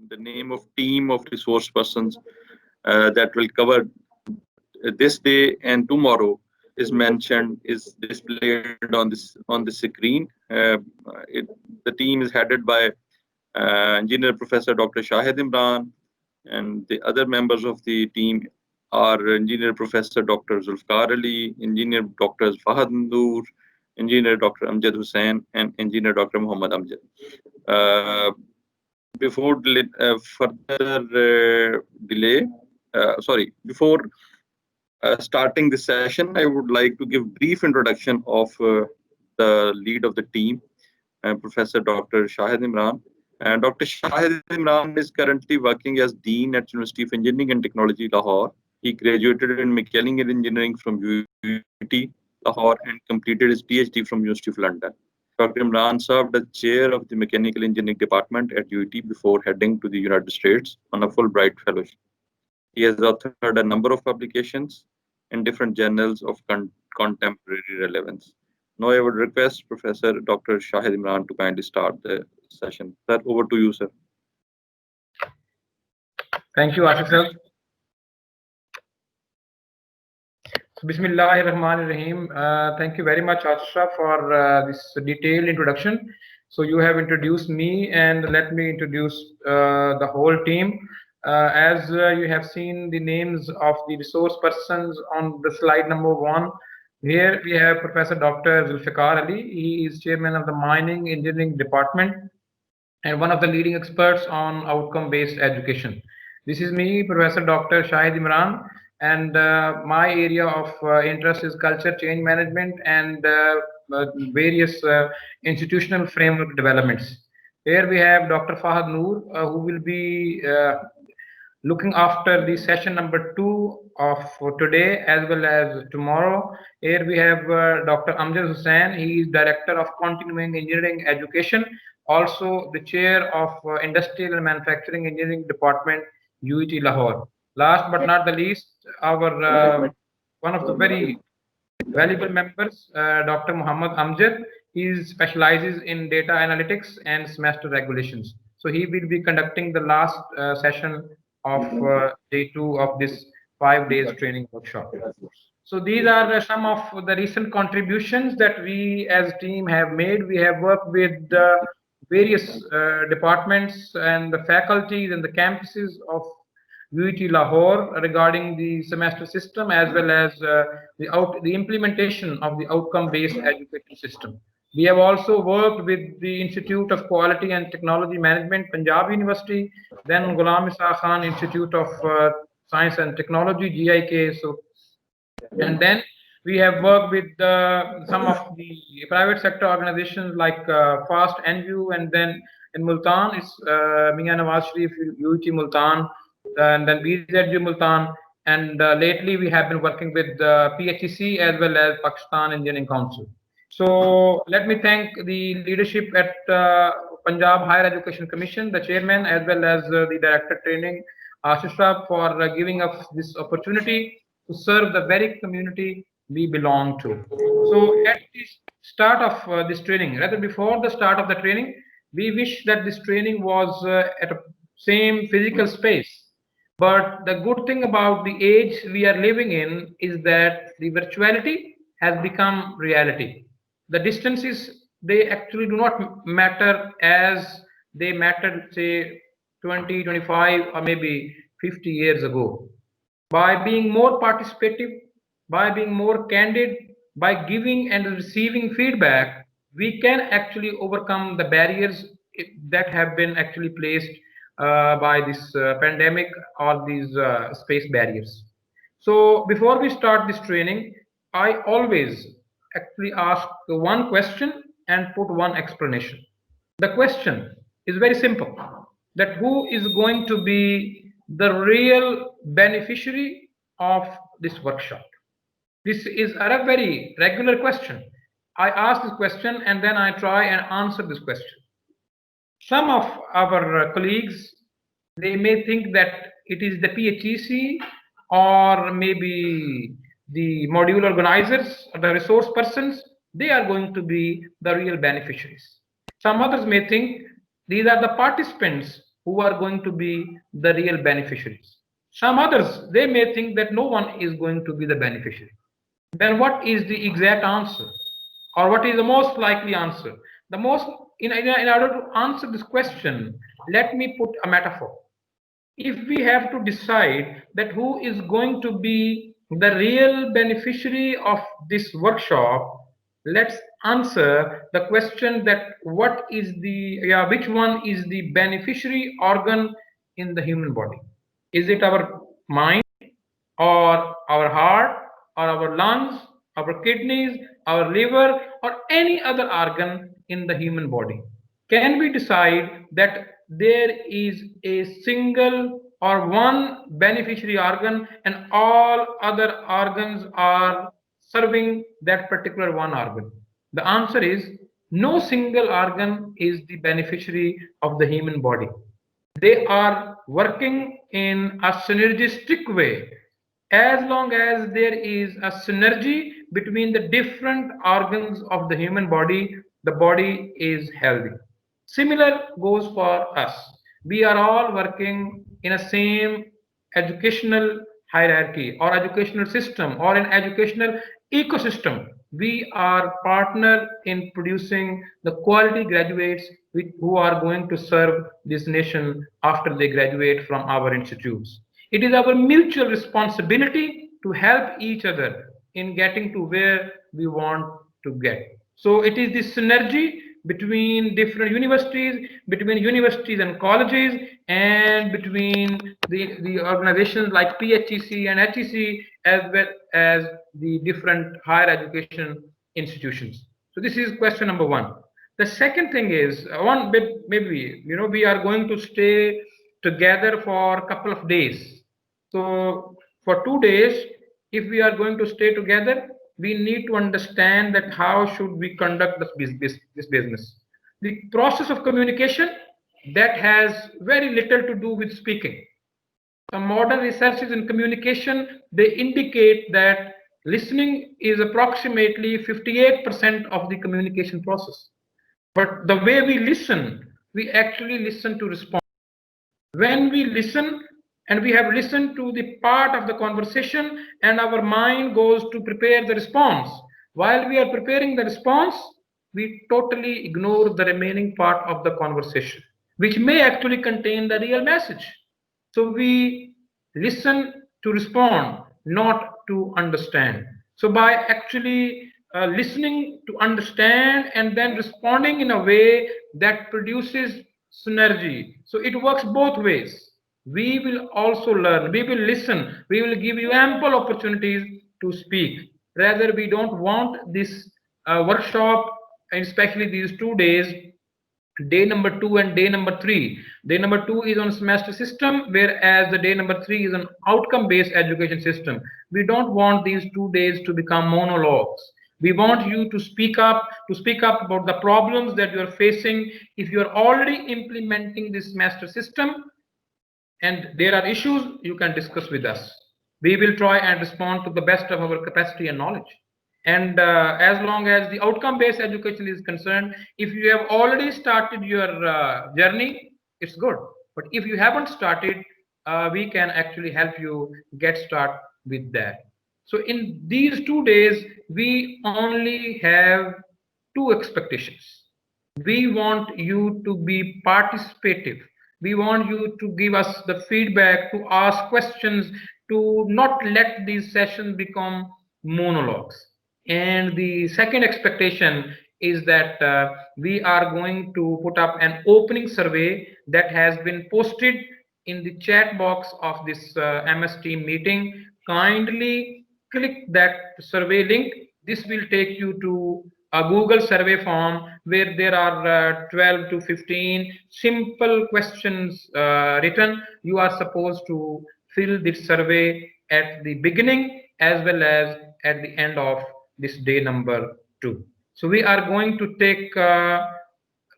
the name of team of resource persons that will cover this day and tomorrow is mentioned, is displayed on the screen. The team is headed by Engineer Professor Dr. Shahid Imran, and the other members of the team are Engineer Professor Dr. Zulfikar Ali, Engineer Dr. Fahad Noor, Engineer Dr. Amjad Hussain, and Engineer Dr. Muhammad Amjad. Before further delay, before starting this session, I would like to give brief introduction of the lead of the team, Professor Dr. Shahid Imran. And Dr. Shahid Imran is currently working as Dean at University of Engineering and Technology, Lahore. He graduated in Mechanical Engineering from UIT, Lahore, and completed his PhD from University of London. Dr. Imran served as chair of the Mechanical Engineering Department at UIT before heading to the United States on a Fulbright fellowship. He has authored a number of publications in different journals of contemporary relevance. Now I would request Professor Dr. Shahid Imran to kindly start the session. Sir, over to you, sir. Thank you, Asif sir. Bismillahirrahmanirrahim. Thank you very much, Ashraf, for this detailed introduction. So you have introduced me, and let me introduce the whole team. As you have seen the names of the resource persons on the slide number 1, here we have Professor Dr. Zulfikar Ali. He is chairman of the Mining Engineering Department and one of the leading experts on outcome-based education. This is me, Professor Dr. Shahid Imran, and my area of interest is culture change management and various institutional framework developments. Here we have Dr. Fahad Noor, who will be looking after the session number 2 of today as well as tomorrow. Here we have Dr. Amjad Hussain. He is Director of Continuing Engineering Education, also the Chair of Industrial and Manufacturing Engineering Department, UIT Lahore. Last but not the least, our one of the very valuable members, Dr. Muhammad Amjad. He specializes in data analytics and semester regulations. So he will be conducting the last session of day 2 of this 5 days training workshop. So these are some of the recent contributions that we as a team have made. We have worked with various departments and the faculties and the campuses of UIT Lahore regarding the semester system as well as the implementation of the outcome-based education system. We have also worked with the Institute of Quality and Technology Management, Punjab University, then Ghulam Isa Khan Institute of Science and Technology, GIK. So, and then we have worked with some of the private sector organizations like FAST NU, and then in Multan, it's Mian Nawaz Sharif, UIT Multan, and then BZU Multan, and lately we have been working with PHEC as well as Pakistan Engineering Council. So let me thank the leadership at Punjab Higher Education Commission, the chairman, as well as the director training, Ashraf, for giving us this opportunity to serve the very community we belong to. So at the start of this training, rather before the start of the training, we wish that this training was at a same physical space. But the good thing about the age we are living in is that the virtuality has become reality. The distances, they actually do not matter as they mattered, say, 20, 25, or maybe 50 years ago. By being more participative, by being more candid, by giving and receiving feedback, we can actually overcome the barriers that have been actually placed by this pandemic or these space barriers. So before we start this training, I always actually ask one question and put one explanation. The question is very simple, that who is going to be the real beneficiary of this workshop? This is a very regular question. I ask this question and then I try and answer this question. Some of our colleagues, they may think that it is the PHEC or maybe the module organizers or the resource persons, they are going to be the real beneficiaries. Some others may think these are the participants who are going to be the real beneficiaries. Some others, they may think that no one is going to be the beneficiary. Then what is the exact answer? Or what is the most likely answer? The most, in order to answer this question, let me put a metaphor. If we have to decide that who is going to be the real beneficiary of this workshop, let's answer the question that what is the, which one is the beneficiary organ in the human body? Is it our mind, or our heart, or our lungs, our kidneys, our liver, or any other organ in the human body? Can we decide that there is a single or one beneficiary organ and all other organs are serving that particular one organ? The answer is no single organ is the beneficiary of the human body. They are working in a synergistic way. As long as there is a synergy between the different organs of the human body, the body is healthy. Similar goes for us. We are all working in a same educational hierarchy or educational system or an educational ecosystem. We are partner in producing the quality graduates who are going to serve this nation after they graduate from our institutes. It is our mutual responsibility to help each other in getting to where we want to get. So it is this synergy between different universities, between universities and colleges, and between the organizations like PHEC and HEC, as well as the different higher education institutions. So this is question number one. The second thing is, maybe, we are going to stay together for a couple of days. So for 2 days, if we are going to stay together, we need to understand that how should we conduct this business. The process of communication, that has very little to do with speaking. Some modern researches in communication, they indicate that listening is approximately 58% of the communication process. But the way we listen, we actually listen to respond. When we listen and we have listened to the part of the conversation and our mind goes to prepare the response, while we are preparing the response, we totally ignore the remaining part of the conversation, which may actually contain the real message. So we listen to respond, not to understand. So by actually listening to understand and then responding in a way that produces synergy. So it works both ways. We will also learn, we will listen, we will give you ample opportunities to speak. Rather, we don't want this workshop, especially these 2 days, day number 2 and day number 3. Day number 2 is on semester system, whereas the day number 3 is an outcome based education system. We don't want these 2 days to become monologues. We want you to speak up about the problems that you are facing. If you are already implementing this semester system and there are issues, you can discuss with us. We will try and respond to the best of our capacity and knowledge. And as long as the outcome based education is concerned, if you have already started your journey, it's good. But if you haven't started, we can actually help you get started with that. So in these 2 days, we only have 2 expectations. We want you to be participative. We want you to give us the feedback, to ask questions, to not let these sessions become monologues. And the second expectation is that we are going to put up an opening survey that has been posted in the chat box of this MS Team meeting. Kindly click that survey link. This will take you to a Google survey form where there are 12 to 15 simple questions written. You are supposed to fill this survey at the beginning as well as at the end of this day number 2. So we are going to take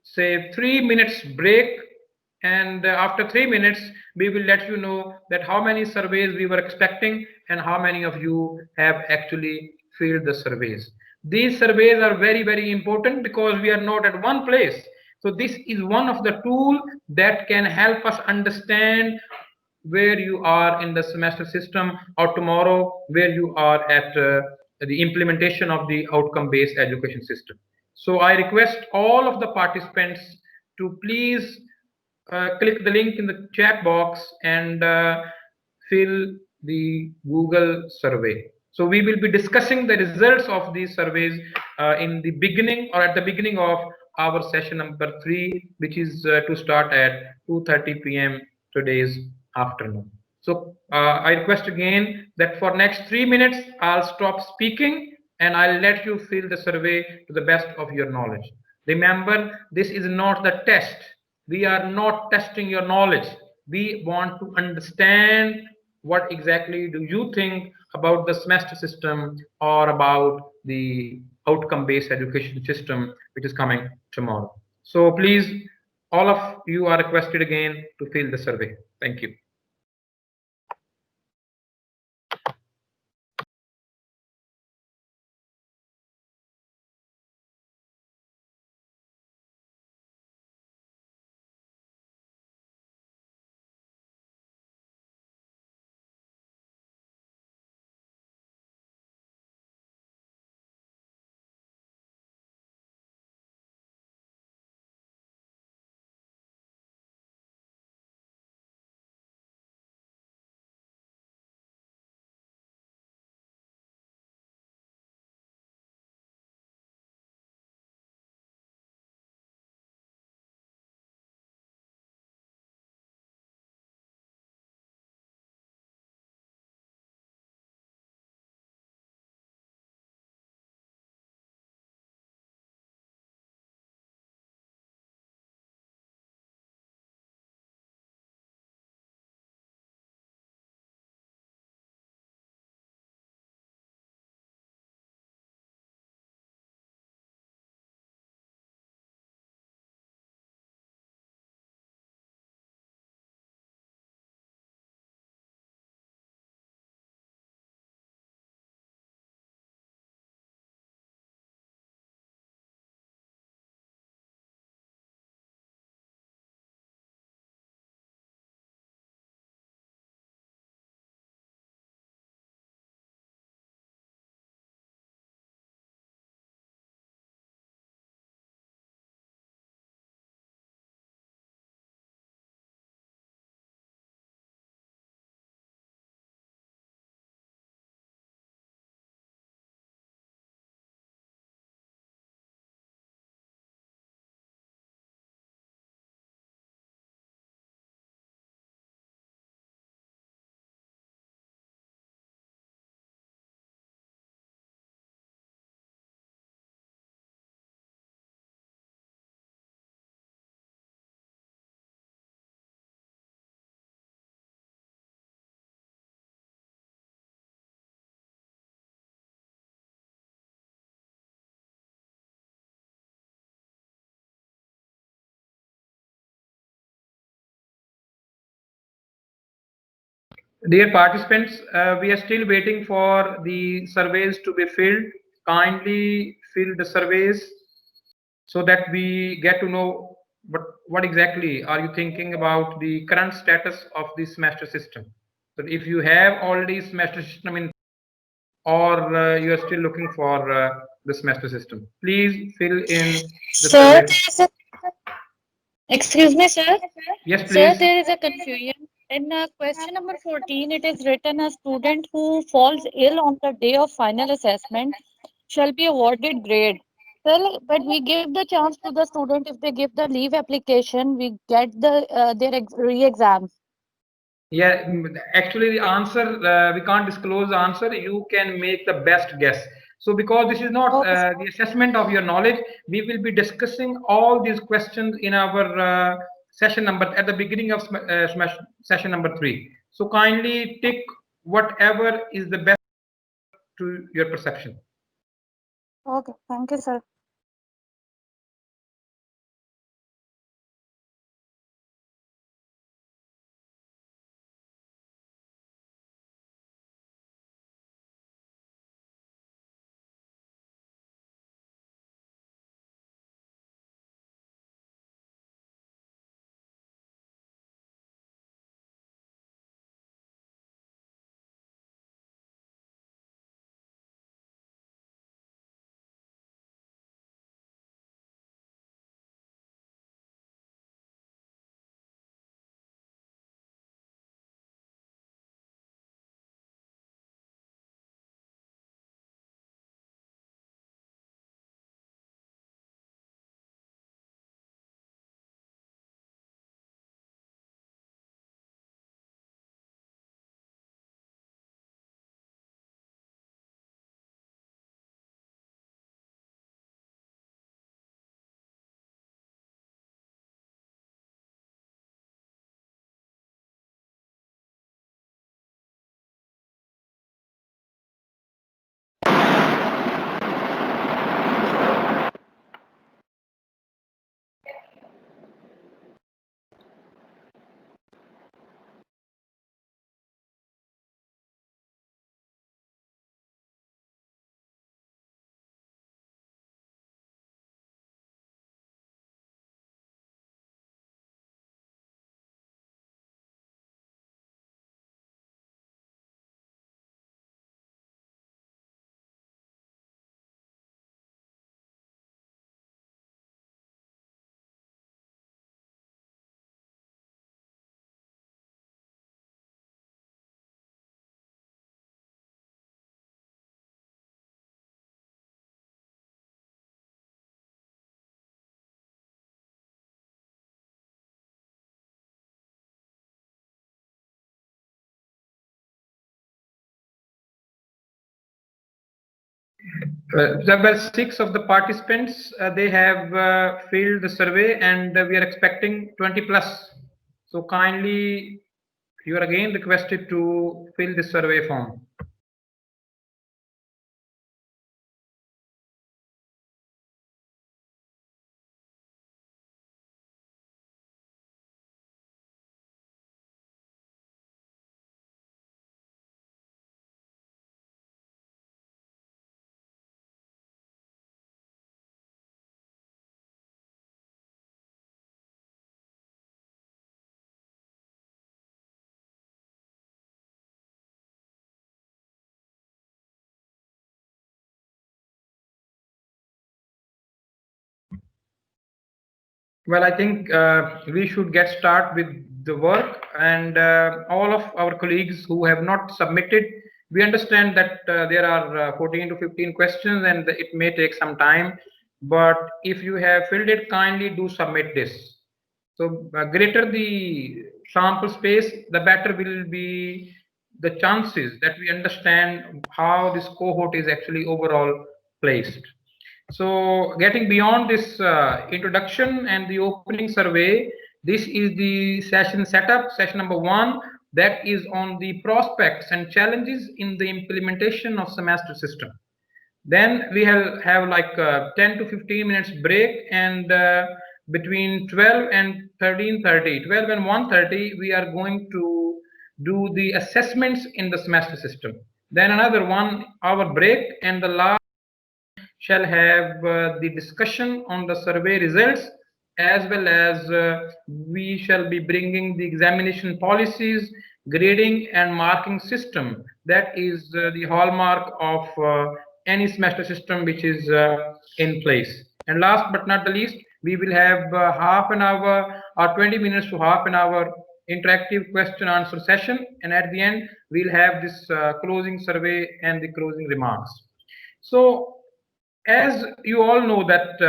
say 3 minutes break, and after 3 minutes we will let you know that how many surveys we were expecting and how many of you have actually filled the surveys. These surveys are very, very important because we are not at one place. So this is one of the tools that can help us understand where you are in the semester system, or tomorrow where you are at the implementation of the outcome based education system. So I request all of the participants to please click the link in the chat box and fill the Google survey. So we will be discussing the results of these surveys in the beginning, or at the beginning of our session number 3, which is to start at 2:30 p.m. today's afternoon. So I request again that for next 3 minutes I'll stop speaking and I'll let you fill the survey to the best of your knowledge. Remember, this is not the test. We are not testing your knowledge. We want to understand what exactly do you think about the semester system or about the outcome based education system which is coming tomorrow. So please, all of you are requested again to fill the survey. Thank you. Dear participants, we are still waiting for the surveys to be filled. Kindly fill the surveys so that we get to know what exactly are you thinking about the current status of the semester system. So if you have already semester system in, or you are still looking for the semester system, please fill in the Sir, survey. excuse me, sir. Yes, Sir, please. there is a confusion. In question number 14, it is written a student who falls ill on the day of final assessment shall be awarded grade. Well, but we give the chance to the student if they give the leave application, we get the their re-exam. Yeah, actually the answer, we can't disclose the answer. You can make the best guess. So because this is not Okay, sir. the assessment of your knowledge, we will be discussing all these questions in our session number at the beginning of session number 3. So kindly tick whatever is the best to your perception. Okay, thank you, sir. Well, 6 of the participants, they have filled the survey, and we are expecting 20 plus. So kindly, you are again requested to fill the survey form. Well, I think we should get started with the work, and all of our colleagues who have not submitted, we understand that there are 14 to 15 questions and it may take some time, but if you have filled it, kindly do submit this. So greater the sample space, the better will be the chances that we understand how this cohort is actually overall placed. So getting beyond this introduction and the opening survey, this is the session setup, session number 1, that is on the prospects and challenges in the implementation of semester system. Then we have like 10 to 15 minutes break, and between 12 and 13:30, 12 and 1:30, we are going to do the assessments in the semester system. Then another 1 hour break, and the last shall have the discussion on the survey results, as well as we shall be bringing the examination policies, grading and marking system that is the hallmark of any semester system which is in place. And last but not the least, we will have half an hour or 20 minutes to half an hour interactive question answer session, and at the end we'll have this closing survey and the closing remarks. So as you all know that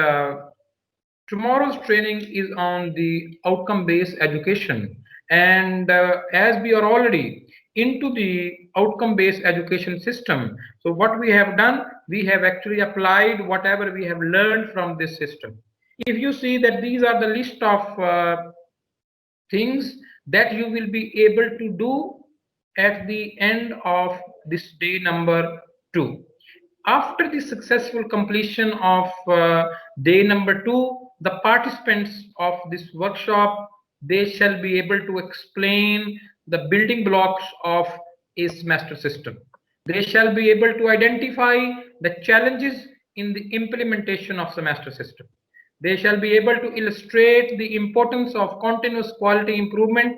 tomorrow's training is on the outcome-based education, and as we are already into the outcome-based education system, so what we have done, we have actually applied whatever we have learned from this system. If you see that these are the list of things that you will be able to do at the end of this day number 2. After the successful completion of day number 2, the participants of this workshop, they shall be able to explain the building blocks of a semester system. They shall be able to identify the challenges in the implementation of semester system. They shall be able to illustrate the importance of continuous quality improvement,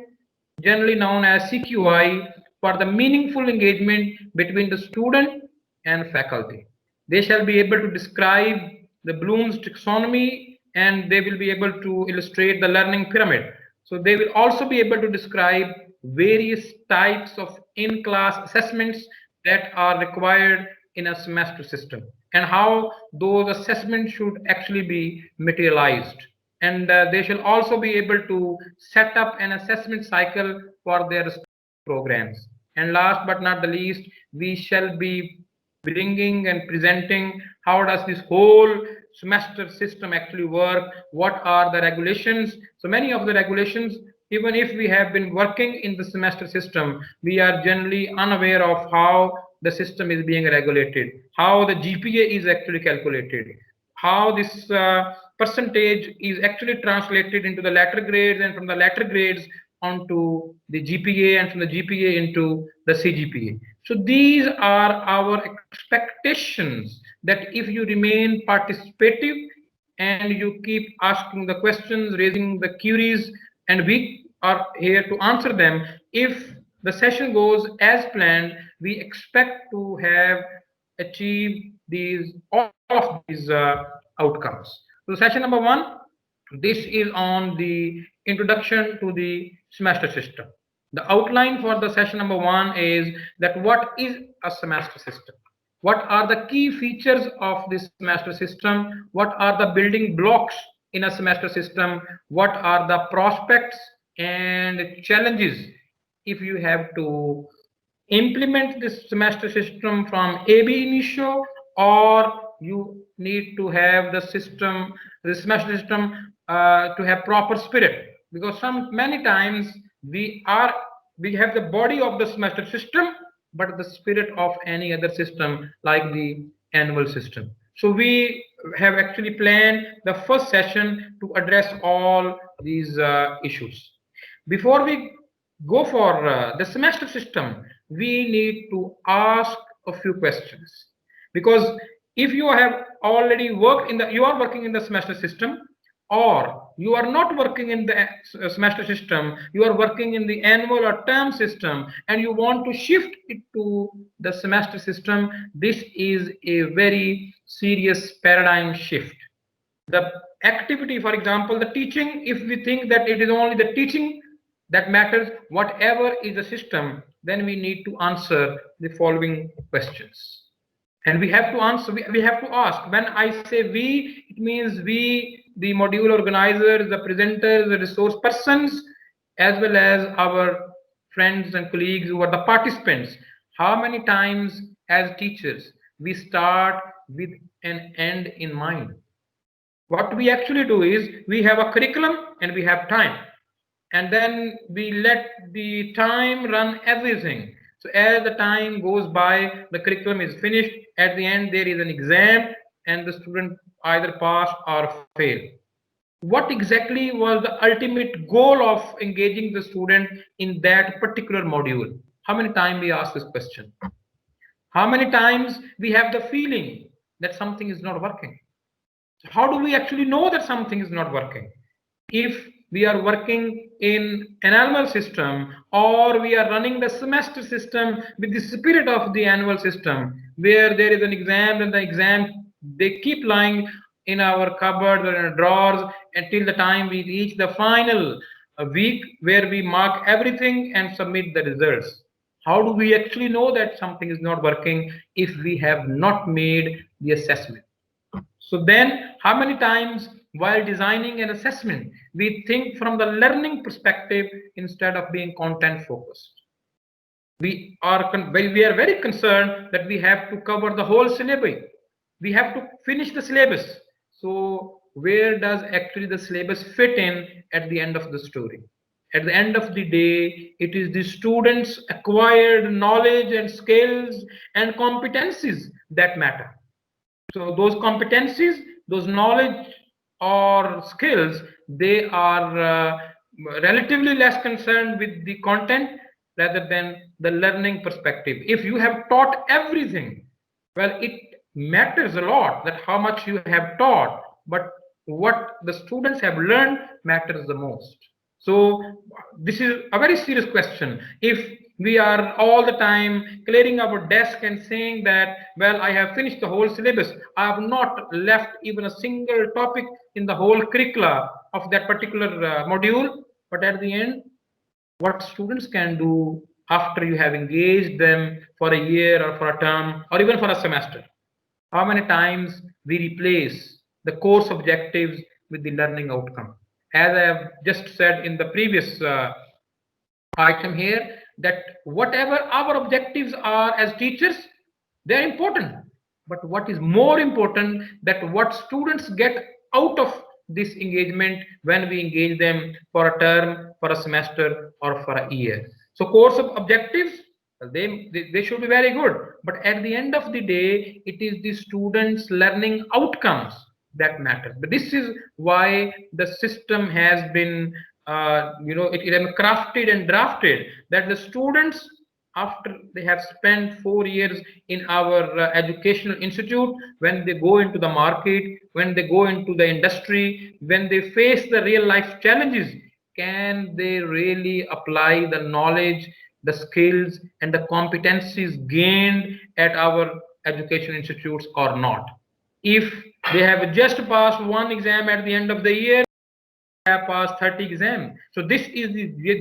generally known as CQI, for the meaningful engagement between the student and faculty. They shall be able to describe the Bloom's taxonomy, and they will be able to illustrate the learning pyramid. So they will also be able to describe various types of in-class assessments that are required in a semester system, and how those assessments should actually be materialized. And they shall also be able to set up an assessment cycle for their programs. And last but not the least, we shall be bringing and presenting how does this whole semester system actually work, what are the regulations. So many of the regulations, even if we have been working in the semester system, we are generally unaware of how the system is being regulated, how the GPA is actually calculated, how this percentage is actually translated into the latter grades, and from the latter grades onto the GPA, and from the GPA into the CGPA. So these are our expectations, that if you remain participative and you keep asking the questions, raising the queries, and we are here to answer them, if the session goes as planned, we expect to have achieved all of these outcomes. So session number 1, this is on the introduction to the semester system. The outline for the session number 1 is that what is a semester system? What are the key features of this semester system? What are the building blocks in a semester system? What are the prospects and challenges if you have to implement this semester system from AB initio or you need to have the system, the semester system, to have proper spirit. Because many times we have the body of the semester system, but the spirit of any other system like the annual system. So we have actually planned the first session to address all these issues. Before we go for the semester system, we need to ask a few questions. Because if you have already worked in the, you are working in the semester system, or you are not working in the semester system, you are working in the annual or term system, and you want to shift it to the semester system, this is a very serious paradigm shift. The activity, for example, the teaching, if we think that it is only the teaching that matters, whatever is the system, then we need to answer the following questions. And we have to answer, we have to ask. When I say we, it means we, the module organizers, the presenters, the resource persons, as well as our friends and colleagues who are the participants. How many times as teachers we start with an end in mind? What we actually do is we have a curriculum and we have time, and then we let the time run everything. So as the time goes by, the curriculum is finished. At the end, there is an exam, and the student either pass or fail. What exactly was the ultimate goal of engaging the student in that particular module? How many times we ask this question? How many times we have the feeling that something is not working? How do we actually know that something is not working? If we are working in an annual system, or we are running the semester system with the spirit of the annual system, where there is an exam and the exam, they keep lying in our cupboard or in our drawers until the time we reach the final week where we mark everything and submit the results. How do we actually know that something is not working if we have not made the assessment? So then, how many times while designing an assessment, we think from the learning perspective instead of being content focused? We are very concerned that we have to cover the whole syllabus. We have to finish the syllabus. So where does actually the syllabus fit in at the end of the story? At the end of the day, it is the students' acquired knowledge and skills and competencies that matter. So those competencies, those knowledge or skills, they are relatively less concerned with the content rather than the learning perspective. If you have taught everything, well, it matters a lot that how much you have taught, but what the students have learned matters the most. So this is a very serious question. If we are all the time clearing our desk and saying that, well, I have finished the whole syllabus, I have not left even a single topic in the whole curricula of that particular module, but at the end, what students can do after you have engaged them for a year or for a term or even for a semester? How many times we replace the course objectives with the learning outcome? As I have just said in the previous item here, that whatever our objectives are as teachers, they're important. But what is more important, that what students get out of this engagement when we engage them for a term, for a semester, or for a year. So course of objectives, they should be very good. But at the end of the day, it is the students' learning outcomes that matter. But this is why the system has been it is crafted and drafted, that the students, after they have spent 4 years in our educational institute, when they go into the market, when they go into the industry, when they face the real life challenges, can they really apply the knowledge, the skills, and the competencies gained at our education institutes or not? If they have just passed one exam at the end of the year, have passed 30 exams. So this is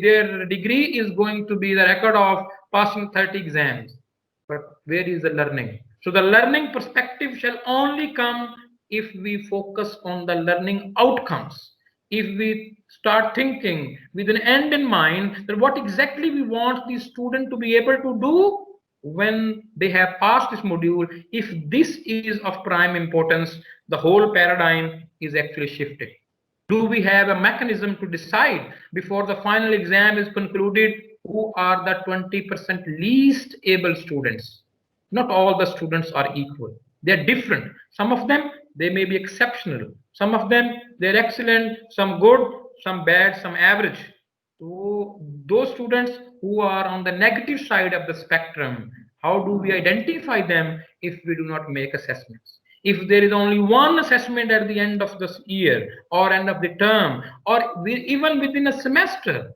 their degree is going to be the record of passing 30 exams. But where is the learning? So the learning perspective shall only come if we focus on the learning outcomes. If we start thinking with an end in mind, that what exactly we want the student to be able to do when they have passed this module, if this is of prime importance, the whole paradigm is actually shifted. Do we have a mechanism to decide before the final exam is concluded who are the 20% least able students? Not all the students are equal. They're different. Some of them, they may be exceptional. Some of them, they're excellent, some good, some bad, some average. So those students who are on the negative side of the spectrum, how do we identify them if we do not make assessments? If there is only one assessment at the end of this year or end of the term or even within a semester,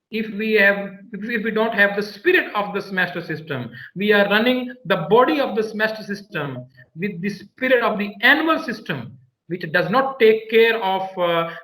if we don't have the spirit of the semester system, we are running the body of the semester system with the spirit of the annual system, which does not take care of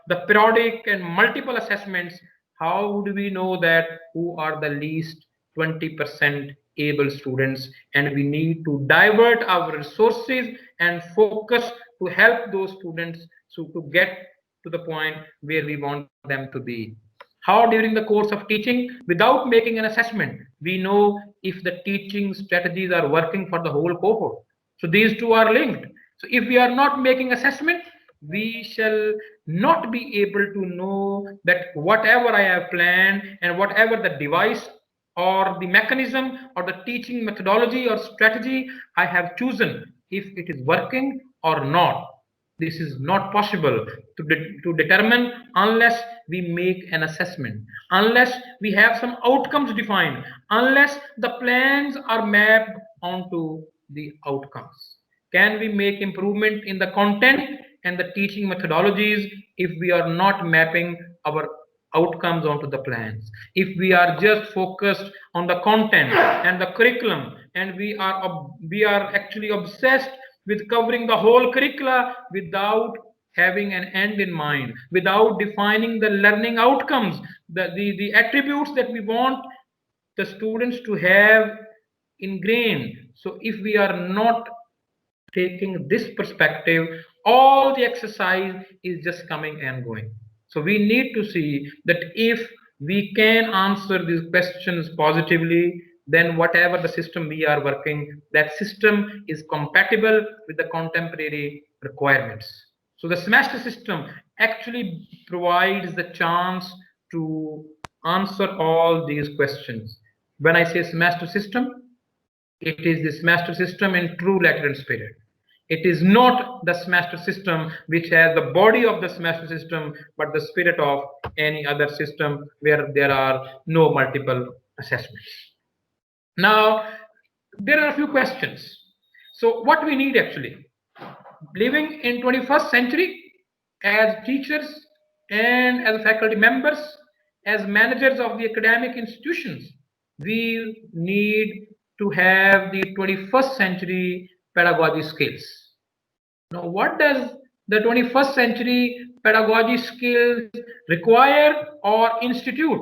the periodic and multiple assessments. How would we know that who are the least 20% able students? And we need to divert our resources and focus to help those students so to get to the point where we want them to be. How during the course of teaching, without making an assessment, we know if the teaching strategies are working for the whole cohort. So these two are linked. So if we are not making assessment, we shall not be able to know that whatever I have planned and whatever the device or the mechanism or the teaching methodology or strategy I have chosen, if it is working or not. This is not possible to determine unless we make an assessment, unless we have some outcomes defined, unless the plans are mapped onto the outcomes. Can we make improvement in the content and the teaching methodologies if we are not mapping our outcomes onto the plans? If we are just focused on the content and the curriculum and we are actually obsessed with covering the whole curricula without having an end in mind, without defining the learning outcomes, the attributes that we want the students to have ingrained. So if we are not taking this perspective, all the exercise is just coming and going. So we need to see that if we can answer these questions positively, then whatever the system we are working, that system is compatible with the contemporary requirements. So the semester system actually provides the chance to answer all these questions. When I say semester system, it is the semester system in true letter and spirit. It is not the semester system which has the body of the semester system, but the spirit of any other system where there are no multiple assessments. Now, there are a few questions. So what we need actually, living in 21st century as teachers and as faculty members, as managers of the academic institutions, we need to have the 21st century pedagogy skills. Now, what does the 21st century pedagogy skills require or institute?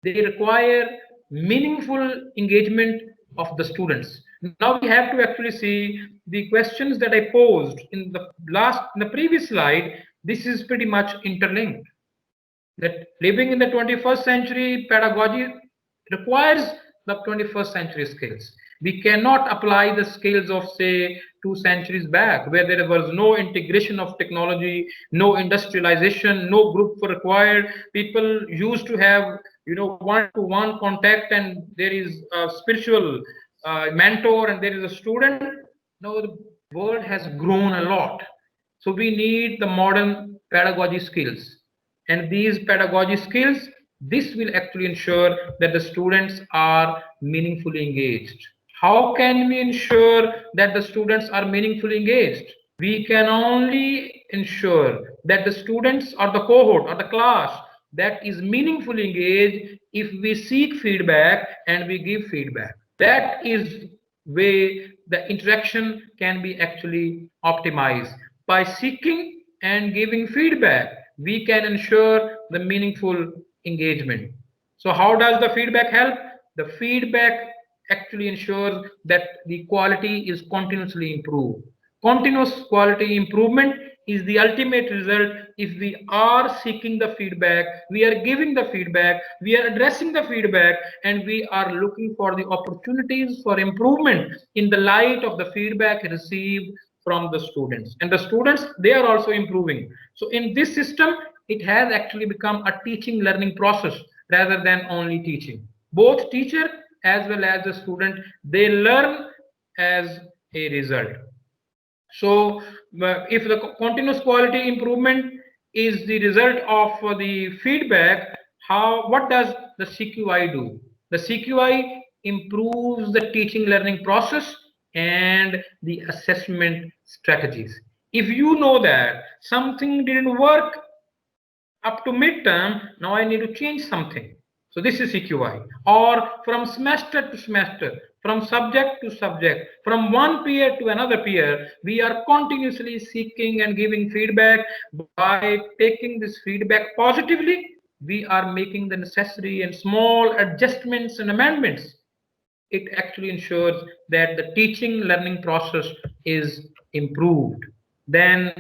They require meaningful engagement of the students. Now we have to actually see the questions that I posed in the previous slide. This is pretty much interlinked. That living in the 21st century pedagogy requires the 21st century skills. We cannot apply the skills of, say, 2 centuries back, where there was no integration of technology, no industrialization, no group for required. People used to have, one-to-one contact, and there is a spiritual mentor and there is a student. Now the world has grown a lot. So we need the modern pedagogy skills. And these pedagogy skills, this will actually ensure that the students are meaningfully engaged. How can we ensure that the students are meaningfully engaged? We can only ensure that the students or the cohort or the class that is meaningfully engaged if we seek feedback and we give feedback. That is where the interaction can be actually optimized. By seeking and giving feedback, we can ensure the meaningful engagement. So how does the feedback help? The feedback actually ensures that the quality is continuously improved. Continuous quality improvement is the ultimate result if we are seeking the feedback, we are giving the feedback, we are addressing the feedback, and we are looking for the opportunities for improvement in the light of the feedback received from the students. And the students, they are also improving. So in this system, it has actually become a teaching learning process rather than only teaching. Both teacher as well as the student, they learn as a result. So if the continuous quality improvement is the result of the feedback, what does the CQI do? The CQI improves the teaching learning process and the assessment strategies. If you know that something didn't work up to midterm, now I need to change something. So this is CQI. Or from semester to semester, from subject to subject, from one peer to another peer, we are continuously seeking and giving feedback. By taking this feedback positively, we are making the necessary and small adjustments and amendments. It actually ensures that the teaching learning process is improved. Then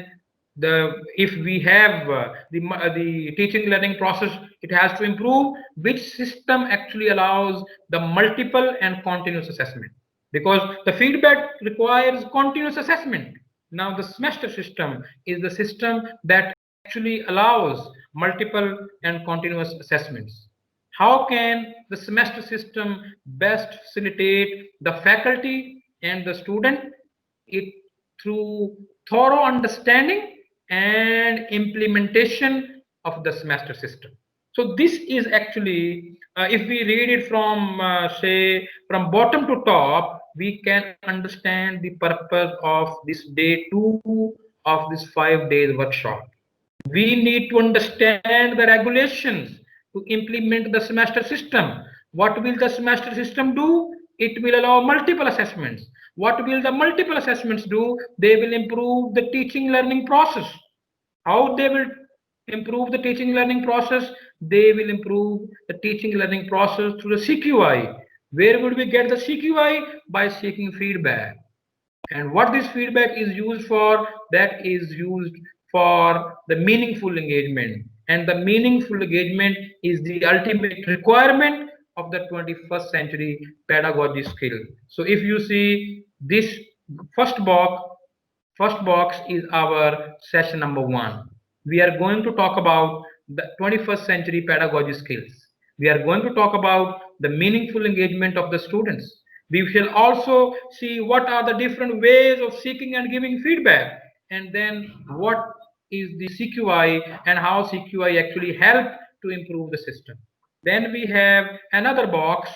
if we have the teaching learning process, it has to improve, which system actually allows the multiple and continuous assessment, because the feedback requires continuous assessment. Now the semester system is the system that actually allows multiple and continuous assessments. How can the semester system best facilitate the faculty and the student? It through thorough understanding and implementation of the semester system. So this is actually, if we read it from say from bottom to top, we can understand the purpose of this day 2 of this 5 days workshop. We need to understand the regulations to implement the semester system. What will the semester system do? It will allow multiple assessments. What will the multiple assessments do? They will improve the teaching learning process. How they will improve the teaching learning process? They will improve the teaching learning process through the CQI. Where would we get the CQI? By seeking feedback. And what this feedback is used for, that is used for the meaningful engagement. And the meaningful engagement is the ultimate requirement of the 21st century pedagogy skill. So if you see this first box is our session number 1. We are going to talk about the 21st century pedagogy skills. We are going to talk about the meaningful engagement of the students. We shall also see what are the different ways of seeking and giving feedback, and then what is the CQI and how CQI actually help to improve the system. Then we have another box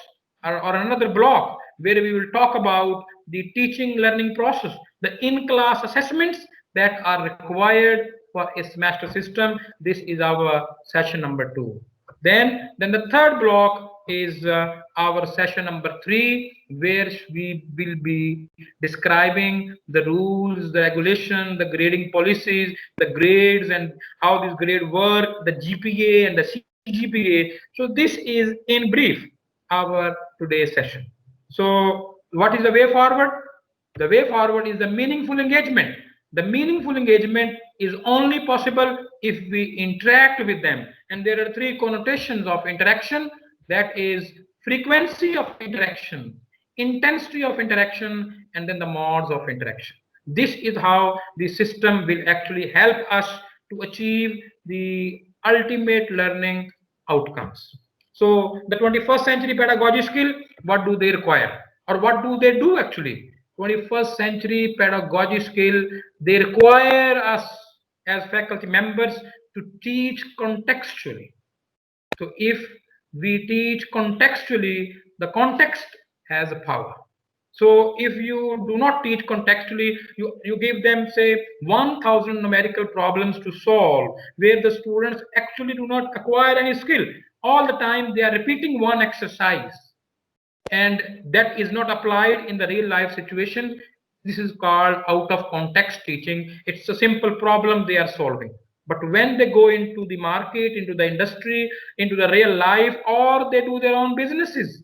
or another block where we will talk about the teaching learning process, the in-class assessments that are required for a semester system. This is our session number 2. Then the third block is our session number 3, where we will be describing the rules, the regulation, the grading policies, the grades, and how this grade work, the GPA and the CGPA. So this is in brief our today's session. So what is the way forward? The way forward is the meaningful engagement. The meaningful engagement is only possible if we interact with them. And there are 3 connotations of interaction. That is frequency of interaction, intensity of interaction, and then the modes of interaction. This is how the system will actually help us to achieve the ultimate learning outcomes. So the 21st century pedagogy skill, what do they require? Or what do they do actually? 21st century pedagogy skill, they require us as faculty members to teach contextually. So if we teach contextually, the context has a power. So if you do not teach contextually, you give them say 1,000 numerical problems to solve, where the students actually do not acquire any skill. All the time they are repeating one exercise, and that is not applied in the real life situation. This is called out of context teaching. It's a simple problem they are solving. But when they go into the market, into the industry, into the real life, or they do their own businesses,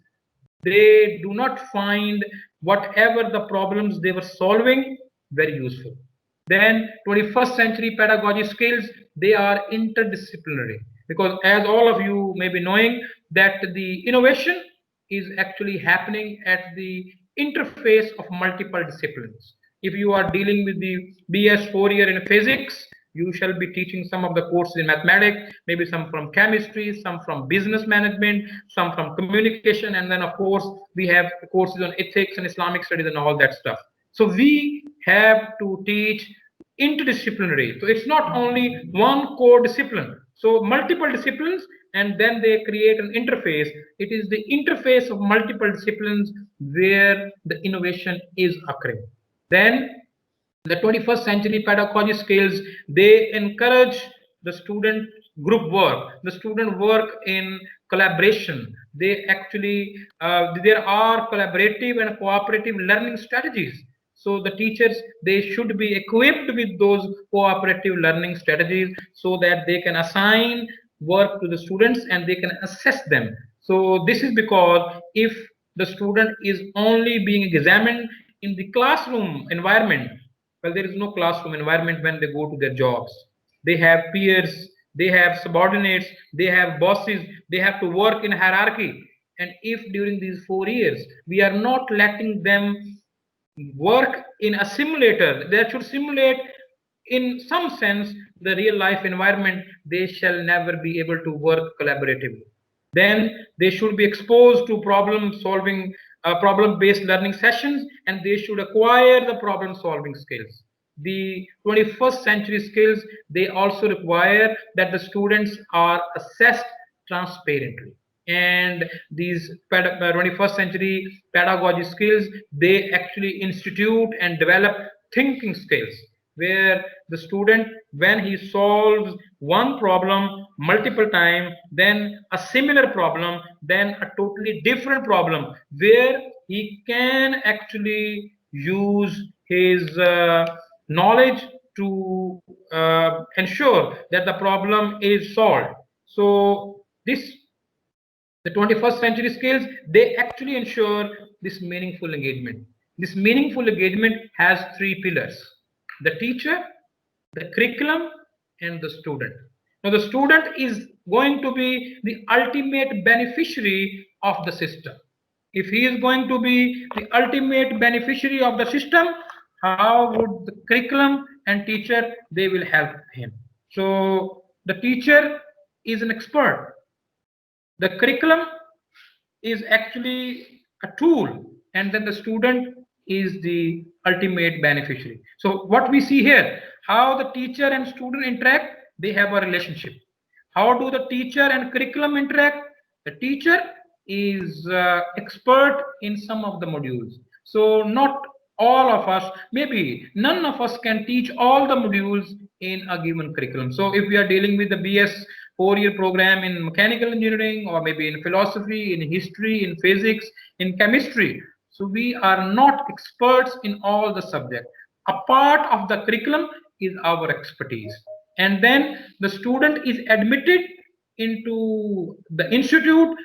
they do not find whatever the problems they were solving very useful. Then 21st century pedagogy skills, they are interdisciplinary, because as all of you may be knowing that the innovation is actually happening at the interface of multiple disciplines. If you are dealing with the BS 4 year in physics, you shall be teaching some of the courses in mathematics, maybe some from chemistry, some from business management, some from communication, and then of course we have courses on ethics and Islamic studies and all that stuff. So we have to teach interdisciplinary. So it's not only one core discipline. So multiple disciplines, and then they create an interface. It is the interface of multiple disciplines where the innovation is occurring. Then the 21st century pedagogy skills, they encourage the student group work, the student work in collaboration. They actually there are collaborative and cooperative learning strategies. So the teachers, they should be equipped with those cooperative learning strategies so that they can assign work to the students and they can assess them. So this is because if the student is only being examined in the classroom environment, well, there is no classroom environment when they go to their jobs. They have peers, they have subordinates, they have bosses, they have to work in hierarchy. And if during these 4 years we are not letting them work in a simulator that should simulate in some sense the real life environment, they shall never be able to work collaboratively. Then they should be exposed to problem solving, problem based learning sessions, and they should acquire the problem solving skills. The 21st century skills, they also require that the students are assessed transparently. And these 21st century pedagogy skills, they actually institute and develop thinking skills, where the student, when he solves one problem multiple times, then a similar problem, then a totally different problem, where he can actually use his knowledge to ensure that the problem is solved. So this, the 21st century skills, they actually ensure this meaningful engagement. This meaningful engagement has three pillars: the teacher, the curriculum, and the student. Now the student is going to be the ultimate beneficiary of the system. If he is going to be the ultimate beneficiary of the system, how would the curriculum and teacher, they will help him? So the teacher is an expert. The curriculum is actually a tool, and then the student is the ultimate beneficiary. So what we see here, how the teacher and student interact, they have a relationship. How do the teacher and curriculum interact? The teacher is expert in some of the modules. So not all of us, maybe none of us can teach all the modules in a given curriculum. So if we are dealing with the BS 4 year program in mechanical engineering, or maybe in philosophy, in history, in physics, in chemistry, so we are not experts in all the subjects. A part of the curriculum is our expertise. And then the student is admitted into the institute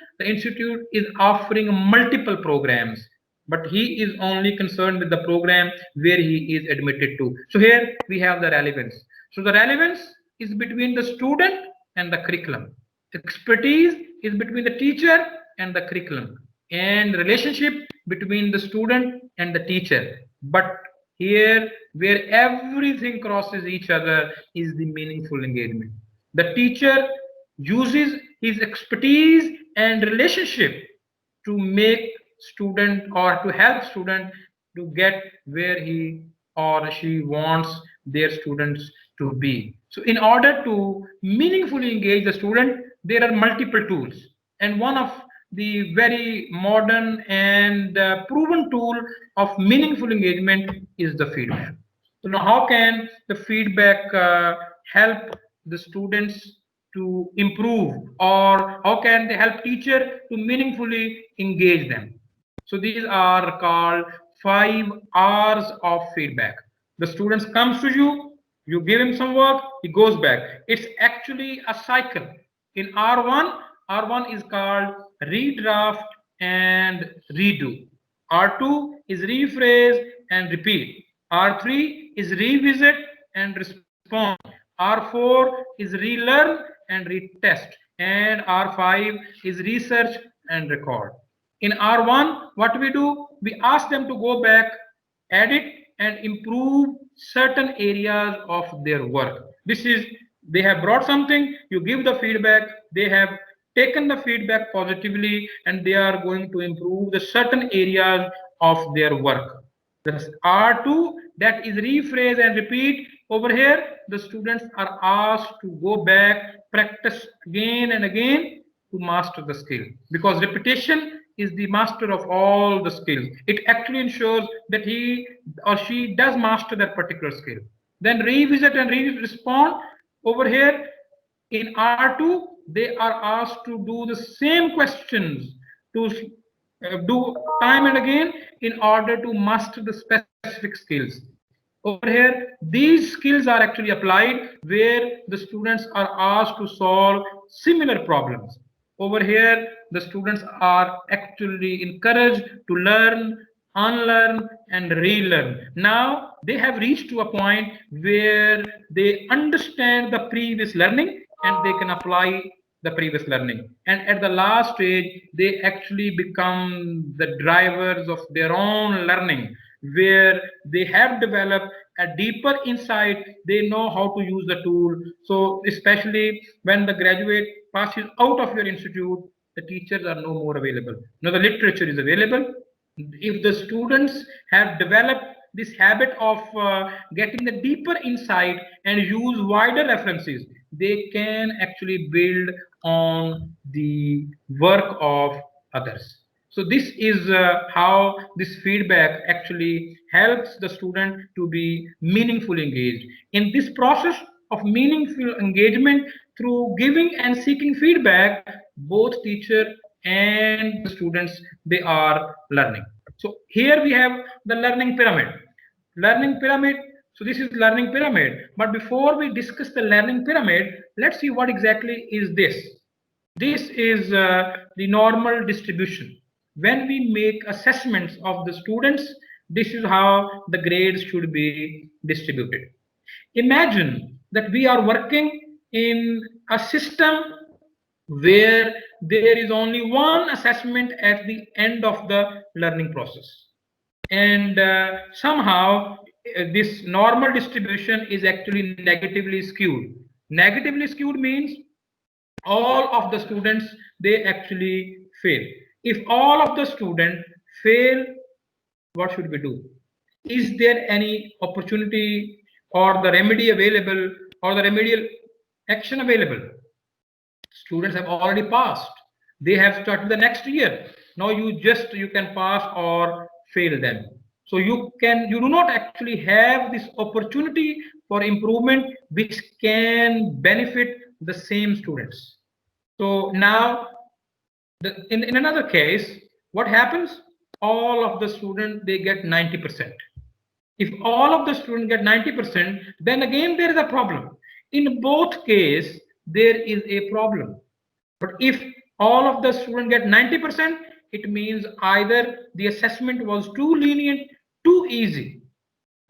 is offering multiple programs, but he is only concerned with the program where he is admitted to. So here we have the relevance. So the relevance is between the student and the curriculum. Expertise is between the teacher and the curriculum, and relationship between the student and the teacher. But here, where everything crosses each other, is the meaningful engagement. The teacher uses his expertise and relationship to make student, or to help student to get where he or she wants their students to be. So in order to meaningfully engage the student, there are multiple tools, and one of the very modern and proven tool of meaningful engagement is the feedback. So now how can the feedback help the students to improve, or how can they help teacher to meaningfully engage them? So these are called 5 R's of feedback. The students comes to you, you give him some work, he goes back. It's actually a cycle. In R1 is called redraft and redo. R2 is rephrase and repeat. R3 is revisit and respond. R4 is relearn and retest. And R5 is research and record. In R1, what we do? We ask them to go back, edit, and improve certain areas of their work. This is, they have brought something, you give the feedback, they have taken the feedback positively, and they are going to improve the certain areas of their work. This R2, that is rephrase and repeat. Over here, the students are asked to go back, practice again and again to master the skill, because repetition is the master of all the skills. It actually ensures that he or she does master that particular skill. Then revisit and respond. Over here in R2, they are asked to do the same questions, to do time and again in order to master the specific skills. Over here, these skills are actually applied where the students are asked to solve similar problems. Over here, the students are actually encouraged to learn, unlearn, and relearn. Now, they have reached to a point where they understand the previous learning and they can apply the previous learning. And at the last stage, they actually become the drivers of their own learning, where they have developed a deeper insight. They know how to use the tool. So especially when the graduate passes out of your institute, the teachers are no more available. Now the literature is available. If the students have developed this habit of getting the deeper insight and use wider references, they can actually build on the work of others. So this is how this feedback actually helps the student to be meaningfully engaged. In this process of meaningful engagement through giving and seeking feedback, both teacher and the students, they are learning. So here we have the learning pyramid. Learning pyramid. So this is learning pyramid. But before we discuss the learning pyramid, let's see what exactly is this. This is the normal distribution. When we make assessments of the students, this is how the grades should be distributed. Imagine that we are working in a system where there is only one assessment at the end of the learning process. And somehow this normal distribution is actually negatively skewed. Negatively skewed means all of the students, they actually fail. If all of the students fail, what should we do? Is there any opportunity or the remedy available or the remedial action available? Students have already passed. They have started the next year. Now you can pass or fail them. So you do not actually have this opportunity for improvement which can benefit the same students. So now in another case, what happens? All of the students, they get 90%. If all of the students get 90%, then again there is a problem. In both cases, there is a problem. But if all of the students get 90%, it means either the assessment was too lenient, too easy,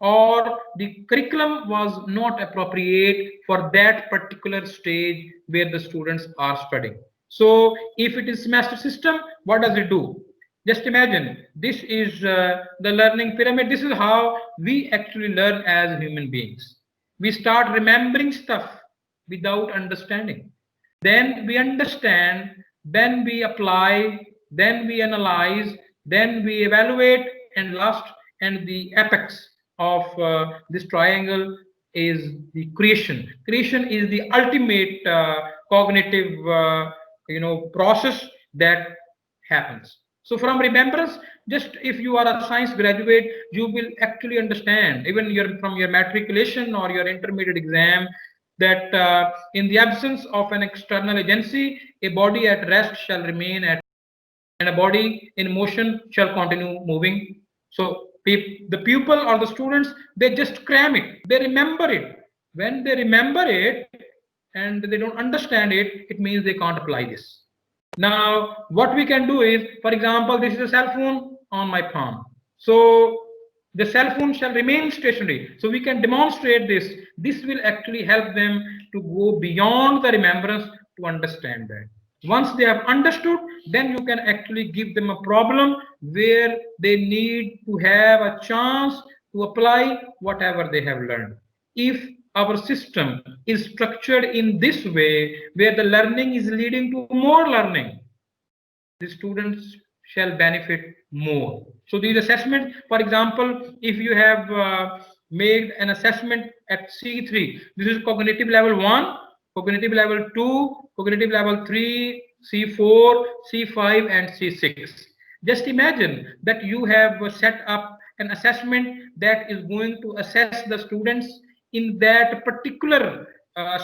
or the curriculum was not appropriate for that particular stage where the students are studying. So if it is semester system, what does it do? Just imagine, this is the learning pyramid. This is how we actually learn as human beings. We start remembering stuff without understanding. Then we understand, then we apply, then we analyze, then we evaluate, and last, and the apex of this triangle is the creation. Creation is the ultimate cognitive process that happens. So from remembrance, just if you are a science graduate, you will actually understand, even from your matriculation or your intermediate exam, that in the absence of an external agency, a body at rest shall remain at, and a body in motion shall continue moving. So the pupil or the students, they just cram it, they remember it. When they remember it and they don't understand it, it means they can't apply this. Now, what we can do is, for example, this is a cell phone on my palm. So The cell phone shall remain stationary. So we can demonstrate this. This will actually help them to go beyond the remembrance to understand that. Once they have understood, then you can actually give them a problem where they need to have a chance to apply whatever they have learned. If our system is structured in this way, where the learning is leading to more learning, the students shall benefit more. So these assessments, for example, if you have made an assessment at C3, this is cognitive level 1, cognitive level 2, cognitive level 3, C4, C5 and C6. Just imagine that you have set up an assessment that is going to assess the students in that particular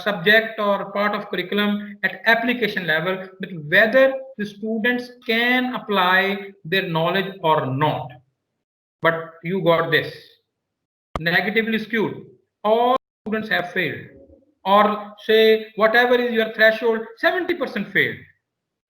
subject or part of curriculum at application level, but whether the students can apply their knowledge or not. But you got this negatively skewed. All students have failed, or say whatever is your threshold, 70% failed.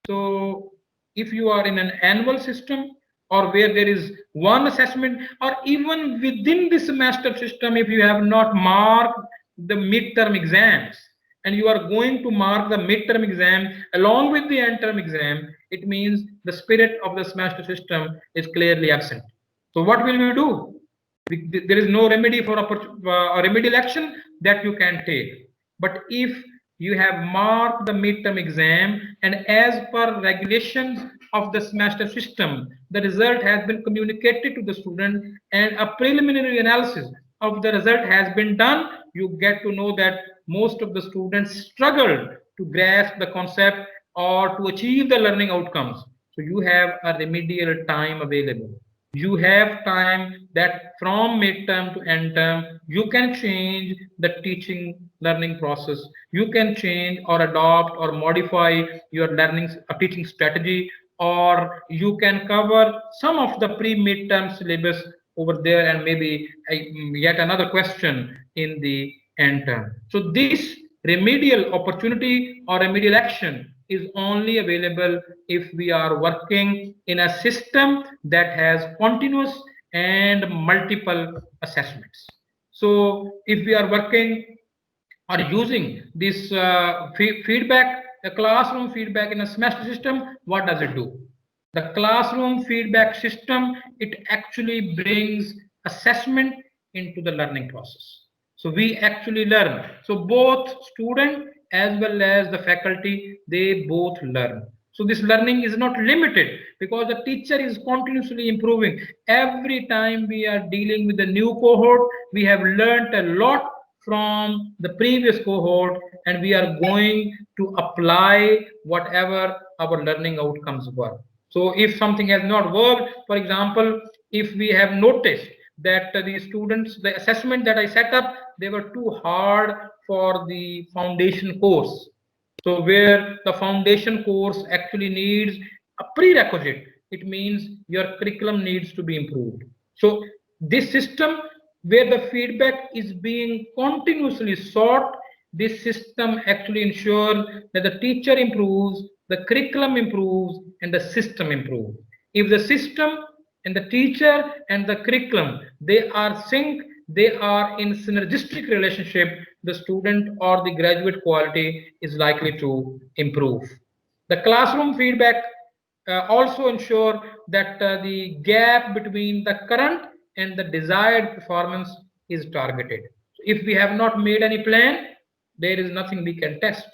So if you are in an annual system or where there is one assessment, or even within the semester system, if you have not marked the midterm exams and you are going to mark the midterm exam along with the end term exam, it means the spirit of the semester system is clearly absent. So what will we do? There is no remedy for a remedial action that you can take. But if you have marked the midterm exam and as per regulations of the semester system, the result has been communicated to the student and a preliminary analysis of the result has been done, you get to know that most of the students struggled to grasp the concept or to achieve the learning outcomes. So you have a remedial time available. You have time that from midterm to end term, you can change the teaching learning process. You can change or adopt or modify your learning teaching strategy, or you can cover some of the pre-midterm syllabus over there and maybe yet another question in the end term. So this remedial opportunity or remedial action is only available if we are working in a system that has continuous and multiple assessments. So if we are working or using this feedback, the classroom feedback in a semester system, what does it do? The classroom feedback system, it actually brings assessment into the learning process. So we actually learn. So both student as well as the faculty, they both learn. So this learning is not limited because the teacher is continuously improving. Every time we are dealing with a new cohort, we have learned a lot from the previous cohort and we are going to apply whatever our learning outcomes were. So if something has not worked, for example, if we have noticed that the students, the assessment that I set up, they were too hard for the foundation course. So where the foundation course actually needs a prerequisite, it means your curriculum needs to be improved. So this system where the feedback is being continuously sought, this system actually ensures that the teacher improves, the curriculum improves, and the system improves. If the system and the teacher and the curriculum, they are synced, they are in synergistic relationship, the student or the graduate quality is likely to improve. The classroom feedback also ensure that the gap between the current and the desired performance is targeted. So if we have not made any plan, there is nothing we can test.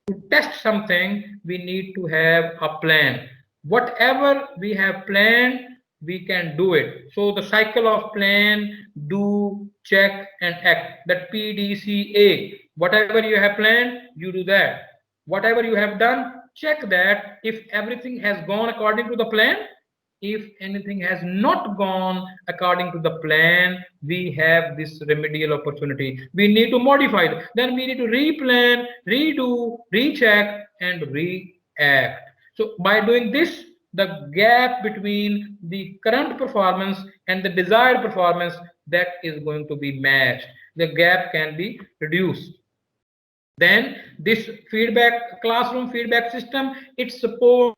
To test something, we need to have a plan. Whatever we have planned, we can do it. So the cycle of plan, do, check, and act. That PDCA. Whatever you have planned, you do that. Whatever you have done, check that if everything has gone according to the plan. If anything has not gone according to the plan, we have this remedial opportunity. We need to modify it. Then we need to replan, redo, recheck, and react. So by doing this, the gap between the current performance and the desired performance, that is going to be matched. The gap can be reduced. Then this feedback, classroom feedback system, it supports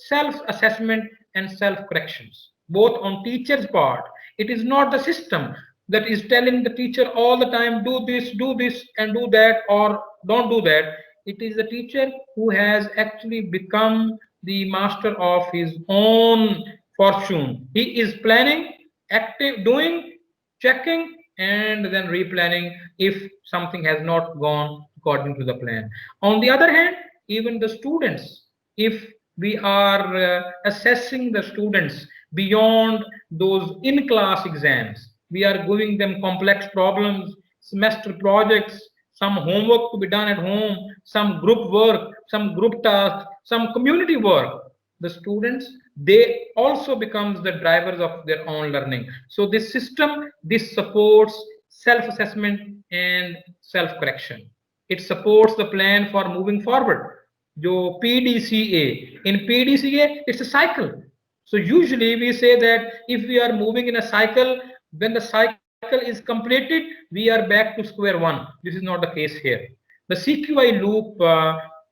self-assessment and self-corrections. both on teacher's part. It is not the system that is telling the teacher all the time, do this and do that, or don't do that. It is the teacher who has actually become the master of his own fortune. He is planning, active, doing, checking, and then replanning if something has not gone according to the plan. On the other hand, even the students, if we are assessing the students beyond those in-class exams, we are giving them complex problems, semester projects, some homework to be done at home, some group work, some group tasks, some community work. The students, they also becomes the drivers of their own learning. So this system, this supports self-assessment and self-correction. It supports the plan for moving forward. Jo PDCA, in PDCA, it's a cycle. So usually we say that if we are moving in a cycle, when the cycle is completed, we are back to square one. This is not the case here. The CQI loop,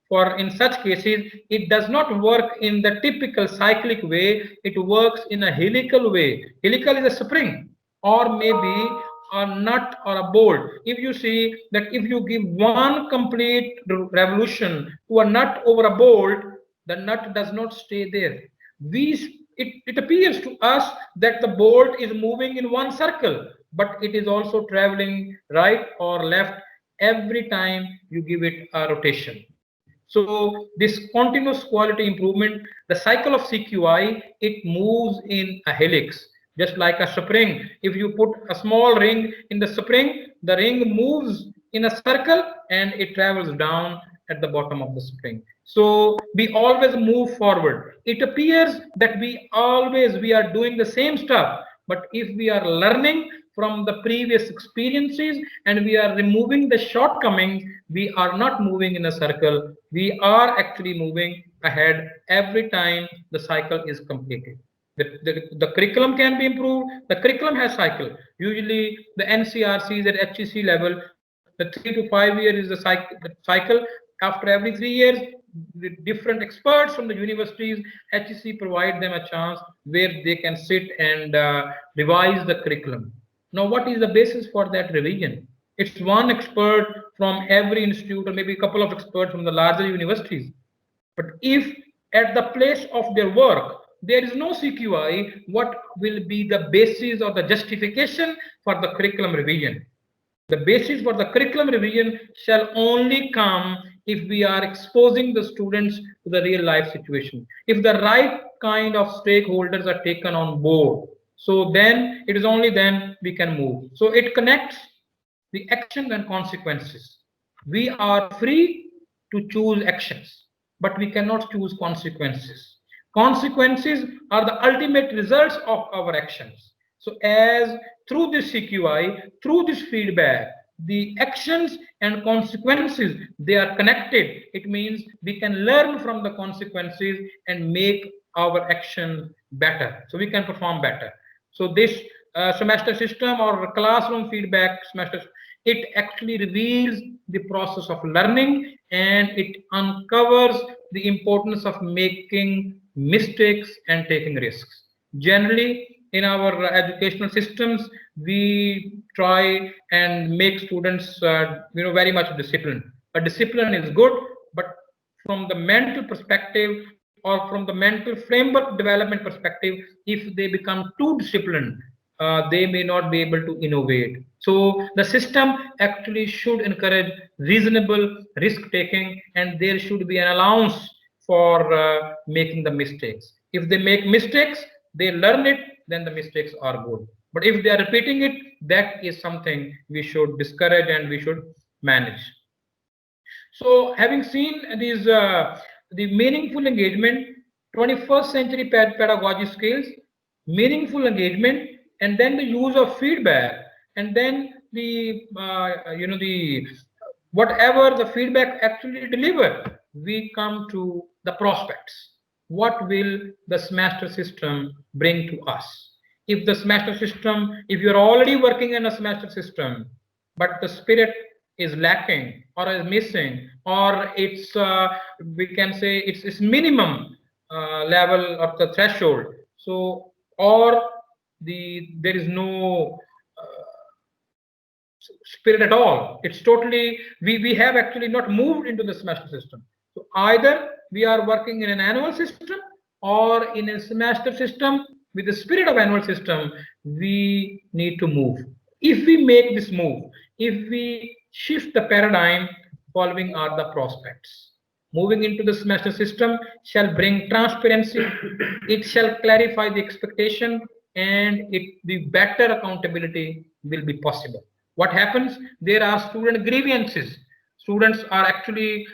for in such cases, it does not work in the typical cyclic way. It works in a helical way. Helical is a spring, or maybe a nut or a bolt. If you see that if you give one complete revolution to a nut over a bolt, the nut does not stay there. It appears to us that the bolt is moving in one circle, but it is also traveling right or left every time you give it a rotation. So this continuous quality improvement, the cycle of CQI, it moves in a helix, just like a spring. If you put a small ring in the spring, the ring moves in a circle and it travels down at the bottom of the spring. So we always move forward. It appears that we are doing the same stuff, but if we are learning from the previous experiences and we are removing the shortcomings, we are not moving in a circle. We are actually moving ahead every time the cycle is completed. The curriculum can be improved. The curriculum has cycle. Usually the NCRCs at HEC level, the 3 to 5 years is the cycle. After every 3 years, the different experts from the universities, HEC provide them a chance where they can sit and revise the curriculum. Now, what is the basis for that revision? It's one expert from every institute, or maybe a couple of experts from the larger universities. But if at the place of their work, there is no CQI, what will be the basis or the justification for the curriculum revision? The basis for the curriculum revision shall only come if we are exposing the students to the real life situation. If the right kind of stakeholders are taken on board, so then it is only then we can move. So it connects the actions and consequences. We are free to choose actions, but we cannot choose consequences. Consequences are the ultimate results of our actions. So as through this CQI, through this feedback, the actions and consequences, they are connected. It means we can learn from the consequences and make our action better. So we can perform better. So this semester system or classroom feedback semester, it actually reveals the process of learning and it uncovers the importance of making mistakes and taking risks. Generally, in our educational systems, we try and make students, very much disciplined. But discipline is good, but from the mental perspective or from the mental framework development perspective, if they become too disciplined, they may not be able to innovate. So the system actually should encourage reasonable risk taking, and there should be an allowance for making the mistakes. If they make mistakes, they learn it, then the mistakes are good. But if they are repeating it, that is something we should discourage and we should manage. So having seen these the meaningful engagement, 21st century pedagogy skills, meaningful engagement, and then the use of feedback, and then the the whatever the feedback actually delivered, we come to the prospects. What will the semester system bring to us? If the semester system, if you're already working in a semester system, but the spirit is lacking or is missing, or it's we can say it's minimum level of the threshold. So or there is no spirit at all. It's totally, we have actually not moved into the semester system. So either we are working in an annual system or in a semester system. With the spirit of annual system, we need to move. If we make this move, if we shift the paradigm, following are the prospects. Moving into the semester system shall bring transparency, it shall clarify the expectation, and the better accountability will be possible. What happens? There are student grievances. Students are actually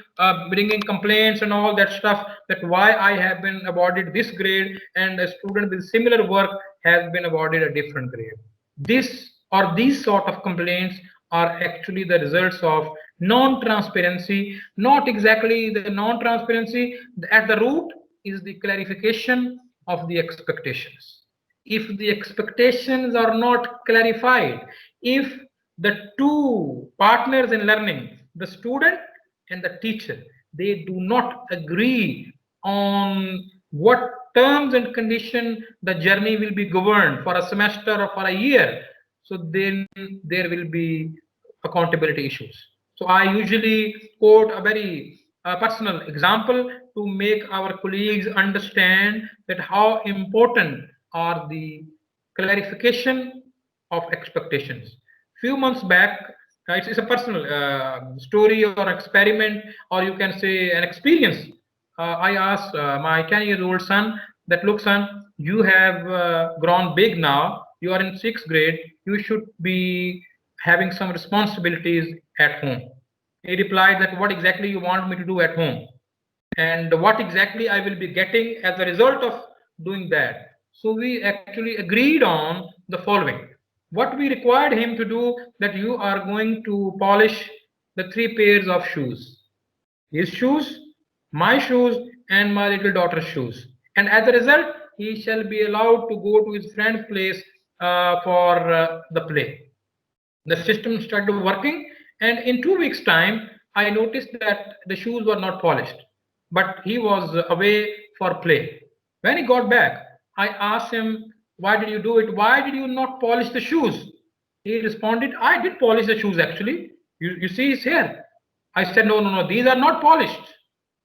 bringing complaints and all that stuff, that why I have been awarded this grade and a student with similar work has been awarded a different grade. This or these sort of complaints are actually the results of non-transparency. Not exactly the non-transparency, at the root is the clarification of the expectations. If the expectations are not clarified, if the two partners in learning, the student and the teacher, they do not agree on what terms and condition the journey will be governed for a semester or for a year, so then there will be accountability issues. So I usually quote a very personal example to make our colleagues understand that how important are the clarification of expectations. Few months back, it's a personal story or experiment, or you can say an experience. I asked my 10-year-old son that, look son, you have grown big now, you are in 6th grade, you should be having some responsibilities at home. He replied that, what exactly you want me to do at home, and what exactly I will be getting as a result of doing that. So we actually agreed on the following. What we required him to do, that you are going to polish the 3 pairs of shoes. His shoes, my shoes, and my little daughter's shoes. And as a result, he shall be allowed to go to his friend's place for the play. The system started working, and in 2 weeks' time, I noticed that the shoes were not polished, but he was away for play. When he got back, I asked him, why did you do it? Why did you not polish the shoes? He responded, I did polish the shoes actually. You see his hair. I said, no, no, no, these are not polished.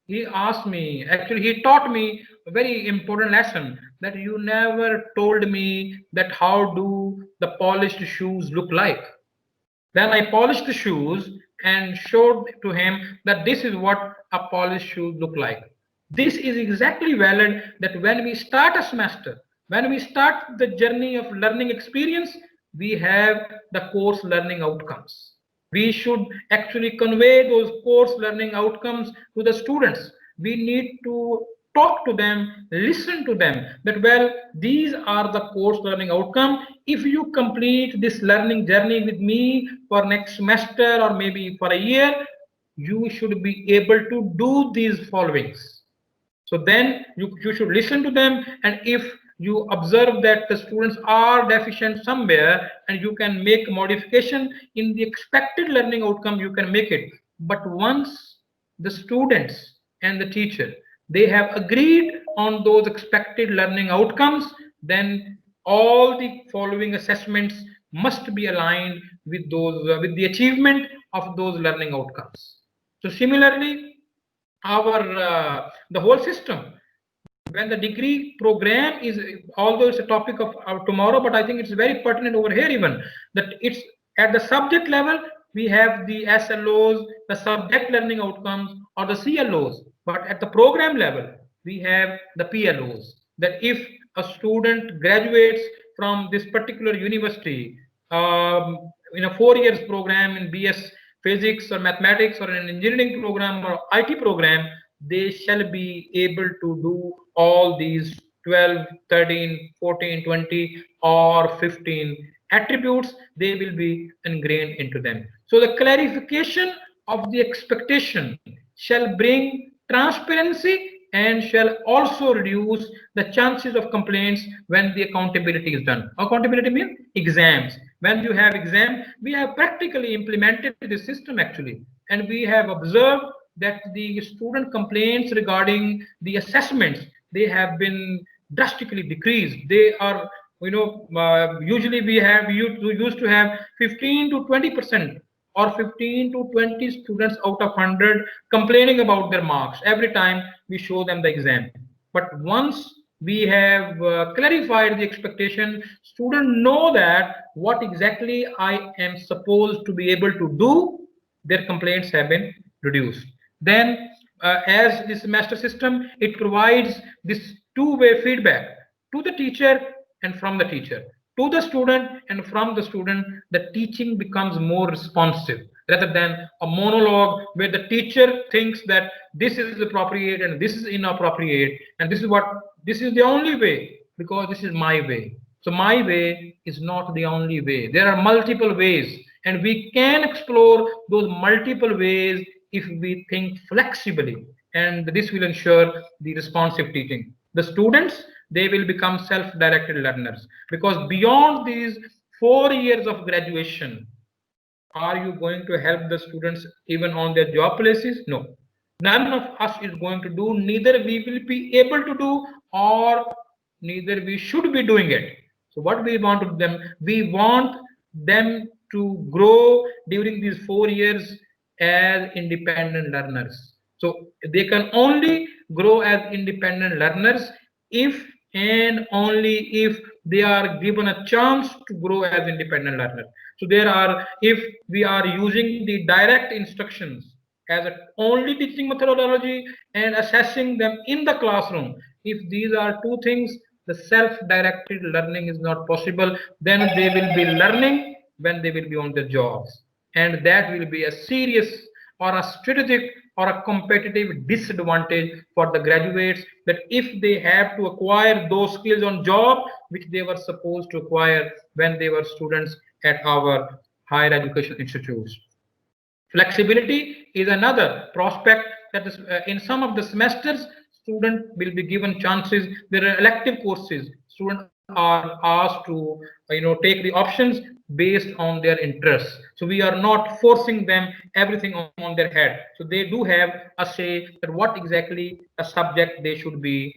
He asked me, actually, he taught me a very important lesson, that you never told me that how do the polished shoes look like. Then I polished the shoes and showed to him that this is what a polished shoes look like. This is exactly valid, that when we start a semester, when we start the journey of learning experience, we have the course learning outcomes. We should actually convey those course learning outcomes to the students. We need to talk to them, listen to them, that well, these are the course learning outcome. If you complete this learning journey with me for next semester or maybe for a year, you should be able to do these followings. So then you should listen to them, and if you observe that the students are deficient somewhere and you can make modification in the expected learning outcome, you can make it. But once the students and the teacher, they have agreed on those expected learning outcomes, then all the following assessments must be aligned with those with the achievement of those learning outcomes. So similarly, our the whole system, when the degree program is, although it's a topic of our tomorrow, but I think it's very pertinent over here even, that it's at the subject level, we have the SLOs, the subject learning outcomes, or the CLOs, but at the program level, we have the PLOs, that if a student graduates from this particular university in a 4 years program in BS physics or mathematics, or an engineering program or IT program, they shall be able to do all these 12, 13, 14, 20, or 15 attributes. They will be ingrained into them. So the clarification of the expectation shall bring transparency and shall also reduce the chances of complaints when the accountability is done. Accountability means exams. When you have exam, we have practically implemented this system actually, and we have observed that the student complaints regarding the assessments, they have been drastically decreased. They are, usually we used to have 15 to 20% or 15 to 20 students out of 100 complaining about their marks every time we show them the exam. But once we have clarified the expectation, students know that what exactly I am supposed to be able to do, their complaints have been reduced. Then as the semester system, it provides this two-way feedback to the teacher and from the teacher, to the student and from the student. The teaching becomes more responsive rather than a monologue where the teacher thinks that this is appropriate and this is inappropriate and this is the only way because this is my way. So my way is not the only way. There are multiple ways, and we can explore those multiple ways if we think flexibly, and this will ensure the responsive teaching. The students, they will become self-directed learners, because beyond these 4 years of graduation, are you going to help the students even on their job places? No. None of us is going to do, neither we will be able to do, or neither we should be doing it. So what we want of them, we want them to grow during these 4 years as independent learners. So they can only grow as independent learners if and only if they are given a chance to grow as independent learners. So there are, if we are using the direct instructions as a only teaching methodology and assessing them in the classroom, if these are two things, the self-directed learning is not possible. Then they will be learning when they will be on their jobs, and that will be a serious or a strategic or a competitive disadvantage for the graduates, that if they have to acquire those skills on job which they were supposed to acquire when they were students at our higher education institutes. Flexibility is another prospect, that is in some of the semesters student will be given chances. There are elective courses, students are asked to take the options based on their interests. So we are not forcing them everything on their head. So they do have a say that what exactly a subject they should be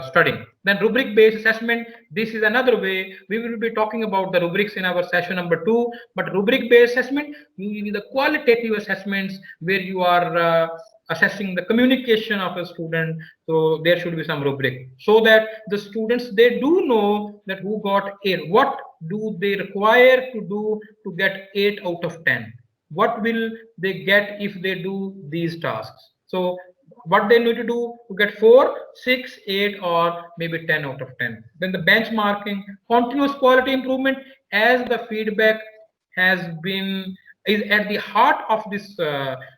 studying. Then rubric based assessment, this is another way. We will be talking about the rubrics in our session number 2, but rubric based assessment, usually the qualitative assessments where you are assessing the communication of a student. So there should be some rubric so that the students, they do know that who got 8, what do they require to do to get 8 out of 10, what will they get if they do these tasks. So what they need to do to get 4, 6, 8, or maybe 10 out of 10. Then the benchmarking, continuous quality improvement, as the feedback has been, is at the heart of this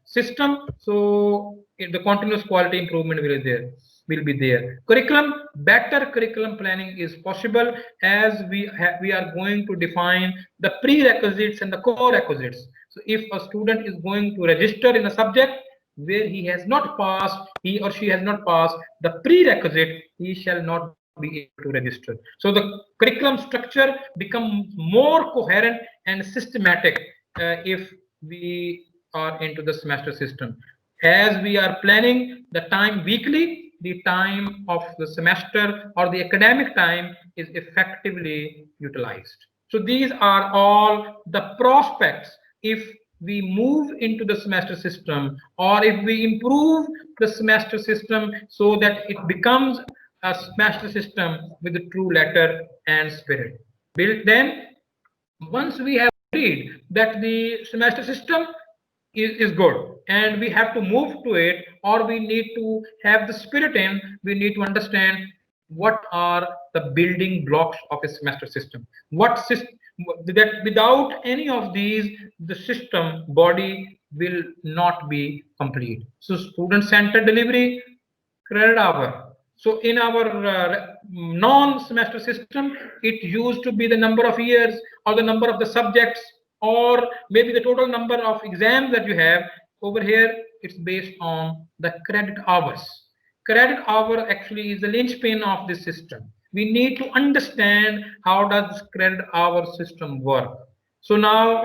system. So the continuous quality improvement will be there. Curriculum, better curriculum planning is possible, as we are going to define the prerequisites and the co-requisites. So if a student is going to register in a subject where he has not passed, he or she has not passed the prerequisite, he shall not be able to register. So the curriculum structure becomes more coherent and systematic if we are into the semester system. As we are planning the time weekly, the time of the semester or the academic time is effectively utilized. So these are all the prospects if we move into the semester system, or if we improve the semester system so that it becomes a semester system with a true letter and spirit. Then once we have agreed that the semester system is good and we have to move to it, or we need to have the spirit in, we need to understand what are the building blocks of a semester system. What system, that without any of these, the system body will not be complete. So student centered delivery, credit hour. So in our non-semester system, it used to be the number of years or the number of the subjects or maybe the total number of exams that you have. Over here, it's based on the credit hours. Credit hour actually is the linchpin of this system. We need to understand how does this credit hour system work. So now,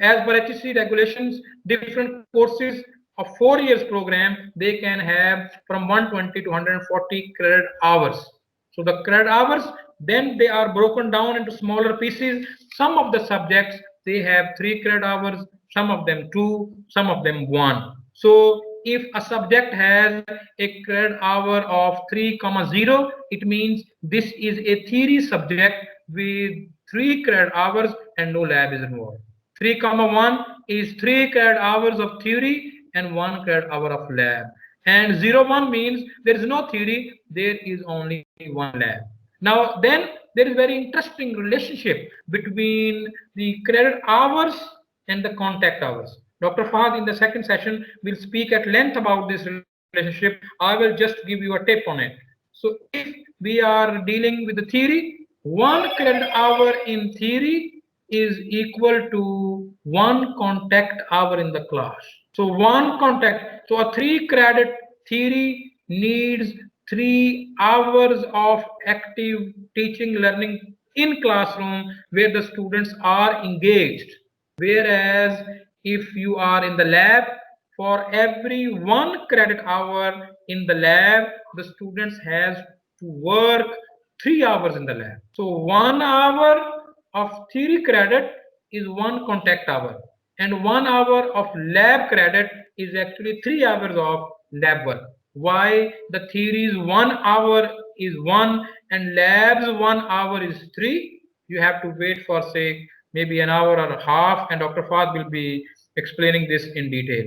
as per HEC regulations, different courses of 4 years program, they can have from 120 to 140 credit hours. So the credit hours, then they are broken down into smaller pieces. Some of the subjects, they have 3 credit hours, some of them 2, some of them 1. So if a subject has a credit hour of 3,0, it means this is a theory subject with 3 credit hours and no lab is involved. 3,1 is 3 credit hours of theory and 1 credit hour of lab. And 0,1 means there is no theory, there is only 1 lab. Now then there is very interesting relationship between the credit hours and the contact hours. Dr. Fahad in the second session will speak at length about this relationship. I will just give you a tip on it. So if we are dealing with the theory, 1 credit hour in theory is equal to 1 contact hour in the class. So 1 contact, so a 3 credit theory needs 3 hours of active teaching learning in classroom where the students are engaged. Whereas if you are in the lab, for every 1 credit hour in the lab, the students has to work 3 hours in the lab. So 1 hour of theory credit is 1 contact hour, and 1 hour of lab credit is actually 3 hours of lab work. Why? The theory's 1 hour is 1 and lab's 1 hour is 3. You have to wait for, say, maybe an hour or a half, and Dr. Fahad will be explaining this in detail.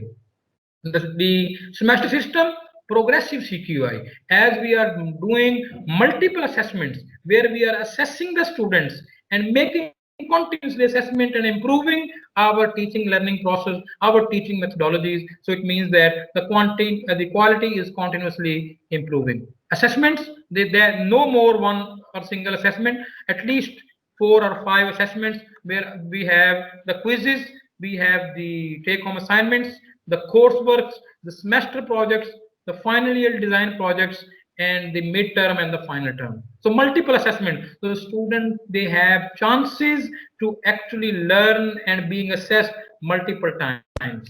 The semester system, progressive CQI, as we are doing multiple assessments where we are assessing the students and making continuously assessment and improving our teaching learning process, our teaching methodologies. So it means that the quality is continuously improving. Assessments, there no more one or single assessment, at least 4 or 5 assessments where we have the quizzes, we have the take-home assignments, the coursework, the semester projects, the final year design projects, and the midterm and the final term. So multiple assessment. So the student, they have chances to actually learn and being assessed multiple times.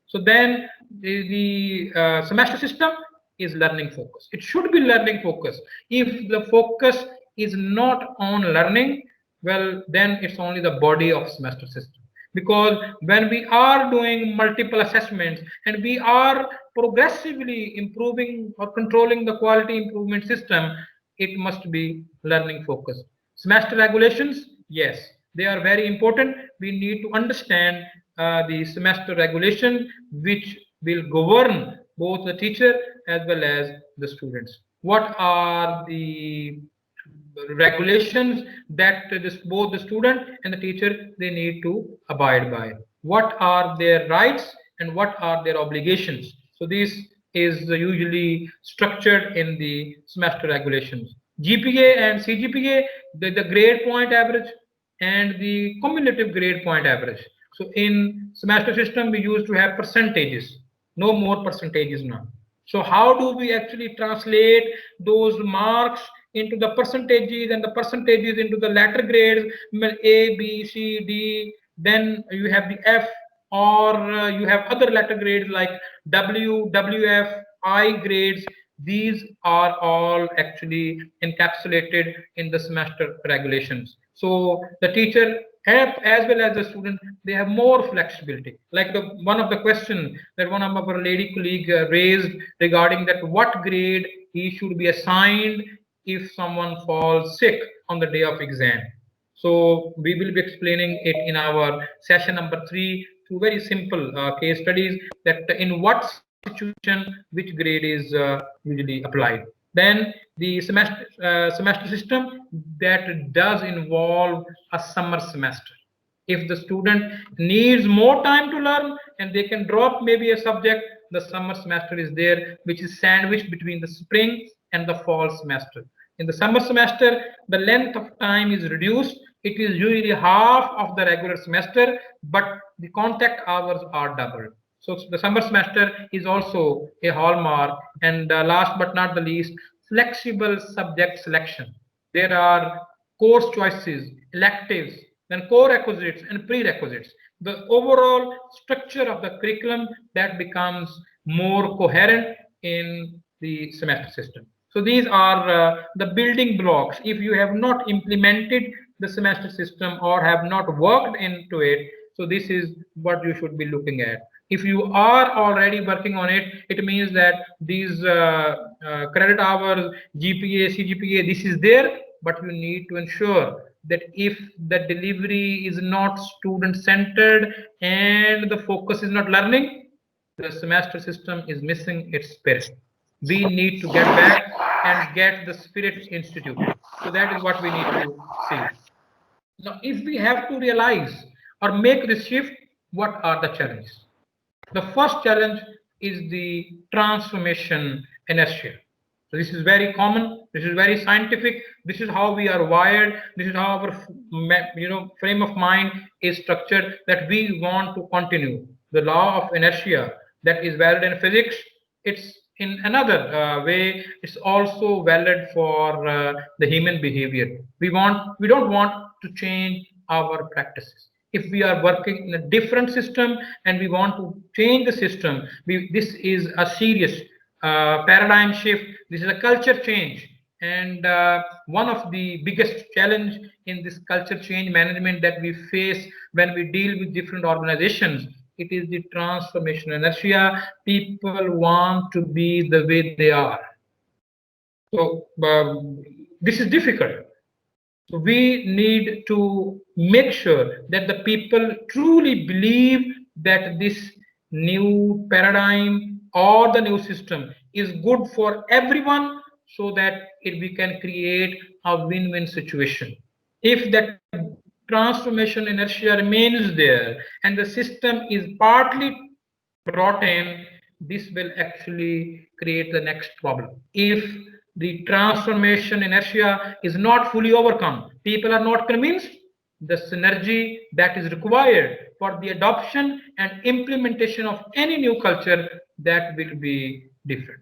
So then the semester system is learning focus. It should be learning focus. If the focus is not on learning, well, then it's only the body of semester system. Because when we are doing multiple assessments and we are progressively improving or controlling the quality improvement system, it must be learning focused. Semester regulations, yes, they are very important. We need to understand the semester regulation which will govern both the teacher as well as the students. What are the regulations that both the student and the teacher, they need to abide by? What are their rights and what are their obligations? So this is usually structured in the semester regulations. GPA and CGPA, the grade point average and the cumulative grade point average. So in semester system, we used to have percentages, no more percentages now. So how do we actually translate those marks into the percentages and the percentages into the letter grades, A, B, C, D, then you have the F, or you have other letter grades like W, WF, I grades. These are all actually encapsulated in the semester regulations. So the teacher as well as the student, they have more flexibility. Like one of the questions that one of our lady colleague raised regarding that what grade he should be assigned if someone falls sick on the day of exam. So we will be explaining it in our session number 3 through very simple case studies that in what situation which grade is usually applied. Then the semester system that does involve a summer semester. If the student needs more time to learn and they can drop maybe a subject, the summer semester is there, which is sandwiched between the spring and the fall semester. In the summer semester, the length of time is reduced. It is usually half of the regular semester, but the contact hours are doubled. So the summer semester is also a hallmark. And last but not the least, flexible subject selection. There are course choices, electives, then core requisites and prerequisites. The overall structure of the curriculum that becomes more coherent in the semester system. So these are the building blocks. If you have not implemented the semester system or have not worked into it, so this is what you should be looking at. If you are already working on it, it means that these credit hours, GPA, CGPA, this is there, but you need to ensure that if the delivery is not student centered and the focus is not learning, the semester system is missing its spirit. We need to get back and get the spirit instituted. So that is what we need to see. Now, if we have to realize or make this shift, what are the challenges? The first challenge is the transformation inertia. So this is very common. This is very scientific. This is how we are wired. This is how our frame of mind is structured, that we want to continue. The law of inertia that is valid in physics, it's in another way, it's also valid for the human behavior. We don't want to change our practices. If we are working in a different system and we want to change the system, this is a serious paradigm shift. This is a culture change. And one of the biggest challenge in this culture change management that we face when we deal with different organizations, it is the transformation inertia. People want to be the way they are. So this is difficult. So we need to make sure that the people truly believe that this new paradigm or the new system is good for everyone, so that we can create a win-win situation. If that transformation inertia remains there and the system is partly brought in, this will actually create the next problem. If the transformation inertia is not fully overcome, people are not convinced, the synergy that is required for the adoption and implementation of any new culture, that will be different.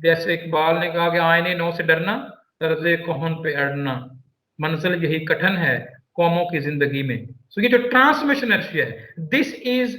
जैसे इकबाल ने कहा कि आईने नौ से डरना, तर्ज़े Kohn पे अड़ना, मंजिल यही कठिन है कौमों की जिंदगी में. So ये जो transformation inertia है, this is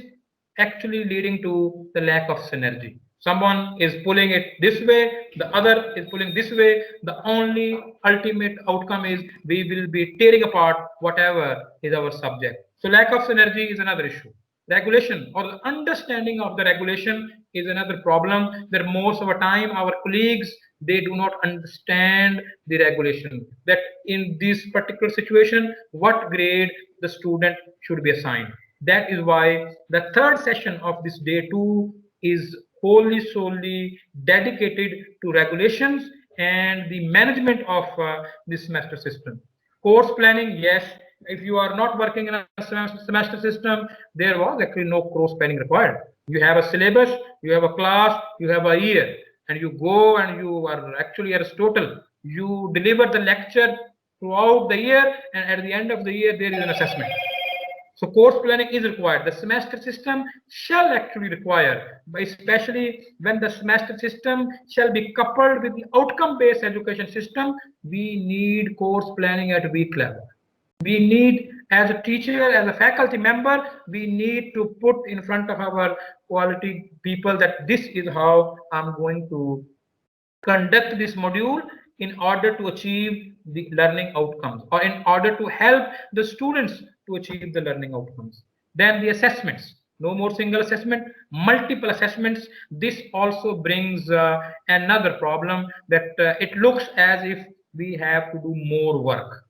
actually leading to the lack of synergy. Someone is pulling it this way, the other is pulling this way. The only ultimate outcome is we will be tearing apart whatever is our subject. So lack of synergy is another issue. Regulation or the understanding of the regulation is another problem. That most of the time our colleagues, they do not understand the regulation, that in this particular situation what grade the student should be assigned. That is why the third session of this day 2 is wholly solely dedicated to regulations and the management of this semester system. Course planning, yes. If you are not working in a semester system, there was actually no course planning required. You have a syllabus, you have a class, you have a year, and you go and you are actually Aristotle. You deliver the lecture throughout the year, and at the end of the year, there is an assessment. So course planning is required. The semester system shall actually require, especially when the semester system shall be coupled with the outcome-based education system, we need course planning at week level. We need, as a teacher, as a faculty member, we need to put in front of our quality people that this is how I'm going to conduct this module in order to achieve the learning outcomes, or in order to help the students to achieve the learning outcomes. Then the assessments. No more single assessment, multiple assessments. This also brings another problem, that it looks as if we have to do more work.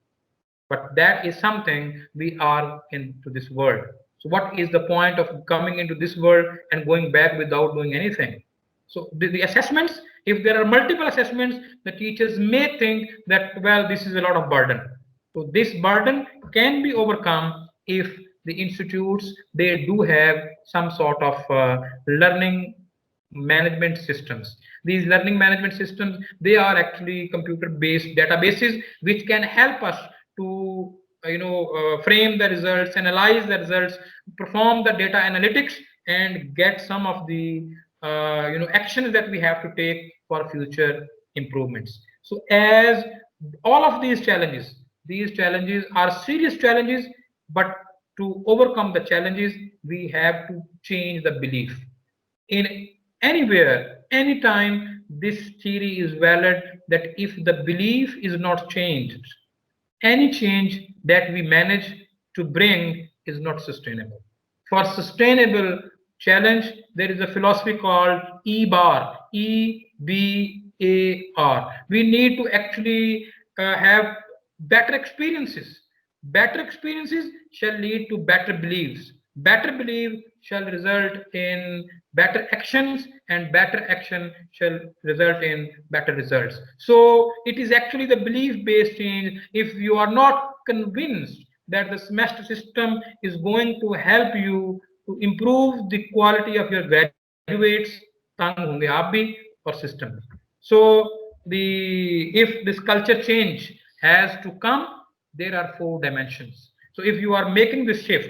But that is something we are into this world. So what is the point of coming into this world and going back without doing anything? So the assessments, if there are multiple assessments, the teachers may think that, well, this is a lot of burden. So this burden can be overcome if the institutes, they do have some sort of learning management systems. These learning management systems, they are actually computer-based databases which can help us to frame the results, analyze the results, perform the data analytics, and get some of the actions that we have to take for future improvements. So as all of these challenges are serious challenges, but to overcome the challenges, we have to change the belief. In anywhere, any time this theory is valid, that if the belief is not changed, any change that we manage to bring is not sustainable. For sustainable challenge, there is a philosophy called E-bar, E-B-A-R. We need to actually have better experiences. Better experiences shall lead to better beliefs. Better belief shall result in better actions, and better action shall result in better results. So it is actually the belief-based change. If you are not convinced that the semester system is going to help you to improve the quality of your graduates, tang honge aap bhi or system. So if this culture change has to come, there are 4 dimensions. So if you are making this shift,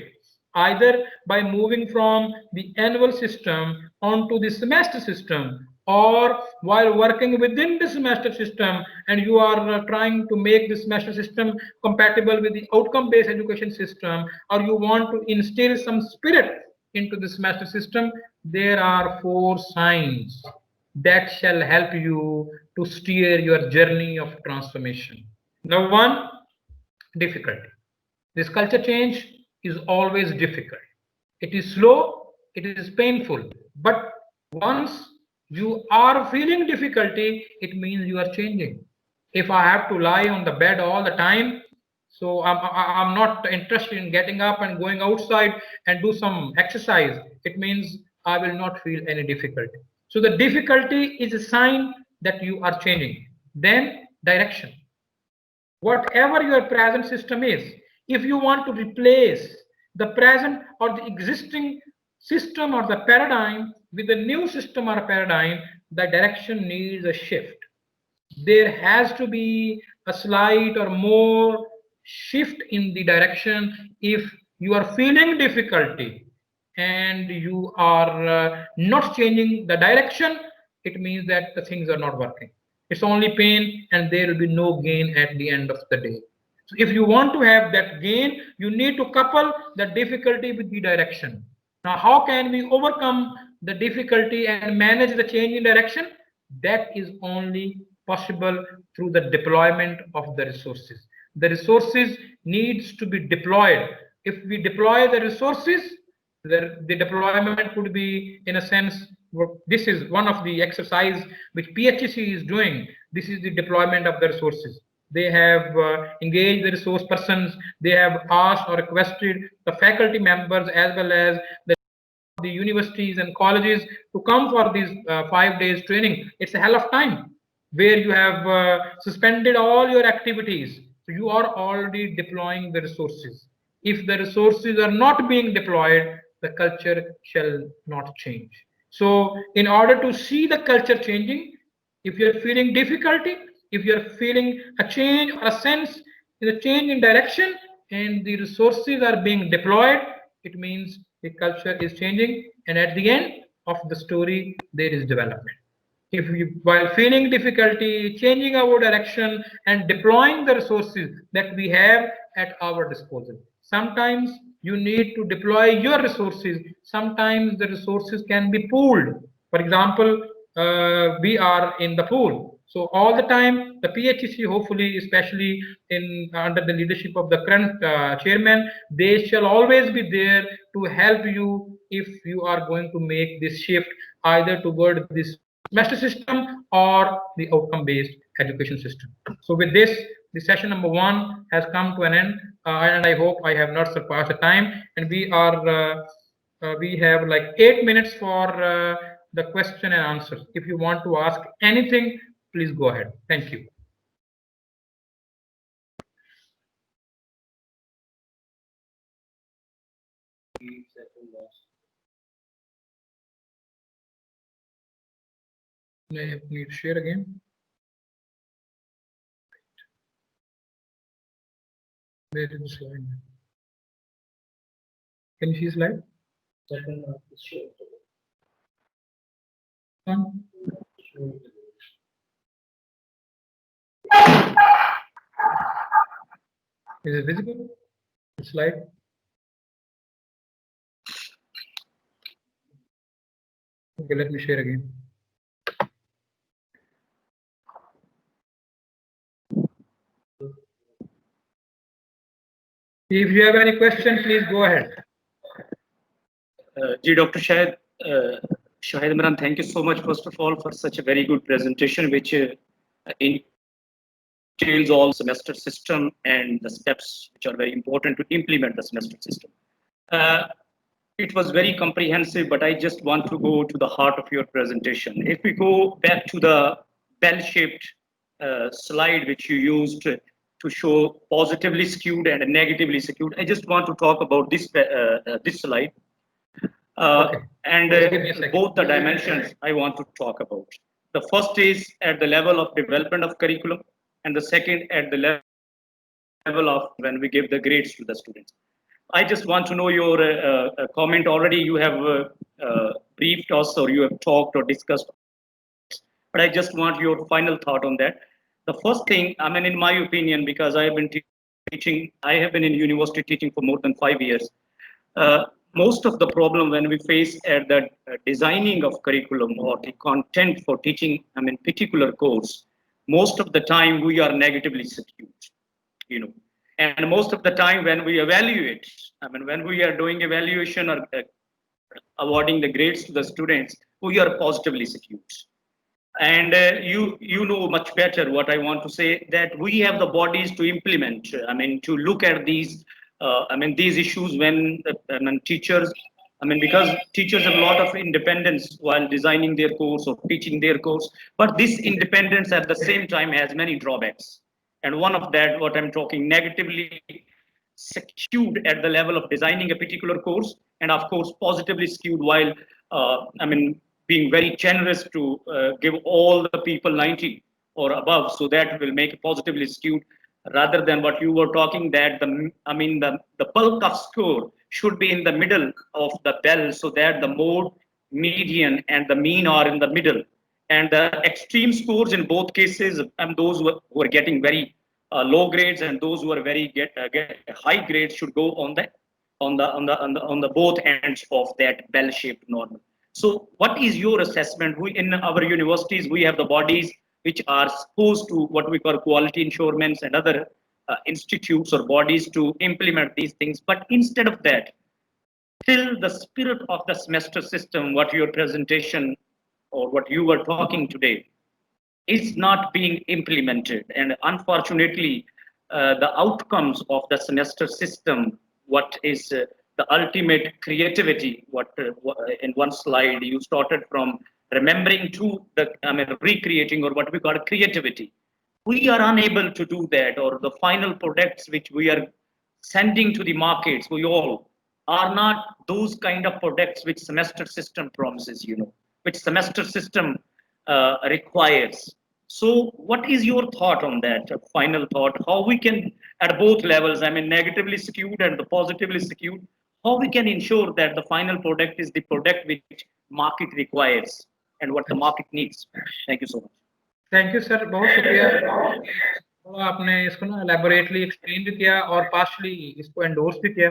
either by moving from the annual system onto the semester system, or while working within the semester system and you are trying to make the semester system compatible with the outcome-based education system, or you want to instill some spirit into the semester system, there are 4 signs that shall help you to steer your journey of transformation. Number 1, difficulty. This culture change is always difficult. It is slow, it is painful, but once you are feeling difficulty, it means you are changing. If I have to lie on the bed all the time, so I'm not interested in getting up and going outside and do some exercise, it means I will not feel any difficulty. So the difficulty is a sign that you are changing. Then direction. Whatever your present system is, if you want to replace the present or the existing system or the paradigm with a new system or paradigm, the direction needs a shift. There has to be a slight or more shift in the direction. If you are feeling difficulty and you are not changing the direction, it means that the things are not working. It's only pain, and there will be no gain at the end of the day. So if you want to have that gain, you need to couple the difficulty with the direction. Now, how can we overcome the difficulty and manage the change in direction? That is only possible through the deployment of the resources. The resources needs to be deployed. If we deploy the resources, the deployment could be, in a sense, this is one of the exercise which PHEC is doing. This is the deployment of the resources. They have engaged the resource persons. They have asked or requested the faculty members as well as the universities and colleges to come for these 5 days training. It's a hell of time where you have suspended all your activities. So you are already deploying the resources. If the resources are not being deployed, the culture shall not change. So in order to see the culture changing, if you're feeling difficulty, if you're feeling a change or a sense in a change in direction and the resources are being deployed, it means the culture is changing, and at the end of the story, there is development. If you, while feeling difficulty, changing our direction and deploying the resources that we have at our disposal, sometimes you need to deploy your resources. Sometimes the resources can be pooled. For example, we are in the pool. So all the time, the PHEC, hopefully, especially in under the leadership of the current chairman, they shall always be there to help you if you are going to make this shift either toward this semester system or the outcome-based education system. So with this, the session number 1 has come to an end, and I hope I have not surpassed the time. And we have like 8 minutes for the question and answers. If you want to ask anything, please go ahead. Thank you. I need to share again. Where is the slide? Can you see the slide? Is it visible? The slide? Okay, let me share again. If you have any question, please go ahead. Dr. Shahid, Shahid Imran, thank you so much, first of all, for such a very good presentation, which entails all semester system and the steps which are very important to implement the semester system. It was very comprehensive, but I just want to go to the heart of your presentation. If we go back to the bell-shaped slide which you used to show positively skewed and negatively skewed, I just want to talk about this this slide. Okay. And both the dimensions I want to talk about. The first is at the level of development of curriculum, and the second at the level of when we give the grades to the students. I just want to know your comment. Already you have briefed us, or you have talked or discussed, but I just want your final thought on that. The first thing, I mean, in my opinion, because I have been teaching, I have been in university teaching for more than 5 years. Most of the problem when we face at the designing of curriculum or the content for teaching, I mean, particular course, most of the time we are negatively skewed, you know. And most of the time when we evaluate, I mean, when we are doing evaluation or awarding the grades to the students, we are positively skewed. And you know much better what I want to say, that we have the bodies to implement, I mean, to look at these, I mean, these issues when I mean, teachers, I mean, because teachers have a lot of independence while designing their course or teaching their course, but this independence at the same time has many drawbacks. And one of that, what I'm talking, negatively skewed at the level of designing a particular course, and of course positively skewed while, I mean, being very generous to give all the people 90 or above, so that will make it positively skewed, rather than what you were talking, that the, I mean, the bulk of score should be in the middle of the bell, so that the mode, median, and the mean are in the middle. And the extreme scores in both cases, and those who are getting very low grades and those who are very get high grades, should go on the both ends of that bell-shaped normal. So what is your assessment? We, in our universities, we have the bodies which are supposed to, what we call quality insurance and other institutes or bodies to implement these things. But instead of that, still the spirit of the semester system, what your presentation or what you were talking today, is not being implemented. And unfortunately, the outcomes of the semester system, what is the ultimate creativity, what in one slide you started from remembering to the, I mean, recreating, or what we call creativity. We are unable to do that, or the final products which we are sending to the markets, we all are not those kind of products which semester system promises, you know, which semester system requires. So what is your thought on that, final thought, how we can, at both levels, I mean, negatively skewed and the positively skewed, how we can ensure that the final product is the product which market requires and what the market needs? Thank you so much. Thank you sir, बहुत शुक्रिया। थोड़ा आपने इसको ना elaborately explain भी किया और partially इसको एंडोर्स भी किया।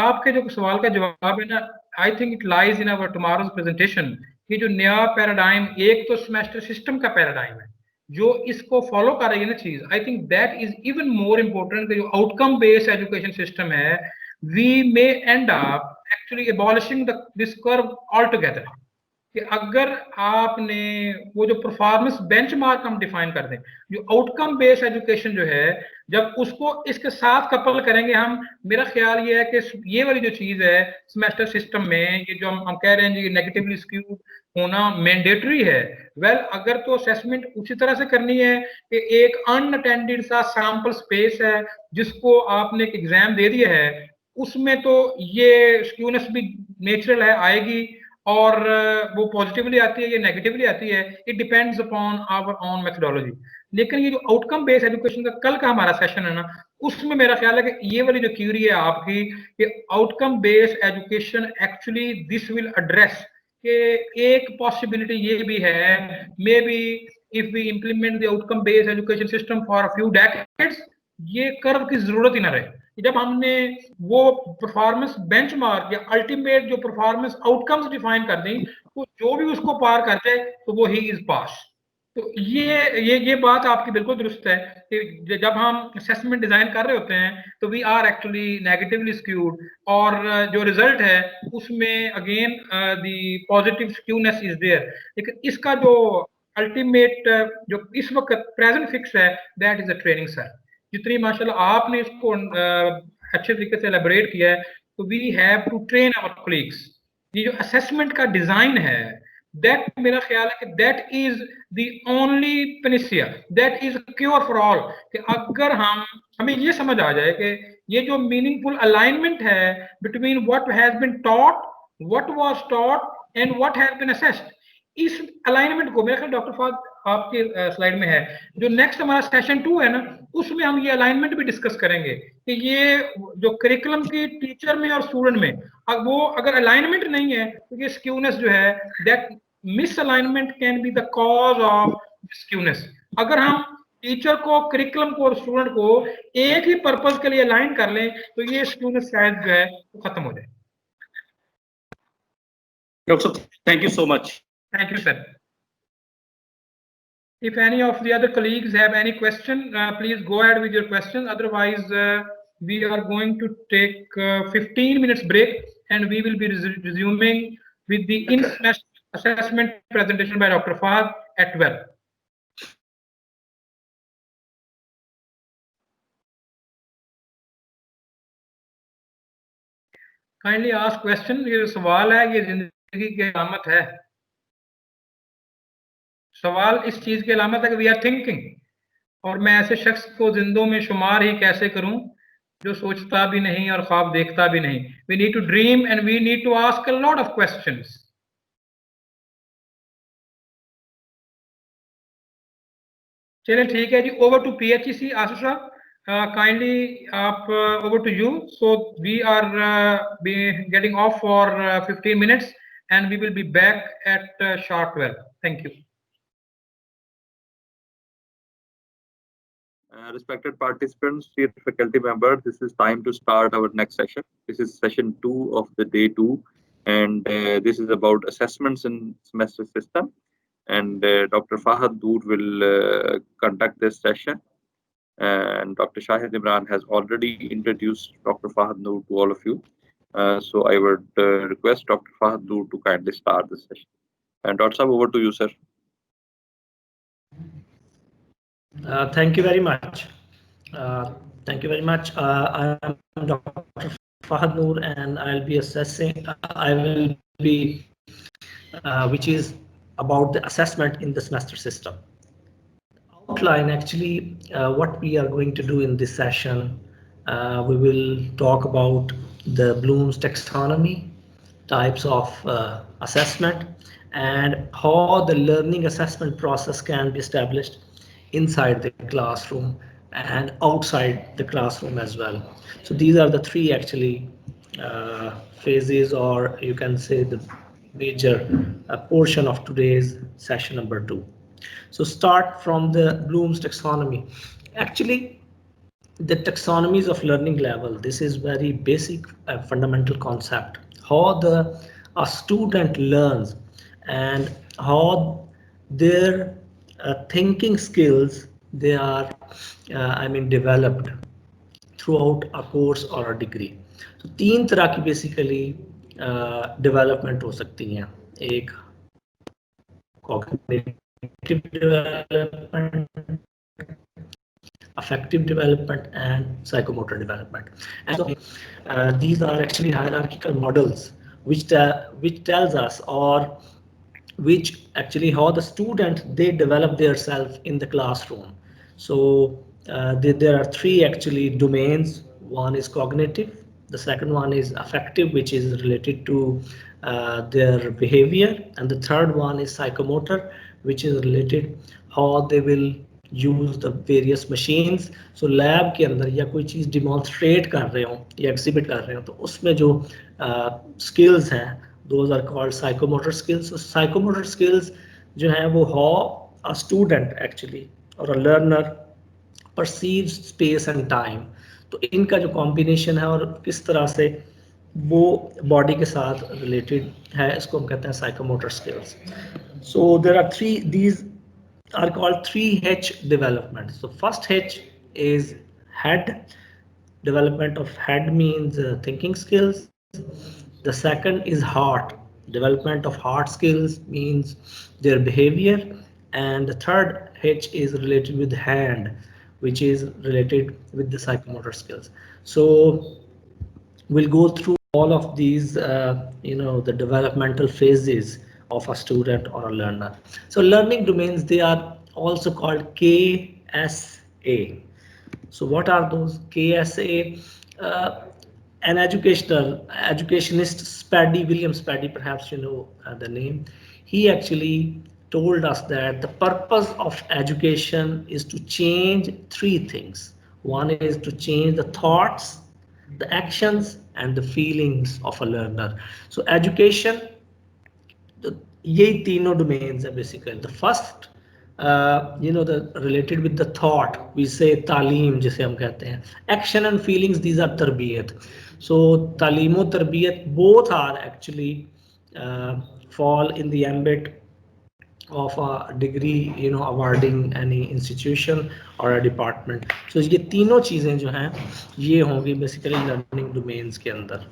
आपके जो सवाल का जवाब है ना, I think it lies in our tomorrow's presentation, कि जो नया पैराडाइम, एक तो सेमेस्टर सिस्टम का पैराडाइम है जो इसको फॉलो कर रही है ना चीज, I think that is even more important कि जो आउटकम बेस्ड एजुकेशन सिस्टम है, we may end up actually abolishing this curve all together. कि अगर आपने वो जो परफॉर्मेंस बेंचमार्क हम डिफाइन कर दें, जो आउटकम बेस्ड एजुकेशन जो है, जब उसको इसके साथ कपल करेंगे हम, मेरा ख्याल ये है कि ये वाली जो चीज है सेमेस्टर सिस्टम में, ये जो हम कह रहे हैं जी नेगेटिवली स्क्यूड होना मैंडेटरी है, वेल अगर तो असेसमेंट उसी तरह से करनी है कि एक अनअटेंडेड सा सैंपल स्पेस है जिसको आपने एक एग्जाम दे दिया है, उसमें तो ये स्क्यूनेस भी नेचुरल है, आएगी, और वो पॉजिटिवली आती है या नेगेटिवली आती है, it depends upon our own methodology. लेकिन ये जो आउटकम बेस्ड एजुकेशन का कल का हमारा सेशन है ना, उसमें मेरा ख्याल है कि ये वाली जो क्यूरी है आपकी कि outcome based education actually this will address, कि एक पॉसिबिलिटी ये भी है, maybe if we implement the outcome based education system for a few decades, ये कर्व की जरूरत ही ना रहे। जब हमने वो परफॉर्मेंस बेंचमार्क या अल्टीमेट जो परफॉर्मेंस आउटकम्स डिफाइन कर दी, तो जो भी उसको पार कर जाए तो वो ही इज पास। तो ये बात आपकी बिल्कुल दुरुस्त है कि जब हम असेसमेंट डिजाइन कर रहे होते हैं तो we are actually negatively skewed, और जो रिजल्ट है उसमें again the positive skewness is there. लेकिन इसका जो अल्टीमेट जो इस वक्त प्रेजेंट फिक्स है, that is a training sir. जितनी माशाल्लाह आपने इसको अच्छे तरीके से एलेबोरेट किया है, तो we have to train our colleagues. ये जो असेसमेंट का डिजाइन है, दैट मेरा ख्याल है कि that is the only panacea, that is cure for all. कि अगर हमें ये समझ आ जाए कि ये जो मीनिंगफुल अलाइनमेंट है between what has been taught, what was taught and what has been assessed, इस अलाइनमेंट को मेरे ख्याल डॉक्टर फहद आपके स्लाइड में है, जो नेक्स्ट हमारा सेशन 2 है ना, उसमें हम ये अलाइनमेंट भी डिस्कस करेंगे कि ये जो करिकुलम की टीचर में और स्टूडेंट में वो अगर अलाइनमेंट नहीं है तो ये स्क्यूनेस जो है, that miss alignment can be the cause of skewness. अगर हम टीचर को, करिकुलम को और स्टूडेंट को एक ही पर्पज के लिए अलाइन कर लें तो ये स्क्यूनेस शायद जो है वो खत्म हो जाए। Doctor, thank you so much. Thank you, sir. If any of the other colleagues have any question, please go ahead with your question. Otherwise, we are going to take 15 minutes break, and we will be resuming with the in-semester assessment presentation by Dr. Fahad at 12. Kindly ask question. ये सवाल है, ये जिंदगी की अलामत है। सवाल इस चीज की अलामत है कि वी आर थिंकिंग, और मैं ऐसे शख्स को जिंदों में शुमार ही कैसे करूं जो सोचता भी नहीं और ख्वाब देखता भी नहीं। We need to dream and we need to ask a lot of questions. चलिए ठीक है जी, over to PHEC Asif sahab, kindly आप over to you. So we are getting off for 15 minutes and we will be back at sharp 12. Thank you. Respected participants, dear faculty members, this is time to start our next session. This is session 2 of the day 2, and this is about assessments in semester system. And Dr. Fahad Noor will conduct this session. And Dr. Shahid Imran has already introduced Dr. Fahad Noor to all of you. So I would request Dr. Fahad Noor to kindly start this session. And Dr. Saab, over to you, sir. Thank you very much. Thank you very much. I am Dr. Fahad Noor, and I'll be assessing. I will be, which is about the assessment in the semester system. Outline actually what we are going to do in this session. We will talk about the Bloom's taxonomy, types of assessment, and how the learning assessment process can be established inside the classroom and outside the classroom as well. So these are the three actually phases, or you can say the major portion of today's session number 2. So start from the Bloom's taxonomy. Actually, the taxonomies of learning level, this is very basic fundamental concept. How a student learns and how their thinking skills, they are developed throughout a course or a degree. So तीन तरह की basically development हो सकती हैं. एक cognitive development, affective development, and psychomotor development. And so these are actually hierarchical models which tells us, or which actually how the student they develop their self in the classroom. So there are three actually domains. One is cognitive, the second one is affective, which is related to their behavior, and the third one is psychomotor, which is related how they will use the various machines. So lab के अंदर या कोई चीज़ demonstrate कर रहे हो या exhibit कर रहे हो, तो उसमें जो skills हैं, those are called psychomotor skills. So psychomotor skills जो हैं वो how a student actually or a learner perceives space and time. तो इनका जो combination है और किस तरह से वो body के साथ related है, इसको हम कहते हैं psychomotor skills. So there are these are called 3H development. So first H is head. Development of head means thinking skills. The second is heart. Development of heart skills means their behavior. And the third H is related with hand, which is related with the psychomotor skills. So we'll go through all of these, the developmental phases of a student or a learner. So learning domains, they are also called KSA. So what are those KSA? An educationist, William Spaddy, perhaps you know the name. He actually told us that the purpose of education is to change three things. One is to change the thoughts, the actions, and the feelings of a learner. So education, यही तीनों domains है basically. The first, the related with the thought, we say तालीम जिसे हम कहते हैं. Action and feelings, these are तरबियत. So तालीम और तरबियत both are actually fall in the ambit of a degree, awarding any institution or a department. So ये तीनों चीजें जो हैं ये होंगी basically learning domains के अंदर.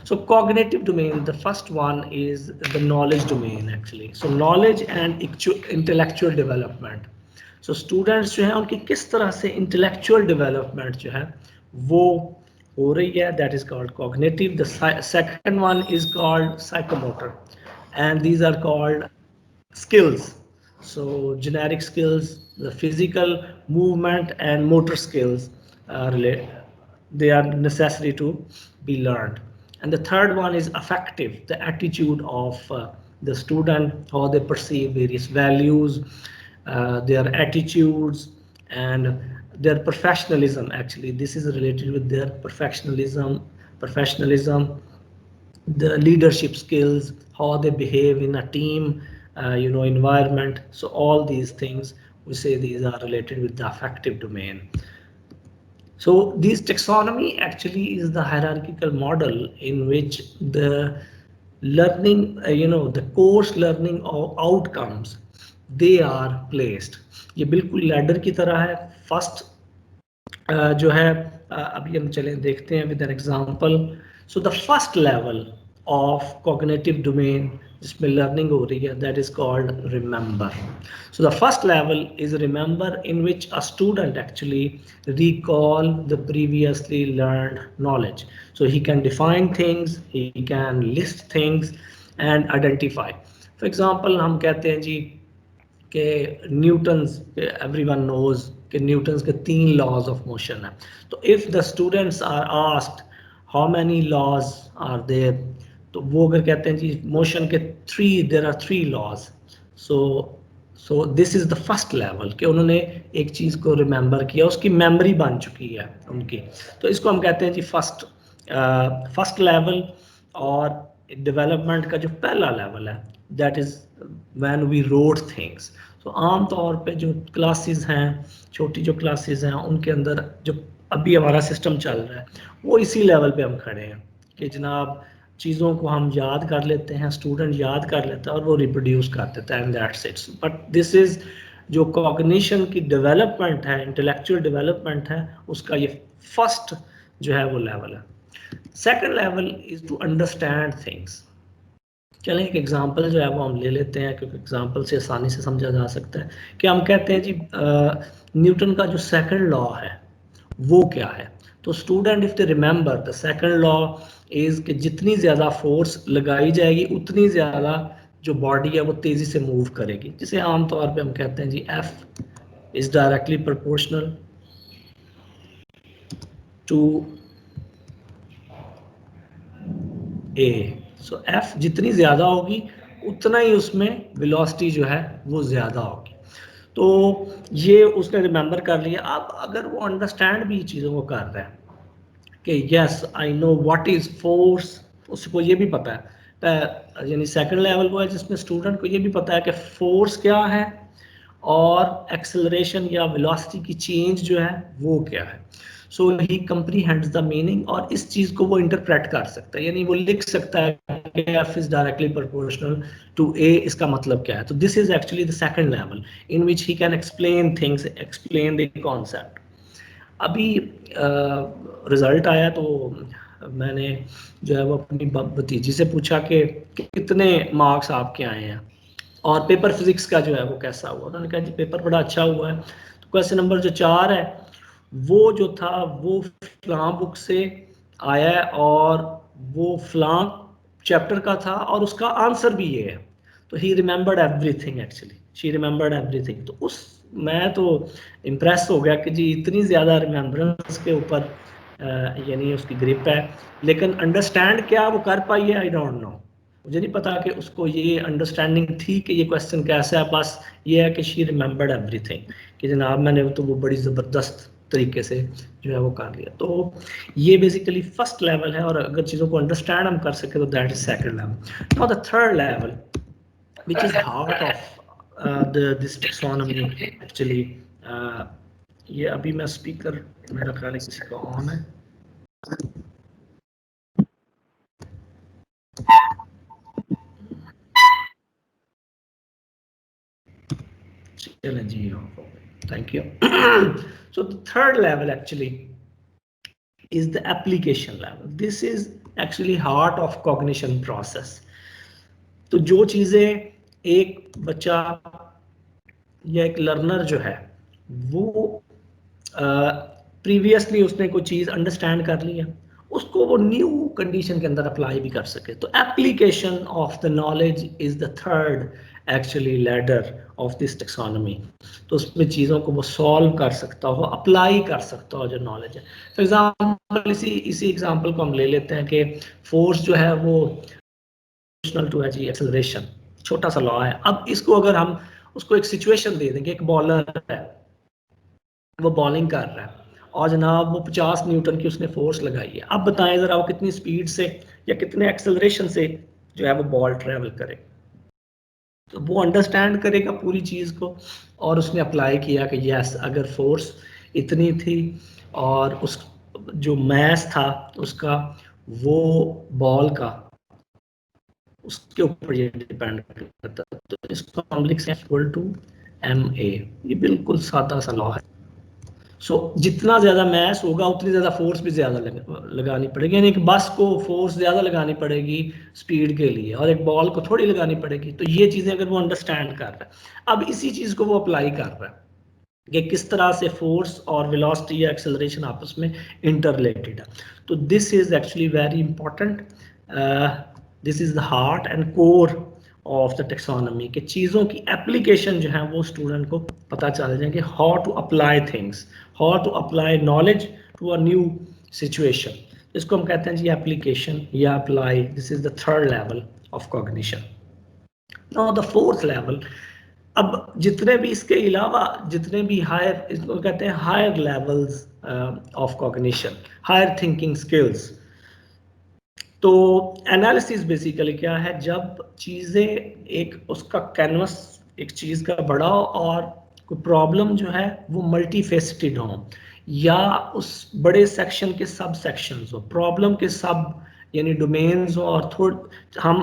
So cognitive domain, the first one is the knowledge domain actually. So knowledge and intellectual development. So students जो हैं उनकी किस तरह से intellectual development जो है वो हो रही है, that is called cognitive. The second one is called psychomotor, and these are called skills. So generic skills, the physical movement and motor skills are they are necessary to be learned. And the third one is affective, the attitude of the student, how they perceive various values, their attitudes, and their professionalism. Actually, this is related with their professionalism, the leadership skills, how they behave in a team, environment. So all these things, we say these are related with the affective domain. So this taxonomy actually is the hierarchical model in which the learning, the course learning or outcomes, they are placed. ये बिल्कुल ladder की तरह है. First जो है अभी हम चलें देखते हैं with an example. So the first level of cognitive domain जिसमें learning हो रही है, that is called remember. So the first level is remember, in which a student actually recall the previously learned knowledge. So he can define things, he can list things and identify. For example, हम कहते हैं जी कि Newton's, everyone knows कि Newton's के 3 laws of motion है. तो if the students are asked how many laws are there, तो वो अगर कहते हैं जी मोशन के 3, there are 3 laws. So this is the first level कि उन्होंने एक चीज को रिमेंबर किया, उसकी मेमोरी बन चुकी है उनकी. तो इसको हम कहते हैं जी फर्स्ट लेवल. और डेवलपमेंट का जो पहला लेवल है, that is when we rote things. तो आम तौर पे जो क्लासेस हैं, छोटी जो क्लासेस हैं, उनके अंदर जो अभी हमारा सिस्टम चल रहा है वो इसी लेवल पे हम खड़े हैं कि जनाब चीज़ों को हम याद कर लेते हैं, स्टूडेंट याद कर लेता है और वो रिप्रोड्यूस कर देता है, and that's it. But this is जो कॉग्निशन की डेवलपमेंट है, इंटेलेक्चुअल डेवलपमेंट है, उसका ये फर्स्ट जो है वो लेवल है. Second level is to understand things. चलें एक एग्जांपल जो है वो हम ले लेते हैं, क्योंकि एग्जांपल से आसानी से समझा जा सकता है. कि हम कहते हैं जी न्यूटन का जो सेकंड लॉ है वो क्या है. तो student if they remember the second law is कि जितनी ज़्यादा फोर्स लगाई जाएगी उतनी ज़्यादा जो बॉडी है वो तेज़ी से मूव करेगी, जिसे आमतौर पे हम कहते हैं जी F is directly proportional to A. So F जितनी ज़्यादा होगी उतना ही उसमें वेलोसिटी जो है वो ज़्यादा होगी. तो ये उसने रिमेंबर कर लिया. अब अगर वो अंडरस्टैंड भी चीज़ों को कर रहा है कि yes I know what is force, उसको ये भी पता है, यानी सेकंड लेवल वो है जिसमें स्टूडेंट को ये भी पता है कि फोर्स क्या है और एक्सेलरेशन या वेलोसिटी की चेंज जो है वो क्या है. سو ہی کمپریہینڈز دا میننگ, اور اس چیز کو وہ انٹرپریٹ کر سکتا ہے, یعنی وہ لکھ سکتا ہے کہ F is directly proportional to A, اس کا مطلب کیا ہے. تو this is actually the second level in which he can explain things, explain the concept. ابھی رزلٹ آیا تو میں نے جو ہے وہ اپنی بھتیجی سے پوچھا کہ کتنے مارکس آپ کے آئے ہیں اور پیپر فزکس کا جو ہے وہ کیسا ہوا. انہوں نے کہا جی پیپر بڑا اچھا ہوا ہے. تو کویسچن نمبر جو 4 ہے وہ جو تھا وہ فلاں بک سے آیا ہے اور وہ فلاں چیپٹر کا تھا اور اس کا آنسر بھی یہ ہے. تو he remembered everything, actually she remembered everything. تو اس میں تو امپریس ہو گیا کہ جی اتنی زیادہ ریممبرنس کے اوپر یعنی اس کی گرپ ہے, لیکن انڈرسٹینڈ کیا وہ کر پائی ہے آئی ڈونٹ نو. مجھے نہیں پتا کہ اس کو یہ انڈرسٹینڈنگ تھی کہ یہ کویسچن کیسا ہے, بس یہ ہے کہ شی ریممبرڈ ایوری تھنگ کہ جناب میں نے تو وہ بڑی زبردست طریقے سے جو ہے وہ کر لیا. تو یہ بیسیکلی فرسٹ لیول ہے, اور اگر چیزوں کو انڈرسٹینڈ ہم کر سکیں تو that is second level. Now the third level which is heart of this taxonomy actually. یہ ابھی میں اسپیکر میرا خیال ہے کسی کا آن ہے. چلیں جی, thank you. So the third level actually is the application level. This is actually heart of cognition process. تو جو چیزیں ایک بچہ یا ایک لرنر جو ہے وہ پریویسلی اس نے کوئی چیز انڈرسٹینڈ کر لی ہے, اس کو وہ نیو کنڈیشن کے اندر اپلائی بھی کر سکے. تو application of the knowledge is the third actually ladder of this taxonomy. تو اس میں چیزوں کو وہ سالو کر سکتا ہو, اپلائی کر سکتا ہو جو نالج ہے. فار ایگزامپل اسی ایگزامپل کو ہم لے لیتے ہیں کہ فورس جو ہے وہ ٹو ہے جی ایکسلریشن, چھوٹا سا لا ہے. اب اس کو اگر ہم اس کو ایک سچویشن دے دیں کہ ایک بالر ہے وہ بالنگ کر رہا ہے اور جناب وہ 50 نیوٹن کی اس نے فورس لگائی ہے. اب بتائیں ذرا وہ کتنی سپیڈ سے یا کتنے ایکسلریشن سے جو ہے وہ بال ٹریول کرے. تو وہ انڈرسٹینڈ کرے گا پوری چیز کو, اور اس نے اپلائی کیا کہ یس اگر فورس اتنی تھی اور اس جو میس تھا اس کا وہ بال کا اس کے اوپر یہ ڈیپینڈ کرتا ہے. تو اس کو ہم لکھ سکتے ہیں equal to ma. یہ بالکل سادہ سا لا ہے. سو جتنا زیادہ میس ہوگا اتنی زیادہ فورس بھی زیادہ لگانی پڑے گی, یعنی ایک بس کو فورس زیادہ لگانی پڑے گی سپیڈ کے لیے اور ایک بال کو تھوڑی لگانی پڑے گی. تو یہ چیزیں اگر وہ انڈرسٹینڈ کر رہا ہے, اب اسی چیز کو وہ اپلائی کر رہا ہے کہ کس طرح سے فورس اور ویلوسٹی یا ایکسلریشن آپس میں انٹر ریلیٹڈ ہے. تو this is actually very important. This is the heart and core of the taxonomy کہ چیزوں کی اپلیکیشن جو ہے وہ اسٹوڈنٹ کو پتہ چل جائے کہ how to apply things, how to apply knowledge to a new situation. اس کو ہم کہتے ہیں جی اپلیکیشن یا apply. This is the third level of cognition. Now the fourth level, اب جتنے بھی اس کے علاوہ جتنے بھی ہائر, اس کو کہتے ہیں higher levels of cognition, higher thinking skills. تو انالیسس بیسیکلی کیا ہے, جب چیزیں ایک اس کا کینوس ایک چیز کا بڑا ہو اور کوئی پرابلم جو ہے وہ ملٹی فیسٹڈ ہوں یا اس بڑے سیکشن کے سب سیکشنز ہو, پرابلم کے سب یعنی ڈومینز ہو, اور ہم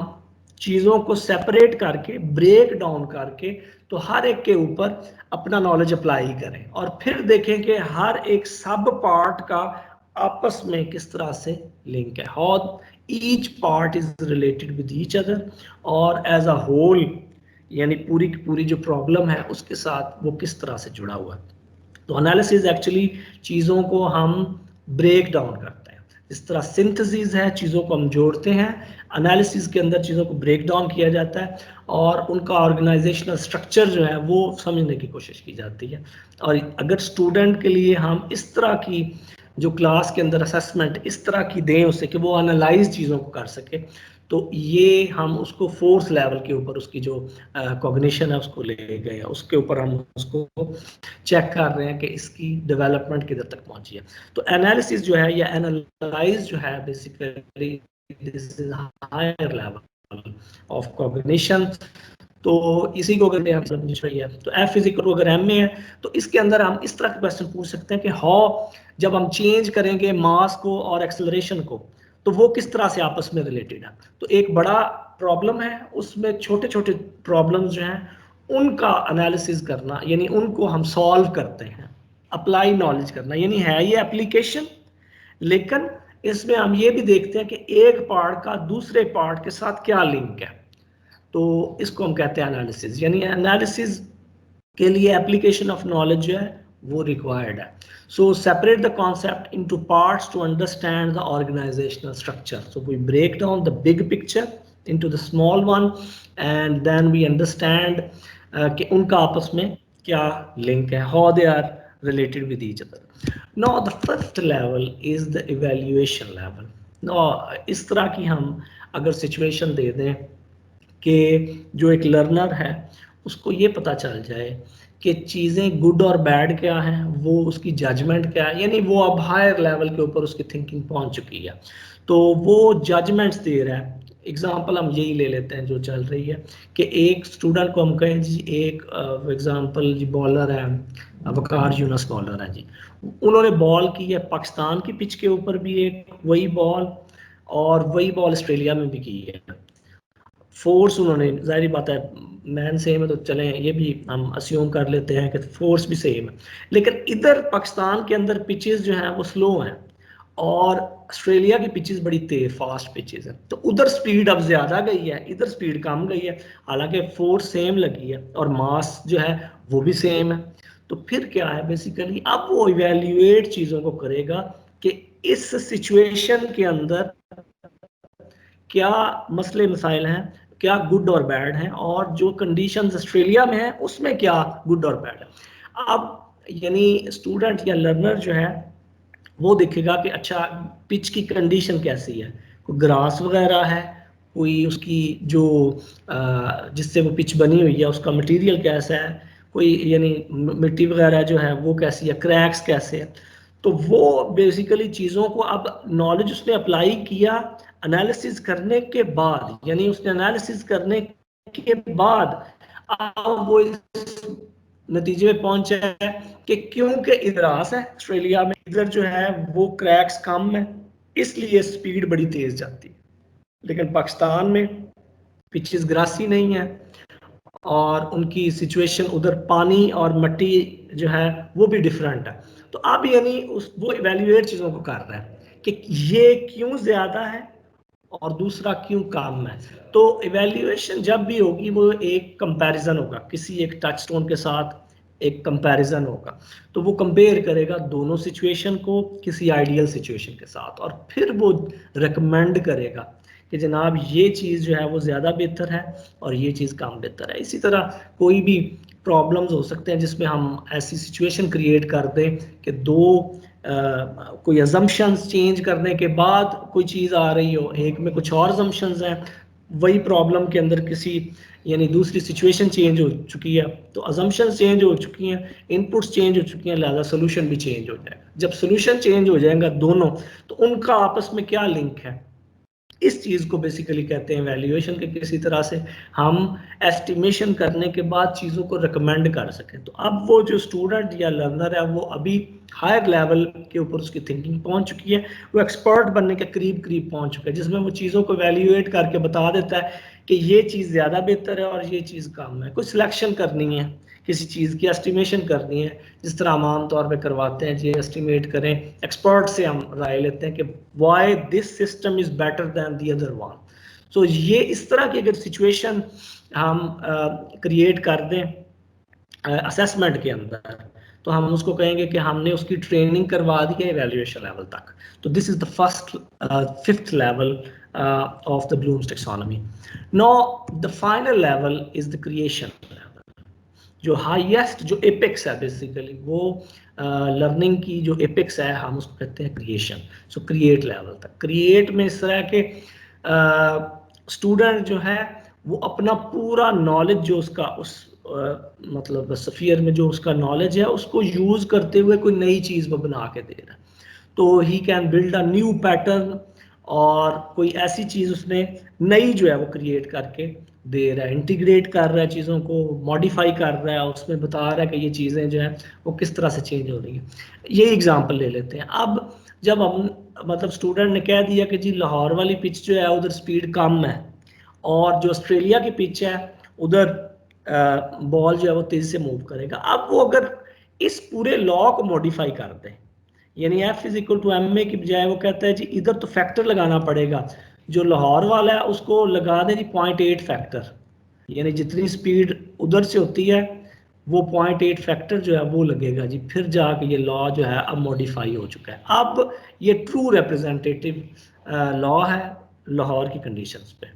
چیزوں کو سیپریٹ کر کے بریک ڈاؤن کر کے تو ہر ایک کے اوپر اپنا نالج اپلائی کریں اور پھر دیکھیں کہ ہر ایک سب پارٹ کا آپس میں کس طرح سے لنک ہے, how each part is related with each other اور ایز اے ہول یعنی پوری کی پوری جو پرابلم ہے اس کے ساتھ وہ کس طرح سے جڑا ہوا ہے. تو انالیسز ایکچولی چیزوں کو ہم بریک ڈاؤن کرتے ہیں, اس طرح سنتھسز ہے چیزوں کو ہم جوڑتے ہیں, انالیسز کے اندر چیزوں کو بریک ڈاؤن کیا جاتا ہے اور ان کا آرگنائزیشنل اسٹرکچر جو ہے وہ سمجھنے کی کوشش کی جاتی ہے. اور اگر اسٹوڈنٹ کے لیے ہم اس طرح کی جو کلاس کے اندر اسسمنٹ اس طرح کی دیں اسے کہ وہ انالائز چیزوں کو کر سکے, تو یہ ہم اس کو فورتھ لیول کے اوپر اس کی جو کوگنیشن ہے اس کو لے گئے, اس کے اوپر ہم اس کو چیک کر رہے ہیں کہ اس کی ڈیولپمنٹ کدھر تک پہنچی ہے. تو انالیسس جو ہے یا انالائز جو ہے basically this is higher level of cognition. تو اسی کو اگر ہے تو ایف از اکول اگر ایم میں ہے تو اس کے اندر ہم اس طرح کا کوشچن پوچھ سکتے ہیں کہ ہاؤ جب ہم چینج کریں گے ماس کو اور ایکسلریشن کو تو وہ کس طرح سے آپس میں ریلیٹڈ ہے. تو ایک بڑا پرابلم ہے, اس میں چھوٹے چھوٹے پرابلمز جو ہیں ان کا انالیسز کرنا, یعنی ان کو ہم سالو کرتے ہیں, اپلائی نالج کرنا, یعنی ہے یہ اپلیکیشن لیکن اس میں ہم یہ بھی دیکھتے ہیں کہ ایک پارٹ کا دوسرے پارٹ کے ساتھ کیا لنک ہے. تو اس کو ہم کہتے ہیں انالیسز, یعنی انالیسز کے لیے اپلیکیشن آف نالج جو ہے وہ ریکوائرڈ ہے. So separate the concept into parts to understand the organisational structure. So we break down the big picture into the small one and then we understand کہ ان کا آپس میں کیا لنک ہے, how they are related with each other. Now the fifth level is the evaluation level. Now اس طرح کی ہم اگر سچویشن دے دیں کہ جو ایک لرنر ہے اس کو یہ پتہ چل جائے کہ چیزیں گڈ اور بیڈ کیا ہیں, وہ اس کی ججمنٹ کیا ہے, یعنی وہ اب ہائر لیول کے اوپر اس کی تھنکنگ پہنچ چکی ہے تو وہ ججمنٹس دے رہا ہے. ایگزامپل ہم یہی لے لیتے ہیں جو چل رہی ہے کہ ایک اسٹوڈنٹ کو ہم کہیں جی ایک ایگزامپل جی بالر ہے وقار یونس بالر ہے جی, انہوں نے بال کی ہے پاکستان کی پچ کے اوپر بھی ایک وہی بال اور وہی بال آسٹریلیا میں بھی کی ہے. فورس انہوں نے ظاہری بات ہے مین سیم ہے تو چلیں یہ بھی ہم اسیوم کر لیتے ہیں کہ فورس بھی سیم ہے, لیکن ادھر پاکستان کے اندر پچز جو ہیں وہ سلو ہیں اور آسٹریلیا کی پچز بڑی تیز فاسٹ پچز ہیں. تو ادھر سپیڈ اب زیادہ گئی ہے, ادھر سپیڈ کم گئی ہے, حالانکہ فورس سیم لگی ہے اور ماس جو ہے وہ بھی سیم ہے. تو پھر کیا ہے بیسیکلی اب وہ ایویلیویٹ چیزوں کو کرے گا کہ اس سچویشن کے اندر کیا مسئلے مسائل ہیں, کیا گڈ اور بیڈ ہیں, اور جو کنڈیشنز آسٹریلیا میں ہیں اس میں کیا گڈ اور بیڈ ہے. اب یعنی اسٹوڈنٹ یا لرنر جو ہے وہ دیکھے گا کہ اچھا پچ کی کنڈیشن کیسی ہے, کوئی گراس وغیرہ ہے, کوئی اس کی جو جس سے وہ پچ بنی ہوئی ہے اس کا مٹیریل کیسا ہے, کوئی یعنی مٹی وغیرہ جو ہے وہ کیسی ہے, کریکس کیسے ہیں. تو وہ بیسیکلی چیزوں کو اب نالج اس نے اپلائی کیا انالیسز کرنے کے بعد, یعنی اس نے انالیسز کرنے کے بعد اب وہ اس نتیجے میں پہنچا ہے کہ کیونکہ ادراس ہے آسٹریلیا میں, ادھر جو ہے وہ کریکس کم ہے اس لیے سپیڈ بڑی تیز جاتی ہے, لیکن پاکستان میں پچز گراسی نہیں ہے اور ان کی سچویشن ادھر پانی اور مٹی جو ہے وہ بھی ڈفرینٹ ہے. تو اب یعنی وہ ایویلیویٹ چیزوں کو کر رہا ہے کہ یہ کیوں زیادہ ہے اور دوسرا کیوں کم ہے. تو ایویلیویشن جب بھی ہوگی وہ ایک کمپیریزن ہوگا, کسی ایک ٹچ سٹون کے ساتھ ایک کمپیریزن ہوگا, تو وہ کمپیئر کرے گا دونوں سچویشن کو کسی آئیڈیل سچویشن کے ساتھ اور پھر وہ ریکمینڈ کرے گا کہ جناب یہ چیز جو ہے وہ زیادہ بہتر ہے اور یہ چیز کم بہتر ہے. اسی طرح کوئی بھی پرابلمز ہو سکتے ہیں جس میں ہم ایسی سچویشن کریٹ کر دیں کہ کوئی ازمپشنز چینج کرنے کے بعد کوئی چیز آ رہی ہو, ایک میں کچھ اور ازمپشنز ہیں, وہی پرابلم کے اندر کسی یعنی دوسری سچویشن چینج ہو چکی ہے تو ازمپشنز چینج ہو چکی ہیں, ان پٹس چینج ہو چکی ہیں, لہذا سولوشن بھی چینج ہو جائے گا. جب سولوشن چینج ہو جائے گا دونوں تو ان کا آپس میں کیا لنک ہے, اس چیز کو بیسیکلی کہتے ہیں ایویلیویشن کے کسی طرح سے ہم ایسٹیمیشن کرنے کے بعد چیزوں کو ریکمینڈ کر سکیں. تو اب وہ جو اسٹوڈنٹ یا لرنر ہے وہ ابھی ہائر لیول کے اوپر اس کی تھنکنگ پہنچ چکی ہے, وہ ایکسپرٹ بننے کے قریب پہنچ چکا ہے, جس میں وہ چیزوں کو ایویلیویٹ کر کے بتا دیتا ہے کہ یہ چیز زیادہ بہتر ہے اور یہ چیز کم ہے. کوئی سلیکشن کرنی ہے, کسی چیز کی ایسٹیمیشن کرنی ہے, جس طرح ہم عام طور پہ کرواتے ہیں جی ایسٹیمیٹ کریں, ایکسپرٹ سے ہم رائے لیتے ہیں کہ why this system is better than the other one. So یہ اس طرح کی اگر سچویشن ہم کریٹ کر دیں اسیسمنٹ کے اندر تو ہم اس کو کہیں گے کہ ہم نے اس کی ٹریننگ کروا دی ہے ایویلیویشن لیول تک. تو this is the fifth level of the Bloom's taxonomy. Now the final level is the creation level, جو ہائیسٹ جو ایپکس ہے بیسیکلی وہ لرننگ کی جو ایپکس ہے ہم اس کو کہتے ہیں کریشن. سو کریٹ لیول تک. کریٹ میں اس طرح کہ اسٹوڈنٹ جو ہے وہ اپنا پورا نالج جو اس کا اس مطلب سفیر میں جو اس کا نالج ہے اس کو یوز کرتے ہوئے کوئی نئی چیز وہ بنا کے دے رہا ہے. تو he can build a new pattern, اور کوئی ایسی چیز اس نے نئی جو ہے وہ کریٹ کر کے دے رہا ہے, انٹیگریٹ کر رہا ہے چیزوں کو, ماڈیفائی کر رہا ہے, اس میں بتا رہا ہے کہ یہ چیزیں جو ہیں وہ کس طرح سے چینج ہو رہی ہیں. یہ ایگزامپل لے لیتے ہیں. اب جب ہم مطلب اسٹوڈنٹ نے کہہ دیا کہ جی لاہور والی پچ جو ہے ادھر سپیڈ کم ہے, اور جو آسٹریلیا کی پچ ہے ادھر بال جو ہے وہ تیزی سے موو کرے گا. اب وہ اگر اس پورے لا کو ماڈیفائی کر دیں, یعنی F=ma کی بجائے وہ کہتا ہے جی ادھر تو فیکٹر لگانا پڑے گا, جو لاہور والا ہے اس کو لگا دیں جی 0.8 فیکٹر, یعنی جتنی سپیڈ ادھر سے ہوتی ہے وہ 0.8 فیکٹر جو ہے وہ لگے گا جی, پھر جا کے یہ لا جو ہے اب ماڈیفائی ہو چکا ہے. اب یہ ٹرو ریپرزینٹیو لا ہے لاہور کی کنڈیشنز پہ.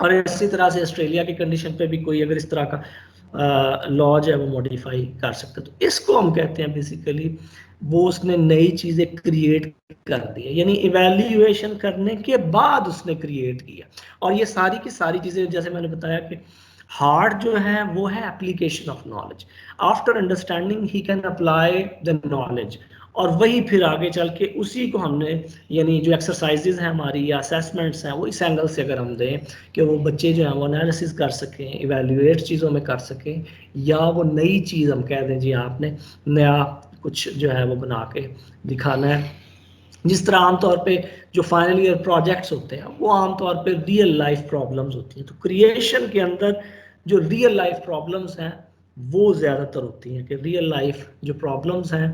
اور اسی طرح سے آسٹریلیا کی کنڈیشن پہ بھی کوئی اگر اس طرح کا لا جو ہے وہ ماڈیفائی کر سکتے, تو اس کو ہم کہتے ہیں بیسیکلی وہ اس نے نئی چیزیں کریٹ کر دی ہے, یعنی ایویلیویشن کرنے کے بعد اس نے کریٹ کیا. اور یہ ساری کی ساری چیزیں جیسے میں نے بتایا کہ ہارڈ جو ہے وہ ہے application of knowledge. After understanding he can apply the knowledge, اور وہی پھر آگے چل کے اسی کو ہم نے یعنی جو ایکسرسائزز ہیں ہماری یا اسیسمنٹس ہیں وہ اس اینگل سے اگر ہم دیں کہ وہ بچے جو ہیں وہ انالیسس کر سکیں, ایویلیویٹ چیزوں میں کر سکیں, یا وہ نئی چیز ہم کہہ دیں جی آپ نے نیا کچھ جو ہے وہ بنا کے دکھانا ہے. جس طرح عام طور پہ جو فائنل ایئر پروجیکٹس ہوتے ہیں وہ عام طور پہ ریئل لائف پرابلمز ہوتی ہیں, تو کریشن کے اندر جو ریئل لائف پرابلمز ہیں وہ زیادہ تر ہوتی ہیں کہ ریئل لائف جو پرابلمز ہیں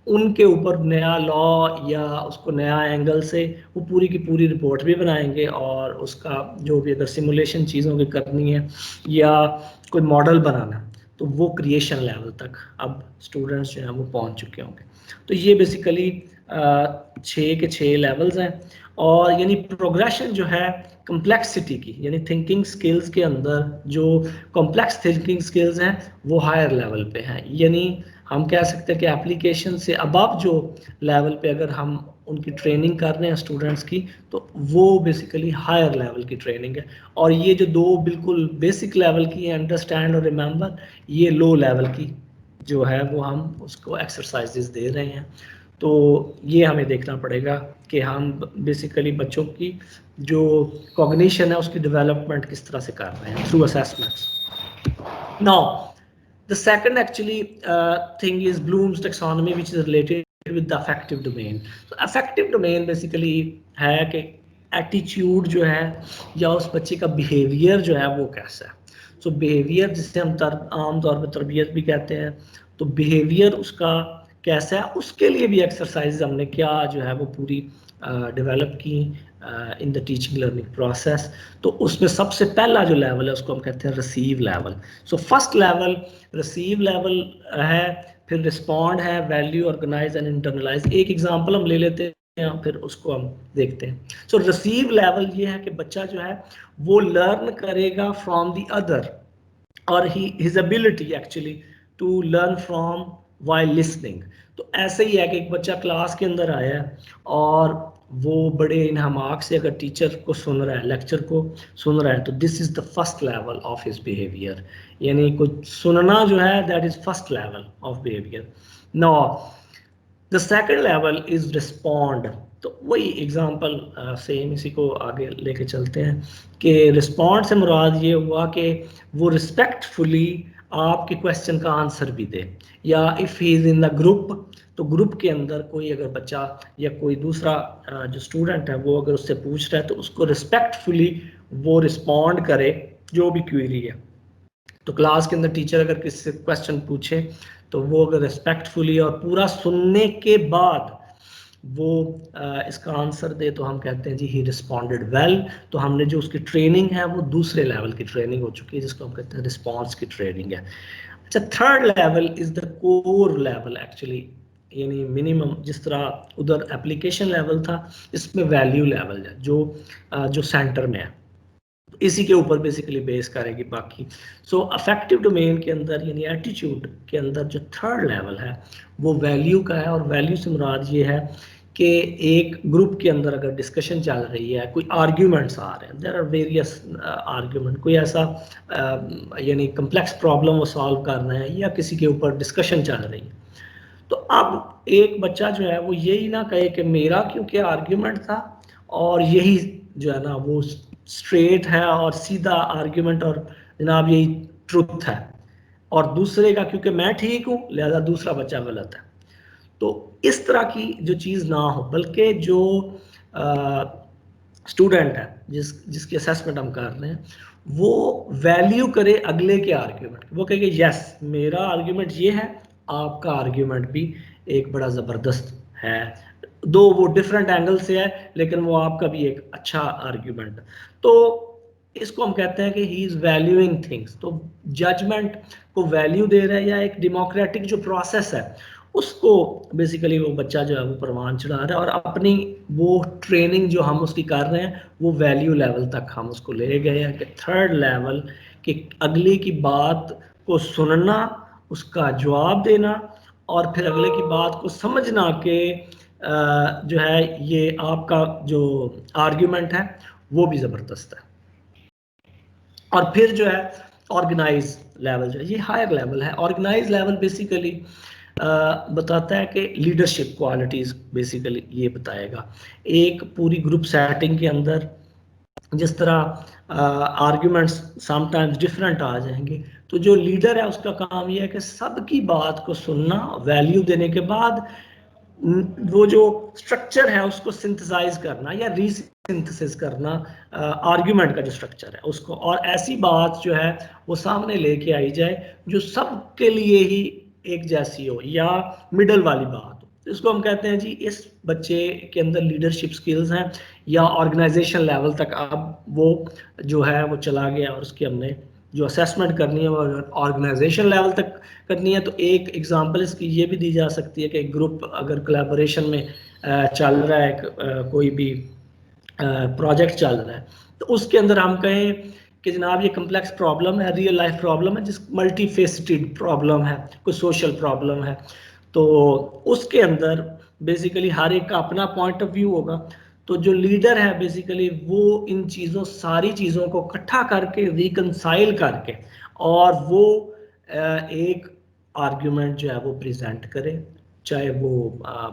ان کے اوپر نیا لا یا اس کو نیا اینگل سے وہ پوری کی پوری رپورٹ بھی بنائیں گے, اور اس کا جو بھی اگر سیمولیشن چیزوں کی کرنی ہے یا کوئی ماڈل بنانا تو وہ کریشن لیول تک اب اسٹوڈنٹس جو ہیں وہ پہنچ چکے ہوں گے. تو یہ بیسیکلی 6 کے 6 لیولز ہیں, اور یعنی پروگریشن جو ہے کمپلیکسٹی کی, یعنی تھنکنگ سکلز کے اندر جو کمپلیکس تھنکنگ سکلز ہیں وہ ہائر لیول پہ ہیں. یعنی ہم کہہ سکتے ہیں کہ اپلیکیشن سے ابو جو لیول پہ اگر ہم ان کی ٹریننگ کر رہے ہیں اسٹوڈنٹس کی تو وہ بیسیکلی ہائر لیول کی ٹریننگ ہے. اور یہ جو دو بالکل بیسک لیول کی ہیں انڈرسٹینڈ اور ریممبر, یہ لو لیول کی جو ہے وہ ہم اس کو ایکسرسائزز دے رہے ہیں. تو یہ ہمیں دیکھنا پڑے گا کہ ہم بیسیکلی بچوں کی جو کوگنیشن ہے اس کی ڈیولپمنٹ کس طرح سے کر رہے ہیں through assessments. Now, the second actually thing is Bloom's taxonomy, which is related with the affective domain. So affective domain basically ہے کہ ایٹیچیوڈ جو ہے یا اس بچے کا بیہیویئر جو ہے وہ کیسا ہے. سو بیہیویئر جسے ہم عام طور پہ تربیت بھی کہتے ہیں, تو بیہیویئر اس کا کیسا ہے اس کے لیے بھی ایکسرسائز ہم نے کیا جو ہے وہ پوری ڈیولپ کی ان دا ٹیچنگ لرننگ پروسیس. تو اس میں سب سے پہلا جو لیول ہے اس کو ہم کہتے ہیں receive level. So first level receive level ہے, پھر رسپونڈ ہے, ویلیو, آرگنائز اینڈ انٹرنلائز. ایک ایگزامپل ہم لے لیتے ہیں پھر اس کو ہم دیکھتے ہیں. سو ریسیو لیول یہ ہے کہ بچہ جو ہے وہ لرن کرے گا فرام دی ادر, اور his ability actually to learn from while listening. تو ایسے ہی ہے کہ ایک بچہ کلاس کے اندر آیا ہے اور وہ بڑے انہماک سے اگر ٹیچر کو سن رہا ہے, لیکچر کو سن رہا ہے, تو this is the first level of his behaviour. یعنی کچھ سننا جو ہے that is first level of behaviour. Now the second level is respond. تو وہی ایگزامپل سیم اسی کو آگے لے کے چلتے ہیں کہ رسپونڈ سے مراد یہ ہوا کہ وہ رسپیکٹفلی آپ کے کوشچن کا آنسر بھی دے, یا if he is in the group تو گروپ کے اندر کوئی اگر بچہ یا کوئی دوسرا جو اسٹوڈنٹ ہے وہ اگر اس سے پوچھ رہا ہے تو اس کو رسپیکٹفلی وہ رسپونڈ کرے جو بھی کوئری ہے. تو کلاس کے اندر ٹیچر اگر کسی سے کوشچن پوچھے تو وہ اگر رسپیکٹفلی اور پورا سننے کے بعد وہ اس کا آنسر دے تو ہم کہتے ہیں جی ہی رسپونڈڈ ویل. تو ہم نے جو اس کی ٹریننگ ہے وہ دوسرے لیول کی ٹریننگ ہو چکی ہے جس کو ہم کہتے ہیں رسپانس کی ٹریننگ ہے. اچھا, third level is the core level actually, یعنی منیمم جس طرح ادھر اپلیکیشن لیول تھا اس میں ویلیو لیول ہے جو سینٹر میں ہے, اسی کے اوپر بیسیکلی بیس کرے گی باقی. سو افیکٹو ڈومین کے اندر یعنی ایٹیچیوڈ کے اندر جو تھرڈ لیول ہے وہ ویلیو کا ہے, اور ویلیو سے مراد یہ ہے کہ ایک گروپ کے اندر اگر ڈسکشن چل رہی ہے, کوئی آرگیومنٹس آ رہے ہیں, دیر آر ویریس آرگیومنٹ, کوئی ایسا یعنی کمپلیکس پرابلم وہ سالو کر رہے ہیں یا کسی کے اوپر ڈسکشن چل رہی ہے, تو اب ایک بچہ جو ہے وہ یہی نہ کہے کہ میرا کیونکہ آرگیومنٹ تھا اور یہی جو ہے نا وہ اسٹریٹ ہے اور سیدھا آرگیومنٹ اور جناب یہی ٹروتھ ہے، اور دوسرے کا کیونکہ میں ٹھیک ہوں لہذا دوسرا بچہ غلط ہے. تو اس طرح کی جو چیز نہ ہو، بلکہ جو اسٹوڈنٹ ہے جس کی اسیسمنٹ ہم کر رہے ہیں وہ ویلیو کرے اگلے کے آرگیومنٹ، وہ کہے کہ یس میرا آرگیومنٹ یہ ہے، آپ کا آرگیومنٹ بھی ایک بڑا زبردست ہے، دو وہ ڈفرینٹ اینگل سے ہے لیکن وہ آپ کا بھی ایک اچھا آرگیومنٹ. تو اس کو ہم کہتے ہیں کہ ہی از ویلیوئنگ تھنگس. تو ججمنٹ کو ویلیو دے رہا ہے، یا ایک ڈیموکریٹک جو پروسیس ہے اس کو بیسیکلی وہ بچہ جو ہے وہ پروان چڑھا رہا ہے، اور اپنی وہ ٹریننگ جو ہم اس کی کر رہے ہیں وہ ویلیو لیول تک ہم اس کو لے گئے ہیں کہ تھرڈ لیول کہ اگلے کی بات کو سننا، اس کا جواب دینا، اور پھر اگلے کی بات کو سمجھنا کہ جو ہے یہ آپ کا جو آرگیومنٹ ہے وہ بھی زبردست ہے. اور پھر جو ہے آرگنائز لیول جو ہے یہ ہائر لیول ہے. آرگنائز لیول بیسیکلی بتاتا ہے کہ لیڈرشپ کوالٹیز بیسیکلی یہ بتائے گا. ایک پوری گروپ سیٹنگ کے اندر جس طرح آرگیومنٹس سم ٹائمز ڈفرینٹ آ جائیں گے، تو جو لیڈر ہے اس کا کام یہ ہے کہ سب کی بات کو سننا، ویلیو دینے کے بعد وہ جو اسٹرکچر ہے اس کو سنتھسائز کرنا یا ری سنتھسس کرنا آرگیومنٹ کا جو اسٹرکچر ہے اس کو، اور ایسی بات جو ہے وہ سامنے لے کے آئی جائے جو سب کے لیے ہی ایک جیسی ہو یا مڈل والی بات ہو. اس کو ہم کہتے ہیں جی اس بچے کے اندر لیڈرشپ سکلز ہیں، یا آرگنائزیشن لیول تک اب وہ جو ہے وہ چلا گیا، اور اس کی ہم نے جو اسیسمنٹ کرنی ہے وہ آرگنائزیشن لیول تک کرنی ہے. تو ایک ایگزامپل اس کی یہ بھی دی جا سکتی ہے کہ ایک گروپ اگر کولیبوریشن میں چل رہا ہے، کوئی بھی پروجیکٹ چل رہا ہے، تو اس کے اندر ہم کہیں کہ جناب یہ کمپلیکس پرابلم ہے، ریئل لائف پرابلم ہے، جس ملٹی فیسٹڈ پرابلم ہے، کوئی سوشل پرابلم ہے. تو اس کے اندر بیسیکلی ہر ایک کا اپنا پوائنٹ آف ویو ہوگا. تو جو لیڈر ہے بیسیکلی وہ ان چیزوں ساری چیزوں کو اکٹھا کر کے ریکنسائل کر کے اور وہ ایک آرگیومنٹ جو ہے وہ پریزنٹ کرے، چاہے وہ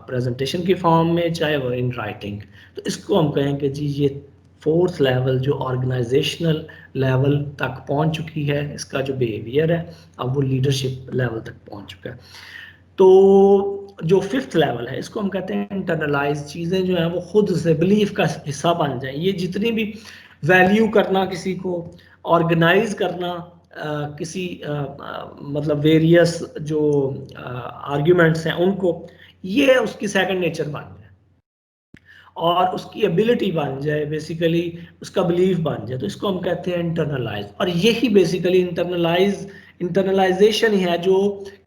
پریزنٹیشن کی فارم میں چاہے وہ ان رائٹنگ. تو اس کو ہم کہیں کہ جی یہ فورتھ لیول جو آرگنائزیشنل لیول تک پہنچ چکی ہے، اس کا جو بیہیویئر ہے اب وہ لیڈرشپ لیول تک پہنچ چکا ہے. تو جو ففتھ لیول ہے اس کو ہم کہتے ہیں انٹرنلائز. چیزیں جو ہیں وہ خود سے بلیف کا حصہ بن جائیں. یہ جتنی بھی ویلیو کرنا کسی کو، آرگنائز کرنا کسی مطلب ویریس جو آرگیومنٹس ہیں ان کو، یہ اس کی سیکنڈ نیچر بن جائے اور اس کی ایبلٹی بن جائے، بیسیکلی اس کا بلیف بن جائے. تو اس کو ہم کہتے ہیں انٹرنلائز. اور یہی بیسیکلی انٹرنلائزیشن ہی ہے جو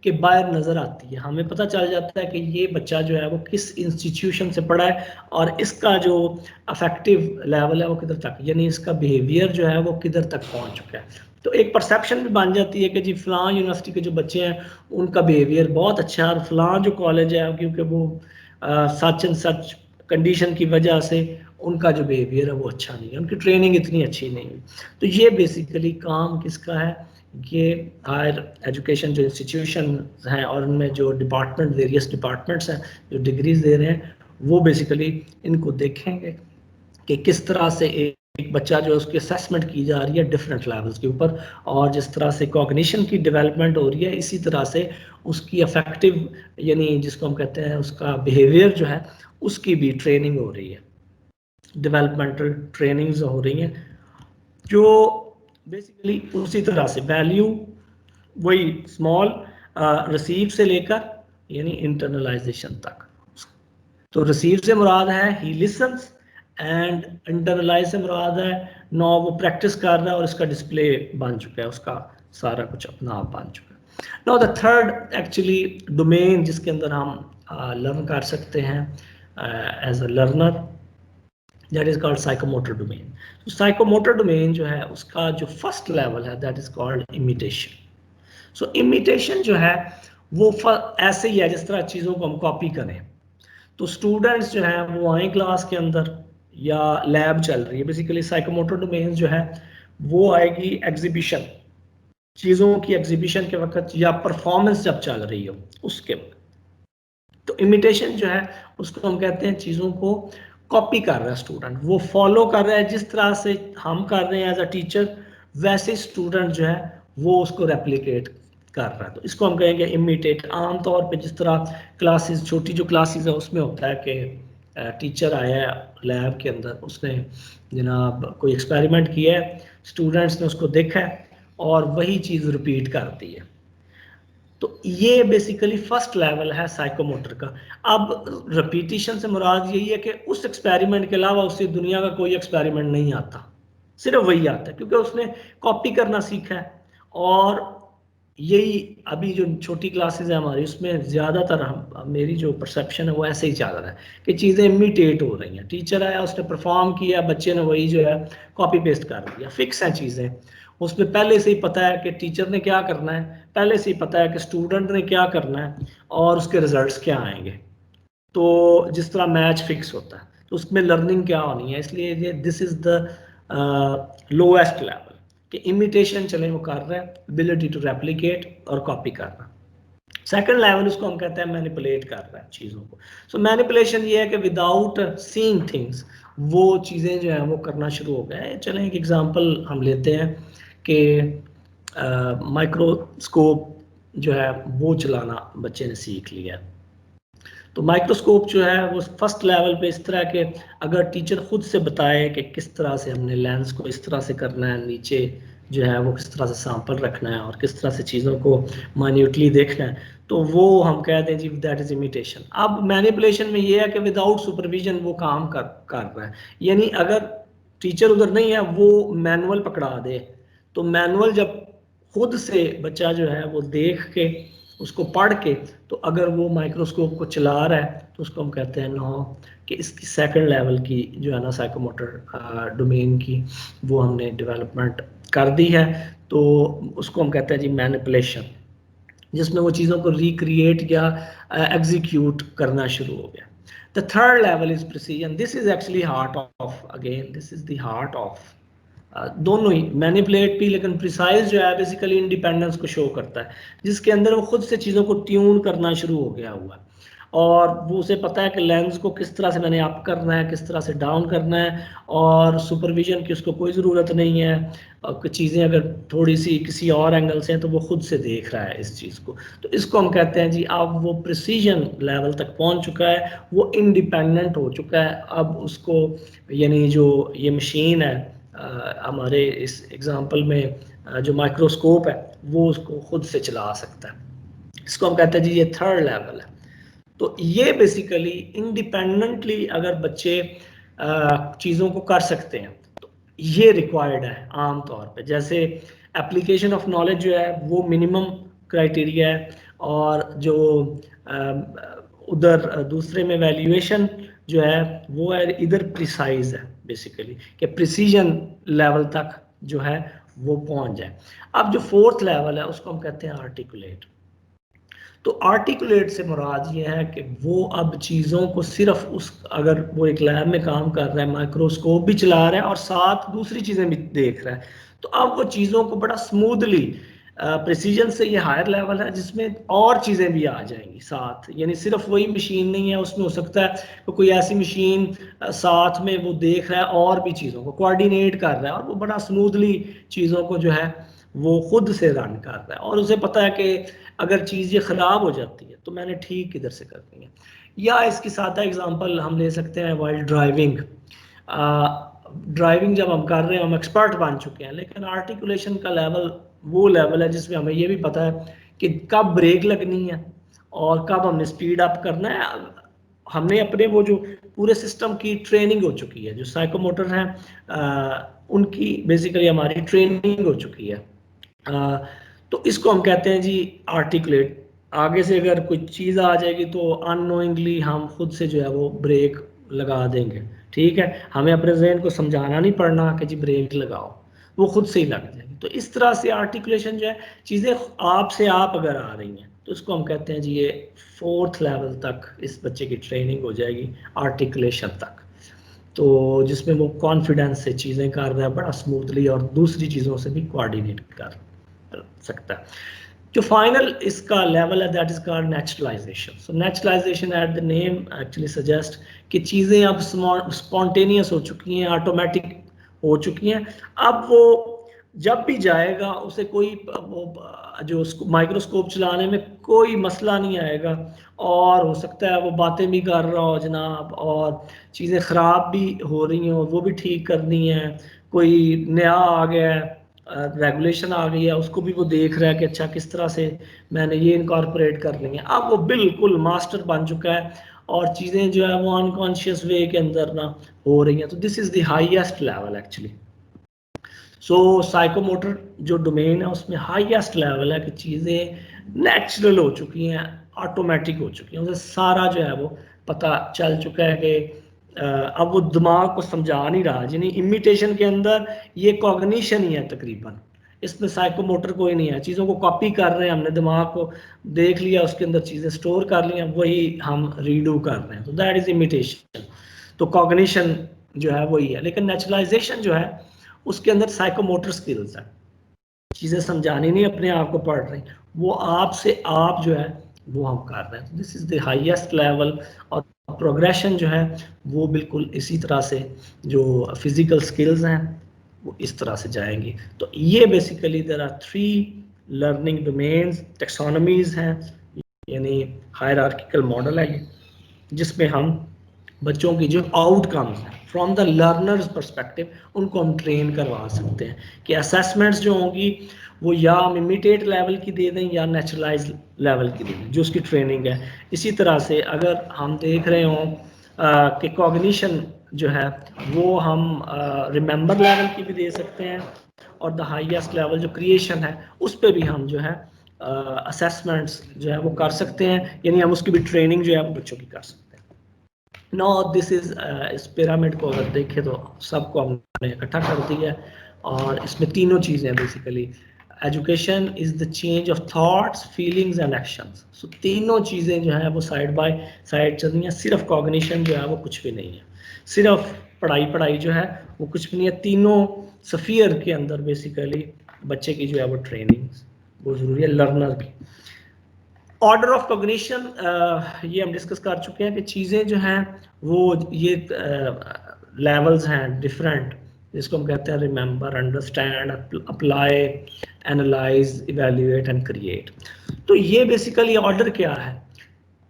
کہ باہر نظر آتی ہے. ہمیں پتہ چل جاتا ہے کہ یہ بچہ جو ہے وہ کس انسٹیٹیوشن سے پڑھا ہے اور اس کا جو افیکٹو لیول ہے وہ کدھر تک، یعنی اس کا بیہیویئر جو ہے وہ کدھر تک پہنچ چکا ہے. تو ایک پرسیپشن بھی بن جاتی ہے کہ جی فلاں یونیورسٹی کے جو بچے ہیں ان کا بیہیویئر بہت اچھا ہے، اور فلاں جو کالج ہے کیونکہ وہ سچ اینڈ سچ کنڈیشن کی وجہ سے ان کا جو بیہیویئر ہے وہ اچھا نہیں ہے، ان کی ٹریننگ اتنی اچھی نہیں ہے. تو یہ بیسیکلی کام کس کا ہے؟ یہ ہائر ایجوکیشن جو انسٹیٹیوشن ہیں اور ان میں جو ڈپارٹمنٹ ویریس ڈپارٹمنٹس ہیں جو ڈگریز دے رہے ہیں وہ بیسیکلی ان کو دیکھیں گے کہ کس طرح سے ایک بچہ جو اس کی اسیسمنٹ کی جا رہی ہے ڈفرینٹ لیولز کے اوپر، اور جس طرح سے کوگنیشن کی ڈیولپمنٹ ہو رہی ہے اسی طرح سے اس کی افیکٹو یعنی جس کو ہم کہتے ہیں اس کا بیہیویئر جو ہے اس کی بھی ٹریننگ ہو رہی ہے، ڈیولپمنٹل ٹریننگز ہو رہی ہیں جو بیسیکلی اسی طرح سے ویلیو وہی اسمال ریسیو سے لے کر یعنی انٹرنلائزیشن تک. تو ریسیو سے مراد ہے ہی لسنس، اینڈ انٹرنلائز سے مراد ہے نو وہ پریکٹس کر رہا ہے اور اس کا ڈسپلے بن چکا ہے، اس کا سارا کچھ اپنا آپ بن چکا ہے. Now the third actually domain جس کے اندر ہم لرن کر سکتے ہیں as a learner, that is called psychomotor domain. Psychomotor domain جو ہے اس کا جو فرسٹ لیول ہے that is called imitation. So imitation جو ہے وہ ایسے ہی ہے جس طرح چیزوں کو ہم کاپی کریں. تو اسٹوڈنٹس جو ہیں وہ آئیں کلاس کے اندر یا لیب چل رہی ہے، بیسیکلی سائیکوموٹر ڈومین جو ہے وہ آئے گی ایگزیبیشن، چیزوں کی ایگزیبیشن کے وقت یا پرفارمنس جب چل رہی ہو اس کے وقت. تو امیٹیشن جو ہے اس کو ہم کہتے ہیں چیزوں کو کاپی کر رہا ہے اسٹوڈنٹ, وہ فالو کر رہا ہے جس طرح سے ہم کر رہے ہیں ایز اے ٹیچر, ویسے اسٹوڈنٹ جو ہے وہ اس کو ریپلیکیٹ کر رہا ہے. تو اس کو ہم کہیں گے امیٹیٹ. عام طور پہ جس طرح کلاسز, چھوٹی جو کلاسز ہیں اس میں ہوتا ہے کہ ٹیچر آیا ہے لیب کے اندر, اس نے جناب کوئی ایکسپیریمنٹ کیا ہے, اسٹوڈنٹس نے اس کو دیکھا ہے اور وہی چیز ریپیٹ کر دی ہے. تو یہ بیسیکلی فرسٹ لیول ہے سائیکو موٹر کا. اب ریپیٹیشن سے مراد یہی ہے کہ اس ایکسپیریمنٹ کے علاوہ اسے دنیا کا کوئی ایکسپیریمنٹ نہیں آتا, صرف وہی آتا ہے کیونکہ اس نے کاپی کرنا سیکھا ہے. اور یہی ابھی جو چھوٹی کلاسز ہیں ہماری, اس میں زیادہ تر میری جو پرسیپشن ہے وہ ایسے ہی چل رہا ہے کہ چیزیں امیٹیٹ ہو رہی ہیں. ٹیچر آیا, اس نے پرفارم کیا, بچے نے وہی جو ہے کاپی پیسٹ کر دیا. فکس ہیں چیزیں, اس میں پہلے سے ہی پتہ ہے کہ ٹیچر نے کیا کرنا ہے, پہلے سے ہی پتہ ہے کہ اسٹوڈنٹ نے کیا کرنا ہے اور اس کے ریزلٹس کیا آئیں گے. تو جس طرح میچ فکس ہوتا ہے تو اس میں لرننگ کیا ہونی ہے. اس لیے دس از دا لویسٹ لیول کہ امیٹیشن چلیں وہ کر رہے ہیں, ابلٹی ٹو ریپلیکیٹ اور کاپی کرنا. سیکنڈ لیول اس کو ہم کہتے ہیں مینیپولیٹ کر رہے ہیں چیزوں کو. سو مینیپولیشن یہ ہے کہ وداؤٹ سینگ تھنگس وہ چیزیں جو ہیں وہ کرنا شروع ہو گئے. چلیں ایک ایگزامپل ہم لیتے ہیں کہ مائکروسکوپ جو ہے وہ چلانا بچے نے سیکھ لیا. تو مائکروسکوپ جو ہے وہ فرسٹ لیول پہ اس طرح کہ اگر ٹیچر خود سے بتائے کہ کس طرح سے ہم نے لینس کو اس طرح سے کرنا ہے, نیچے جو ہے وہ کس طرح سے سیمپل رکھنا ہے اور کس طرح سے چیزوں کو مائنیوٹلی دیکھنا ہے, تو وہ ہم کہتے ہیں جی دیٹ از امیٹیشن. اب مینیپولیشن میں یہ ہے کہ وداؤٹ سپرویژن وہ کام کر رہا ہے. یعنی اگر ٹیچر ادھر نہیں ہے, وہ مینول پکڑا دے, تو مینول جب خود سے بچہ جو ہے وہ دیکھ کے اس کو پڑھ کے, تو اگر وہ مائکروسکوپ کو چلا رہا ہے تو اس کو ہم کہتے ہیں نو کہ اس کی سیکنڈ لیول کی جو ہے نا سائیکو موٹر ڈومین کی وہ ہم نے ڈیولپمنٹ کر دی ہے. تو اس کو ہم کہتے ہیں جی مینیپولیشن, جس میں وہ چیزوں کو ریکریٹ یا ایگزیکیوٹ کرنا شروع ہو گیا. The third level is precision. This is actually heart of, again, this is the heart of دونوں ہی مینیپولیٹ بھی, لیکن پریسائز جو ہے بیسیکلی انڈیپینڈنس کو شو کرتا ہے, جس کے اندر وہ خود سے چیزوں کو ٹیون کرنا شروع ہو گیا ہوا ہے. اور وہ اسے پتہ ہے کہ لینس کو کس طرح سے میں نے اپ کرنا ہے, کس طرح سے ڈاؤن کرنا ہے, اور سپرویژن کی اس کو کوئی ضرورت نہیں ہے. چیزیں اگر تھوڑی سی کسی اور اینگل سے ہیں تو وہ خود سے دیکھ رہا ہے اس چیز کو. تو اس کو ہم کہتے ہیں جی اب وہ پریسیژن لیول تک پہنچ چکا ہے, وہ انڈیپینڈنٹ ہو چکا ہے. اب اس کو یعنی جو یہ مشین ہے ہمارے اس ایگزامپل میں جو مائکروسکوپ ہے وہ اس کو خود سے چلا سکتا ہے. اس کو ہم کہتے ہیں جی یہ تھرڈ لیول ہے. تو یہ بیسیکلی انڈیپینڈنٹلی اگر بچے چیزوں کو کر سکتے ہیں تو یہ ریکوائرڈ ہے عام طور پہ. جیسے اپلیکیشن آف نالج جو ہے وہ منیمم کرائٹیریا ہے, اور جو ادھر دوسرے میں ویلیویشن جو ہے وہ ہے ادھر پریسائز ہے بیسیکلی کہ پریسیژن لیول تک جو ہے وہ پہنچ جائے. اب جو فورتھ لیول ہے اس کو ہم کہتے ہیں آرٹیکولیٹ. تو آرٹیکولیٹ سے مراد یہ ہے کہ وہ اب چیزوں کو صرف اگر وہ ایک لیب میں کام کر رہا ہے, مائکروسکوپ بھی چلا رہا ہے اور ساتھ دوسری چیزیں بھی دیکھ رہا ہے, تو اب وہ چیزوں کو بڑا سموتھلی پریسیجن سے یہ ہائر لیول ہے جس میں اور چیزیں بھی آ جائیں گی ساتھ. یعنی صرف وہی مشین نہیں ہے, اس میں ہو سکتا ہے کہ کوئی ایسی مشین ساتھ میں وہ دیکھ رہا ہے اور بھی چیزوں کو کوآرڈینیٹ کر رہا ہے, اور وہ بڑا سموتھلی چیزوں کو جو ہے وہ خود سے رن کر رہا ہے, اور اسے پتہ ہے کہ اگر چیز یہ خراب ہو جاتی ہے تو میں نے ٹھیک کدھر سے کرنی ہے. یا اس کی سادہ اگزامپل ہم لے سکتے ہیں وائل ڈرائیونگ. ڈرائیونگ جب ہم کر رہے ہیں ہم ایکسپرٹ بن چکے ہیں, لیکن آرٹیکولیشن کا لیول وہ لیول ہے جس میں ہمیں یہ بھی پتہ ہے کہ کب بریک لگنی ہے اور کب ہم نے سپیڈ اپ کرنا ہے. ہم نے اپنے وہ جو پورے سسٹم کی ٹریننگ ہو چکی ہے, جو سائیکو موٹر ہیں ان کی بیسیکلی ہماری ٹریننگ ہو چکی ہے. تو اس کو ہم کہتے ہیں جی آرٹیکولیٹ. آگے سے اگر کوئی چیز آ جائے گی تو ان نوئنگلی ہم خود سے جو ہے وہ بریک لگا دیں گے. ٹھیک ہے, ہمیں اپنے ذہن کو سمجھانا نہیں پڑنا کہ جی بریک لگاؤ, وہ خود سے ہی لگ جائے گی. تو اس طرح سے آرٹیکولیشن جو ہے چیزیں آپ سے آپ اگر آ رہی ہیں تو اس کو ہم کہتے ہیں جی یہ فورتھ لیول تک اس بچے کی ٹریننگ ہو جائے گی آرٹیکولیشن تک. تو جس میں وہ کانفیڈنس سے چیزیں کر رہا ہے بڑا سموتھلی, اور دوسری چیزوں سے بھی کوآرڈینیٹ کر سکتا ہے. جو فائنل اس کا لیول ہے that is called naturalisation. So naturalisation at the name actually suggest کہ چیزیں اب اسپونٹینیس ہو چکی ہیں, آٹومیٹک ہو چکی ہیں. اب وہ جب بھی جائے گا اسے کوئی جو مائکروسکوپ چلانے میں کوئی مسئلہ نہیں آئے گا, اور ہو سکتا ہے وہ باتیں بھی کر رہا ہو جناب, اور چیزیں خراب بھی ہو رہی ہیں اور وہ بھی ٹھیک کرنی ہے. کوئی نیا آ گیا ہے, ریگولیشن آ گئی ہے, اس کو بھی وہ دیکھ رہا ہے کہ اچھا کس طرح سے میں نے یہ انکارپوریٹ کر لی ہیں. اب وہ بالکل ماسٹر بن چکا ہے اور چیزیں جو ہے وہ انکانشیس وے کے اندر نہ ہو رہی ہیں. تو this is the highest level actually. So psychomotor جو ڈومین ہے اس میں ہائیسٹ لیول ہے کہ چیزیں نیچرل ہو چکی ہیں, آٹومیٹک ہو چکی ہیں, اسے سارا جو ہے وہ پتہ چل چکا ہے کہ اب وہ دماغ کو سمجھا نہیں رہا. یعنی امیٹیشن کے اندر یہ کوگنیشن ہی ہے تقریباً, اس میں سائیکو موٹر کوئی نہیں ہے. چیزوں کو کاپی کر رہے ہیں, ہم نے دماغ کو دیکھ لیا, اس کے اندر چیزیں سٹور کر لی ہیں, وہی ہم ریڈو کر رہے ہیں. تو دیٹ از امیٹیشن. تو کوگنیشن جو ہے وہی ہے. لیکن نیچرلائزیشن جو ہے اس کے اندر سائیکو موٹر سکلز ہیں, چیزیں سمجھانی نہیں اپنے آپ کو پڑھ رہی, وہ آپ سے آپ جو ہے وہ ہم کر رہے ہیں. دس از دی ہائیسٹ لیول. اور پروگریشن جو ہے وہ بالکل اسی طرح سے جو فزیکل سکلز ہیں وہ اس طرح سے جائیں گی. تو یہ basically there are 3 learning domains, taxonomies ہیں, یعنی ہائرارکیکل ماڈل ہے یہ, جس میں ہم بچوں کی جو آؤٹ کمز ہیں فرام دا لرنرز پرسپیکٹو ان کو ہم ٹرین کروا سکتے ہیں کہ اسیسمنٹس جو ہوں گی وہ یا ہم امیٹیٹ لیول کی دے دیں یا نیچرلائز لیول کی دے دیں جو اس کی ٹریننگ ہے. اسی طرح سے اگر ہم دیکھ رہے ہوں کہ کوگنیشن جو ہے وہ ہم ریممبر لیول کی بھی دے سکتے ہیں, اور دا ہائیسٹ لیول جو کریشن ہے اس پہ بھی ہم جو ہے اسیسمنٹس جو ہے وہ کر سکتے ہیں, یعنی ہم اس کی بھی ٹریننگ جو ہے وہ بچوں کی کر سکتے ہیں. نو دس از اس پیرامڈ کو اگر دیکھیں تو سب کو ہم نے اکٹھا کر دیا ہے, اور اس میں تینوں چیزیں basically education is the change of thoughts, feelings and actions. So تینوں چیزیں جو ہیں وہ سائڈ بائی سائڈ چل رہی ہیں. صرف کوگنیشن جو ہے وہ کچھ بھی نہیں ہے, صرف پڑھائی جو ہے وہ کچھ بھی نہیں ہے. تینوں سفیر کے اندر بیسیکلی بچے کی جو ہے وہ ٹریننگ وہ ضروری ہے, لرنر کی. آرڈر آف کوگنیشن یہ ہم ڈسکس کر چکے ہیں کہ چیزیں جو ہیں وہ یہ لیولز ہیں ڈفرینٹ, جس کو ہم کہتے ہیں remember, understand, apply, analyze, evaluate and create. تو یہ بیسیکلی آرڈر کیا ہے,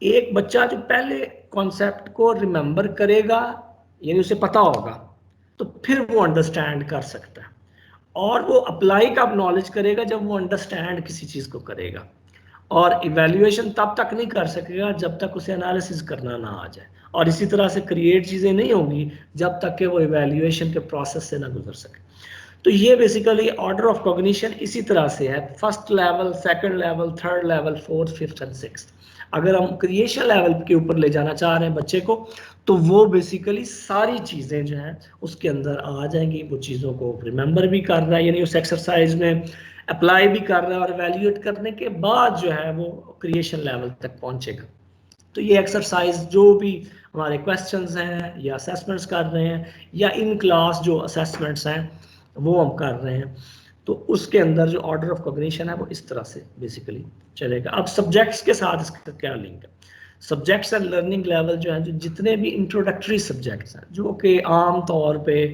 ایک بچہ جو پہلے کانسیپٹ کو ریممبر کرے گا یعنی اسے پتہ ہوگا تو پھر وہ انڈرسٹینڈ کر سکتا ہے, اور وہ اپلائی کا نالج کرے گا جب وہ انڈرسٹینڈ کسی چیز کو کرے گا, اور ایویلیویشن تب تک نہیں کر سکے گا جب تک اسے انالیسس کرنا نہ آ جائے, اور اسی طرح سے کریٹ چیزیں نہیں ہوں گی جب تک کہ وہ ایویلیویشن کے پروسیس سے نہ گزر سکے. تو یہ بیسیکلی آرڈر آف کوگنیشن اسی طرح سے ہے, first level, second level, third level, fourth, fifth and sixth. اگر ہم کریشن لیول کے اوپر لے جانا چاہ رہے ہیں بچے کو تو وہ بیسیکلی ساری چیزیں جو ہیں اس کے اندر آ جائیں گی. وہ چیزوں کو ریممبر بھی کر رہا ہے, یعنی اس ایکسرسائز میں اپلائی بھی کر رہا ہے, اور ایویلیویٹ کرنے کے بعد جو ہے وہ کریشن لیول تک پہنچے گا. تو یہ ایکسرسائز جو بھی ہمارے کویسچنز ہیں یا اسیسمنٹس کر رہے ہیں یا ان کلاس جو اسیسمنٹس ہیں وہ ہم کر رہے ہیں, تو اس کے اندر جو آرڈر آف کوگنیشن ہے وہ اس طرح سے بیسیکلی چلے گا. اب سبجیکٹس کے ساتھ اس کا کیا لنک ہے؟ سبجیکٹس اینڈ لرننگ لیول جو ہیں, جو جتنے بھی انٹروڈکٹری سبجیکٹس ہیں جو کہ عام طور پہ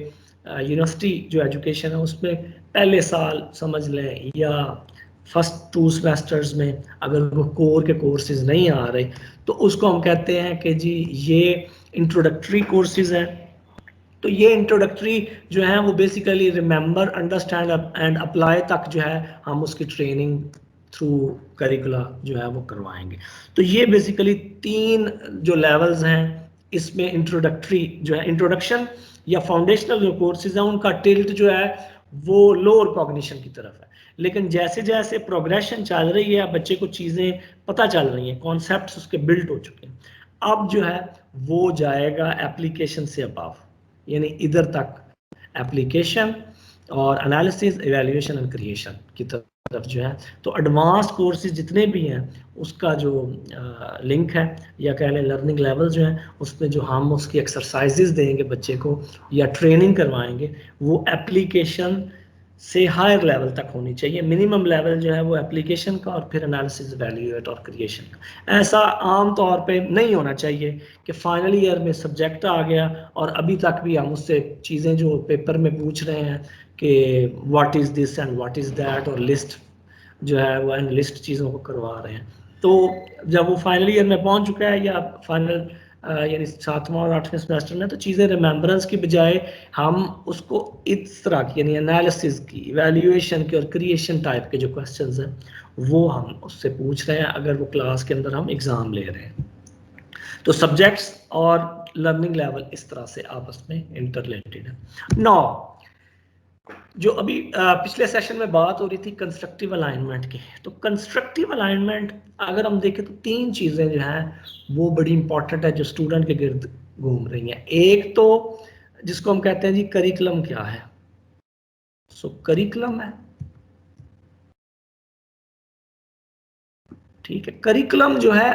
یونیورسٹی جو ایجوکیشن ہے اس میں پہلے سال سمجھ لیں یا فرسٹ 2 سیمسٹرز میں اگر وہ کور کے کورسز نہیں آ رہے تو اس کو ہم کہتے ہیں کہ جی یہ انٹروڈکٹری کورسز ہیں. تو یہ انٹروڈکٹری جو ہیں وہ basically remember, understand and apply تک جو ہے ہم اس کی ٹریننگ تھرو کریکولا جو ہے وہ کروائیں گے. تو یہ بیسیکلی 3 جو لیولز ہیں اس میں انٹروڈکٹری جو ہے, انٹروڈکشن یا فاؤنڈیشنل جو کورسز ہیں ان کا ٹلٹ جو ہے وہ لوور کوگنیشن کی طرف ہے. لیکن جیسے جیسے پروگریشن چل رہی ہے بچے کو چیزیں پتہ چل رہی ہیں, کانسیپٹس اس کے بلڈ ہو چکے ہیں, اب جو ہے وہ جائے گا اپلیکیشن سے اباو, یعنی ادھر تک اپلیکیشن اور انالیسز, ایویلیویشن اینڈ کریشن کی طرف جو ہے. تو ایڈوانس کورسز جتنے بھی ہیں اس کا جو لنک ہے یا کہہ لیں لرننگ لیول جو ہیں اس میں جو ہم اس کی ایکسرسائزز دیں گے بچے کو یا ٹریننگ کروائیں گے وہ اپلیکیشن سے ہائر لیول تک ہونی چاہیے. منیمم لیول جو ہے وہ اپلیکیشن کا اور پھر انالیسس ایویلیویٹ اور کریشن کا. ایسا عام طور پہ نہیں ہونا چاہیے کہ فائنل ایئر میں سبجیکٹ آ گیا اور ابھی تک بھی ہم اس سے چیزیں جو پیپر میں پوچھ رہے ہیں کہ what is this and what is that اور لسٹ جو ہے وہ لسٹ چیزوں کو کروا رہے ہیں. تو جب وہ فائنل ایئر میں پہنچ چکا ہے یا فائنل یعنی 7واں اور 8ویں سیمسٹر میں تو چیزیں ریممبرنس کی بجائے ہم اس کو اس طرح کی یعنی انالیسز کی ایویلیویشن کی اور کریشن ٹائپ کے جو کوسچنز ہیں وہ ہم اس سے پوچھ رہے ہیں اگر وہ کلاس کے اندر ہم ایگزام لے رہے ہیں. تو سبجیکٹس اور لرننگ لیول اس طرح سے آپس میں انٹر ریلیٹڈ ہے. نو جو ابھی پچھلے سیشن میں بات ہو رہی تھی کنسٹرکٹیو الائنمنٹ کی, تو کنسٹرکٹیو الائنمنٹ اگر ہم دیکھیں تو 3 چیزیں جو ہیں وہ بڑی امپورٹنٹ ہے جو اسٹوڈنٹ کے گرد گھوم رہی ہیں. ایک تو جس کو ہم کہتے ہیں جی کریکلم کیا ہے. سو کریکلم ہے, ٹھیک ہے. کریکلم جو ہے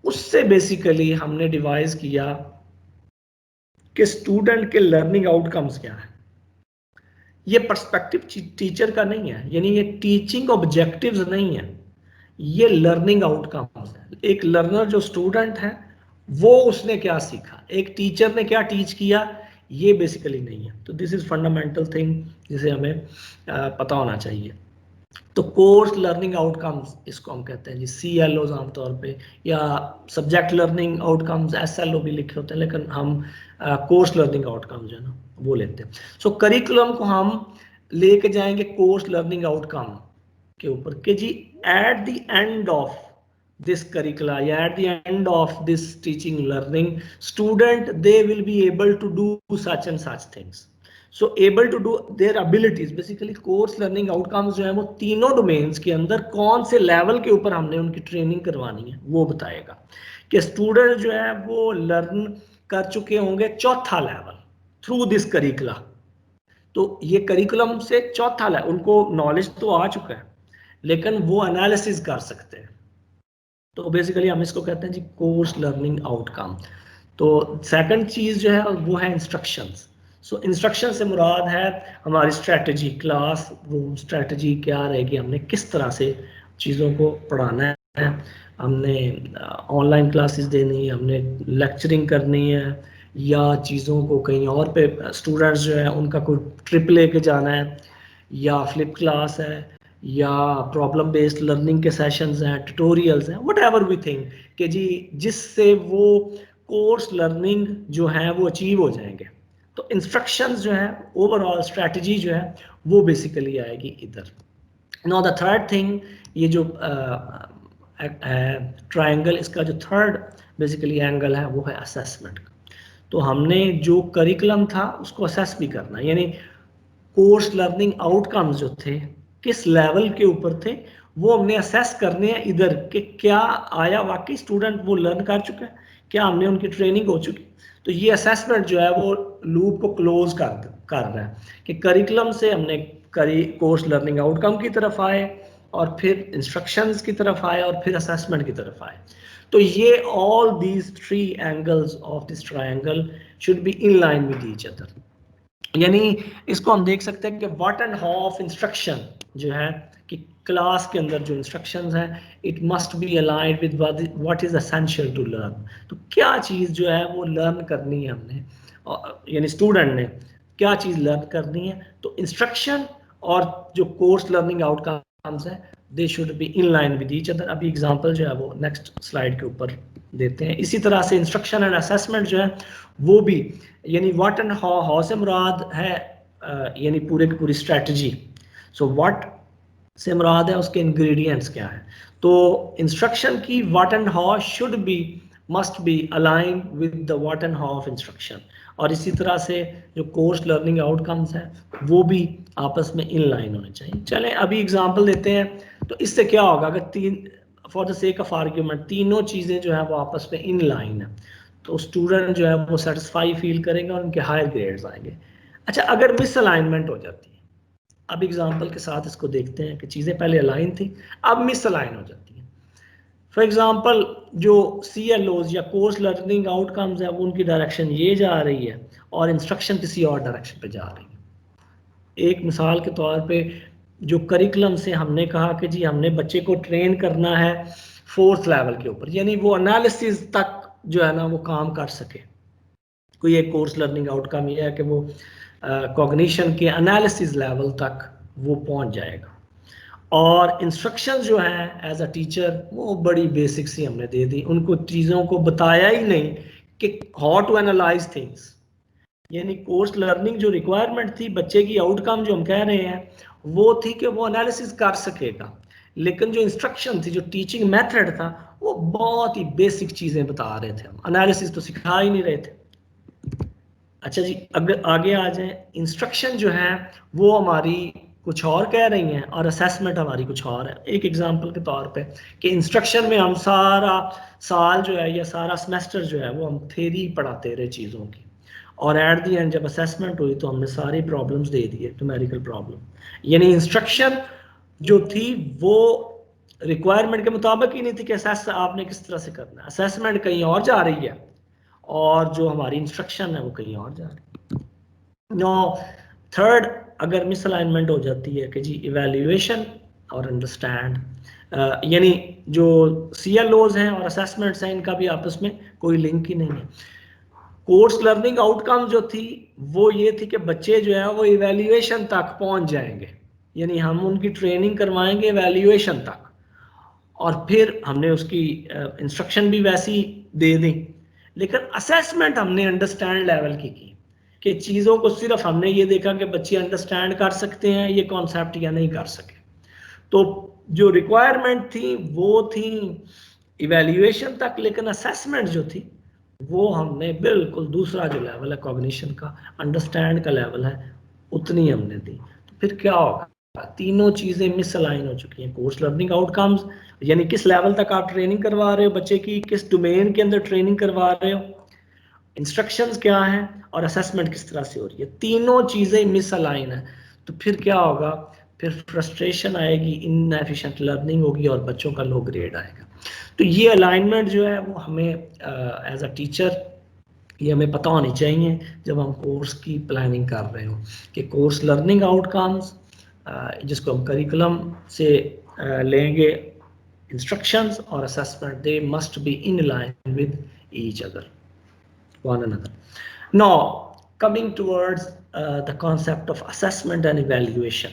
اس سے بیسیکلی ہم نے ڈیوائز کیا کہ اسٹوڈنٹ کے لرننگ آؤٹ کمز کیا ہے. یہ پرسپیکٹو ٹیچر کا نہیں ہے, یعنی یہ ٹیچنگ آبجیکٹیوز نہیں ہے, یہ لرننگ آؤٹ کمز ہے. ایک لرنر جو اسٹوڈنٹ ہے وہ اس نے کیا سیکھا, ایک ٹیچر نے کیا ٹیچ کیا, یہ بیسیکلی نہیں ہے. تو دس از فنڈامنٹل تھنگ جسے ہمیں پتہ ہونا چاہیے. تو کورس لرننگ آؤٹ کمز اس کو ہم کہتے ہیں جی سی ایل اوز عام طور پہ, یا subject learning out comes S L O بھی لکھے ہوتے ہیں, لیکن ہم کورس لرننگ آؤٹ کمز جو ہے نا وہ لیتے ہیں. سو کریکولم کو ہم لے کے جائیں گے کورس لرننگ آؤٹ کم کے اوپر کہ جی at the end of this curricula, at the end of this teaching learning, student they will be able to do such and such things. So able to do their abilities, basically course learning outcomes جو ہیں وہ تینوں domains کے اندر کون سے level کے اوپر ہم نے ان کی ٹریننگ کروانی ہے وہ بتائے گا کہ اسٹوڈنٹ جو ہے وہ لرن کر چکے ہوں گے چوتھا لیول تھرو دس کریکولا. تو یہ کریکولم سے چوتھا لیول, ان کو نالج تو آ چکا ہے لیکن وہ انالیسز کر سکتے ہیں. تو بیسیکلی ہم اس کو کہتے ہیں جی کورس لرننگ آؤٹ کم. تو سیکنڈ چیز جو ہے وہ ہے انسٹرکشنز. سو انسٹرکشن سے مراد ہے ہماری اسٹریٹجی, کلاس روم اسٹریٹجی کیا رہے گی, ہم نے کس طرح سے چیزوں کو پڑھانا ہے, ہم نے آن لائن کلاسز دینی ہے, ہم نے لیکچرنگ کرنی ہے, یا چیزوں کو کہیں اور پہ اسٹوڈنٹس جو ہیں ان کا کوئی ٹرپ لے کے جانا ہے, یا فلپ کلاس ہے, یا پرابلم بیسڈ لرننگ کے سیشنز ہیں, ٹیوٹوریلز ہیں, وٹ ایور وی تھنک کہ جی جس سے وہ کورس لرننگ جو ہے وہ اچیو ہو جائیں گے. تو انسٹرکشنز جو ہیں اوور آل اسٹریٹجی جو ہے وہ بیسیکلی آئے گی ادھر. نو دا تھرڈ تھنگ, یہ جو ٹرائنگل اس کا جو تھرڈ بیسیکلی اینگل ہے وہ ہے اسیسمنٹ. تو ہم نے جو کریکولم تھا اس کو اسیس بھی کرنا, یعنی کورس لرننگ آؤٹ کمز جو تھے کس لیول کے اوپر تھے وہ ہم نے اسیس کرنے ہیں ادھر کہ کیا آیا واقعی اسٹوڈنٹ وہ لرن کر چکے ہیں, کیا ہم نے ان کی ٹریننگ ہو چکی. تو یہ اسیسمنٹ جو ہے وہ لوپ کو کلوز کر رہا ہے کہ کریکولم سے ہم نے کورس لرننگ آؤٹ کم کی طرف آئے اور پھر انسٹرکشنز کی طرف آئے اور پھر اسیسمنٹ کی طرف آئے. تو یہ all these 3 angles of this triangle should be in line with each other. یعنی اس کو ہم دیکھ سکتے ہیں کہ what and how of instruction جو ہے کہ کلاس کے اندر جو انسٹرکشنز ہیں it must be aligned with what is essential to learn. تو کیا چیز جو ہے وہ لرن کرنی ہے ہم نے, یعنی اسٹوڈنٹ نے کیا چیز لرن کرنی ہے. تو انسٹرکشن اور جو کورس لرننگ آؤٹ کمز ہیں they should be in line with each other. ابھی اگزامپل جو ہے وہ نیکسٹ سلائڈ کے اوپر دیتے ہیں. اسی طرح سے انسٹرکشن اینڈ اسیسمنٹ جو ہے وہ بھی یعنی واٹ اینڈ ہاؤ سے مراد ہے یعنی پورے کی پوری اسٹریٹجی. سو واٹ سے مراد ہے اس کے انگریڈینٹس کیا ہیں. تو انسٹرکشن کی what and how should be must be align with the what and how of instruction. اور اسی طرح سے جو کورس لرننگ آؤٹ کمز ہیں وہ بھی آپس میں ان لائن ہونے چاہیے. چلیں ابھی اگزامپل دیتے ہیں. تو اس سے کیا ہوگا اگر for the sake of argument تینوں چیزیں جو ہیں وہ آپس میں ان لائن ہیں تو اسٹوڈنٹ جو ہے وہ سیٹسفائی فیل کریں گے اور ان کے ہائر گریڈز آئیں گے. اچھا اگر مس الائنمنٹ ہو جاتی ہے, اب اگزامپل کے ساتھ اس کو دیکھتے ہیں کہ چیزیں پہلے الائن تھیں اب مس الائن ہو جاتی ہیں. فار ایگزامپل جو سی ایل اوز یا کورس لرننگ آؤٹ کمز ہیں وہ ان کی ڈائریکشن یہ جا رہی ہے اور انسٹرکشن کسی اور ڈائریکشن پہ جا رہی ہے. ایک مثال کے طور پہ جو کریکولم سے ہم نے کہا کہ جی ہم نے بچے کو ٹرین کرنا ہے 4th لیول کے اوپر، یعنی وہ انالیسز تک جو ہے نا وہ کام کر سکے. کوئی ایک کورس لرننگ آؤٹ کم یہ ہے کہ وہ کوگنیشن کے انالیسز لیول تک وہ پہنچ جائے گا. اور انسٹرکشن جو ہیں ایز اے ٹیچر وہ بڑی بیسکس ہی ہم نے دے دی، ان کو چیزوں کو بتایا ہی نہیں کہ ہاؤ ٹو اینالائز تھنگس. یعنی کورس لرننگ جو ریکوائرمنٹ تھی بچے کی آؤٹ کم جو ہم کہہ رہے ہیں وہ تھی کہ وہ انالیسز کر سکے گا، لیکن جو انسٹرکشن تھی جو ٹیچنگ میتھڈ تھا وہ بہت ہی بیسک چیزیں بتا رہے تھے، ہم انالیسز تو سکھا ہی نہیں رہے تھے. اچھا جی اگر آگے آ جائیں، انسٹرکشن جو ہے وہ ہماری کچھ اور کہہ رہی ہیں اور اسیسمنٹ ہماری کچھ اور ہے. ایک ایگزامپل کے طور پہ کہ انسٹرکشن میں ہم سارا سال جو ہے یا سارا سمیسٹر جو ہے وہ ہم تھیری پڑھاتے رہے چیزوں کی، اور ایٹ دی اینڈ جب اسیسمنٹ ہوئی تو ہم نے ساری پرابلمس دے دیے نومیریکل پرابلم. یعنی انسٹرکشن جو تھی وہ ریکوائرمنٹ کے مطابق ہی نہیں تھی کہ اسیس آپ نے کس طرح سے کرنا ہے، اسیسمنٹ کہیں اور جا رہی ہے اور جو ہماری انسٹرکشن ہے وہ کہیں اور جا رہی ہے. نو تھرڈ اگر مس الائنمنٹ ہو جاتی ہے کہ جی ایویلیویشن اور انڈرسٹینڈ، یعنی جو سی ایل اوز ہیں اور اسیسمنٹس ہیں ان کا بھی آپس میں کوئی لنک ہی نہیں ہے. کورس لرننگ آؤٹ کم جو تھی وہ یہ تھی کہ بچے جو ہے وہ ایویلیویشن تک پہنچ جائیں گے، یعنی ہم ان کی ٹریننگ کروائیں گے ایویلیویشن تک، اور پھر ہم نے اس کی انسٹرکشن بھی ویسی دے دیں. لیکن اسیسمنٹ ہم نے انڈرسٹینڈ لیول کی کہ چیزوں کو صرف ہم نے یہ دیکھا کہ بچے انڈرسٹینڈ کر سکتے ہیں یہ کانسیپٹ یا نہیں کر سکے. تو جو ریکوائرمنٹ تھی وہ تھی ایویلیویشن تک، لیکن اسیسمنٹ جو تھی وہ ہم نے بالکل دوسرا جو لیول ہے کوگنیشن کا، انڈرسٹینڈ کا لیول ہے، اتنی ہم نے دی. تو پھر کیا ہوگا، تینوں چیزیں مس الائن ہو چکی ہیں. کورس لرننگ آؤٹ کمز یعنی کس لیول تک آپ ٹریننگ کروا رہے ہو بچے کی، کس ڈومین کے اندر ٹریننگ کروا رہے ہو، انسٹرکشنز کیا ہیں اور اسیسمنٹ کس طرح سے ہو رہی ہے، تینوں چیزیں مس الائن ہیں. تو پھر کیا ہوگا، پھر فرسٹریشن آئے گی، ان ایفیشینٹ لرننگ ہوگی اور بچوں کا لو گریڈ آئے گا. تو یہ الائنمنٹ جو ہے وہ ہمیں ایز اے ٹیچر یہ ہمیں پتہ ہونی چاہیے جب ہم کورس کی پلاننگ کر رہے ہوں کہ کورس لرننگ آؤٹ کمز جس کو ہم کریکولم سے لیں گے، انسٹرکشنز اور assessment they must be in line with each other one another. Now coming towards the concept of assessment and evaluation.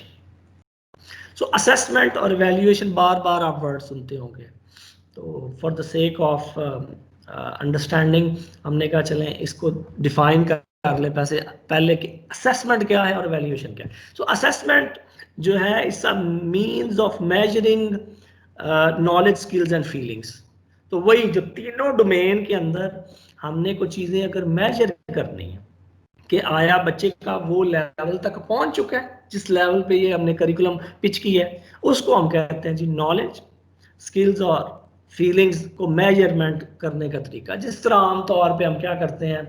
So assessment اور evaluation بار بار آپ ورڈ سنتے ہوں گے، تو for the sake of understanding ہم نے کہا چلیں اس کو ڈیفائن کر لیں پہلے کہ اسیسمنٹ کیا ہے اور ایویلیویشن کیا ہے. سو اسیسمنٹ جو ہے is means of measuring knowledge skills and feelings. تو وہی جو تینوں ڈومین کے اندر ہم نے کچھ چیزیں اگر میجر کرنی ہیں کہ آیا بچے کا وہ لیول تک پہنچ چکا ہے جس لیول پہ یہ ہم نے کریکولم پچ کی ہے، اس کو ہم کہتے ہیں جی نالج اسکلز اور فیلنگز کو میجرمنٹ کرنے کا طریقہ. جس طرح عام طور پہ ہم کیا کرتے ہیں،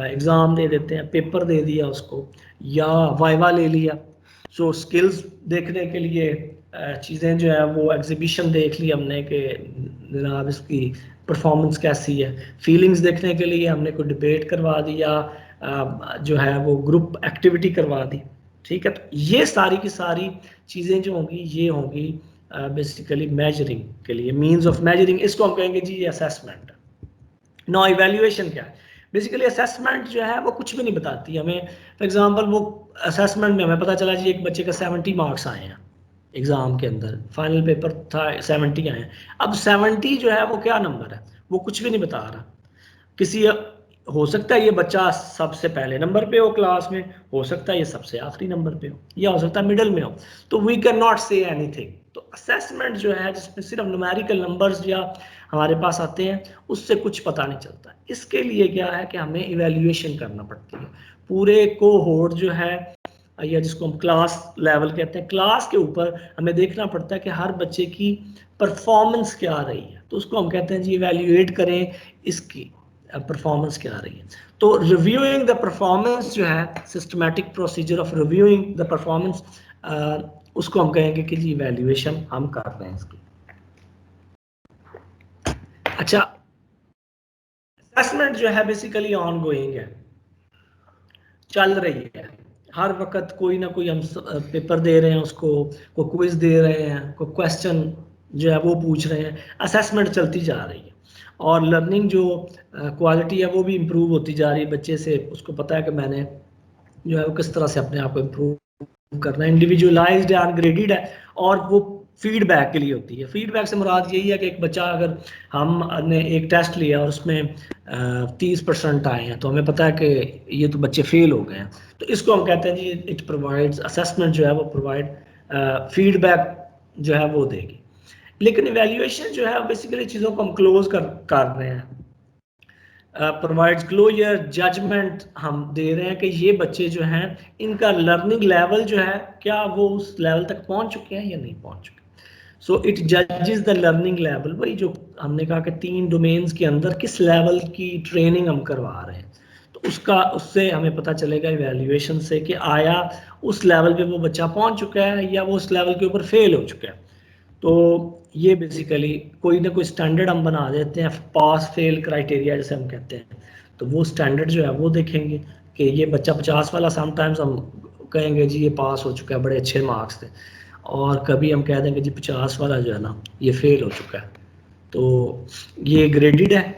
ایگزام دے دیتے ہیں، پیپر دے دیا اس کو یا وائوا لے لیا. سو اسکلز دیکھنے کے لیے چیزیں جو ہے وہ ایگزیبیشن دیکھ لی ہم نے کہ جناب اس کی پرفارمنس کیسی ہے. فیلنگز دیکھنے کے لیے ہم نے کوئی ڈبیٹ کروا دی یا جو ہے وہ گروپ ایکٹیویٹی کروا دی. ٹھیک ہے، تو یہ ساری کی ساری چیزیں جو ہوں گی یہ ہوں گی بیسیکلی میجرنگ کے لیے، مینز آف میجرنگ. اس کو ہم کہیں گے جی یہ اسیسمنٹ. نو ایویلیویشن کیا ہے، بیسیکلی اسیسمنٹ جو ہے وہ کچھ بھی نہیں بتاتی ہمیں. فار ایگزامپل وہ اسیسمنٹ میں ہمیں پتہ چلا جی ایک بچے کا 70 مارکس آئے ہیں ایگزام کے اندر، فائنل پیپر تھا 70 آئے ہیں. اب 70 جو ہے وہ کیا نمبر ہے، وہ کچھ بھی نہیں بتا رہا. کسی ہو سکتا ہے یہ بچہ سب سے پہلے نمبر پہ ہو کلاس میں، ہو سکتا ہے یہ سب سے آخری نمبر پہ ہو، یا ہو سکتا ہے مڈل میں ہو. تو وی کین ناٹ سے اینی تھنگ. تو اسیسمنٹ جو ہے جس میں صرف نومیریکل نمبرز یا ہمارے پاس آتے ہیں اس سے کچھ پتہ نہیں چلتا. اس کے لیے کیا ہے کہ ہمیں ایویلیویشن کرنا پڑتی ہے. پورے کوہورٹ جو ہے یا جس کو ہم کلاس لیول کہتے ہیں، کلاس کے اوپر ہمیں دیکھنا پڑتا ہے کہ ہر بچے کی پرفارمنس کیا آ رہی ہے. تو اس کو ہم کہتے ہیں جی ایویلیویٹ کریں اس کی پرفارمنس کیا آ رہی ہے. تو ریویوئنگ دا پرفارمنس جو ہے systematic procedure of reviewing the performance, اس کو ہم کہیں گے کہ جی ایویلیویشن ہم کر رہے ہیں اس کی. اچھا، اسیسمنٹ جو ہے بیسیکلی آن گوئنگ ہے، چل رہی ہے. ہر وقت کوئی نہ کوئی ہم پیپر دے رہے ہیں اس کو، کوئی کوئز دے رہے ہیں، کوئی کویسچن جو ہے وہ پوچھ رہے ہیں، اسیسمنٹ چلتی جا رہی ہے، اور لرننگ جو کوالٹی ہے وہ بھی امپروو ہوتی جا رہی ہے. بچے سے اس کو پتہ ہے کہ میں نے جو ہے وہ کس طرح سے اپنے آپ کو امپروو کرنا ہے، انڈیویجولائزڈ ہے، انگریڈیڈ ہے، اور وہ فیڈ بیک کے لیے ہوتی ہے. فیڈ بیک سے مراد یہی ہے کہ ایک بچہ اگر ہم نے ایک ٹیسٹ لیا اور اس میں 30% آئے ہیں تو ہمیں پتہ ہے کہ یہ تو بچے فیل ہو گئے ہیں، تو اس کو ہم کہتے ہیں جی اٹ پرووائڈز اسیسمنٹ جو ہے وہ پرووائڈ فیڈ بیک جو ہے وہ دے گی. لیکن ایویلیویشن جو ہے بیسیکلی چیزوں کو ہم کلوز کر رہے ہیں، پرووائڈز کلوجر ججمنٹ ہم دے رہے ہیں کہ یہ بچے جو ہیں ان کا لرننگ لیول جو ہے کیا وہ اس لیول تک پہنچ چکے ہیں یا نہیں پہنچ چکے. سو اٹ ججز دا لرننگ لیول. وہی جو ہم نے کہا کہ 3 ڈومینز کے اندر کس لیول کی ٹریننگ ہم کروا رہے ہیں، تو اس سے ہمیں پتہ چلے گا ایویلیویشن سے کہ آیا اس لیول پہ وہ بچہ پہنچ چکا ہے یا وہ اس لیول کے اوپر فیل ہو چکا ہے. تو یہ بیسیکلی کوئی نہ کوئی سٹینڈرڈ ہم بنا دیتے ہیں، پاس فیل کرائٹیریا جیسے ہم کہتے ہیں، تو وہ سٹینڈرڈ جو ہے وہ دیکھیں گے کہ یہ بچہ 50 والا سم ٹائمز ہم کہیں گے جی یہ پاس ہو چکا ہے، بڑے اچھے مارکس تھے، اور کبھی ہم کہہ دیں گے جی 50 والا جو ہے نا یہ فیل ہو چکا ہے. تو یہ گریڈڈ ہے.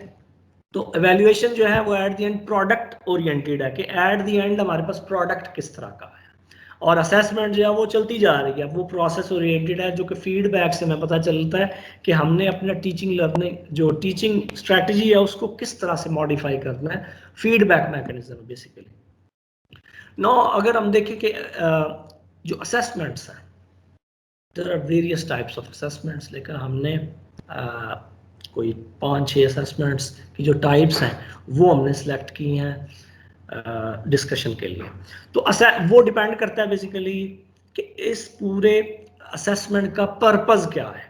تو ایویلیویشن جو ہے وہ at the end product oriented ہے کہ ایٹ دی اینڈ ہمارے پاس پروڈکٹ کس طرح کا ہے، اور اسیسمنٹ جو ہے وہ چلتی جا رہی ہے، وہ پروسیس اورینٹیڈ ہے جو کہ فیڈ بیک سے ہمیں پتہ چلتا ہے کہ ہم نے اپنا ٹیچنگ لرننگ جو ٹیچنگ اسٹریٹجی ہے اس کو کس طرح سے ماڈیفائی کرنا ہے. Feedback mechanism basically. Now اگر ہم دیکھیں کہ جو اسیسمنٹس ہیں there are various types of assessments، لیکن ہم نے کوئی 5-6 اسیسمنٹس کی جو ٹائپس ہیں وہ ہم نے سلیکٹ کی ہیں ڈسکشن کے لیے. تو وہ ڈیپینڈ کرتا ہے بیسیکلی کہ اس پورے اسیسمنٹ کا پرپز کیا ہے.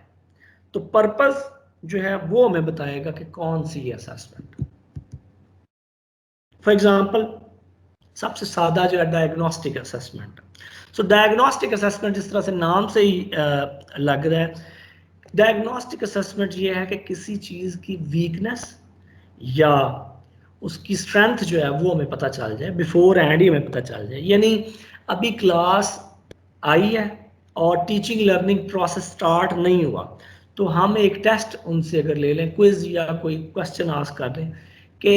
تو پرپز جو ہے وہ ہمیں بتائے گا کہ کون سی ہے اسیسمنٹ. فار ایگزامپل سب سے سادہ جو ہے ڈائگنوسٹک اسیسمنٹ. سو ڈائگنوسٹک اسیسمنٹ جس طرح سے نام سے ہی لگ رہا ہے، ڈائگنوسٹک اسیسمنٹ یہ ہے کہ کسی چیز کی ویکنس یا اس کی اسٹرینتھ جو ہے وہ ہمیں پتہ چل جائے، بیفور اینڈ ہی ہمیں پتہ چل جائے. یعنی ابھی کلاس آئی ہے اور ٹیچنگ لرننگ پروسیس سٹارٹ نہیں ہوا، تو ہم ایک ٹیسٹ ان سے اگر لے لیں، کوئز یا کوئی کوشچن آسک کر لیں کہ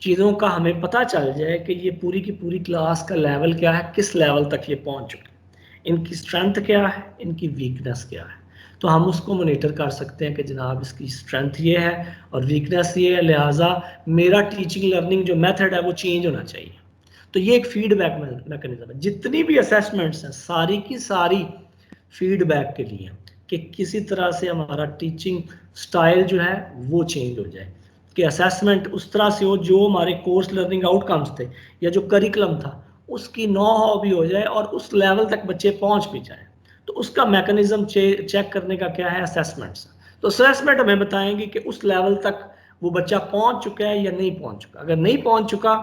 چیزوں کا ہمیں پتہ چل جائے کہ یہ پوری کی پوری کلاس کا لیول کیا ہے، کس لیول تک یہ پہنچ چکے، ان کی اسٹرینتھ کیا ہے، ان کی ویکنس کیا ہے. تو ہم اس کو مانیٹر کر سکتے ہیں کہ جناب اس کی اسٹرینتھ یہ ہے اور ویکنس یہ ہے، لہٰذا میرا ٹیچنگ لرننگ جو میتھڈ ہے وہ چینج ہونا چاہیے. تو یہ ایک فیڈ بیک میکانزم ہے. جتنی بھی اسیسمنٹس ہیں ساری کی ساری فیڈ بیک کے لیے کہ کسی طرح سے ہمارا ٹیچنگ سٹائل جو ہے وہ چینج ہو جائے، کہ اسیسمنٹ اس طرح سے ہو جو ہمارے کورس لرننگ آؤٹ کمز تھے یا جو کریکلم تھا اس کی نو ہاؤ بھی ہو جائے اور اس لیول تک بچے پہنچ بھی جائیں. تو اس کا میکانزم چیک کرنے کا کیا ہے، اسیسمنٹس. تو اسیسمنٹ ہمیں بتائیں گے کہ اس لیول تک وہ بچہ پہنچ چکا ہے یا نہیں پہنچ چکا. اگر نہیں پہنچ چکا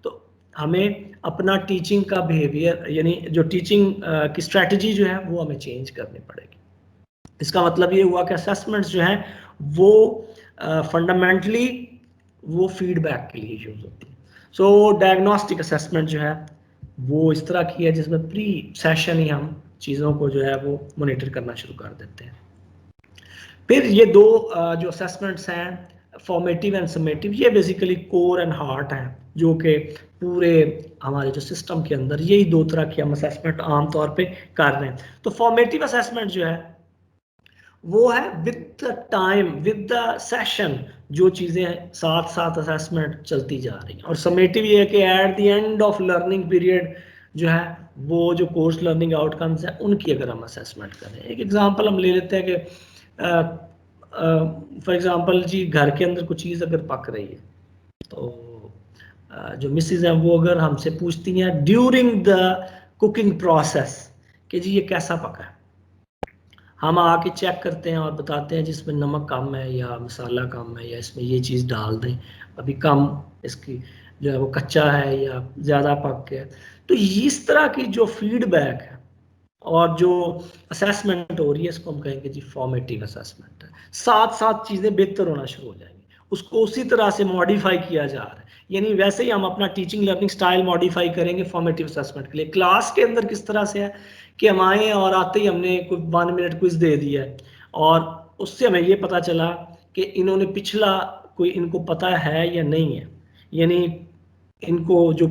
تو ہمیں اپنا ٹیچنگ کا بیہیویئر یعنی جو ٹیچنگ کی اسٹریٹجی جو ہے وہ ہمیں چینج کرنی پڑے گی. اس کا مطلب یہ ہوا کہ اسیسمنٹس جو ہیں وہ فنڈامنٹلی وہ فیڈ بیک کے لیے یوز ہوتی ہے. سو ڈائگنوسٹک اسیسمنٹ جو ہے وہ اس طرح کی ہے جس میں پری سیشن ہی ہم چیزوں کو جو ہے وہ مانیٹر کرنا شروع کر دیتے ہیں. پھر یہ دو جو اسیسمنٹس ہیں فارمیٹیو اینڈ سمیٹیو، یہ بیسیکلی کور اینڈ ہارٹ ہیں جو کہ پورے ہمارے جو سسٹم کے اندر یہی دو طرح کی ہم اسیسمنٹ عام طور پہ کر رہے ہیں. تو فارمیٹیو اسیسمنٹ جو ہے وہ ہے with the time with the session جو چیزیں ساتھ ساتھ اسیسمنٹ چلتی جا رہی ہیں. اور سمیٹیو یہ ہے کہ at the end of learning period جو ہے وہ جو کورس لرننگ آؤٹ کمز ہیں ان کی اگر ہم اسیسمنٹ کریں. ایک ایگزامپل ہم لے لیتے ہیں کہ فار ایگزامپل جی گھر کے اندر کوئی چیز اگر پک رہی ہے تو جو مسز ہیں وہ اگر ہم سے پوچھتی ہیں ڈیورنگ دا کوکنگ پروسیس کہ جی یہ کیسا پکا ہے، ہم آ کے چیک کرتے ہیں اور بتاتے ہیں جس میں نمک کم ہے یا مسالہ کم ہے یا اس میں یہ چیز ڈال دیں، ابھی کم اس کی جو ہے وہ کچا ہے یا زیادہ پک گیا. تو اس طرح کی جو فیڈ بیک ہے اور جو اسیسمنٹ ہو رہی ہے اس کو ہم کہیں گے جی فارمیٹیو اسیسمنٹ ہے. ساتھ ساتھ چیزیں بہتر ہونا شروع ہو جائیں گی. اس کو اسی طرح سے ماڈیفائی کیا جا رہا ہے. یعنی ویسے ہی ہم اپنا ٹیچنگ لرننگ سٹائل ماڈیفائی کریں گے فارمیٹیو اسیسمنٹ کے لیے. کلاس کے اندر کس طرح سے ہے کہ ہم آئے اور آتے ہی ہم نے کوئی 1 منٹ کوئز دے دیا ہے اور اس سے ہمیں یہ پتا چلا کہ انہوں نے پچھلا کوئی ان کو پتہ ہے یا نہیں ہے, یعنی ان کو جو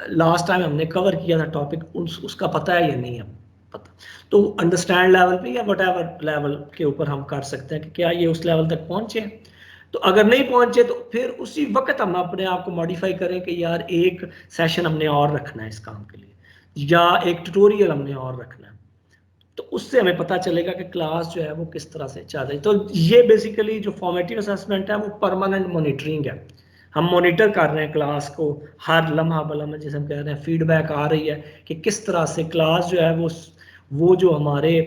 لاسٹ ٹائم ہم نے کور کیا تھا ٹاپک اس کا پتہ ہے یا نہیں ہے پتہ. تو انڈرسٹینڈ لیول پہ یا وٹ ایور لیول کے اوپر ہم کر سکتے ہیں کہ کیا یہ اس لیول تک پہنچے. تو اگر نہیں پہنچے تو پھر اسی وقت ہم اپنے آپ کو ماڈیفائی کریں کہ یار ایک سیشن ہم نے اور رکھنا ہے اس کام کے لیے, یا ایک ٹیوٹوریل ہم نے اور رکھنا ہے. تو اس سے ہمیں پتہ چلے گا کہ کلاس جو ہے وہ کس طرح سے چل رہی ہے. تو یہ بیسیکلی جو فارمیٹیو اسیسمنٹ ہے وہ پرماننٹ مانیٹرنگ ہے. ہم مانیٹر کر رہے ہیں کلاس کو ہر لمحہ بلمحہ, جیسے ہم کہہ رہے ہیں فیڈ بیک آ رہی ہے کہ کس طرح سے کلاس جو ہے وہ جو ہمارے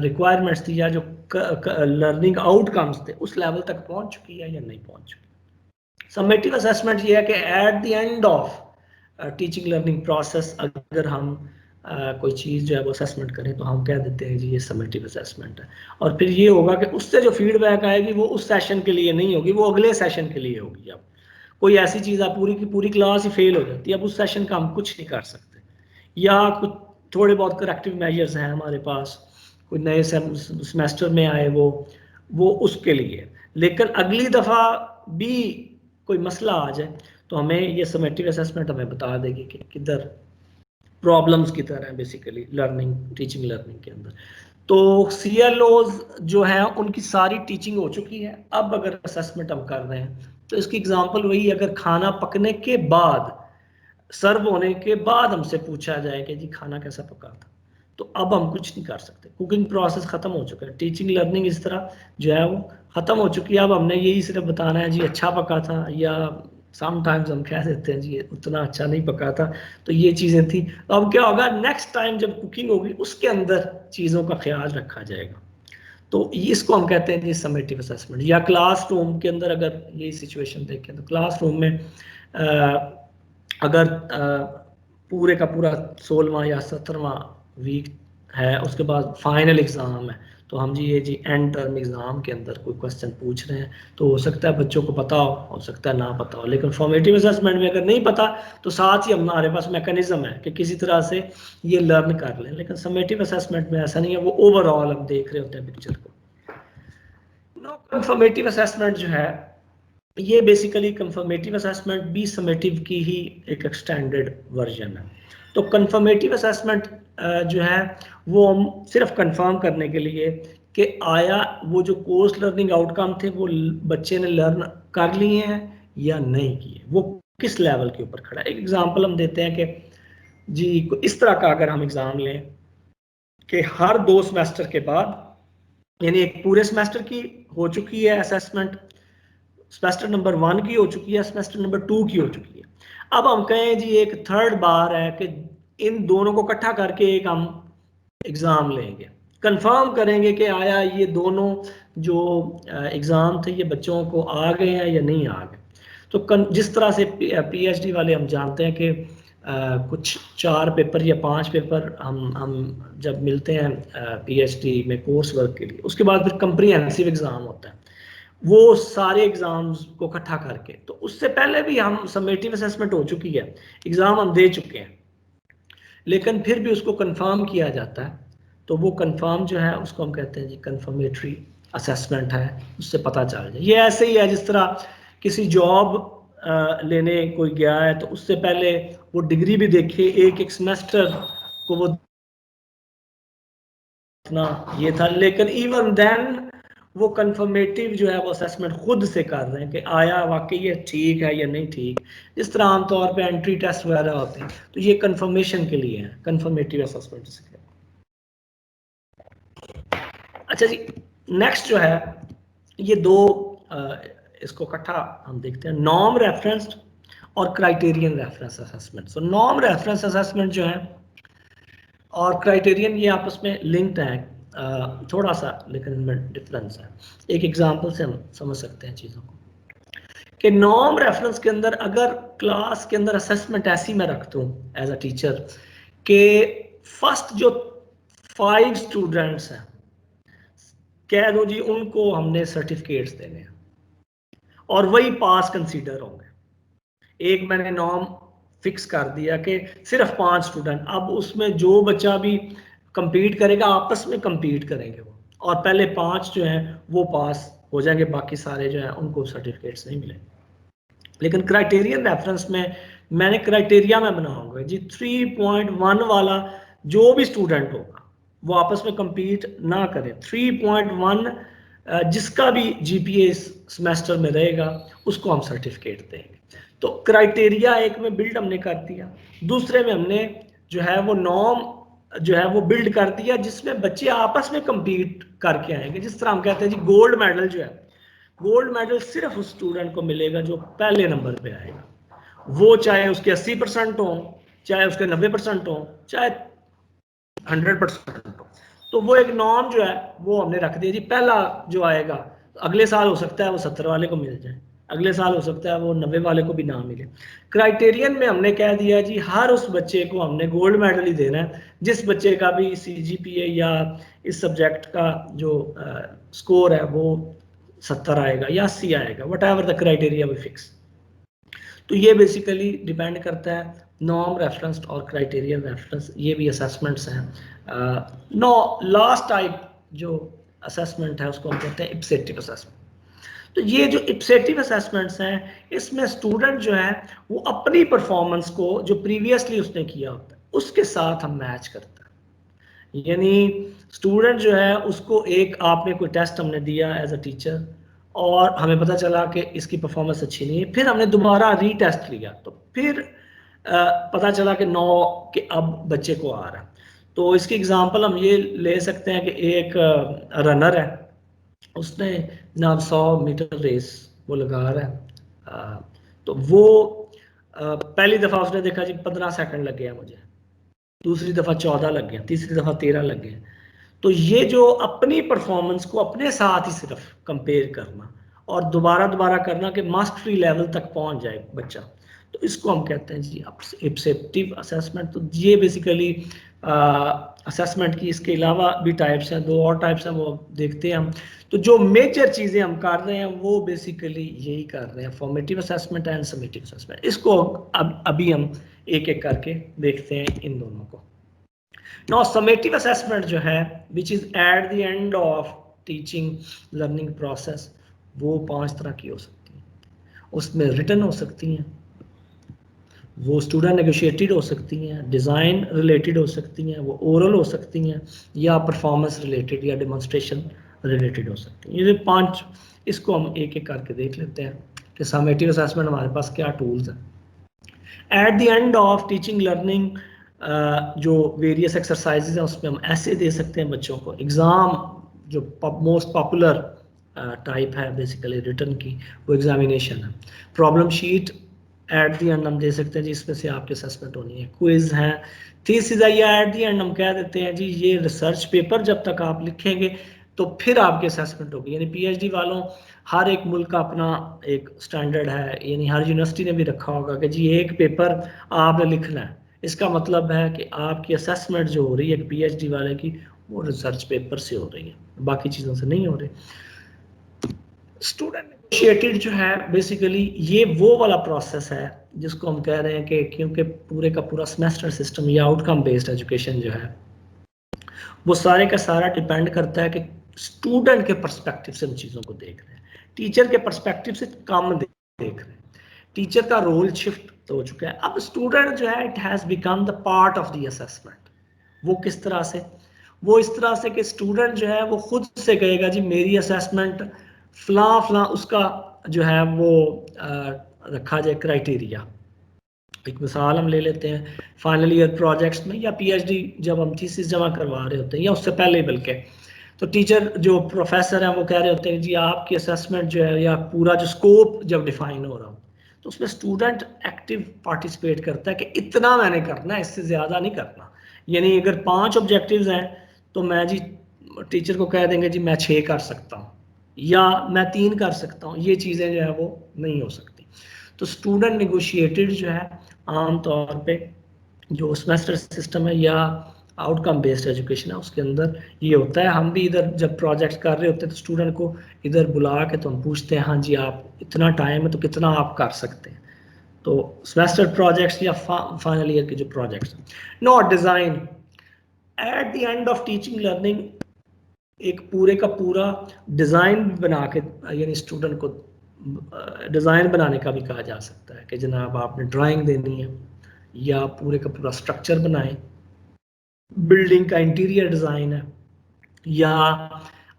ریکوائرمنٹس تھی یا جو لرننگ آؤٹ کمز تھے اس لیول تک پہنچ چکی ہے یا نہیں پہنچ چکی. سمیٹیو اسیسمنٹ یہ ہے کہ at the end of teaching learning process اگر ہم کوئی چیز جو ہے وہ اسیسمنٹ کریں تو ہم کہہ دیتے ہیں جی یہ سمیٹیو اسیسمنٹ ہے. اور پھر یہ ہوگا کہ اس سے جو فیڈ بیک آئے گی وہ اس سیشن کے لیے نہیں ہوگی, وہ اگلے سیشن کے لیے ہوگی. اب کوئی ایسی چیز آپ پوری کی پوری کلاس ہی فیل ہو جاتی ہے, اب اس سیشن کا ہم کچھ نہیں کر سکتے, یا کچھ تھوڑے بہت کریکٹیو میجرز ہیں ہمارے پاس, کوئی نئے سیمسٹر میں آئے وہ اس کے لیے. لیکن اگلی دفعہ بھی کوئی مسئلہ آ جائے تو ہمیں یہ سمیٹیو اسیسمنٹ ہمیں بتا دے گی کہ کدھر پرابلمز کی طرح بیسیکلی لرننگ ٹیچنگ لرننگ کے اندر. تو سی ایل اوز جو ہیں ان کی ساری ٹیچنگ ہو چکی ہے. اب اگر اسیسمنٹ ہم کر رہے ہیں تو اس کی اگزامپل وہی, اگر کھانا پکنے کے بعد سرو ہونے کے بعد ہم سے پوچھا جائے کہ جی کھانا کیسا پکا تھا, تو اب ہم کچھ نہیں کر سکتے. کوکنگ پروسیس ختم ہو چکا ہے, ٹیچنگ لرننگ اس طرح جو ہے وہ ختم ہو چکی ہے. اب ہم نے یہی صرف بتانا ہے جی اچھا پکا تھا, یا سم ٹائمز ہم کہہ دیتے ہیں جی اتنا اچھا نہیں پکا تھا. تو یہ چیزیں تھیں. اب کیا ہوگا نیکسٹ ٹائم جب کوکنگ ہوگی اس کے اندر چیزوں کا خیال رکھا جائے گا. تو اس کو ہم کہتے ہیں جی سمیٹیو اسیسمنٹ. یا کلاس روم کے اندر اگر یہی سچویشن دیکھیں تو کلاس روم میں اگر پورے کا پورا 16واں یا 17واں ویک ہے, اس کے بعد فائنل ایگزام ہے, تو ہم یہ اینڈ ٹرم ایگزام کے اندر کوئی کوشچن پوچھ رہے ہیں تو ہو سکتا ہے بچوں کو پتا ہو سکتا ہے نہ پتا ہو. لیکن فارمیٹیو اسیسمنٹ میں اگر نہیں پتا تو ساتھ ہی ہمارے پاس میکانزم ہے کہ کسی طرح سے یہ لرن کر لیں. لیکن سمیٹیو اسیسمنٹ میں ایسا نہیں ہے, وہ اوور آل ہم دیکھ رہے ہوتے ہیں پکچر کو. کنفرمیٹیو اسیسمنٹ جو ہے یہ بیسیکلی کنفرمیٹیو اسیسمنٹ بھی سمیٹیو کی ہی ایک ایکسٹینڈڈ ورژن ہے. تو کنفرمیٹیو اسیسمنٹ جو ہے وہ ہم صرف کنفرم کرنے کے لیے کہ آیا وہ جو کورس لرننگ آؤٹ کم تھے وہ بچے نے لرن کر لیے ہیں یا نہیں کیے, وہ کس لیول کے اوپر کھڑا ہے. ایک ایگزامپل ہم دیتے ہیں کہ جی اس طرح کا اگر ہم ایگزام لیں کہ ہر 2 سیمسٹر کے بعد, یعنی ایک پورے سیمسٹر کی ہو چکی ہے اسیسمنٹ, سیمسٹر نمبر 1 کی ہو چکی ہے, سیمسٹر نمبر 2 کی ہو چکی ہے. اب ہم کہیں جی ایک تھرڈ بار ہے کہ ان دونوں کو اکٹھا کر کے ایک ہم ایگزام لیں گے, کنفرم کریں گے کہ آیا یہ دونوں جو ایگزام تھے یہ بچوں کو آ گئے ہیں یا نہیں آ گئے. تو جس طرح سے پی ایچ ڈی والے ہم جانتے ہیں کہ کچھ 4 پیپر یا 5 پیپر ہم جب ملتے ہیں پی ایچ ڈی میں کورس ورک کے لیے, اس کے بعد پھر کمپریہنسو ایگزام ہوتا ہے, وہ سارے ایگزامز کو اکٹھا کر کے. تو اس سے پہلے بھی ہم سمیٹیو اسیسمنٹ ہو چکی ہے, ایگزام ہم دے چکے ہیں, لیکن پھر بھی اس کو کنفرم کیا جاتا ہے. تو وہ کنفرم جو ہے اس کو ہم کہتے ہیں جی کنفرمیٹری اسیسمنٹ ہے, اس سے پتہ چل جائے. یہ ایسے ہی ہے جس طرح کسی جاب لینے کوئی گیا ہے تو اس سے پہلے وہ ڈگری بھی دیکھے, ایک سیمسٹر کو وہ یہ تھا, لیکن ایون دین وہ کنفرمیٹیو جو ہے وہ اسیسمنٹ خود سے کر رہے ہیں کہ آیا واقعی یہ ٹھیک ہے یا نہیں ٹھیک. جس طرح عام طور پہ انٹری ٹیسٹ وغیرہ ہوتے ہیں تو یہ کنفرمیشن کے لیے ہے, کنفرمیٹیو اسیسمنٹ. اچھا جی, نیکسٹ جو ہے یہ 2 اس کو اکٹھا ہم دیکھتے ہیں, نارم ریفرنسڈ اور کرائٹیرین ریفرنس اسیسمنٹ. سو نارم ریفرنس اسیسمنٹ جو ہے اور کرائٹیرین یہ آپس میں لنکڈ ہیں تھوڑا سا, لیکن ان میں ڈفرنس ہے. ایک ایگزامپل سے ہم سمجھ سکتے ہیں چیزوں کو کہ نارم ریفرنس کے اندر اگر کلاس کے اندر اسیسمنٹ ایسی میں رکھتا ہوں ایز اے ٹیچر کہ فرسٹ جو 5 اسٹوڈنٹس ہیں کہہ دو جی ان کو ہم نے سرٹیفکیٹس دینے ہیں, اور وہی پاس کنسیڈر ہوں گے. ایک میں نے نارم فکس کر دیا کہ صرف 5 اسٹوڈنٹ, اب اس میں جو بچہ بھی کمپیٹ کرے گا آپس میں کمپیٹ کریں گے وہ, اور پہلے 5 جو ہیں وہ پاس ہو جائیں گے, باقی سارے جو ہیں ان کو سرٹیفکیٹس نہیں ملیں. لیکن کرائٹیرین ریفرنس میں نے کرائٹیریا میں بناؤں گا جی 3.1 والا جو بھی اسٹوڈنٹ ہوگا وہ آپس میں کمپیٹ نہ کرے. 3.1 جس کا بھی جی پی اے سمیسٹر میں رہے گا اس کو ہم سرٹیفکیٹ دیں گے. تو کرائٹیریا ایک میں بلڈ ہم نے کر دیا, دوسرے میں ہم نے جو ہے وہ نارم جو ہے وہ بلڈ کر دیا جس میں بچے آپس میں کمپیٹ کر کے آئیں گے. جس طرح ہم کہتے ہیں جی گولڈ میڈل جو ہے, گولڈ میڈل صرف اس اسٹوڈنٹ کو ملے گا جو پہلے نمبر پہ آئے گا, وہ چاہے اس کے 80% ہوں, چاہے اس کے 90% ہوں, چاہے 100% ہو. تو وہ ایک نارم جو ہے وہ ہم نے رکھ دیا جی, پہلا جو آئے گا اگلے سال ہو سکتا ہے وہ 70 والے کو مل جائے, اگلے سال ہو سکتا ہے وہ 90 والے کو بھی نہ ملے. کرائٹیرین میں ہم نے کہہ دیا جی ہر اس بچے کو ہم نے گولڈ میڈل ہی دینا ہے جس بچے کا بھی سی جی پی اے یا اس سبجیکٹ کا جو سکور ہے وہ 70 آئے گا یا 80 آئے گا, whatever the criteria we fix. تو یہ بیسیکلی ڈیپینڈ کرتا ہے نارم ریفرنس اور کرائٹیرین ریفرنس, یہ بھی اسیسمنٹس ہیں. لاسٹ ٹائپ جو اسیسمنٹ ہے اس کو ہم کہتے ہیں اپسیٹیو اسیسمنٹ. تو یہ جو اپسیٹیو اسیسمنٹس ہیں اس میں اسٹوڈنٹ جو ہے وہ اپنی پرفارمنس کو جو پریویسلی اس نے کیا ہوتا ہے اس کے ساتھ ہم میچ کرتا ہے. یعنی اسٹوڈنٹ جو ہے اس کو ایک آپ نے کوئی ٹیسٹ ہم نے دیا ایز اے ٹیچر اور ہمیں پتہ چلا کہ اس کی پرفارمنس اچھی نہیں ہے, پھر ہم نے دوبارہ ری ٹیسٹ لیا تو پھر پتہ چلا کہ 9 کہ اب بچے کو آ رہا ہے. تو اس کی اگزامپل ہم یہ لے سکتے ہیں کہ ایک رنر ہے, اس نے نا 100 میٹر ریس وہ لگا رہا ہے, تو وہ پہلی دفعہ اس نے دیکھا جی 15 سیکنڈ لگ گیا مجھے, دوسری دفعہ 14 لگ گیا, تیسری دفعہ 13 لگ گیا. تو یہ جو اپنی پرفارمنس کو اپنے ساتھ ہی صرف کمپیئر کرنا اور دوبارہ کرنا کہ ماسٹری لیول تک پہنچ جائے بچہ, تو اس کو ہم کہتے ہیں جی اپسیپٹیو اسیسمنٹ. تو یہ بیسیکلی اسیسمنٹ کی اس کے علاوہ بھی ٹائپس ہیں, 2 اور ٹائپس ہیں وہ دیکھتے ہیں ہم. تو جو میجر چیزیں ہم کر رہے ہیں وہ بیسیکلی یہی کر رہے ہیں, فارمیٹیو اسیسمنٹ اینڈ سمیٹیو اسیسمنٹ. اس کو ابھی ہم ایک ایک کر کے دیکھتے ہیں ان دونوں کو. Now summative assessment جو ہے which is at the end of teaching learning process وہ 5 طرح کی ہو سکتی ہیں. اس میں ریٹن ہو سکتی ہیں, وہ اسٹوڈنٹ نیگوشیٹڈ ہو سکتی ہیں, ڈیزائن ریلیٹڈ ہو سکتی ہیں, وہ اورل ہو سکتی ہیں, یا پرفارمنس ریلیٹڈ یا ڈیمونسٹریشن ریلیٹڈ ہو سکتی ہیں. یہ 5 اس کو ہم ایک ایک کر کے دیکھ لیتے ہیں کہ سمیٹیو اسیسمنٹ ہمارے پاس کیا ٹولز ہیں. At the end of teaching learning جو ویریس ایکسرسائزز ہیں اس میں ہم ایسے دے سکتے ہیں بچوں کو. ایگزام جو موسٹ پاپولر ٹائپ ہے بیسیکلی ریٹن کی وہ ایگزامینیشن ہے. Problem sheet at the end ہم دے سکتے ہیں جی اس میں سے آپ کی اسیسمنٹ ہونی ہے. کوئز ہیں, تھیسز ہے, یا ایٹ دی اینڈ ہم کہہ دیتے ہیں جی یہ ریسرچ پیپر جب تک آپ لکھیں گے تو پھر آپ کی اسیسمنٹ ہوگی. یعنی پی ایچ ڈی والوں ہر ایک ملک کا اپنا ایک سٹینڈرڈ ہے, یعنی ہر یونیورسٹی نے بھی رکھا ہوگا کہ جی ایک پیپر آپ نے لکھنا ہے. اس کا مطلب ہے کہ آپ کی اسیسمنٹ جو ہو رہی ہے پی ایچ ڈی والے کی وہ ریسرچ پیپر سے ہو رہی ہے, باقی چیزوں سے نہیں ہو رہی. اسٹوڈنٹ نیگوشیٹڈ جو ہے بیسیکلی یہ وہ والا پروسیس ہے جس کو ہم کہہ رہے ہیں کہ کیونکہ پورے کا پورا سیمیسٹر سسٹم یا آؤٹ کم بیسڈ ایجوکیشن جو ہے وہ سارے کا سارا ڈیپینڈ کرتا ہے کہ اسٹوڈنٹ کے پرسپیکٹو سے ان چیزوں کو دیکھ رہے ہیں, ٹیچر کے پرسپیکٹو سے کم دیکھ رہے ہیں. ٹیچر کا رول شفٹ ہو چکا ہے. اب اسٹوڈنٹ جو ہے it has become the part of the assessment. وہ کس طرح سے, وہ اس طرح سے کہ اسٹوڈنٹ جو ہے وہ خود سے کہے گا جی میری اسیسمنٹ فلاں اس کا جو ہے وہ رکھا جائے کرائٹیریا. ایک مثال ہم لے لیتے ہیں فائنل ایئر پروجیکٹس میں یا پی ایچ ڈی جب ہم تھیسس جمع کروا رہے ہوتے ہیں یا اس سے پہلے بلکہ, تو ٹیچر جو پروفیسر ہیں وہ کہہ رہے ہوتے ہیں جی آپ کی اسیسمنٹ جو ہے یا پورا جو اسکوپ جب ڈیفائن ہو رہا ہو تو اس میں اسٹوڈنٹ ایکٹیو پارٹیسپیٹ کرتا ہے کہ اتنا میں نے کرنا ہے, اس سے زیادہ نہیں کرنا. یعنی اگر 5 آبجیکٹیوز ہیں تو میں جی ٹیچر کو کہہ دیں گے جی میں 6 کر سکتا ہوں یا میں 3 کر سکتا ہوں, یہ چیزیں جو ہے وہ نہیں ہو سکتی. تو اسٹوڈنٹ نیگوشیٹڈ جو ہے عام طور پہ جو سیمیسٹر سسٹم ہے یا آؤٹ کم بیسڈ ایجوکیشن ہے اس کے اندر یہ ہوتا ہے. ہم بھی ادھر جب پروجیکٹ کر رہے ہوتے ہیں تو اسٹوڈنٹ کو ادھر بلا کے تو ہم پوچھتے ہیں ہاں جی آپ اتنا ٹائم ہے تو کتنا آپ کر سکتے ہیں. تو سیمیسٹر پروجیکٹس یا فائنل ایئر کے جو projects. Note design at the end of teaching learning ایک پورے کا پورا ڈیزائن بنا کے یعنی اسٹوڈنٹ کو ڈیزائن بنانے کا بھی کہا جا سکتا ہے کہ جناب آپ نے ڈرائنگ دینی ہے یا پورے کا پورا اسٹرکچر بنائیں. بلڈنگ کا انٹیریئر ڈیزائن ہے یا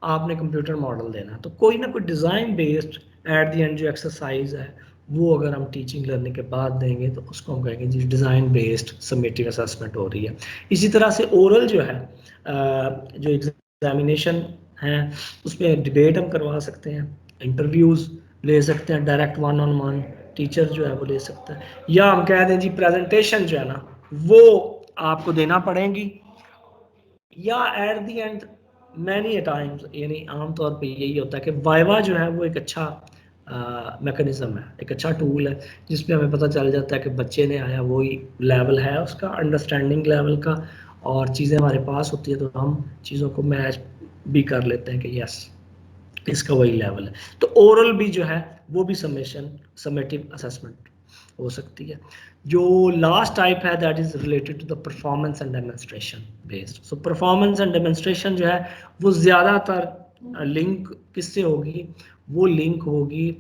آپ نے کمپیوٹر ماڈل دینا ہے تو کوئی نہ کوئی design based at the end جو ایکسرسائز ہے وہ اگر ہم ٹیچنگ لرننگ کے بعد دیں گے تو اس کو ہم کہیں گے جی ڈیزائن بیسڈ سمیٹیو اسسمنٹ ہو رہی ہے. اسی طرح سے اورل جو ہے جو ایگزامینیشن ہیں اس میں ڈبیٹ ہم کروا سکتے ہیں, انٹرویوز لے سکتے ہیں, ڈائریکٹ 1-on-1 ٹیچر جو ہے وہ لے سکتا ہے, یا ہم کہہ دیں جی پریزنٹیشن جو ہے نا وہ آپ کو دینا پڑیں گی, یا at the end many times یعنی عام طور پہ یہی ہوتا ہے کہ وائوا جو ہے وہ ایک اچھا میکانزم ہے, ایک اچھا ٹول ہے جس میں ہمیں پتہ چل جاتا ہے کہ بچے نے آیا وہی لیول ہے اس کا انڈرسٹینڈنگ لیول کا اور چیزیں ہمارے پاس ہوتی ہے تو ہم چیزوں کو میچ بھی کر لیتے ہیں کہ یس اس کا وہی لیول ہے. تو اورل بھی جو ہے وہ بھی سمیٹیو اسسمنٹ ہو سکتی ہے. جو لاسٹ ٹائپ ہے that is related to the performance and demonstration based. So performance and demonstration جو ہے وہ زیادہ تر لنک کس سے ہوگی, وہ لنک ہوگی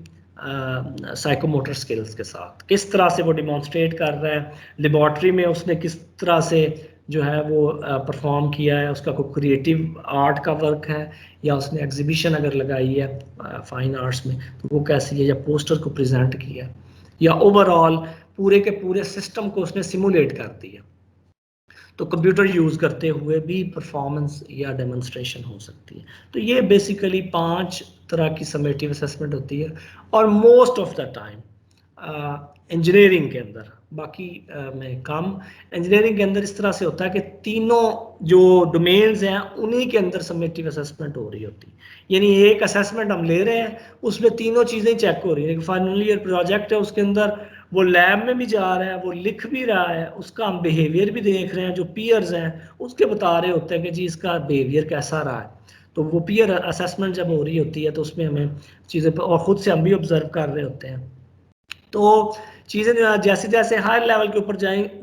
سائیکو موٹر سکلز کے ساتھ. کس طرح سے وہ ڈیمانسٹریٹ کر رہا ہے, لیبارٹری میں اس نے کس طرح سے جو ہے وہ پرفارم کیا ہے, اس کا کوئی کریٹیو آرٹ کا ورک ہے یا اس نے ایگزیبیشن اگر لگائی ہے فائن آرٹس میں تو وہ کیسی ہے, یا پوسٹر کو پریزنٹ کیا یا اوور آل پورے کے پورے سسٹم کو اس نے سیمولیٹ کر دیا. تو کمپیوٹر یوز کرتے ہوئے بھی پرفارمنس یا ڈیمونسٹریشن ہو سکتی ہے. تو یہ بیسیکلی 5 طرح کی سمیٹیو اسسمنٹ ہوتی ہے اور most of the time engineering کے اندر, باقی میں کم انجینئرنگ کے اندر اس طرح سے ہوتا ہے کہ تینوں جو ڈومینز ہیں انہی کے اندر سمیٹیو اسسمنٹ ہو رہی ہوتی ہے. یعنی ایک اسسمنٹ ہم لے رہے ہیں اس میں تینوں چیزیں چیک ہو رہی ہیں. فائنل ایئر پروجیکٹ ہے اس کے اندر وہ لیب میں بھی جا رہا ہے, وہ لکھ بھی رہا ہے, اس کا ہم بیہیویئر بھی دیکھ رہے ہیں, جو پیئرز ہیں اس کے بتا رہے ہوتے ہیں کہ جی اس کا بیہیویئر کیسا رہا ہے. تو وہ پیئر اسسمنٹ جب ہو رہی ہوتی ہے تو اس میں ہمیں چیزیں اور خود سے ہم بھی آبزرو کر رہے ہوتے ہیں. تو چیزیں جیسے جیسے ہائر لیول کے اوپر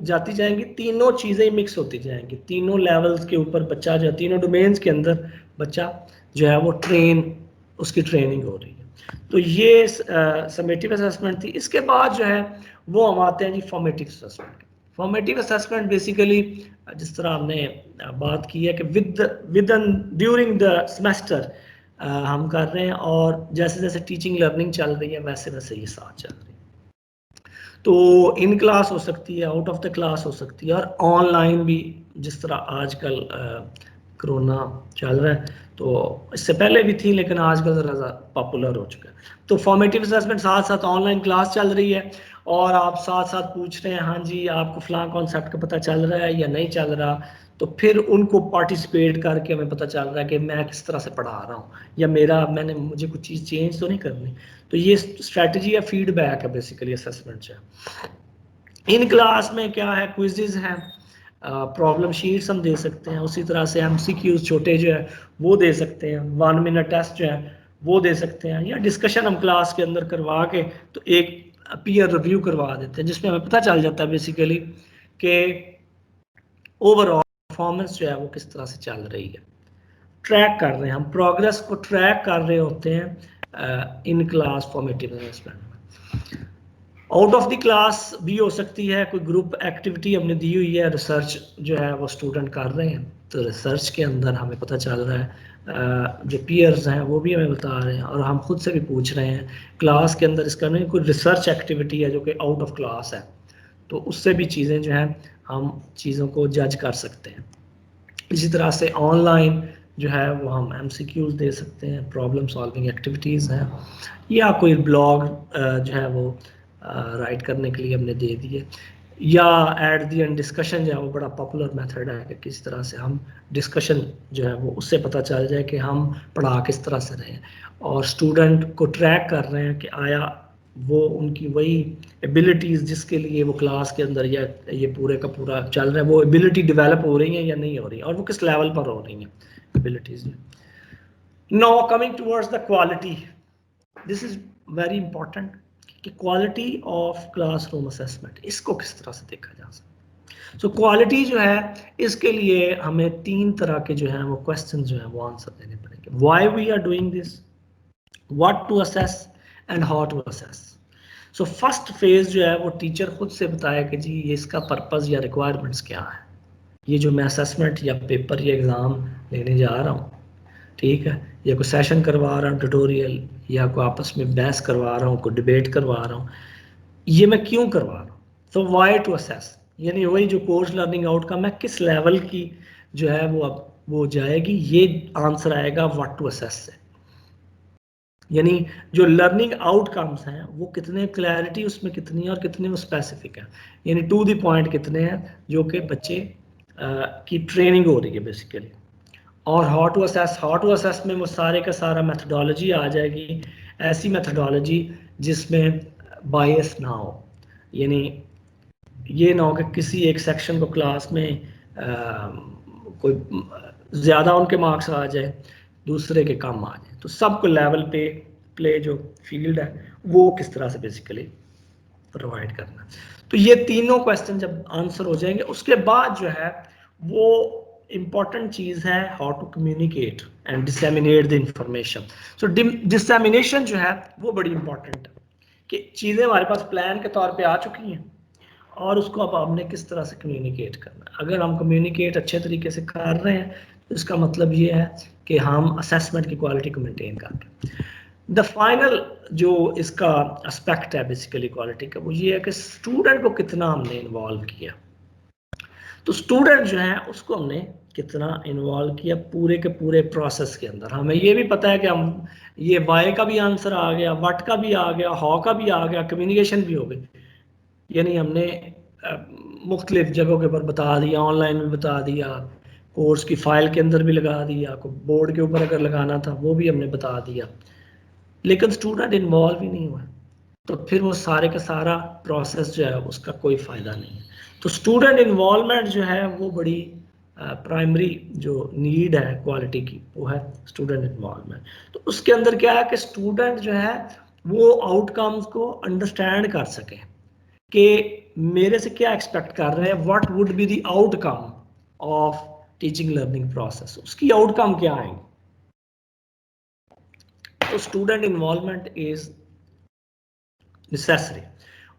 جاتی جائیں گی تینوں چیزیں مکس ہوتی جائیں گی. تینوں لیولز کے اوپر بچہ جو ہے تینوں ڈومینز کے اندر بچہ جو ہے وہ اس کی ٹریننگ ہو رہی ہے. تو یہ سمیٹیو اسسمنٹ تھی. اس کے بعد جو ہے وہ ہم آتے ہیں جی formative assessment. Formative assessment basically جس طرح ہم نے بات کی ہے کہ ڈیورنگ دا سیمیسٹر ہم کر رہے ہیں اور جیسے جیسے ٹیچنگ لرننگ چل رہی ہے ویسے ویسے یہ ساتھ چل رہی ہے. تو ان کلاس ہو سکتی ہے, آؤٹ آف دا کلاس ہو سکتی ہے, اور آن لائن بھی جس طرح آج کل کرونا چل رہا ہے تو اس سے پہلے بھی تھی لیکن آج کل ذرا زیادہ پاپولر ہو چکا ہے. تو فارمیٹیو اسسمنٹ ساتھ ساتھ آن لائن کلاس چل رہی ہے اور آپ ساتھ ساتھ پوچھ رہے ہیں ہاں جی آپ کو فلاں کانسیپٹ کا پتہ چل رہا ہے یا نہیں چل رہا, تو پھر ان کو پارٹیسپیٹ کر کے ہمیں پتہ چل رہا ہے کہ میں کس طرح سے پڑھا رہا ہوں یا مجھے کچھ چیز چینج تو نہیں کرنی. تو یہ اسٹریٹجی یا فیڈ بیک ہے بیسیکلی اسسمنٹ ہے. ان کلاس میں کیا ہے, کوئزز ہیں, پرابلم شیٹس ہم دے سکتے ہیں, اسی طرح سے ایم سی کیوز چھوٹے جو ہے وہ دے سکتے ہیں, 1 منٹ ٹیسٹ جو ہے وہ دے سکتے ہیں, یا ڈسکشن ہم کلاس کے اندر کروا کے تو ایک پیئر ریویو کروا دیتے ہیں جس میں ہمیں پتہ چل جاتا ہے بیسیکلی کہ اوور آل پرفارمنس جو ہے وہ کس طرح سے چل رہی ہے. ٹریک کر رہے ہیں ہم, پروگرس کو ٹریک کر رہے ہوتے ہیں in class formative assessment. Out of the class بھی ہو سکتی ہے, کوئی گروپ ایکٹیویٹی ہم نے دی ہوئی ہے, ریسرچ جو ہے وہ اسٹوڈنٹ کر رہے ہیں تو ریسرچ کے اندر ہمیں پتہ چل رہا ہے جو پیئرز ہیں وہ بھی ہمیں بتا رہے ہیں اور ہم خود سے بھی پوچھ رہے ہیں. کلاس کے اندر اس کا نہیں کوئی ریسرچ ایکٹیویٹی ہے جو کہ آؤٹ آف کلاس ہے تو اس سے بھی چیزیں جو ہیں ہم چیزوں کو جج کر سکتے ہیں. اسی طرح سے آن لائن جو ہے وہ ہم ایم سی کیوز دے سکتے ہیں, پرابلم سالونگ ایکٹیویٹیز ہیں, یا کوئی بلاگ جو ہے وہ رائٹ کرنے کے لیے ہم نے دے دیے, یا ایٹ دی اینڈ ڈسکشن جو ہے وہ بڑا پاپولر میتھڈ ہے کہ کس طرح سے ہم ڈسکشن جو ہے وہ اس سے پتہ چل جائے کہ ہم پڑھا کس طرح سے رہے ہیں اور اسٹوڈنٹ کو ٹریک کر رہے ہیں کہ آیا وہ ان کی وہی ایبلٹیز جس کے لیے وہ کلاس کے اندر یا یہ پورے کا پورا چل رہا ہے وہ ایبلٹی ڈیولپ ہو رہی ہیں یا نہیں ہو رہی ہیں اور وہ کس لیول پر ہو رہی ہیں ایبلٹیز میں. Now coming towards the quality, this is very important کہ quality of classroom assessment اس کو کس طرح سے دیکھا جا سکتا ہے. سو کوالٹی جو ہے اس کے لیے ہمیں 3 طرح کے جو ہیں وہ کوشچن جو ہیں وہ آنسر دینے پڑیں گے. Why we are doing this, what to assess and how to assess. So first phase جو ہے وہ ٹیچر خود سے بتایا کہ جی یہ اس کا پرپز یا ریکوائرمنٹس کیا ہے. یہ جو میں اسیسمنٹ یا پیپر یا ایگزام لینے جا رہا ہوں, ٹھیک ہے, یا کوئی سیشن کروا رہا ہوں ٹیوٹوریل, یا کوئی آپس میں بحث کروا رہا ہوں, کوئی ڈبیٹ کروا رہا ہوں, یہ میں کیوں کروا رہا ہوں. تو وائی ٹو اسیس یعنی وہی جو کورس لرننگ آؤٹ کم ہے کس لیول کی جو ہے وہ جائے گی, یہ آنسر آئے گا واٹ ٹو اسیس سے. یعنی جو لرننگ آؤٹ کمس ہیں وہ کتنے کلیئرٹی اس میں کتنی ہے اور کتنے وہ اسپیسیفک ہیں, یعنی ٹو دی پوائنٹ کتنے ہیں جو کہ بچے کی ٹریننگ ہو رہی ہے بیسیکلی. اور ہاؤ ٹو اسیس میں وہ سارے کا سارا میتھڈالوجی آ جائے گی, ایسی میتھڈالوجی جس میں بائس نہ ہو, یعنی یہ نہ ہو کہ کسی ایک سیکشن کو کلاس میں کوئی زیادہ ان کے مارکس آ جائے دوسرے کے کم آ جائیں. تو سب کو لیول پہ پلے جو فیلڈ ہے وہ کس طرح سے بیسیکلی پرووائڈ کرنا. تو یہ تینوں کویسچن جب آنسر ہو جائیں گے اس کے بعد جو ہے وہ امپورٹنٹ چیز ہے how to communicate and disseminate the information. So dissemination جو ہے وہ بڑی امپورٹنٹ ہے کہ چیزیں ہمارے پاس پلان کے طور پہ آ چکی ہیں اور اس کو اب ہم نے کس طرح سے کمیونیکیٹ کرنا ہے. اگر ہم کمیونیکیٹ اچھے طریقے سے کر رہے ہیں تو اس کا مطلب یہ ہے کہ ہم اسیسمنٹ کی کوالٹی کو مینٹین کر رہے ہیں. دا فائنل جو اس کا اسپیکٹ ہے بیسیکلی کوالٹی کا وہ یہ ہے کہ اسٹوڈنٹ کو کتنا ہم نے انوالو کیا. تو اسٹوڈنٹ جو ہے اس کو ہم نے کتنا انوالو کیا پورے کے پورے پروسیس کے اندر. ہمیں یہ بھی پتہ ہے کہ ہم یہ وائی کا بھی آنسر آ گیا, وٹ کا بھی آ گیا, ہاؤ کا بھی آ گیا, کمیونیکیشن بھی ہو گئی. یعنی ہم نے مختلف جگہوں کے اوپر بتا دیا, آن لائن بھی بتا دیا, کورس کی فائل کے اندر بھی لگا دیا, کو بورڈ کے اوپر اگر لگانا تھا وہ بھی ہم نے بتا دیا, لیکن اسٹوڈنٹ انوالو ہی نہیں ہوا تو پھر وہ سارے کا سارا پروسیس جو ہے اس کا کوئی فائدہ نہیں ہے. تو اسٹوڈنٹ انوالومنٹ جو ہے وہ بڑی پرائمری جو نیڈ ہے کوالٹی کی وہ ہے اسٹوڈنٹ انوالومنٹ. تو اس کے اندر کیا ہے کہ اسٹوڈنٹ جو ہے وہ آؤٹ کمز کو انڈرسٹینڈ کر سکے کہ میرے سے کیا ایکسپیکٹ کر رہے ہیں, what would be the outcome of teaching learning process, اس کی آؤٹ کم کیا آئیں گی. تو اسٹوڈنٹ انوالومنٹ از نیسیسری.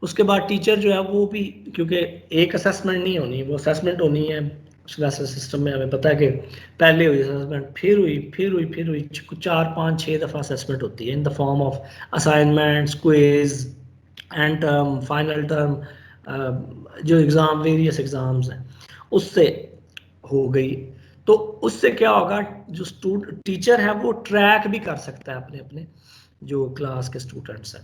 اس کے بعد ٹیچر جو ہے وہ بھی, کیونکہ ایک اسیسمنٹ نہیں ہونی, وہ اسیسمنٹ ہونی ہے. اس سسٹم میں ہمیں پتہ ہے کہ پہلے ہوئی اسیسمنٹ, پھر ہوئی 4 5 6 دفعہ اسیسمنٹ ہوتی ہے in the form of assignments, quizzes, end term, final term, جو ایگزام ویریس ایگزامز ہیں اس سے ہو گئی. تو اس سے کیا ہوگا, جو ٹیچر ہے وہ ٹریک بھی کر سکتا ہے اپنے جو کلاس کے اسٹوڈنٹس ہیں.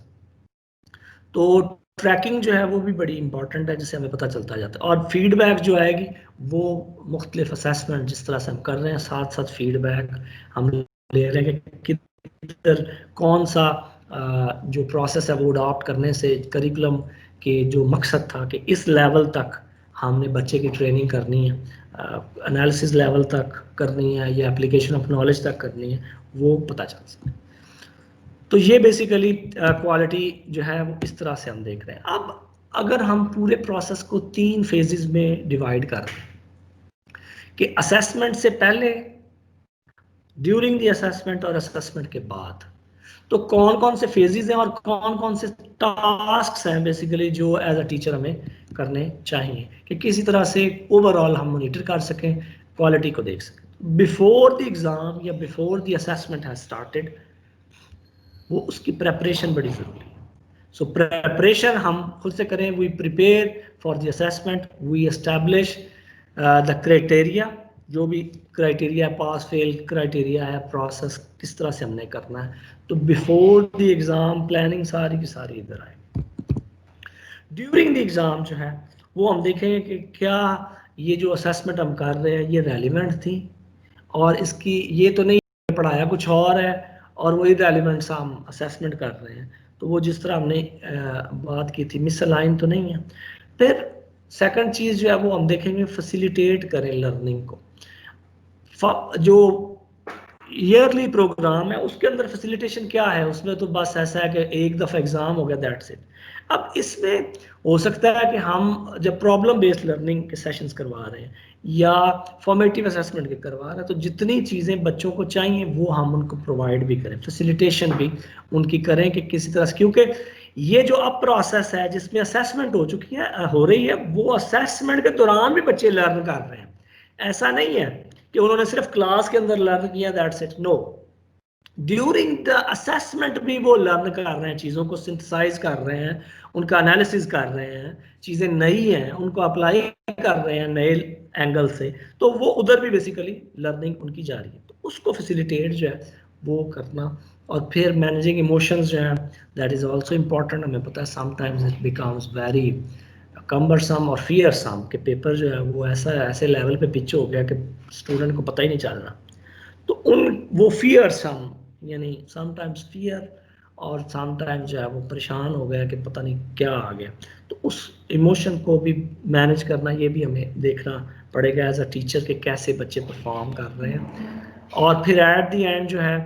تو ٹریکنگ جو ہے وہ بھی بڑی امپورٹنٹ ہے, جس سے ہمیں پتہ چلتا جاتا ہے. اور فیڈ بیک جو آئے گی وہ مختلف اسیسمنٹ جس طرح سے ہم کر رہے ہیں ساتھ ساتھ فیڈ بیک ہم لے رہے ہیں کہ کدھر کون سا جو پروسیس ہے وہ اڈاپٹ کرنے سے کریکولم کے جو مقصد تھا کہ اس لیول تک ہم نے بچے کی ٹریننگ کرنی ہے, انالیسز لیول تک کرنی ہے یا اپلیکیشن آف نالج تک کرنی ہے, وہ پتہ چل سکے. تو یہ بیسیکلی کوالٹی جو ہے وہ اس طرح سے ہم دیکھ رہے ہیں. اب اگر ہم پورے پروسیس کو 3 فیزز میں ڈیوائڈ کر رہے ہیں کہ اسیسمنٹ سے پہلے, ڈیورنگ دی اسیسمنٹ اور اسیسمنٹ کے بعد, تو کون کون سے فیزز ہیں اور کون کون سے ٹاسکس ہیں بیسیکلی جو ایز اے ٹیچر ہمیں کرنے چاہیے کہ کسی طرح سے اوور آل ہم مانیٹر کر سکیں, کوالٹی کو دیکھ سکیں. بیفور دی ایگزام یا before the assessment has started وہ اس کی پریپریشن بڑی ضروری ہے. سو پریپریشن ہم خود سے کریں. We prepare for the assessment, we establish the criteria, جو بھی کرائٹیریا پاس فیل کرائٹیریا ہے, پروسیس کس طرح سے ہم نے کرنا ہے. تو بیفور دی ایگزام پلاننگ ساری کی ساری ادھر آئے. ڈیورنگ دی ایگزام جو ہے وہ ہم دیکھیں گے کہ کیا یہ جو اسیسمنٹ ہم کر رہے ہیں یہ ریلیونٹ تھی, اور اس کی یہ تو نہیں پڑھایا کچھ اور ہے اور وہی ریلیونٹس ہم اسیسمنٹ کر رہے ہیں. تو وہ جس طرح ہم نے بات کی تھی مس الائن تو نہیں ہے. پھر سیکنڈ چیز جو ہے وہ ہم دیکھیں گے فیسیلیٹیٹ کریں لرننگ کو. جو ایئرلی پروگرام ہے اس کے اندر فیسیلیٹیشن کیا ہے, اس میں تو بس ایسا ہے کہ ایک دفعہ ایگزام ہو گیا دیٹس اٹ. اب اس میں ہو سکتا ہے کہ ہم جب پرابلم بیسڈ لرننگ کے سیشنز کروا رہے ہیں یا فارمیٹیو اسیسمنٹ کے کروا رہے ہیں تو جتنی چیزیں بچوں کو چاہیے وہ ہم ان کو پرووائڈ بھی کریں, فیسیلیٹیشن بھی ان کی کریں کہ کسی طرح سے, کیونکہ یہ جو اب پروسیس ہے جس میں اسیسمنٹ ہو چکی ہے ہو رہی ہے وہ اسیسمنٹ کے دوران بھی بچے لرن کر رہے ہیں. ایسا نہیں ہے کہ انہوں نے صرف کلاس کے اندر لرن کیا that's it, no, during the assessment بھی وہ لرن کر رہے ہیں, چیزوں کو سنتھسائز کر رہے ہیں, ان کا انالیسز کر رہے ہیں, چیزیں نئی ہیں ان کو اپلائی کر رہے ہیں نئے اینگل سے, تو وہ ادھر بھی بیسیکلی لرننگ ان کی جاری ہے. تو اس کو فیسیلیٹیٹ جو ہے وہ کرنا. اور پھر مینیجنگ ایموشنز جو ہیں دیٹ از آلسو امپورٹنٹ. ہمیں پتہ ہے some times it becomes very cumbersome اور فیئرسم کہ پیپر جو ہے وہ ایسے لیول پہ پچ ہو گیا کہ اسٹوڈنٹ کو پتہ ہی نہیں چل رہا. تو وہ فیئرسم یعنی سم ٹائمز فیئر اور سم ٹائم جو ہے وہ پریشان ہو گیا کہ پتہ نہیں کیا آ گیا. تو اس ایموشن کو بھی مینیج کرنا یہ بھی ہمیں دیکھنا پڑے گا ایز اے ٹیچر کہ کیسے بچے پرفارم کر رہے ہیں. اور پھر ایٹ دی اینڈ جو ہے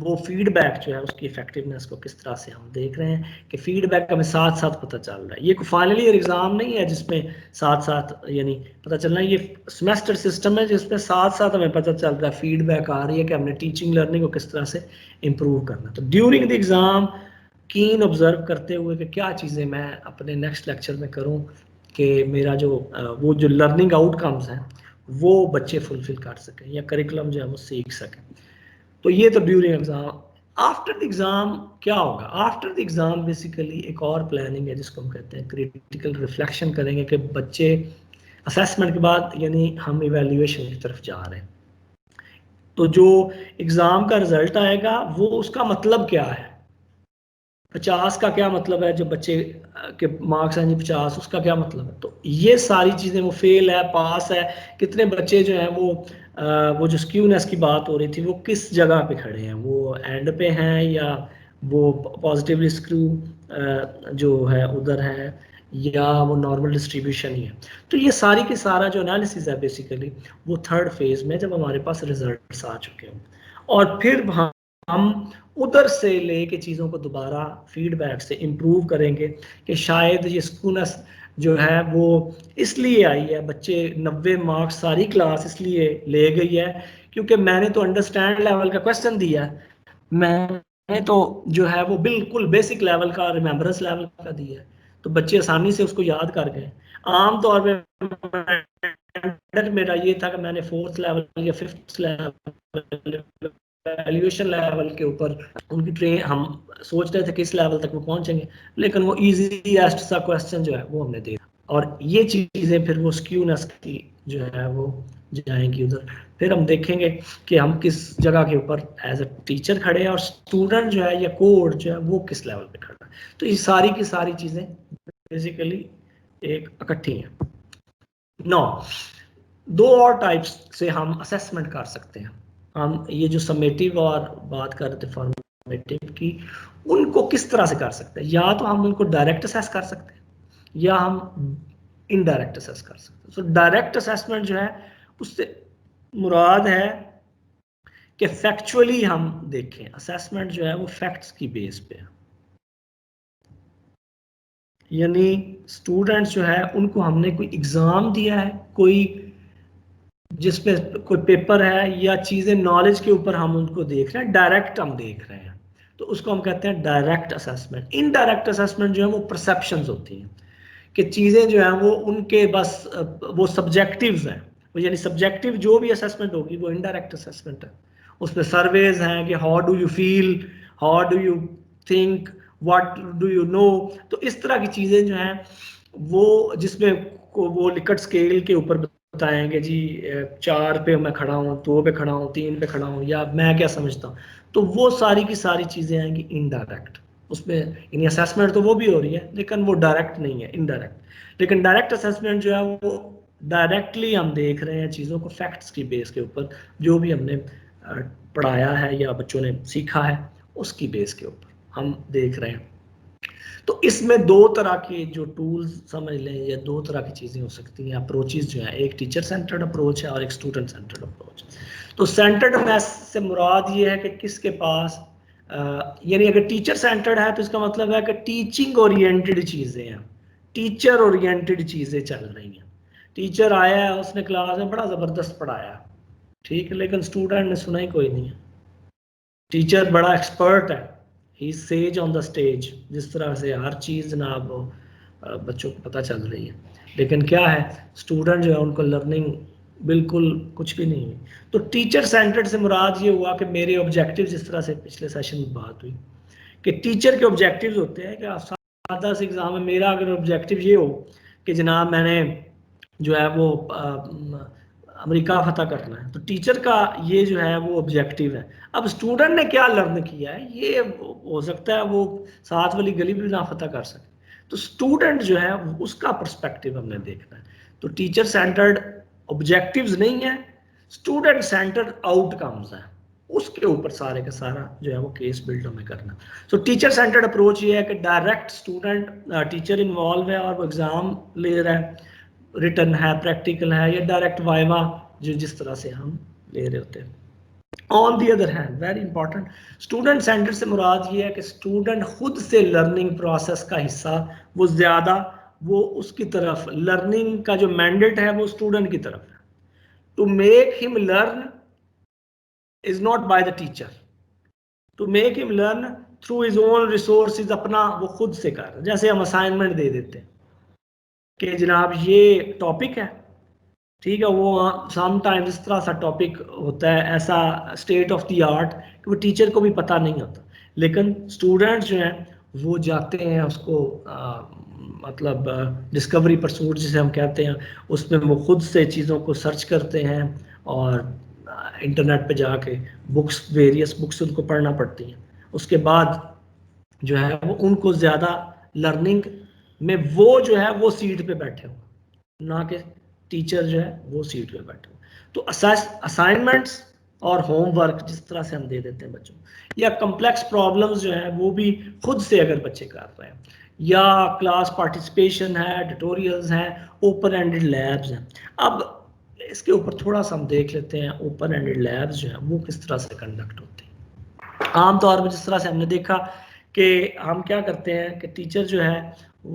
وہ فیڈ بیک جو ہے اس کی افیکٹونیس کو کس طرح سے ہم دیکھ رہے ہیں کہ فیڈ بیک ہمیں ساتھ ساتھ پتہ چل رہا ہے. یہ کوئی فائنل ایئر ایگزام نہیں ہے جس میں ساتھ ساتھ یعنی پتہ چلنا, یہ سیمیسٹر سسٹم ہے جس میں ساتھ ساتھ ہمیں پتہ چل رہا ہے فیڈ بیک آ رہی ہے کہ ہم نے ٹیچنگ لرننگ کو کس طرح سے امپروو کرنا. تو during the exam can observe کرتے ہوئے کہ کیا چیزیں میں اپنے نیکسٹ لیکچر میں کروں کہ میرا جو وہ جو لرننگ آؤٹ کمز ہیں وہ بچے فلفل کر سکیں یا کریکولم جو ہے وہ سیکھ سکیں. تو یہ تو during exam. After the exam کیا ہوگا؟ آفٹر دی ایگزام بیسیکلی ایک اور پلاننگ ہے جس کو ہم کہتے ہیں کریٹیکل ریفلیکشن کریں گے کہ بچے اسیسمنٹ کے بعد یعنی ہم ایویلیویشن کی طرف جا رہے ہیں. تو جو ایگزام کا رزلٹ آئے گا وہ اس کا مطلب کیا ہے, 50 کا کیا مطلب ہے, جو بچے کے مارکس ہیں 50 اس کا کیا مطلب ہے. تو یہ ساری چیزیں وہ فیل ہے پاس ہے, کتنے بچے جو ہیں وہ جو سکیونیس کی بات ہو رہی تھی وہ کس جگہ پہ کھڑے ہیں, وہ اینڈ پہ ہیں یا وہ پازیٹیولی سکیو جو ہے ادھر ہے یا وہ نارمل ڈسٹریبیوشن ہی ہے. تو یہ ساری کی سارا جو انالیسز ہے بیسیکلی وہ تھرڈ فیز میں جب ہمارے پاس ریزلٹس آ چکے ہیں اور پھر ہم ادھر سے لے کے چیزوں کو دوبارہ فیڈ بیک سے امپروو کریں گے کہ شاید یہ سکونس جو ہے وہ اس لیے آئی ہے, بچے 90 مارکس ساری کلاس اس لیے لے گئی ہے کیونکہ میں نے تو انڈرسٹینڈ لیول کا کوشچن دیا ہے, میں نے تو جو ہے وہ بالکل بیسک لیول کا ریمبرنس لیول کا دیا ہے, تو بچے آسانی سے اس کو یاد کر گئے. عام طور پہ میرا یہ تھا کہ میں نے 4th لیول یا 5th لیول ایویلیویشن لیول کے اوپر ان کی ٹرین ہم سوچ رہے تھے کہ اس لیول تک وہ پہنچیں گے, لیکن وہ ایزی سا کوسچن جو ہے وہ ہم نے دیا اور یہ چیزیں پھر وہ سکیونیس کی جو ہے وہ جائیں گی ادھر. پھر ہم دیکھیں گے کہ ہم کس جگہ کے اوپر ایز اے ٹیچر کھڑے ہیں اور اسٹوڈنٹ جو ہے یا کوڈ جو ہے وہ کس لیول پہ کھڑا ہے. تو یہ ساری کی ساری چیزیں بیسیکلی ایک اکٹھی ہیں. 2 اور ٹائپس سے ہم اسیسمنٹ کر سکتے ہیں. ہم یہ جو سمیٹیو اور بات کر رہے تھے فارمیٹیو کی, ان کو کس طرح سے کر سکتے ہیں؟ یا تو ہم ان کو ڈائریکٹ اسیس کر سکتے ہیں یا ہم انڈائریکٹ اسیس کر سکتے ہیں. سو ڈائریکٹ اسیسمنٹ جو ہے اس سے مراد ہے کہ فیکچولی ہم دیکھیں, اسیسمنٹ جو ہے وہ فیکٹس کی بیس پہ ہے, یعنی اسٹوڈنٹس جو ہے ان کو ہم نے کوئی ایگزام دیا ہے, کوئی جس میں کوئی پیپر ہے یا چیزیں نالج کے اوپر ہم ان کو دیکھ رہے ہیں, ڈائریکٹ ہم دیکھ رہے ہیں, تو اس کو ہم کہتے ہیں ڈائریکٹ اسیسمنٹ. انڈائریکٹ اسیسمنٹ جو ہے وہ پرسیپشنز ہوتی ہیں کہ چیزیں جو ہیں وہ ان کے بس وہ سبجیکٹیوز ہیں, یعنی سبجیکٹیو جو بھی اسیسمنٹ ہوگی وہ انڈائریکٹ اسیسمنٹ ہے. اس میں سرویز ہیں کہ how do you feel, how do you think, what do you know. تو اس طرح کی چیزیں جو ہیں وہ جس میں وہ لکٹ اسکیل کے اوپر بتائیں کہ جی 4 پہ میں کھڑا ہوں, 2 پہ کھڑا ہوں, 3 پہ کھڑا ہوں, یا میں کیا سمجھتا ہوں. تو وہ ساری کی ساری چیزیں آئیں گی انڈائریکٹ. اس میں یعنی اسیسمنٹ تو وہ بھی ہو رہی ہے لیکن وہ ڈائریکٹ نہیں ہے, انڈائریکٹ. لیکن ڈائریکٹ اسیسمنٹ جو ہے وہ ڈائریکٹلی ہم دیکھ رہے ہیں چیزوں کو فیکٹس کی بیس کے اوپر, جو بھی ہم نے پڑھایا ہے یا بچوں نے سیکھا ہے اس کی بیس کے اوپر ہم دیکھ رہے ہیں. تو اس میں دو طرح کے جو ٹولز سمجھ لیں یا دو طرح کی چیزیں ہو سکتی ہیں, اپروچز جو ہیں, ایک ٹیچر سینٹرڈ اپروچ ہے اور ایک اسٹوڈنٹ سینٹرڈ اپروچ. تو سینٹرڈ میتھ سے مراد یہ ہے کہ کس کے پاس یعنی اگر ٹیچر سینٹرڈ ہے تو اس کا مطلب ہے کہ ٹیچنگ اورینٹڈ چیزیں ہیں, ٹیچر اورینٹڈ چیزیں چل رہی ہیں. ٹیچر آیا ہے, اس نے کلاس میں بڑا زبردست پڑھایا, ٹھیک ہے, لیکن اسٹوڈنٹ نے سنا ہی کوئی نہیں ہے. ٹیچر بڑا ایکسپرٹ ہے, ہی سیج آن دا اسٹیج, جس طرح سے ہر چیز جناب بچوں کو پتہ چل رہی ہے, لیکن کیا ہے اسٹوڈنٹ جو ہے ان کو لرننگ بالکل کچھ بھی نہیں ہوئی. تو ٹیچر سینٹرڈ سے مراد یہ ہوا کہ میرے آبجیکٹیو, جس طرح سے پچھلے سیشن میں بات ہوئی کہ ٹیچر کے آبجیکٹیوز ہوتے ہیں کہ سادہ سے ایگزام میں میرا اگر آبجیکٹیو یہ ہو کہ جناب میں نے جو ہے وہ امریکہ فتح کرنا ہے, تو ٹیچر کا یہ جو ہے وہ آبجیکٹیو ہے. اب اسٹوڈنٹ نے کیا لرن کیا ہے, یہ ہو سکتا ہے وہ ساتھ والی گلی بھی نہ فتح کر سکے, تو اسٹوڈنٹ جو ہے اس کا پرسپیکٹیو ہم نے دیکھنا ہے. تو ٹیچر سینٹرڈ آبجیکٹیوز نہیں ہے, اسٹوڈنٹ سینٹرڈ آؤٹ کمز ہیں, اس کے اوپر سارے کا سارا جو ہے وہ کیس بلڈ ہمیں کرنا. تو ٹیچر سینٹرڈ اپروچ یہ ہے کہ ڈائریکٹ اسٹوڈنٹ ٹیچر انوالو ہے اور وہ ایگزام لے رہا ہے, ریٹن ہے, پریکٹیکل ہے, یا ڈائریکٹ وائوا جو جس طرح سے ہم لے رہے ہوتے ہیں. On the other hand very important, student centre سے مراد یہ ہے کہ اسٹوڈنٹ خود سے لرننگ پروسیس کا حصہ وہ زیادہ وہ اس کی طرف لرننگ کا جو مینڈیٹ ہے وہ اسٹوڈنٹ کی طرف ہے. To make him learn is not by the teacher, to make him learn through his own resources, اپنا وہ خود سے کر. جیسے ہم اسائنمنٹ دے دیتے ہیں کہ جناب یہ ٹاپک ہے, ٹھیک ہے, وہ سم ٹائم اس طرح سا ٹاپک ہوتا ہے, ایسا اسٹیٹ آف دی آرٹ کہ وہ ٹیچر کو بھی پتہ نہیں ہوتا, لیکن اسٹوڈنٹ جو ہیں وہ جاتے ہیں اس کو مطلب ڈسکوری پرسوٹ جسے ہم کہتے ہیں, اس میں وہ خود سے چیزوں کو سرچ کرتے ہیں اور انٹرنیٹ پہ جا کے بکس, ویریس بکس ان کو پڑھنا پڑتی ہیں. اس کے بعد جو ہے وہ ان کو زیادہ لرننگ میں وہ جو ہے وہ سیٹ پہ بیٹھے ہوں, نہ کہ ٹیچر جو ہے وہ سیٹ پہ بیٹھے ہوں. تو اسائنمنٹس اور ہوم ورک جس طرح سے ہم دے دیتے ہیں بچوں کو, یا کمپلیکس پرابلمس جو ہیں وہ بھی خود سے اگر بچے کر رہے ہیں, یا کلاس پارٹیسپیشن ہے, ٹیوٹوریلز ہیں, اوپن اینڈڈ لیبز ہیں. اب اس کے اوپر تھوڑا سا ہم دیکھ لیتے ہیں اوپن اینڈڈ لیبز جو ہیں وہ کس طرح سے کنڈکٹ ہوتے ہیں. عام طور پہ جس طرح سے ہم نے دیکھا کہ ہم کیا کرتے ہیں کہ ٹیچر جو ہے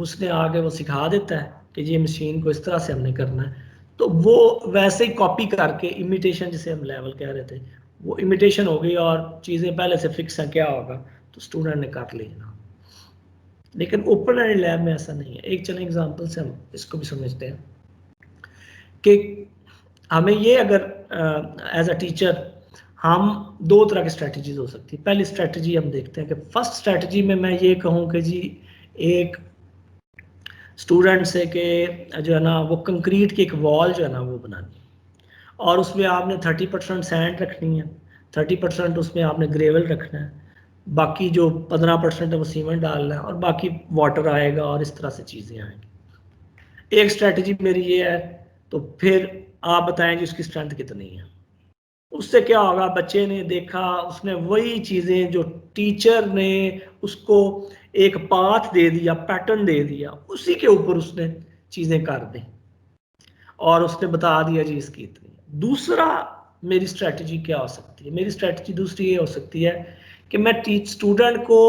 اس نے آگے وہ سکھا دیتا ہے کہ یہ مشین کو اس طرح سے ہم نے کرنا ہے, تو وہ ویسے ہی کاپی کر کے امیٹیشن جسے ہم لیول کہہ رہے تھے وہ امیٹیشن ہو گئی اور چیزیں پہلے سے فکس ہیں, کیا ہوگا تو اسٹوڈنٹ نے کر لینا. لیکن اوپن اینڈ لیب میں ایسا نہیں ہے. ایک چلیں ایگزامپل سے ہم اس کو بھی سمجھتے ہیں کہ ہمیں یہ اگر ایز اے ٹیچر ہم دو طرح کی اسٹریٹجیز ہو سکتی. پہلی اسٹریٹجی ہم دیکھتے ہیں کہ فرسٹ اسٹریٹجی میں یہ کہوں کہ جی ایک اسٹوڈنٹ سے کہ جو ہے نا وہ کنکریٹ کی ایک وال جو ہے نا وہ بنانی, اور اس میں آپ نے 30% سینڈ رکھنی ہے, 30% اس میں آپ نے گریول رکھنا ہے, باقی جو 15% ہے وہ سیمنٹ ڈالنا ہے, اور باقی واٹر آئے گا اور اس طرح سے چیزیں آئیں گی. ایک اسٹریٹجی میری یہ ہے. تو پھر آپ بتائیں جی اس کی اسٹرینتھ کتنی ہے. اس سے کیا ہوگا, بچے نے دیکھا, اس نے وہی چیزیں جو ٹیچر نے اس کو ایک پاتھ دے دیا, پیٹرن دے دیا, اسی کے اوپر اس نے چیزیں کر دیں اور اس نے بتا دیا جی اس کی اتنی. دوسرا میری اسٹریٹجی کیا ہو سکتی ہے, میری اسٹریٹجی دوسری یہ ہو سکتی ہے کہ میں اسٹوڈنٹ کو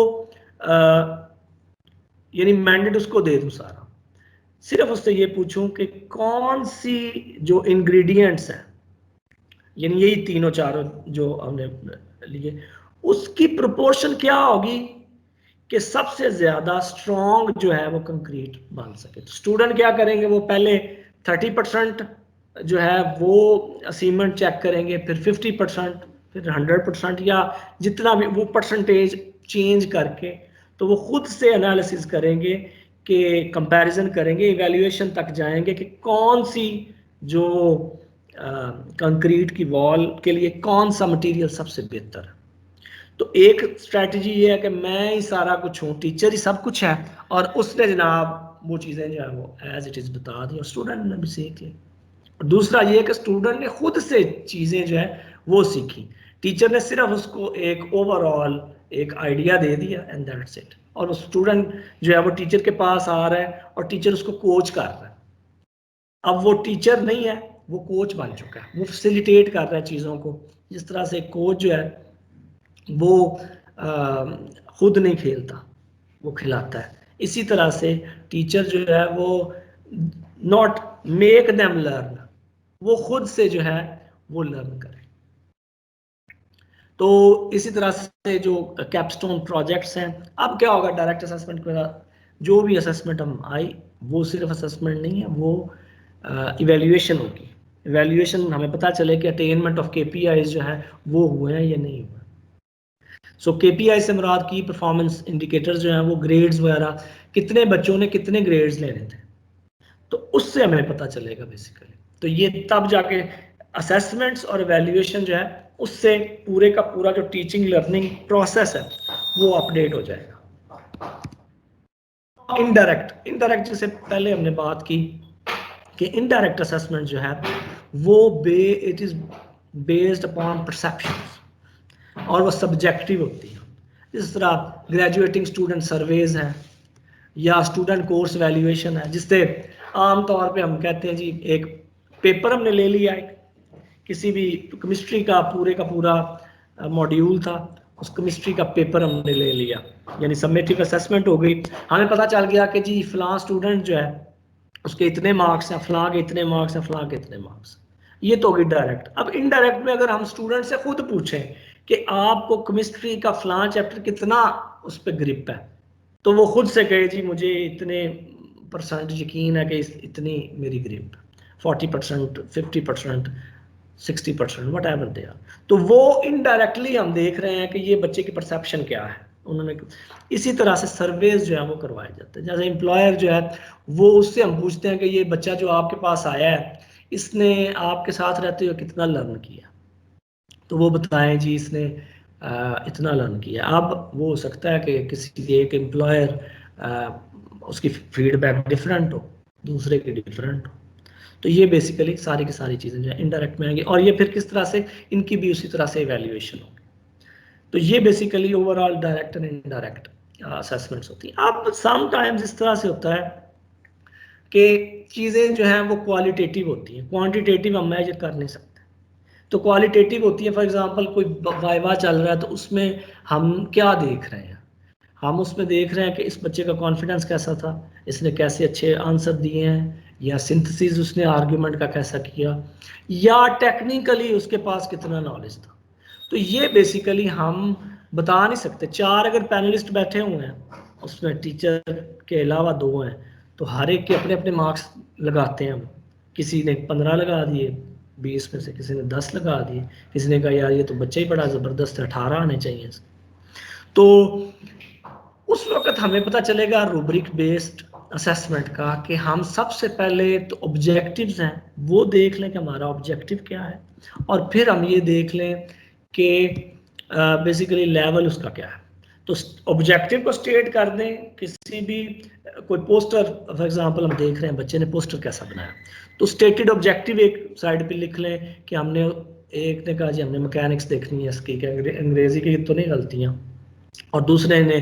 یعنی مینڈیٹ اس کو دے دوں سارا, صرف اس سے یہ پوچھوں کہ کون سی جو انگریڈینٹس ہیں, یعنی یہی تینوں چاروں جو ہم نے لیے, اس کی پروپورشن کیا ہوگی کہ سب سے زیادہ اسٹرانگ جو ہے وہ کنکریٹ بن سکے. تو اسٹوڈنٹ کیا کریں گے, وہ پہلے 30% جو ہے وہ سیمنٹ چیک کریں گے, پھر 50%, پھر 100%, یا جتنا بھی وہ پرسنٹیج چینج کر کے تو وہ خود سے انالیسز کریں گے کہ کمپیریزن کریں گے, ایویلیویشن تک جائیں گے کہ کون سی جو کنکریٹ کی وال کے لیے کون سا مٹیریل سب سے بہتر ہے. تو ایک اسٹریٹجی یہ ہے کہ میں ہی سارا کچھ ہوں, ٹیچر ہی سب کچھ ہے, اور اس نے جناب وہ چیزیں جو ہے وہ ایز اٹ از بتا دی اور اسٹوڈنٹ نے بھی سیکھ لی. دوسرا یہ کہ اسٹوڈنٹ نے خود سے چیزیں جو ہے وہ سیکھی, ٹیچر نے صرف اس کو ایک اوور آل ایک آئیڈیا دے دیا اینڈ دیٹس اٹ. اور اسٹوڈنٹ جو ہے وہ ٹیچر کے پاس آ رہا ہے اور ٹیچر اس کو کوچ کر رہا ہے. اب وہ ٹیچر نہیں ہے, وہ کوچ بن چکا ہے, وہ فیسیلیٹیٹ کر رہا ہے چیزوں کو. جس طرح سے کوچ جو ہے وہ خود نہیں کھیلتا, وہ کھلاتا ہے, اسی طرح سے ٹیچر جو ہے وہ ناٹ میک دیم لرن, وہ خود سے جو ہے وہ لرن کرے. تو اسی طرح سے جو کیپسٹون پروجیکٹس ہیں, اب کیا ہوگا ڈائریکٹ اسسمنٹ کے بعد جو بھی اسسمنٹ ہم آئی وہ صرف اسسمنٹ نہیں ہے, وہ ایویلیویشن ہوگی. ایویلیویشن ہمیں پتہ چلے کہ اٹینمنٹ آف KPIs جو ہے وہ ہوئے ہیں یا نہیں ہوئے. سو KPI سے مراد کی پرفارمنس انڈیکیٹرز جو ہیں وہ گریڈز وغیرہ, کتنے بچوں نے کتنے گریڈز لینے تھے, تو اس سے ہمیں پتہ چلے گا بیسیکلی. تو یہ تب جا کے اسیسمنٹس اور ایویلیویشن جو ہے اس سے پورے کا پورا جو ٹیچنگ لرننگ پروسیس ہے وہ اپڈیٹ ہو جائے گا. انڈائریکٹ سے پہلے ہم نے بات کی کہ انڈائریکٹ اسیسمنٹ جو ہے وہ it is based upon perceptions اور وہ سبجیکٹیو ہوتی ہیں. جس طرح گریجویٹنگ اسٹوڈنٹ سرویز ہیں یا اسٹوڈنٹ کورس ویلیویشن ہے, جس سے عام طور پہ ہم کہتے ہیں جی ایک پیپر ہم نے لے لیا, کسی بھی کیمسٹری کا پورا ماڈیول تھا, اس کیمسٹری کا پیپر ہم نے لے لیا, یعنی سبمیٹیو اسیسمنٹ ہو گئی. ہمیں پتہ چل گیا کہ جی فلاں اسٹوڈنٹ جو ہے اس کے اتنے مارکس ہیں, فلاں کے اتنے مارکس ہیں, فلاں کے اتنے مارکس. یہ تو ہوگی ڈائریکٹ. اب انڈائریکٹ میں اگر ہم اسٹوڈنٹ سے خود پوچھیں کہ آپ کو کیمسٹری کا فلاں چیپٹر کتنا اس پہ گرپ ہے, تو وہ خود سے کہے جی مجھے اتنے % یقین ہے کہ اتنی میری grip, 40%, 50%, 60%, whatever they are. تو وہ انڈائریکٹلی ہم دیکھ رہے ہیں کہ یہ بچے کی پرسیپشن کیا ہے انہوں نے. اسی طرح سے سرویز جو ہے وہ کروائے جاتے ہیں. جیسے امپلائر جو ہے وہ اس سے ہم پوچھتے ہیں کہ یہ بچہ جو آپ کے پاس آیا ہے اس نے آپ کے ساتھ رہتے ہوئے کتنا لرن کیا, تو وہ بتائیں جی اس نے اتنا لرن کیا. اب وہ ہو سکتا ہے کہ کسی ایک امپلائر اس کی فیڈ بیک ڈفرینٹ ہو, دوسرے کی ڈفرینٹ ہو. تو یہ بیسیکلی ساری کی ساری چیزیں جو ہیں انڈائریکٹ میں آئیں گی, اور یہ پھر کس طرح سے ان کی بھی اسی طرح سے ایویلیویشن ہوگی. تو یہ basically over all direct and indirect assessments ہوتی ہیں. اب سم ٹائمز اس طرح سے ہوتا ہے کہ چیزیں جو ہیں وہ کوالٹیٹیو ہوتی ہیں, کوانٹیٹیو ہم میجر کر نہیں سکتے. تو کوالٹیٹیو ہوتی ہے, فار ایگزامپل کوئی وائوا چل رہا ہے تو اس میں ہم کیا دیکھ رہے ہیں, ہم اس میں دیکھ رہے ہیں کہ اس بچے کا کانفیڈنس کیسا تھا, اس نے کیسے اچھے آنسر دیے ہیں, یا سنتھسز اس نے آرگیومنٹ کا کیسا کیا, یا ٹیکنیکلی اس کے پاس کتنا نالج تھا. تو یہ بیسیکلی ہم بتا نہیں سکتے. 4 اگر پینلسٹ بیٹھے ہوئے ہیں, اس میں ٹیچر کے علاوہ 2 ہیں, تو ہر ایک کے اپنے اپنے مارکس لگاتے ہیں ہم. کسی نے 15 لگا دیے 20 میں سے, کسی نے 10 لگا دیے, کسی نے کہا یار یہ تو بچہ ہی بڑا زبردست ہے 18 آنے چاہیے. تو اس وقت ہمیں پتہ چلے گا روبرک بیسڈ اسیسمنٹ کا کہ ہم سب سے پہلے تو آبجیکٹیوز ہیں وہ دیکھ لیں کہ ہمارا آبجیکٹیو کیا ہے, اور پھر ہم یہ دیکھ لیں کہ بیسیکلی لیول اس کا کیا ہے. تو آبجیکٹیو کو اسٹیٹ کر دیں. کسی بھی کوئی پوسٹر فار ایگزامپل ہم دیکھ رہے ہیں بچے نے پوسٹر کیسا بنایا, تو اسٹیٹڈ آبجیکٹیو ایک سائڈ پہ لکھ لیں کہ ہم نے, ایک نے کہا جی ہم نے مکینکس دیکھنی ہے اس کی, کہ انگریزی کی تو نہیں غلطیاں, اور دوسرے نے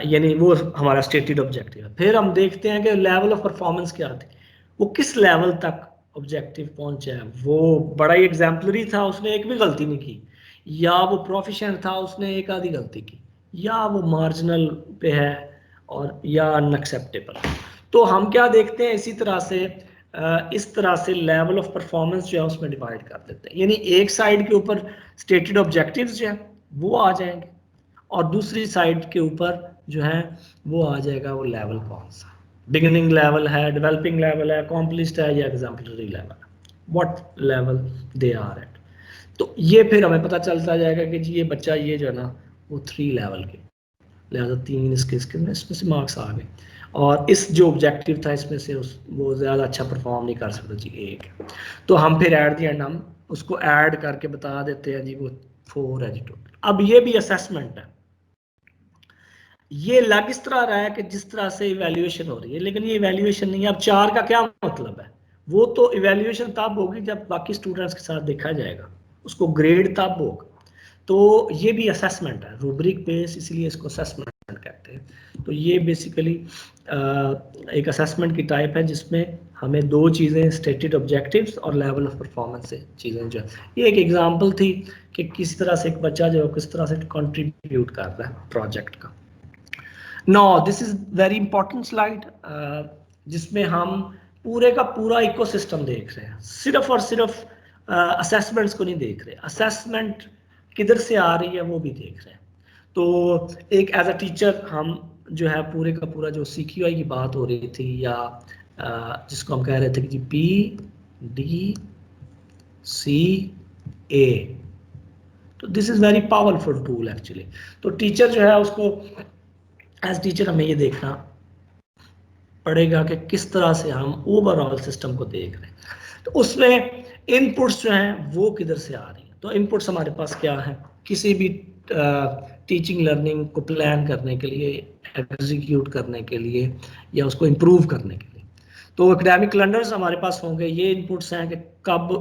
یعنی وہ ہمارا اسٹیٹڈ آبجیکٹیو ہے. پھر ہم دیکھتے ہیں کہ لیول آف پرفارمنس کیا تھی, وہ کس لیول تک آبجیکٹیو پہنچا ہے. وہ بڑا ہی ایگزامپلری تھا, اس نے ایک بھی غلطی نہیں کی, یا وہ پروفیشنل تھا, اس نے ایک آدھی غلطی کی, یا وہ مارجنل پہ ہے, اور یا انیکسیپٹیبل. تو ہم کیا دیکھتے ہیں اسی طرح سے اس طرح سے لیول آف پرفارمنس جو ہے اس میں ڈیوائڈ کر دیتے ہیں. یعنی ایک سائڈ کے اوپر اسٹیٹڈ آبجیکٹیوز جو ہیں وہ آ جائیں گے, اور دوسری سائڈ کے اوپر جو ہے وہ آ جائے گا وہ لیول کون سا, بگننگ لیول ہے, ڈیولپنگ لیول ہے, اکمپلسڈ ہے, یا ایگزامپلری لیول ہے, what level they are at. تو یہ پھر ہمیں پتہ چلتا جائے گا کہ جی یہ بچہ یہ جو ہے نا وہ 3 لیول کے, لہٰذا 3 اس میں سے مارکس آ گئے, اور اس جو آبجیکٹیو تھا اس میں سے وہ زیادہ اچھا پرفارم نہیں کر سکتا جی 1. تو ہم پھر ایٹ دی اینڈ ہم اس کو ایڈ کر کے بتا دیتے ہیں جی وہ 4 ہے جی ٹوٹل. اب یہ بھی اسیسمنٹ ہے, یہ لگ اس طرح رہا ہے کہ جس طرح سے ایویلیویشن ہو رہی ہے, لیکن یہ ایویلیویشن نہیں ہے. اب 4 کا کیا مطلب ہے, وہ تو ایویلیویشن تب ہوگی جب باقی اسٹوڈنٹس کے ساتھ دیکھا جائے گا, اس کو گریڈ تب ہوگا. تو یہ بھی اسیسمنٹ ہے, روبرک بیس, اسی لیے اس کو اسیسمنٹ کہتے ہیں. تو یہ بیسیکلی ایک اسیسمنٹ کی ٹائپ ہے جس میں ہمیں دو چیزیں, اسٹیٹڈ آبجیکٹیوز اور لیول آف پرفارمنس سے چیزیں جو ہے. یہ ایک ایگزامپل تھی کہ کس طرح سے ایک بچہ جو ہے کس طرح سے کنٹریبیوٹ کر رہا ہے پروجیکٹ کا. نو دس از ویری امپورٹنٹ سلائڈ جس میں ہم پورے کا پورا ایکو سسٹم دیکھ رہے ہیں, صرف اور صرف اسیسمنٹس کو نہیں دیکھ رہے, اسیسمنٹ کدھر سے آ رہی ہے وہ بھی دیکھ رہے ہیں. تو ایک ایز اے ٹیچر ہم جو ہے پورے کا پورا جو سی کیو آئی کی بات ہو رہی تھی یا جس کو ہم کہہ رہے تھے کہ جی PDCA, تو this is very powerful tool actually. تو ٹیچر جو ہے اس کو ایز ٹیچر ہمیں یہ دیکھنا پڑے گا کہ کس طرح سے ہم اوور آل سسٹم کو دیکھ رہے ہیں. تو اس میں ان پٹس جو ہیں وہ کدھر سے آ رہی ہیں. تو ان پٹس ہمارے پاس کیا ہے, کسی بھی ٹیچنگ لرننگ کو پلان کرنے کے لیے, ایگزیکیوٹ کرنے کے لیے یا اس کو امپروو کرنے کے لیے. تو اکیڈیمک کیلنڈرز ہمارے پاس ہوں گے, یہ ان پٹس ہیں کہ کب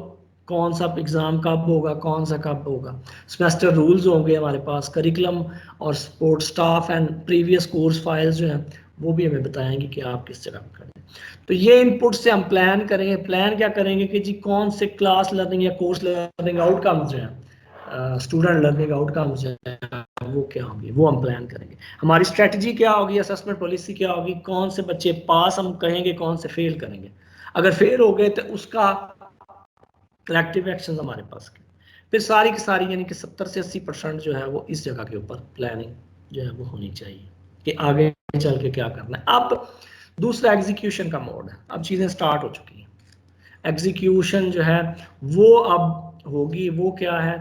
کون سا ایگزام کب ہوگا, کون سا کب ہوگا. سیمسٹر رولز ہوں گے ہمارے پاس, کریکلم اور support staff and previous course files جو ہیں وہ بھی ہمیں بتائیں گے کہ آپ کس جگہ پہ کھڑے ہیں. تو یہ ان پٹ سے ہم پلان کریں گے. پلان کیا کریں گے کہ جی کون سے کلاس لرننگ یا کورس لرننگ آؤٹ کمز جو ہیں, اسٹوڈنٹ لرننگ آؤٹ کمز جو ہیں وہ کیا ہوں گے, وہ ہم پلان کریں گے. ہماری اسٹریٹجی کیا ہوگی, اسسمنٹ پالیسی کیا ہوگی, کون سے بچے پاس ہم کہیں گے, کون سے فیل کریں گے. اگر فیل ہو گئے تو اس کا کریکٹیو ایکشن ہمارے پاس. پھر ساری کی ساری یعنی کہ 70 سے 80% جو ہے وہ اس جگہ کے اوپر پلاننگ جو ہے وہ ہونی چاہیے کہ آگے چل کے کیا کرنا ہے. اب دوسرا ایگزیکیوشن کا موڈ ہے. اب چیزیں سٹارٹ ہو چکی ہیں. ایگزیکیوشن جو ہے وہ اب ہوگی, وہ کیا ہے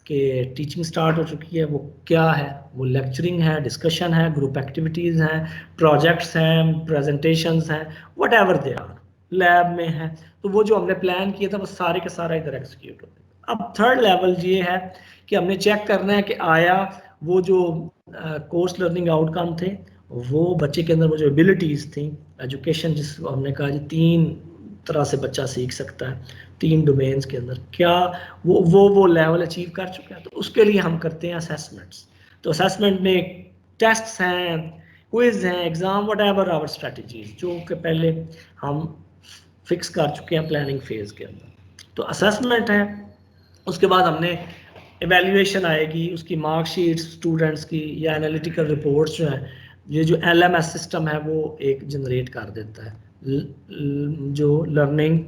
کہ ٹیچنگ سٹارٹ ہو چکی ہے. وہ کیا ہے, وہ لیکچرنگ ہے, ڈسکشن ہے, گروپ ایکٹیویٹیز ہیں, پروجیکٹس ہیں, پریزنٹیشنز ہیں, whatever they are, lab میں ہیں. تو وہ جو ہم نے پلان کیا تھا وہ سارے کے سارا ادھر ایکسیکیوٹ ہوتے. اب تھرڈ لیول یہ ہے کہ ہم نے چیک کرنا ہے کہ آیا وہ جو کورس لرننگ آؤٹ کم تھے وہ بچے کے اندر وہ جو ایبلٹیز تھیں, ایجوکیشن جس کو ہم نے کہا جی 3 طرح سے بچہ سیکھ سکتا ہے 3 ڈومینز کے اندر, کیا وہ لیول اچیو کر چکا ہے. تو اس کے لیے ہم کرتے ہیں اسیسمنٹس. تو اسیسمنٹ میں ٹیسٹس ہیں, کوئز ہیں, exam, whatever our strategies جو کہ پہلے ہم فکس کر چکے ہیں پلاننگ فیز کے اندر. تو اسیسمنٹ ہے, اس کے بعد ہم نے ایویلیویشن آئے گی, اس کی مارک شیٹس اسٹوڈنٹس کی یا انالیٹیکل رپورٹس جو ہیں, یہ جو LMS سسٹم ہے وہ ایک جنریٹ کر دیتا ہے, جو لرننگ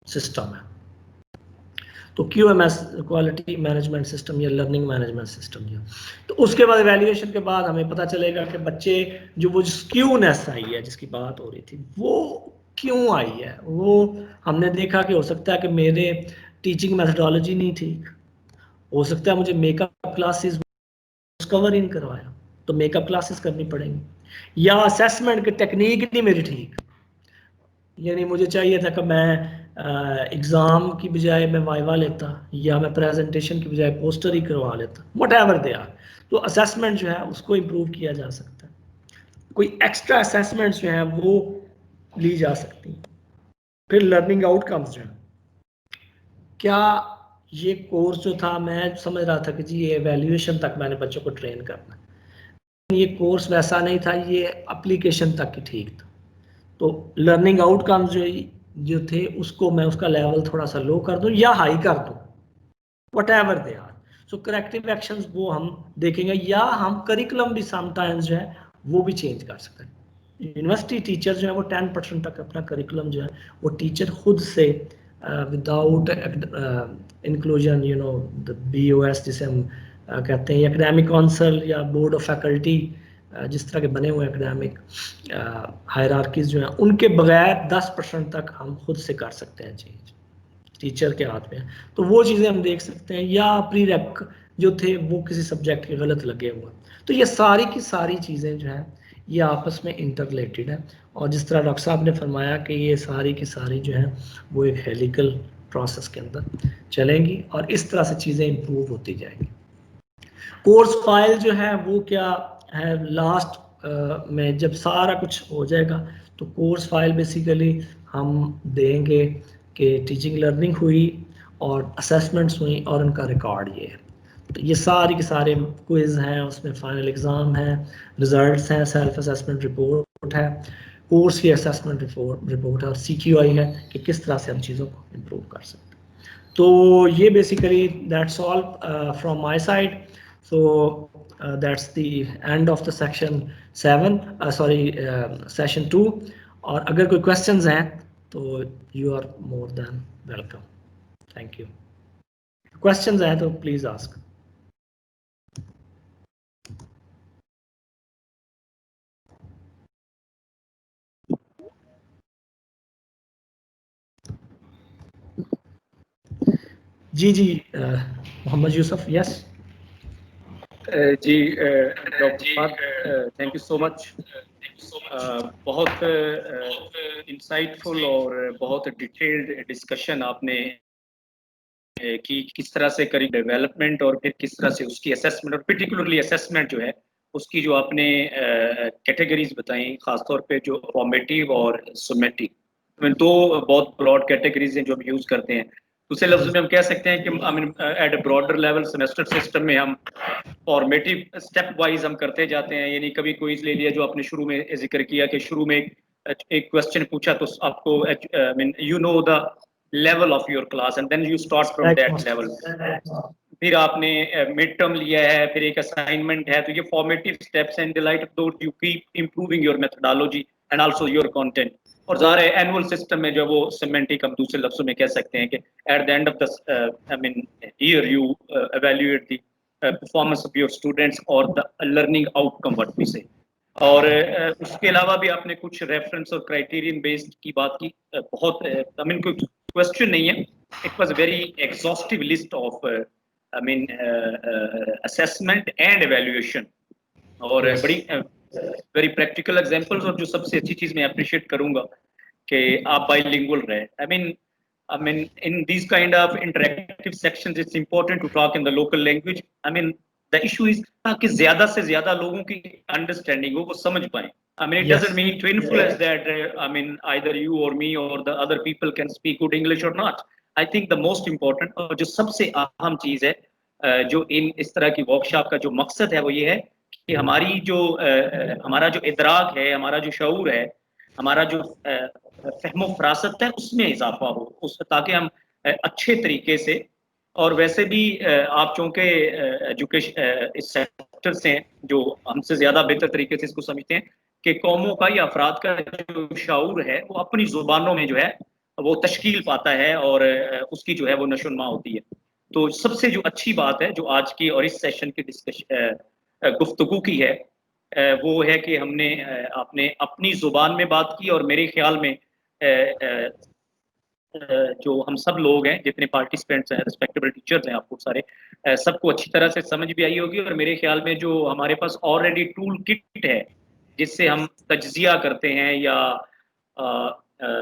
سسٹم ہے. تو QMS کوالٹی مینجمنٹ سسٹم یا لرننگ مینجمنٹ سسٹم جو. تو اس کے بعد ایویلیویشن کے بعد ہمیں پتہ چلے گا کہ بچے جو وہ سکیونیس آئی ہے جس کی بات ہو رہی تھی وہ کیوں آئی ہے. وہ ہم نے دیکھا کہ ہو سکتا ہے کہ میرے ٹیچنگ میتھڈالوجی نہیں ٹھیک, ہو سکتا ہے مجھے میک اپ کلاسز کور ان کروایا تو میک اپ کلاسز کرنی پڑیں گی, یا اسیسمنٹ کی ٹیکنیک نہیں میری ٹھیک, یعنی مجھے چاہیے تھا کہ میں ایگزام کی بجائے میں وائوا لیتا یا میں پریزنٹیشن کی بجائے پوسٹر ہی کروا لیتا, وٹ ایور دے آر. تو اسیسمنٹ جو ہے اس کو امپروو کیا جا سکتا ہے. کوئی ایکسٹرا اسیسمنٹس جو ہیں وہ لی جا سکتی ہیں. پھر لرننگ آؤٹ کمز جو ہیں, کیا یہ کورس جو تھا میں سمجھ رہا تھا کہ جی یہ ایویلیویشن تک میں نے بچوں کو ٹرین کرنا, یہ کورس ویسا نہیں تھا, یہ اپلیکیشن تک ہی ٹھیک تھا. تو لرننگ آؤٹ کمز جو تھے اس کو میں اس کا لیول تھوڑا سا لو کر دوں یا ہائی کر دوں, whatever they are. So corrective actions وہ ہم دیکھیں گے, یا ہم کریکولم بھی سم ٹائمز جو ہے وہ بھی چینج کر سکتے ہیں. یونیورسٹی ٹیچر جو ہے وہ 10% تک اپنا کریکولم جو ہے وہ ٹیچر خود سے وداؤٹ انکلوژن BOS جسے ہم کہتے ہیں, اکیڈیمک کونسل یا بورڈ آف فیکلٹی جس طرح کے بنے ہوئے اکیڈیمک ہائرارکیز جو ہیں ان کے بغیر 10% تک ہم خود سے کر سکتے ہیں چینج, ٹیچر کے ہاتھ میں. تو وہ چیزیں ہم دیکھ سکتے ہیں, یا پری ریک جو تھے وہ کسی سبجیکٹ کے غلط لگے ہوئے. تو یہ ساری کی ساری چیزیں جو ہیں یہ آپس میں انٹر ریلیٹڈ ہیں, اور جس طرح ڈاکٹر صاحب نے فرمایا کہ یہ ساری کی ساری جو ہیں وہ ایک ہیلیکل پروسیس کے اندر چلیں گی اور اس طرح سے چیزیں امپروو ہوتی جائیں گی. کورس فائل جو ہے وہ کیا ہے, لاسٹ میں جب سارا کچھ ہو جائے گا تو کورس فائل بیسیکلی ہم دیں گے کہ ٹیچنگ لرننگ ہوئی اور اسیسمنٹس ہوئیں اور ان کا ریکارڈ یہ ہے. تو یہ ساری کے سارے کوئز ہیں, اس میں فائنل ایگزام ہے, ریزلٹس ہیں, سیلف اسیسمنٹ رپورٹ ہے, کورس کی اسیسمنٹ رپورٹ ہے, اور سی کیو آئی ہے کہ کس طرح سے ہم چیزوں کو امپروو کر سکتے ہیں. تو یہ basically that's all from my side. So that's the end of the section 7 sorry session 2. اور اگر کوئی کوشچنز ہیں تو you are more than welcome. Thank you. Questions ہیں تو پلیز آسک. جی محمد یوسف. یس جی doctor Fahad, thank you so much. بہت انسائٹ فل اور بہت ڈیٹیلڈ ڈسکشن آپ نے کی, کس طرح سے کری ڈیولپمنٹ اور پھر کس طرح سے اس کی اسیسمنٹ, اور پرٹیکولرلی اسیسمنٹ جو ہے اس کی جو آپ نے کیٹیگریز بتائیں, خاص طور پہ جو فارمیٹیو اور سمیٹیو, دو بہت براڈ کیٹیگریز ہیں جو ہم یوز کرتے ہیں. دوسرے لفظ میں ہم کہہ سکتے ہیں کہ at a broader level semester system میں ہم فارمیٹیو اسٹیپ وائز ہم کرتے جاتے ہیں. یعنی کبھی کوئز لے لیا جو آپ نے شروع میں ذکر کیا کہ شروع میں ایک کوشچن پوچھا تو آپ کو you know the level of your class and then you start from that level. پھر آپ نے مڈ ٹرم لیا ہے, پھر ایک اسائنمنٹ ہے, تو یہ فارمیٹیو اسٹیپس ہیں. Delight of those you keep improving your methodology and also your content. اور ظاہر ہے اینول سسٹم میں جو وہ سیمنٹک, ہم دوسرے لفظوں میں کہہ سکتے ہیں کہ at the end of the year you evaluate the performance of your students اور the learning outcome what we say. اور اس کے علاوہ بھی آپ نے کچھ ریفرنس اور کرائٹیرین بیسڈ کی بات کی. بہت کوئی کوشچن نہیں ہے, it was very exhaustive list of assessment and evaluation, اور بڑی ویری پریکٹیکل ایگزامپلس. اور جو سب سے اچھی چیز میں اپریشیٹ کروں گا کہ آپ بائی لنگول رہے. I mean, in these kind of interactive sections, it's important to talk in the local language. I mean, the issue is کہ زیادہ سے زیادہ لوگوں کی انڈرسٹینڈنگ ہو, وہ سمجھ پائیں. I mean, it doesn't mean to influence that. I mean, either you or me or the other people can speak good English or not. I think the most important اور جو سب سے اہم چیز ہے جو اس طرح کی ورکشاپ کا جو مقصد ہے وہ یہ ہے کہ ہمارا جو ادراک ہے, ہمارا جو شعور ہے, ہمارا جو فہم و فراست ہے, اس میں اضافہ ہو, تاکہ ہم اچھے طریقے سے. اور ویسے بھی آپ چونکہ ایجوکیشن اس سیکٹر سے ہیں, جو ہم سے زیادہ بہتر طریقے سے اس کو سمجھتے ہیں کہ قوموں کا یا افراد کا جو شعور ہے وہ اپنی زبانوں میں جو ہے وہ تشکیل پاتا ہے اور اس کی جو ہے وہ نشو و نما ہوتی ہے. تو سب سے جو اچھی بات ہے جو آج کی اور اس سیشن کی گفتگو کی ہے وہ ہے کہ ہم نے آپ نے اپنی زبان میں بات کی, اور میرے خیال میں جو ہم سب لوگ ہیں جتنے پارٹیسپینٹس ہیں, ریسپیکٹیبل ٹیچرز ہیں, آپ کو سارے سب کو اچھی طرح سے سمجھ بھی آئی ہوگی. اور میرے خیال میں جو ہمارے پاس آلریڈی ٹول کٹ ہے جس سے ہم تجزیہ کرتے ہیں یا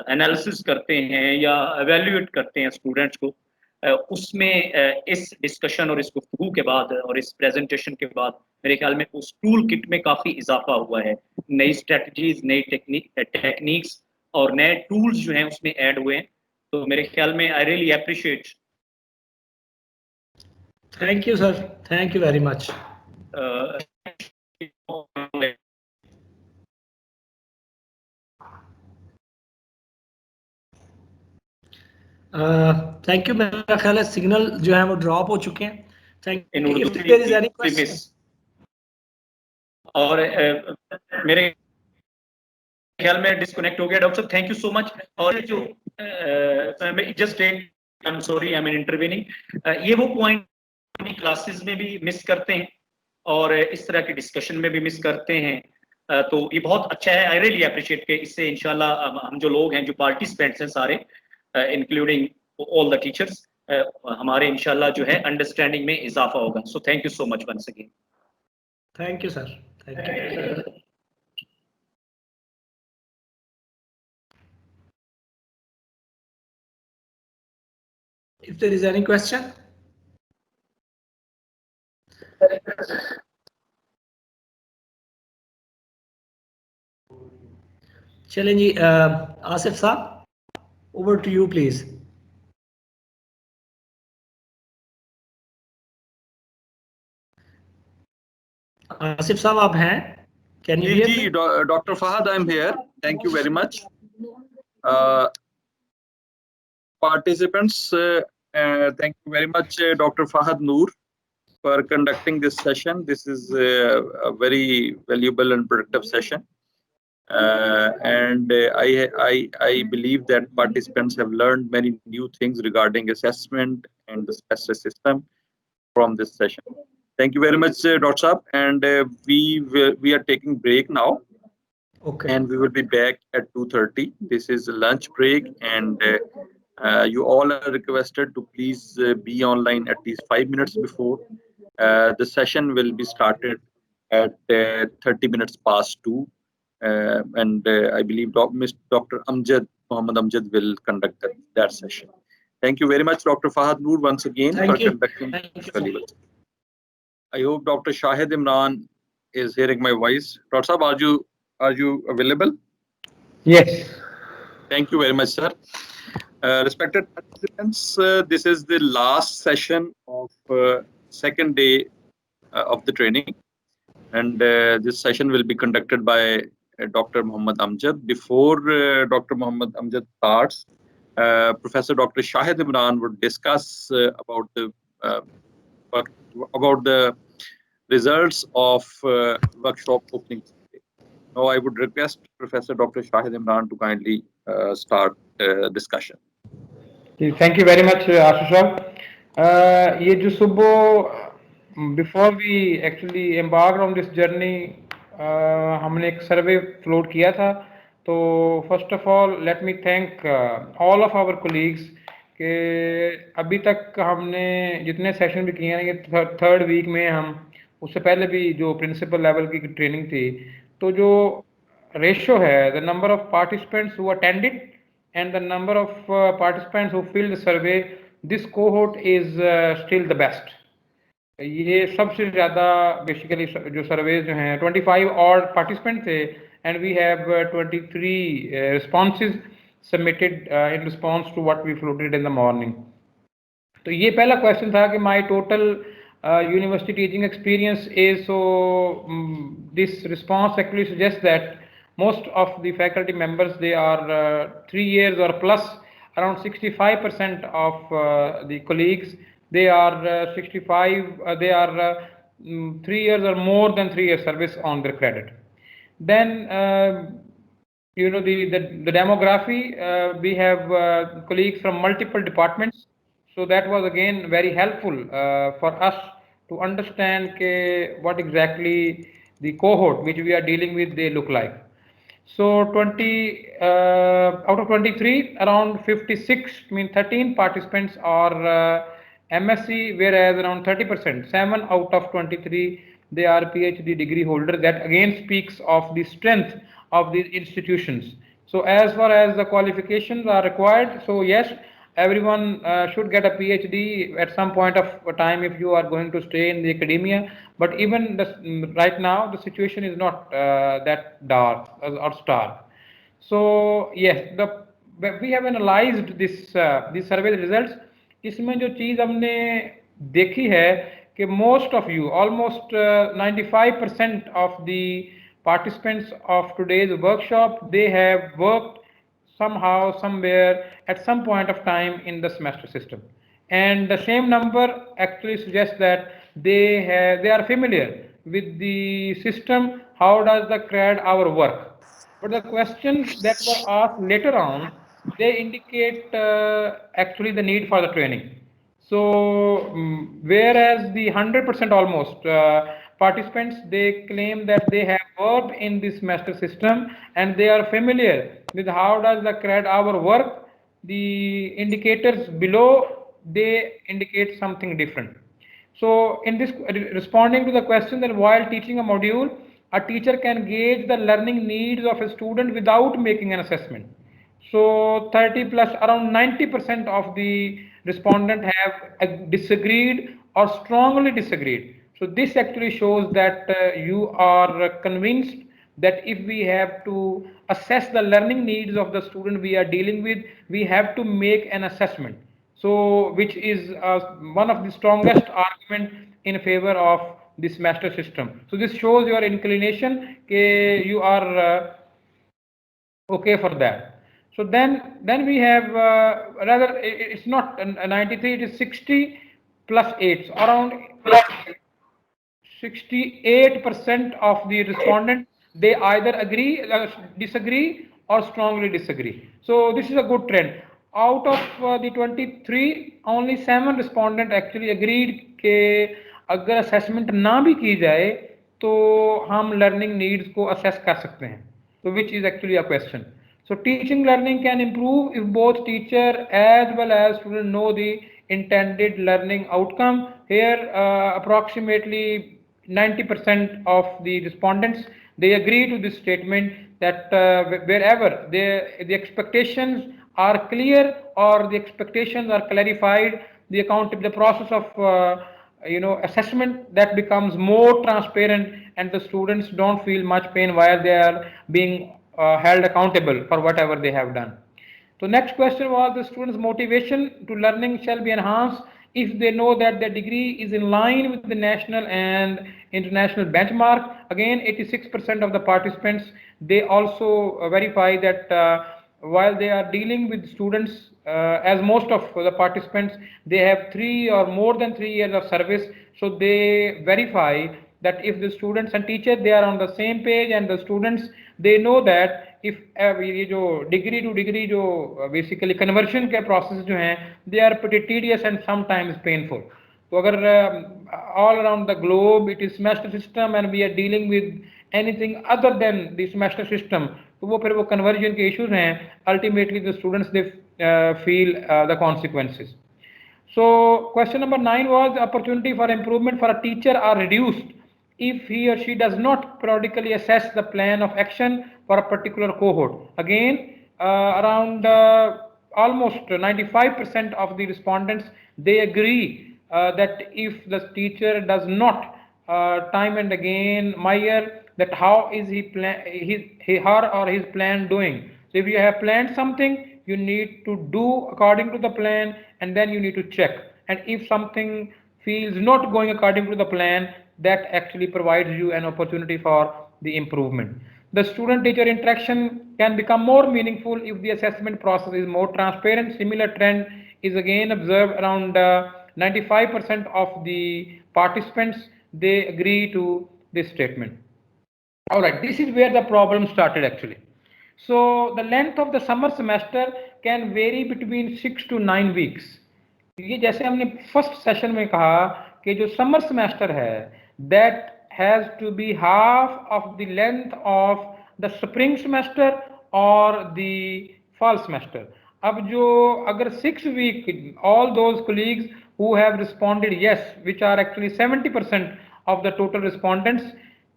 انالیسس کرتے ہیں یا ایویلیویٹ کرتے ہیں اسٹوڈنٹس کو, اس میں اس ڈسکشن اور اس گفتگو کے بعد اور اس پریزنٹیشن کے بعد میرے خیال میں اس ٹول کٹ میں کافی اضافہ ہوا ہے. نئی اسٹریٹجیز, نئی ٹیکنیکس اور نئے ٹولز جو ہیں اس میں ایڈ ہوئے ہیں. تو میرے خیال میں I really appreciate. Thank you sir, thank you very much. Thank you. میرا خیال ہے سگنل جو ہے وہ ڈراپ ہو چکے ہیں. اور میرے خیال میں ڈسکنیکٹ ہو گیا. ڈاکٹر صاحب تھینک یو سو مچ. اور جو just sorry I mean intervening, یہ وہ پوائنٹ کلاسز میں بھی مس کرتے ہیں اور اس طرح کی ڈسکشن میں بھی مس کرتے ہیں, تو یہ بہت اچھا ہے. آئی ریئلی اپریشیٹ کہ اس سے انشاءاللہ ہم جو لوگ ہیں, جو پارٹیسپینٹس ہیں سارے انکلوڈنگ آل دا ٹیچرس, ہمارے انشاءاللہ جو ہے انڈرسٹینڈنگ میں اضافہ ہوگا. So thank you so much once again. Thank you sir, thank you. If there is any question? چلیں جی, آصف صاحب, over to you please. Asif साहब आप हैं? Can you hear me? Dr. Fahad, I'm here. Thank you very much. Participants, thank you very much, Dr. Fahad Noor, for conducting this session. This is a very valuable and productive session. I believe that participants have learned many new things regarding assessment and the semester system from this session. Thank you very much, Dr. Saab. And we are taking break now. Okay. And we will be back at 2:30. This is a lunch break, and you all are requested to please be online at least 5 minutes before. The session will be started at 30 minutes past 2. And I believe Dr. Muhammad Amjad will conduct that session. Thank you very much, Dr. Fahad Noor, once again for conducting this valuable. I hope Dr. Shahid Imran is hearing my voice. Dr. Saab, are you available? Yes. Thank you very much, sir. Respected participants, this is the last session of second day of the training. And this session will be conducted by Dr. Muhammad Amjad. Before Dr. Muhammad Amjad starts, Professor Dr. Shahid Imran would discuss about the results of workshop opening. Now, I would request Professor Dr. Shahid Imran to kindly start discussion. Thank you very much, Ashish. ये जो सुबह before we actually embarked on this journey, हमने एक survey float किया था. तो first of all, let me thank all of our colleagues कि अभी तक हमने जितने सेशन भी किए हैं, ये थर्ड वीक में हम उससे पहले भी जो प्रिंसिपल लेवल की ट्रेनिंग थी, तो जो रेशियो है, the number of participants who attended and the number of participants who filled the survey, this cohort is still the best. ये सबसे ज़्यादा बेसिकली जो सर्वेज जो हैं 25 और पार्टिसिपेंट थे and we have 23 responses submitted in response to what we floated in the morning. तो ये पहला क्वेश्चन था कि my total university teaching experience is, so this response actually suggests that most of the faculty members, they are 3 years or plus. Around 65% of the colleagues, they are 65, they are 3 years or more than 3 years service on their credit. Then you know, the demography, we have colleagues from multiple departments. So that was again very helpful for us to understand what exactly the cohort which we are dealing with, they look like. So 20 out of 23, around 56, I mean 13 participants are MSc, whereas around 30%, 7 out of 23, they are PhD degree holders. That again speaks of the strength of these institutions. So as far as the qualifications are required, so yes, everyone should get a PhD at some point of time if you are going to stay in the academia. But even right now, the situation is not that dark or stark. So yes, we have analyzed this these survey results. इसमें जो चीज़ हमने देखी है कि most of you, almost 95% of the participants of today's workshop, they have worked somehow, somewhere, at some point of time in the semester system. And the same number actually suggests that they are familiar with the system. How does the CRAD our work? But the questions that were asked later on, they indicate actually the need for the training. So whereas the 100% almost participants, they claim that they have worked in this semester system and they are familiar with how does the CRAD hour work, the indicators below, they indicate something different. So in this, responding to the question that while teaching a module, a teacher can gauge the learning needs of a student without making an assessment. So 30 plus, around 90% of the respondent have disagreed or strongly disagreed. So this actually shows that you are convinced that if we have to assess the learning needs of the student we are dealing with, we have to make an assessment. So which is one of the strongest argument in favor of the semester system. So this shows your inclination, you are okay for that. So then we have rather it's not 93, it is 60 plus 8, so around 68% of the respondents, they either agree, disagree, or strongly disagree. So this is a good trend. Out of the 23, only 7 respondents actually agreed कि अगर assessment ना भी की जाए तो हम learning needs को assess कर सकते हैं. So which is actually a question. So teaching learning can improve if both teacher as well as student know the intended learning outcome. Here approximately 90% of the respondents, they agree to this statement that wherever the expectations are clear or the expectations are clarified, the process of assessment that becomes more transparent and the students don't feel much pain while they are being held accountable for whatever they have done. So next question was the students' motivation to learning shall be enhanced if they know that their degree is in line with the national and international benchmark. Again, 86% of the participants, they also verify that while they are dealing with students, as most of the participants, they have 3 or more than 3 years of service. So they verify that if the students and teachers, they are on the same page and the students, they know that if ये जो degree to degree जो basically conversion के process जो हैं, they are pretty tedious and sometimes painful. तो अगर all around the globe it is semester system and we are dealing with anything other than the semester system, तो वो फिर वो conversion के issues हैं, ultimately the students they feel the consequences. So question number 9 was the opportunity for improvement for a teacher are reduced if he or she does not periodically assess the plan of action for a particular cohort. Again, around almost 95% of the respondents, they agree that if the teacher does not time and again measure that how is her or his plan doing. So if you have planned something, you need to do according to the plan and then you need to check. And if something feels not going according to the plan, that actually provides you an opportunity for the improvement. The student-teacher interaction can become more meaningful if the assessment process is more transparent. Similar trend is again observed around 95% of the participants, they agree to this statement. All right, this is where the problem started actually. So the length of the summer semester can vary between 6 to 9 weeks. ये जैसे हमने first session में कहा कि जो summer semester है that has to be half of the length of the spring semester or the fall semester. अब जो अगर 6 week, all those colleagues who have responded yes, which are actually 70% of the total respondents,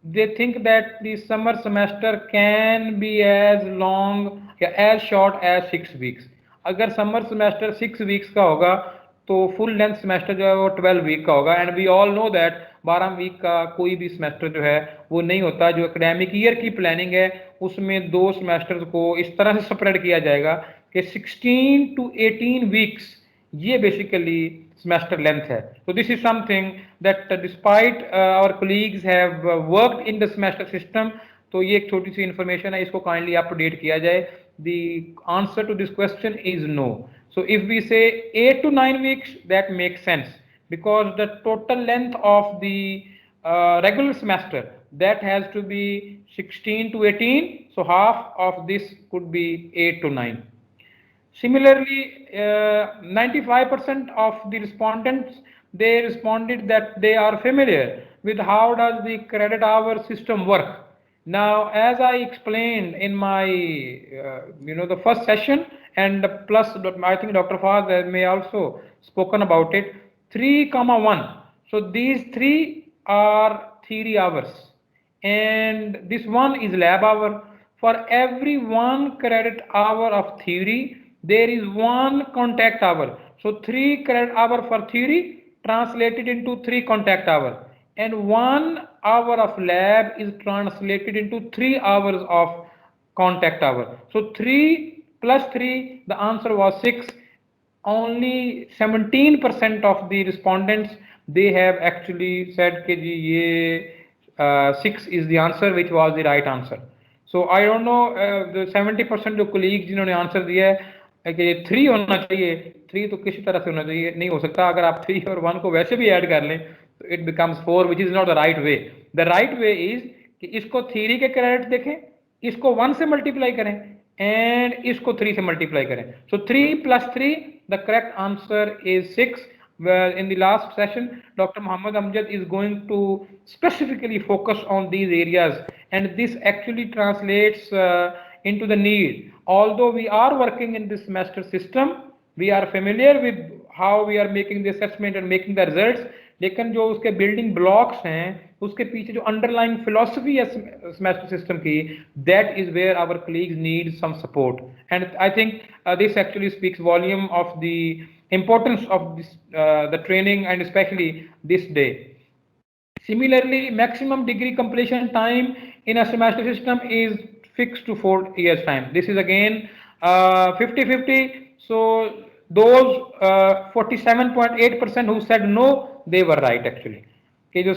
they think that the summer semester can be as long, as short as 6 weeks. अगर summer semester 6 weeks का होगा तो full length semester जो है वो 12 week का होगा and we all know that 12 week का कोई भी semester जो है वो नहीं होता. जो academic year की planning है उसमें 2 semesters को इस तरह से separate किया जाएगा कि 16 to 18 weeks ये basically semester length है. So this is something that despite our colleagues have worked in the semester system, तो ये एक छोटी सी information है, इसको kindly update किया जाए. The answer to this question is no. So if we say 8 to 9 weeks, that makes sense because the total length of the regular semester that has to be 16 to 18. So half of this could be 8 to 9. Similarly, 95% of the respondents, they responded that they are familiar with how does the credit hour system work. Now, as I explained in my, the first session, and plus I think Dr. Fahad may also spoken about it, 3,1. So these 3 are theory hours, and this one is lab hour. For every 1 credit hour of theory, there is 1 contact hour. So 3 credit hour for theory translated into 3 contact hour. And 1 hour of lab is translated into 3 hours of contact hour. So 3 plus 3, the answer was 6. Only 17% of the respondents, they have actually said कि जी ये 6 is the answer which was the right answer. So I don't know the 70% जो colleagues जिन्होंने answer दिया है कि 3 होना चाहिए, 3 तो किसी तरह से होना चाहिए, नहीं हो सकता. अगर आप 3 और 1 को वैसे भी ऐड कर लें तो it becomes 4, which is not the right way. The right way is कि इसको 3 के क्रेडिट देखें, इसको 1 से मल्टीप्लाई करें एंड इसको 3 से मल्टीप्लाई करें. So 3 plus 3, the correct answer is 6. Where in the last session, Dr. Muhammad Amjad is going to specifically focus on these areas, and this actually translates into the need. Although we are working in this semester system, we are familiar with how we are making the assessment and making the results, लेकिन जो उसके building blocks हैं, उसके पीछे जो underlying philosophy है semester system की, that is where our colleagues need some support. And I think this actually speaks volume of the importance of this the training and especially this day. Similarly, maximum degree completion time in a semester system is fixed to 4 years time. This is again 50-50. So those 47.8% who said no, they were right actually. कि जो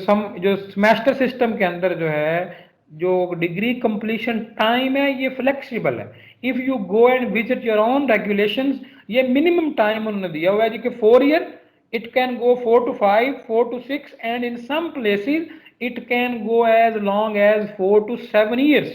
semester system के अंदर जो है जो degree completion time है ये flexible है. If you go and visit your own regulations, ये मिनिमम टाइम उन्होंने दिया हुआ है जी कि 4 year, it can go 4 to 5, 4 to 6, and in some places it can go as long as 4 to 7 years.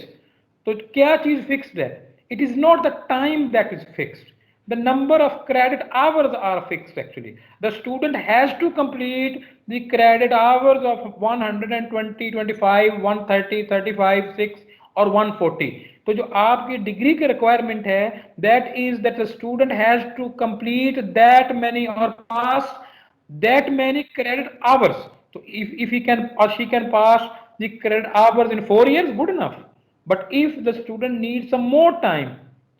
तो क्या चीज फिक्स्ड है? It is not the time that is fixed. The number of credit hours are fixed actually. The student has to complete the credit hours of 120, 25, 130, 35, 6 or 140. तो जो आपकी degree की requirement है, that is that the student has to complete that many or pass that many credit hours. So if he can or she can pass the credit hours in 4 years, good enough. But if the student needs some more time,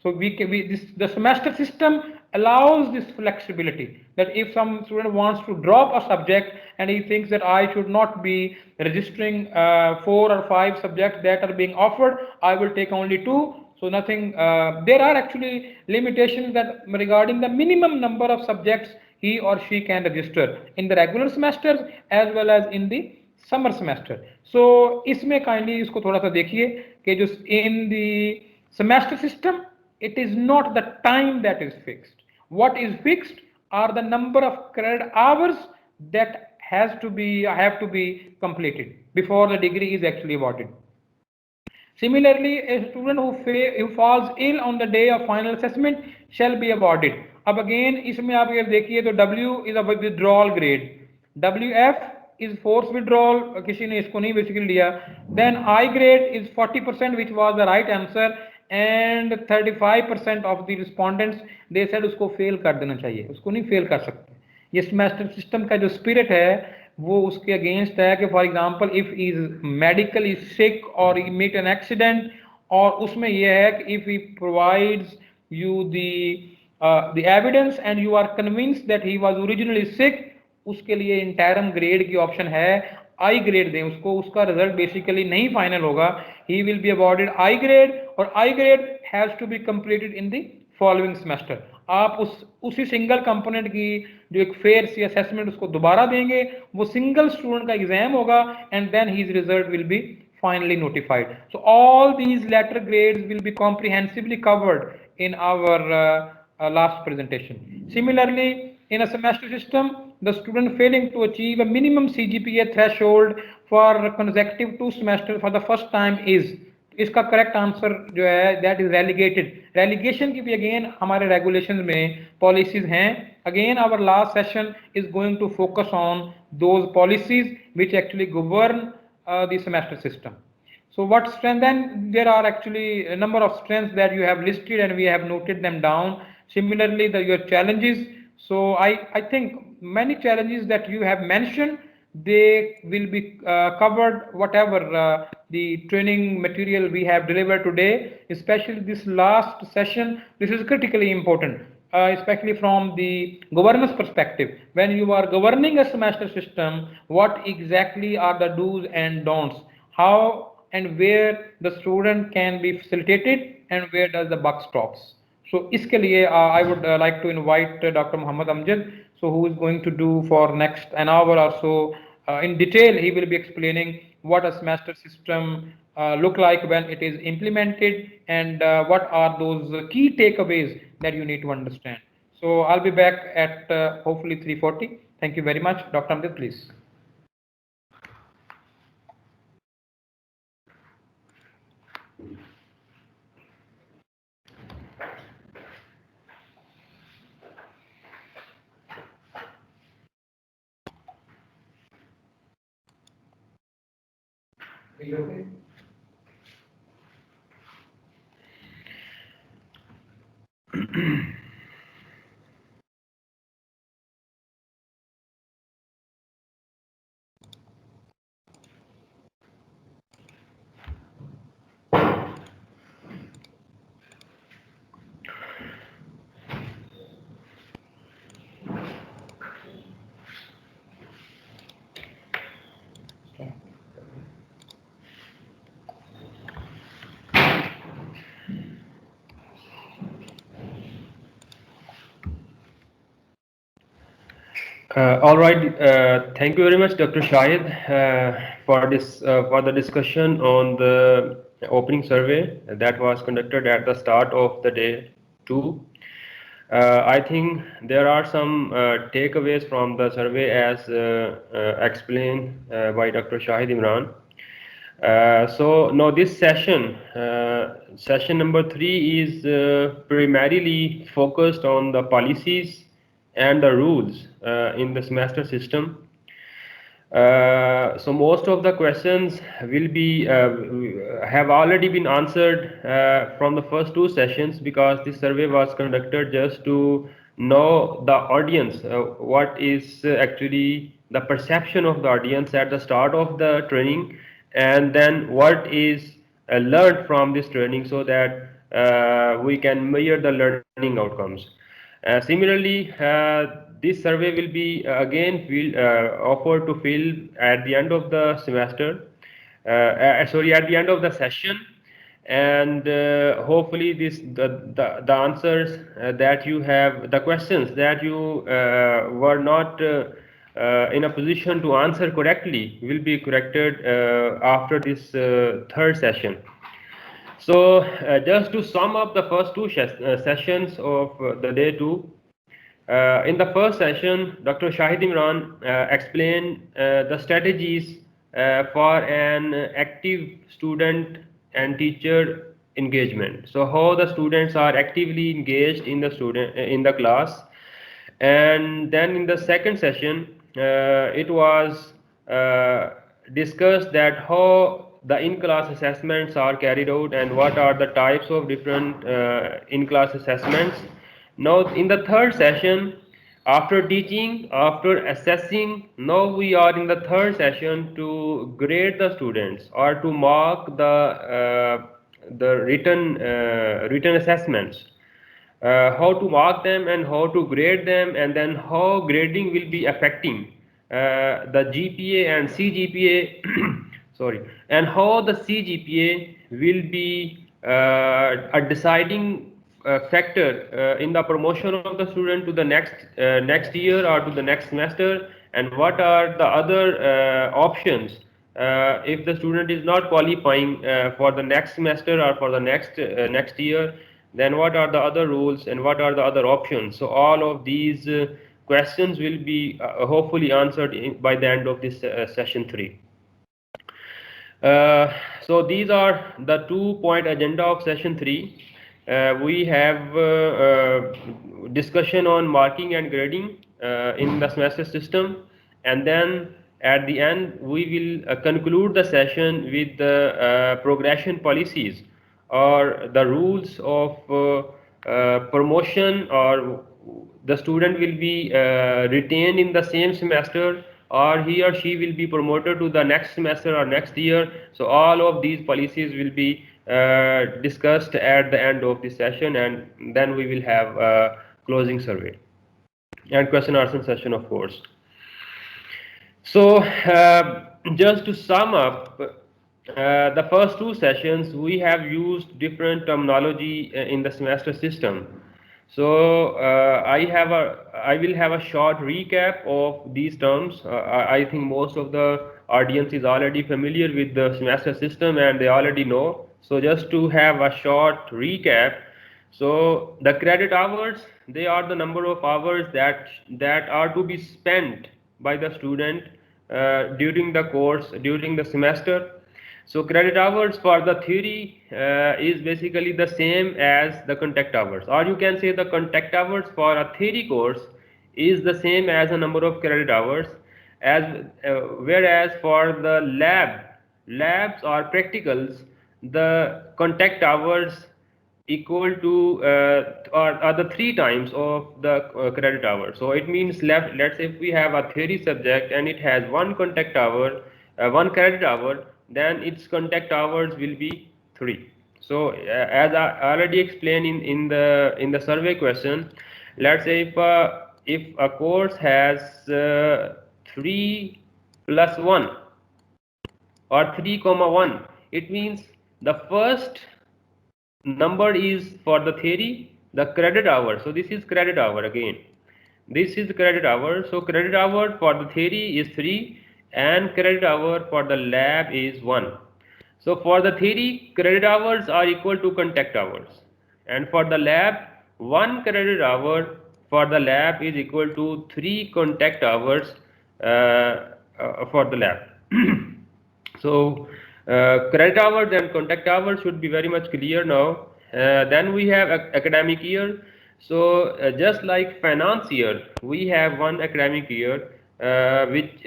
so the semester system allows this flexibility that if some student wants to drop a subject and he thinks that I should not be registering 4 or 5 subjects that are being offered, I will take only 2. So nothing, there are actually limitations that regarding the minimum number of subjects he or she can register in the regular semesters as well as in the summer semester. So इसमें kindly इसको थोड़ा सा देखिए कि जो in the semester system, it is not the time that is fixed. What is fixed are the number of credit hours that have to be completed before the degree is actually awarded. Similarly, a student who falls ill on the day of final assessment shall be awarded. अब again इसमें आप ये देखिए तो W is a withdrawal grade, WF is forced withdrawal, किसी ने इसको नहीं बेसिकली लिया. Then I grade is 40%, which was the right answer, and 35% of the respondents they said उसको फेल कर देना चाहिए, उसको नहीं फेल कर सकते. ये सेमेस्टर सिस्टम का जो स्पिरिट है वो उसके अगेंस्ट है कि for example if is medically sick और ही मीट एन एक्सीडेंट, और उसमें यह है कि if he provides you the evidence and you are convinced that he was originally sick, उसके लिए इंटरम ग्रेड की ऑप्शन है. आई ग्रेड दें उसको, उसका रिजल्ट बेसिकली नहीं फाइनल होगा, he will be awarded I grade, और I grade has to be completed in the following semester. आप उसी सिंगल कंपोनेंट की जो एक फेयर सी असेसमेंट उसको दोबारा देंगे, वो सिंगल स्टूडेंट का एग्जाम होगा, and then his result will be finally notified. So all these latter grades will be comprehensively covered in our last presentation. Similarly, in a semester system, the student failing to achieve a minimum CGPA threshold for consecutive 2 semesters for the first time is, इसका correct answer जो है that is relegated. Relegation की भी again हमारे regulation में policies हैं. Again our last session is going to focus on those policies which actually govern the semester system. So what strength, then there are actually a number of strengths that you have listed and we have noted them down. Similarly, your challenges. So I think many challenges that you have mentioned, they will be covered whatever the training material we have delivered today, especially this last session. This is critically important. Especially from the governance perspective, when you are governing a semester system, what exactly are the do's and don'ts, how and where the student can be facilitated and where does the buck stops. So iske liye I would like to invite Dr. Muhammad Amjad So who is going to do for next an hour or so. In detail, he will be explaining what a semester system look like when it is implemented, and what are those key takeaways that you need to understand. So I'll be back at hopefully 3:40. Thank you very much. Dr. Amjad, please. Are you okay? All right. Thank you very much, Dr. Shahid, for the discussion on the opening survey that was conducted at the start of the day two. I think there are some takeaways from the survey as explained by Dr. Shahid Imran. So now this session, session number 3 is primarily focused on the policies and the rules in the semester system. So most of the questions will be have already been answered from the first 2 sessions, because this survey was conducted just to know the audience, what is actually the perception of the audience at the start of the training, and then what is learned from this training, so that we can measure the learning outcomes. Similarly, this survey will be offered to fill at the end of the semester, at the end of the session, and hopefully the answers that you have, the questions that you were not in a position to answer correctly, will be corrected after this third session. So just to sum up the first 2 sessions of the day 2, in the first session, Dr. Shahid Imran explained the strategies for an active student and teacher engagement. So how the students are actively engaged in the class. And then in the second session, it was discussed that how the in-class assessments are carried out and what are the types of different in-class assessments. Now in the third session, after teaching, after assessing, now we are in the third session to grade the students or to mark the written assessments. How to mark them and how to grade them, and then how grading will be affecting the GPA and CGPA, sorry, and how the CGPA will be a deciding factor in the promotion of the student to the next year or to the next semester, and what are the other options if the student is not qualifying for the next semester or for the next year, then what are the other rules and what are the other options. So all of these questions will be hopefully answered by the end of this session 3. So these are the 2-point agenda of session 3. We have discussion on marking and grading in the semester system, and then at the end we will conclude the session with the progression policies or the rules of promotion, or the student will be retained in the same semester, or he or she will be promoted to the next semester or next year. So all of these policies will be discussed at the end of this session, and then we will have a closing survey and question answer session, of course. So just to sum up, the first 2 sessions we have used different terminology in the semester system. So I will have a short recap of these terms. I think most of the audience is already familiar with the semester system and they already know. So just to have a short recap, so the credit hours, they are the number of hours that are to be spent by the student during the course, during the semester. So credit hours for the theory is basically the same as the contact hours, or you can say the contact hours for a theory course is the same as a number of credit hours, as whereas for the labs or practicals, the contact hours equal to or the 3 times of the credit hour. So it means let's say if we have a theory subject and it has one contact hour, one credit hour, then its contact hours will be 3. So as I already explained in the survey question, let's say if a course has 3 plus 1 or 3 comma 1, it means the first number is for the theory, the credit hour. So this is credit hour again, this is credit hour. So credit hour for the theory is 3 and credit hour for the lab is 1. So for the theory, credit hours are equal to contact hours, and for the lab, 1 credit hour for the lab is equal to 3 contact hours for the lab. So credit hours and contact hours should be very much clear now. Then we have academic year. So just like finance year, we have one academic year which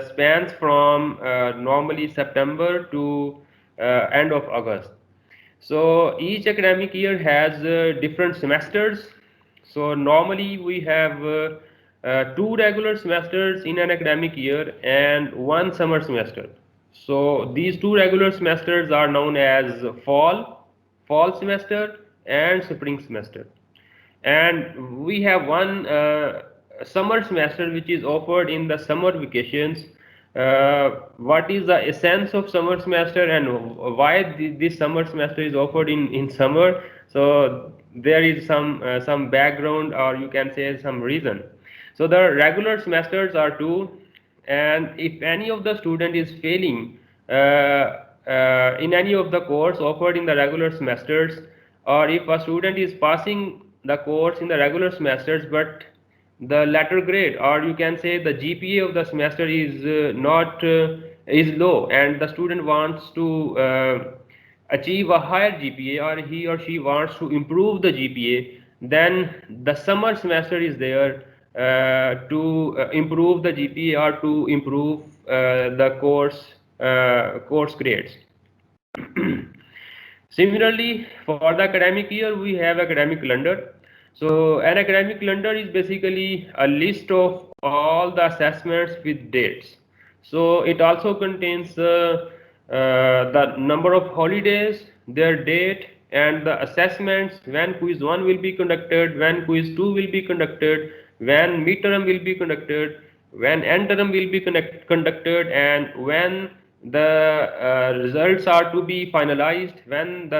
spans from normally September to end of August. So each academic year has different semesters. So normally we have 2 regular semesters in an academic year and 1 summer semester. So these 2 regular semesters are known as fall semester and spring semester. And we have one summer semester which is offered in the summer vacations. What is the essence of summer semester and why this summer semester is offered in summer? So there is some background, or you can say some reason. So the regular semesters are 2, and if any of the student is failing in any of the course offered in the regular semesters, or if a student is passing the course in the regular semesters but the letter grade, or you can say the GPA of the semester is not is low, and the student wants to achieve a higher GPA, or he or she wants to improve the GPA, then the summer semester is there to improve the GPA or to improve the course grades. Similarly, for the academic year, we have academic calendar. So an academic calendar is basically a list of all the assessments with dates. So it also contains the number of holidays, their date, and the assessments, when quiz 1 will be conducted, when quiz 2 will be conducted, when midterm will be conducted, when end term will be conducted, and when the results are to be finalized, when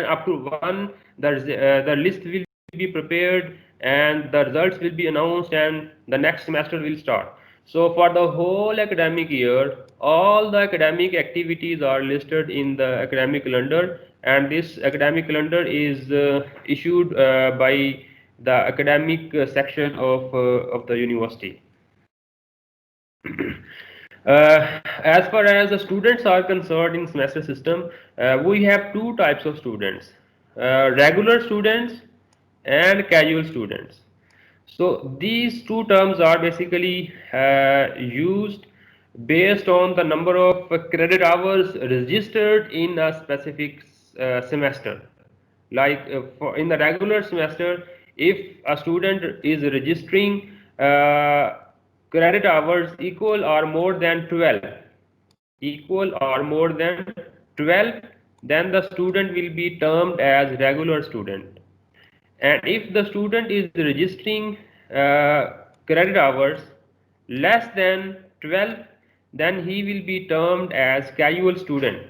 up to one the list will be prepared and the results will be announced and the next semester will start. So for the whole academic year, all the academic activities are listed in the academic calendar, and this academic calendar is issued by the academic section of the university. As far as the students are concerned in semester system, we have 2 types of students, regular students and casual students. So these 2 terms are basically used based on the number of credit hours registered in a specific semester. Like in the regular semester, if a student is registering credit hours equal or more than 12, then the student will be termed as regular student. And if the student is registering credit hours less than 12, then he will be termed as casual student.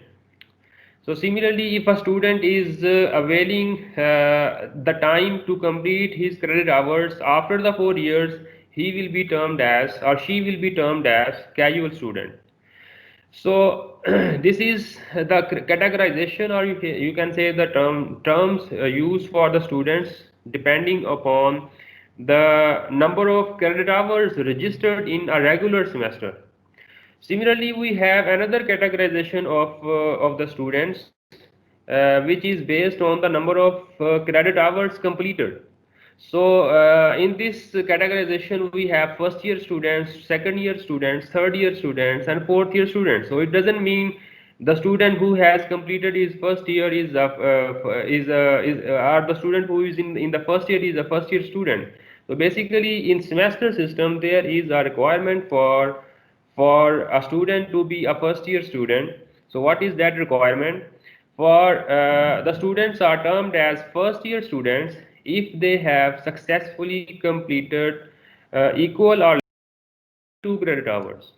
So similarly, if a student is availing the time to complete his credit hours after the 4 years, he will be termed as, or she will be termed as, casual student. So this is the categorization, or you can say the terms used for the students depending upon the number of credit hours registered in a regular semester. Similarly, we have another categorization of the students, which is based on the number of credit hours completed. So in this categorization, we have first year students, second year students, third year students, and fourth year students. So it doesn't mean the student who has completed his first year or the student who is in the first year is a first year student. So basically, in semester system, there is a requirement for a student to be a first year student. So what is that requirement? For the students are termed as first year students if they have successfully completed equal or 2 credit hours.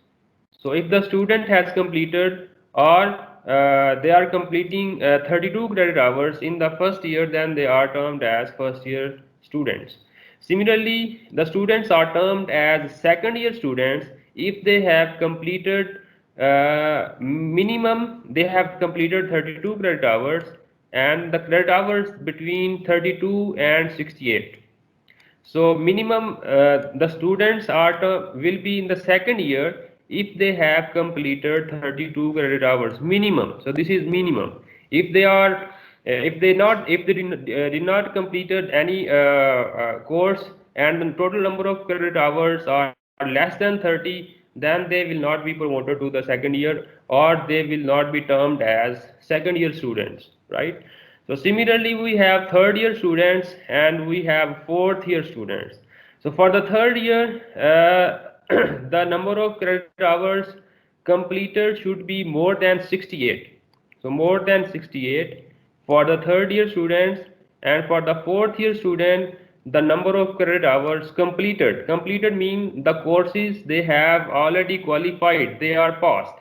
So if the student has completed or they are completing 32 credit hours in the first year, then they are termed as first year students. Similarly, the students are termed as second year students if they have completed minimum, they have completed 32 credit hours and the credit hours between 32 and 68. So minimum the students are will be in the second year if they have completed 32 credit hours minimum. So this is minimum. If they are if they did not completed any course and the total number of credit hours are less than 30, then they will not be promoted to the second year or they will not be termed as second year students, right? So similarly, we have third year students and we have fourth year students. So for the third year, the number of credit hours completed should be more than 68. So more than 68 for the third year students, and for the fourth year student, the number of credit hours completed. Completed mean the courses they have already qualified, they are passed.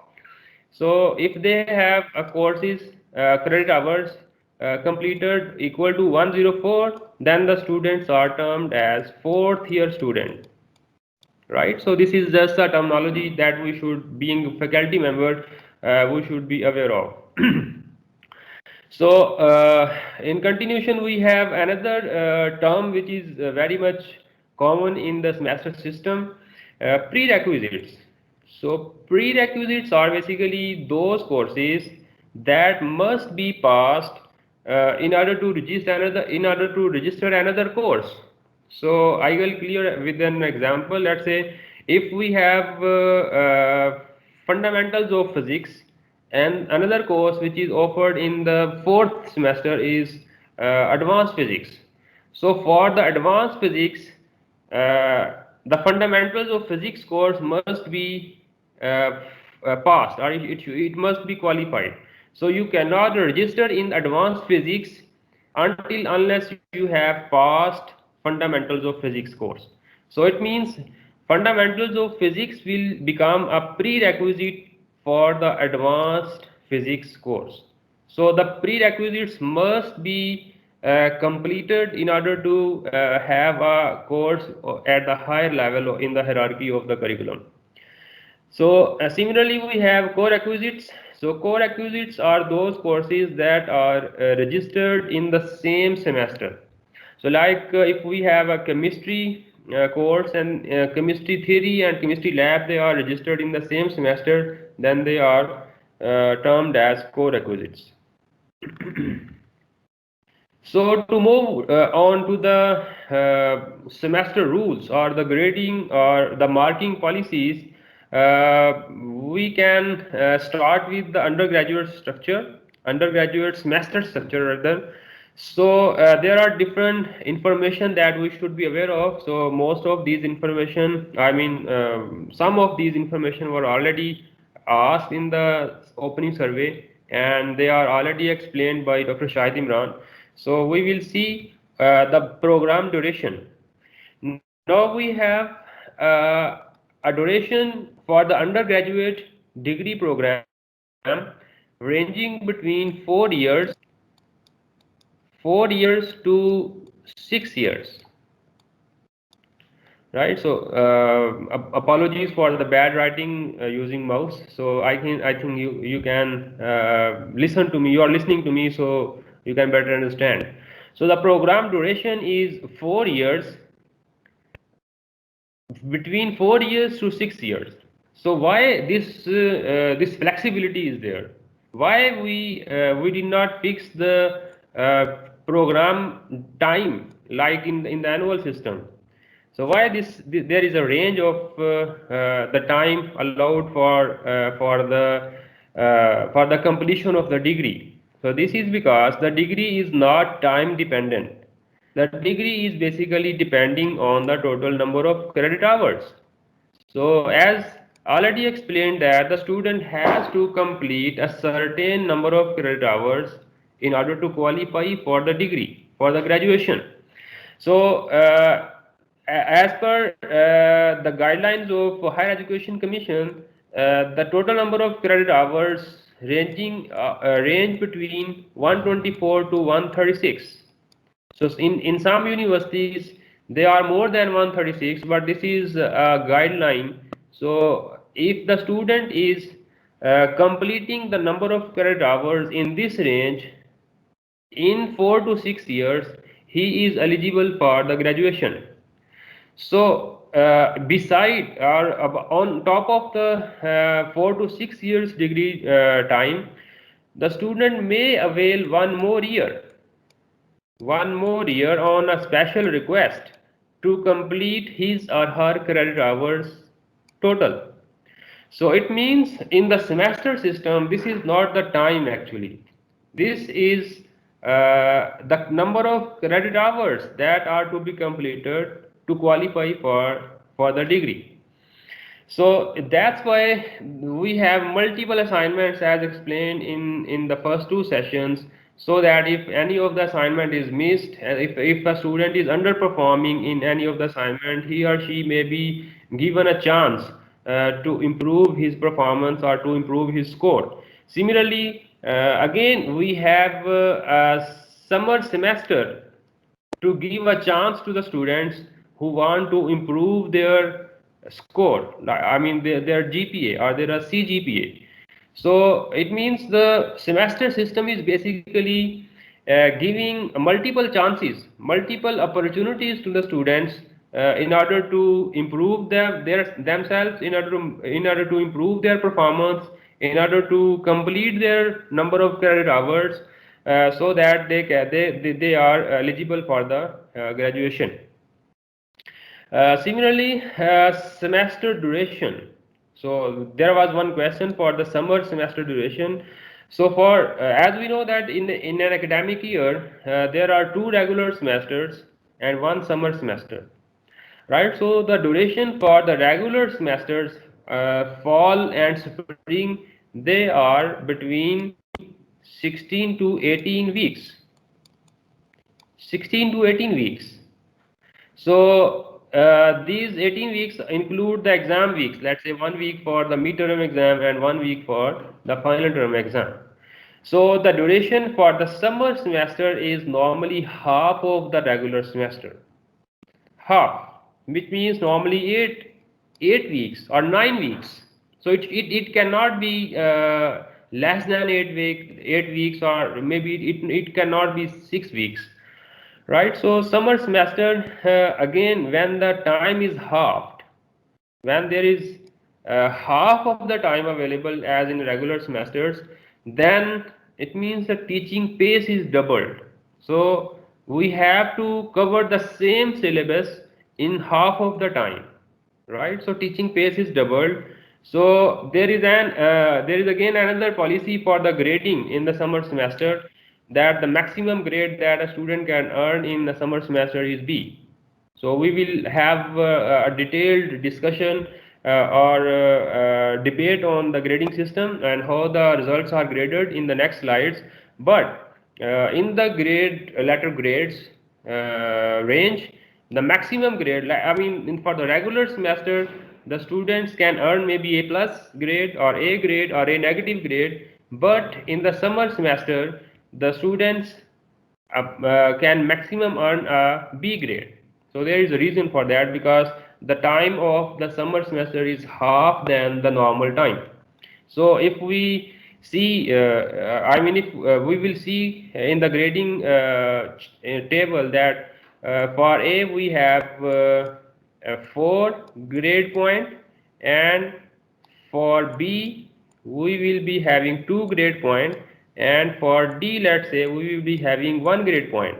So if they have a courses credit hours completed equal to 104, then the students are termed as fourth year student, right? So this is just a terminology that we should, being a faculty member, we should be aware of. So in continuation, we have another term which is very much common in the semester system, prerequisites. So prerequisites are basically those courses that must be passed in order to register another course. So I will clear with an example. Let's say if we have fundamentals of physics, and another course which is offered in the fourth semester is advanced physics. So for the advanced physics, the fundamentals of physics course must be passed, or it must be qualified. So you cannot register in advanced physics until unless you have passed fundamentals of physics course. So it means fundamentals of physics will become a prerequisite for the advanced physics course. So the prerequisites must be completed in order to have a course at the higher level in the hierarchy of the curriculum. So similarly, we have core requisites. So core requisites are those courses that are registered in the same semester. So like if we have a chemistry course and chemistry theory and chemistry lab, they are registered in the same semester, then they are termed as core requisites. So to move on to the semester rules or the grading or the marking policies, we can start with the undergraduate semester structure rather. So there are different information that we should be aware of. So most of these information, I mean, some of these information were already asked in the opening survey, and they are already explained by Dr. Shahid Imran. So we will see the program duration. Now we have a duration for the undergraduate degree program, which is ranging between 4 years to 6 years. Right, so apologies for the bad writing using mouse. So I think you can listen to me. You are listening to me, so you can better understand. So the program duration is 4 years, between 4 years to 6 years. So why this flexibility is there? Why we did not fix the program time like in the annual system? So why there is a range of the time allowed for the completion of the degree. So this is because the degree is not time dependent. The degree is basically depending on the total number of credit hours. So as already explained that the student has to complete a certain number of credit hours in order to qualify for the degree, for the graduation. So as per the guidelines of Higher Education Commission, the total number of credit hours range between 124 to 136. So in some universities they are more than 136, but this is a guideline. So if the student is completing the number of credit hours in this range in 4 to 6 years, he is eligible for the graduation. So beside or on top of the 4 to 6 years degree time, the student may avail one more year on a special request to complete his or her credit hours total. So it means in the semester system, this is not the time actually. This is the number of credit hours that are to be completed to qualify for the degree. So that's why we have multiple assignments as explained in the first two sessions, so that if any of the assignment is missed, if a student is underperforming in any of the assignment, he or she may be given a chance to improve his performance or to improve his score. Similarly, again we have a summer semester to give a chance to the students who want to improve their score, I mean their GPA or their CGPA. So it means the semester system is basically giving multiple chances, multiple opportunities to the students in order to improve themselves, in order to improve their performance, in order to complete their number of credit hours, so that they are eligible for the graduation. Similarly, semester duration. So there was one question for the summer semester duration. So for as we know that in an academic year there are 2 regular semesters and 1 summer semester, right? So the duration for the regular semesters, fall and spring, they are between 16 to 18 weeks. 16 to 18 weeks. So these 18 weeks include the exam weeks. Let's say 1 week for the midterm exam and 1 week for the final term exam. So the duration for the summer semester is normally half of the regular semester. Half, which means normally 8 weeks or 9 weeks. So it cannot be less than 8 weeks, or maybe it cannot be 6 weeks. Right, so summer semester, again, when the time is halved, when there is half of the time available as in regular semesters, then it means the teaching pace is doubled. So we have to cover the same syllabus in half of the time, right? So teaching pace is doubled. So there is again another policy for the grading in the summer semester, that the maximum grade that a student can earn in the summer semester is B. So we will have a detailed discussion or debate on the grading system and how the results are graded in the next slides. But in the letter grades range, the maximum grade, I mean for the regular semester, the students can earn maybe A plus grade or A grade or A negative grade, but in the summer semester, the students can maximum earn a B grade. So there is a reason for that, because the time of the summer semester is half than the normal time. So if we see, I mean, if we will see in the grading table that for A we have 4 grade point, and for B we will be having 2 grade point, and for D, let's say, we will be having 1 grade point.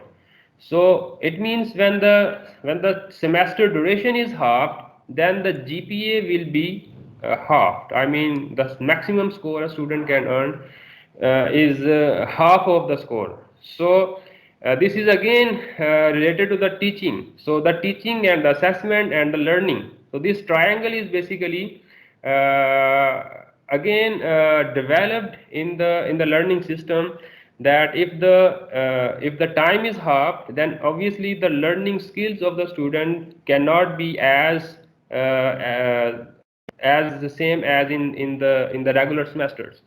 So it means when the semester duration is halved, then the GPA will be halved. I mean, the maximum score a student can earn is half of the score. So this is again related to the teaching. So the teaching and the assessment and the learning. So this triangle is basically again developed in the learning system, that if the time is halved, then obviously the learning skills of the student cannot be as the same as in the regular semesters.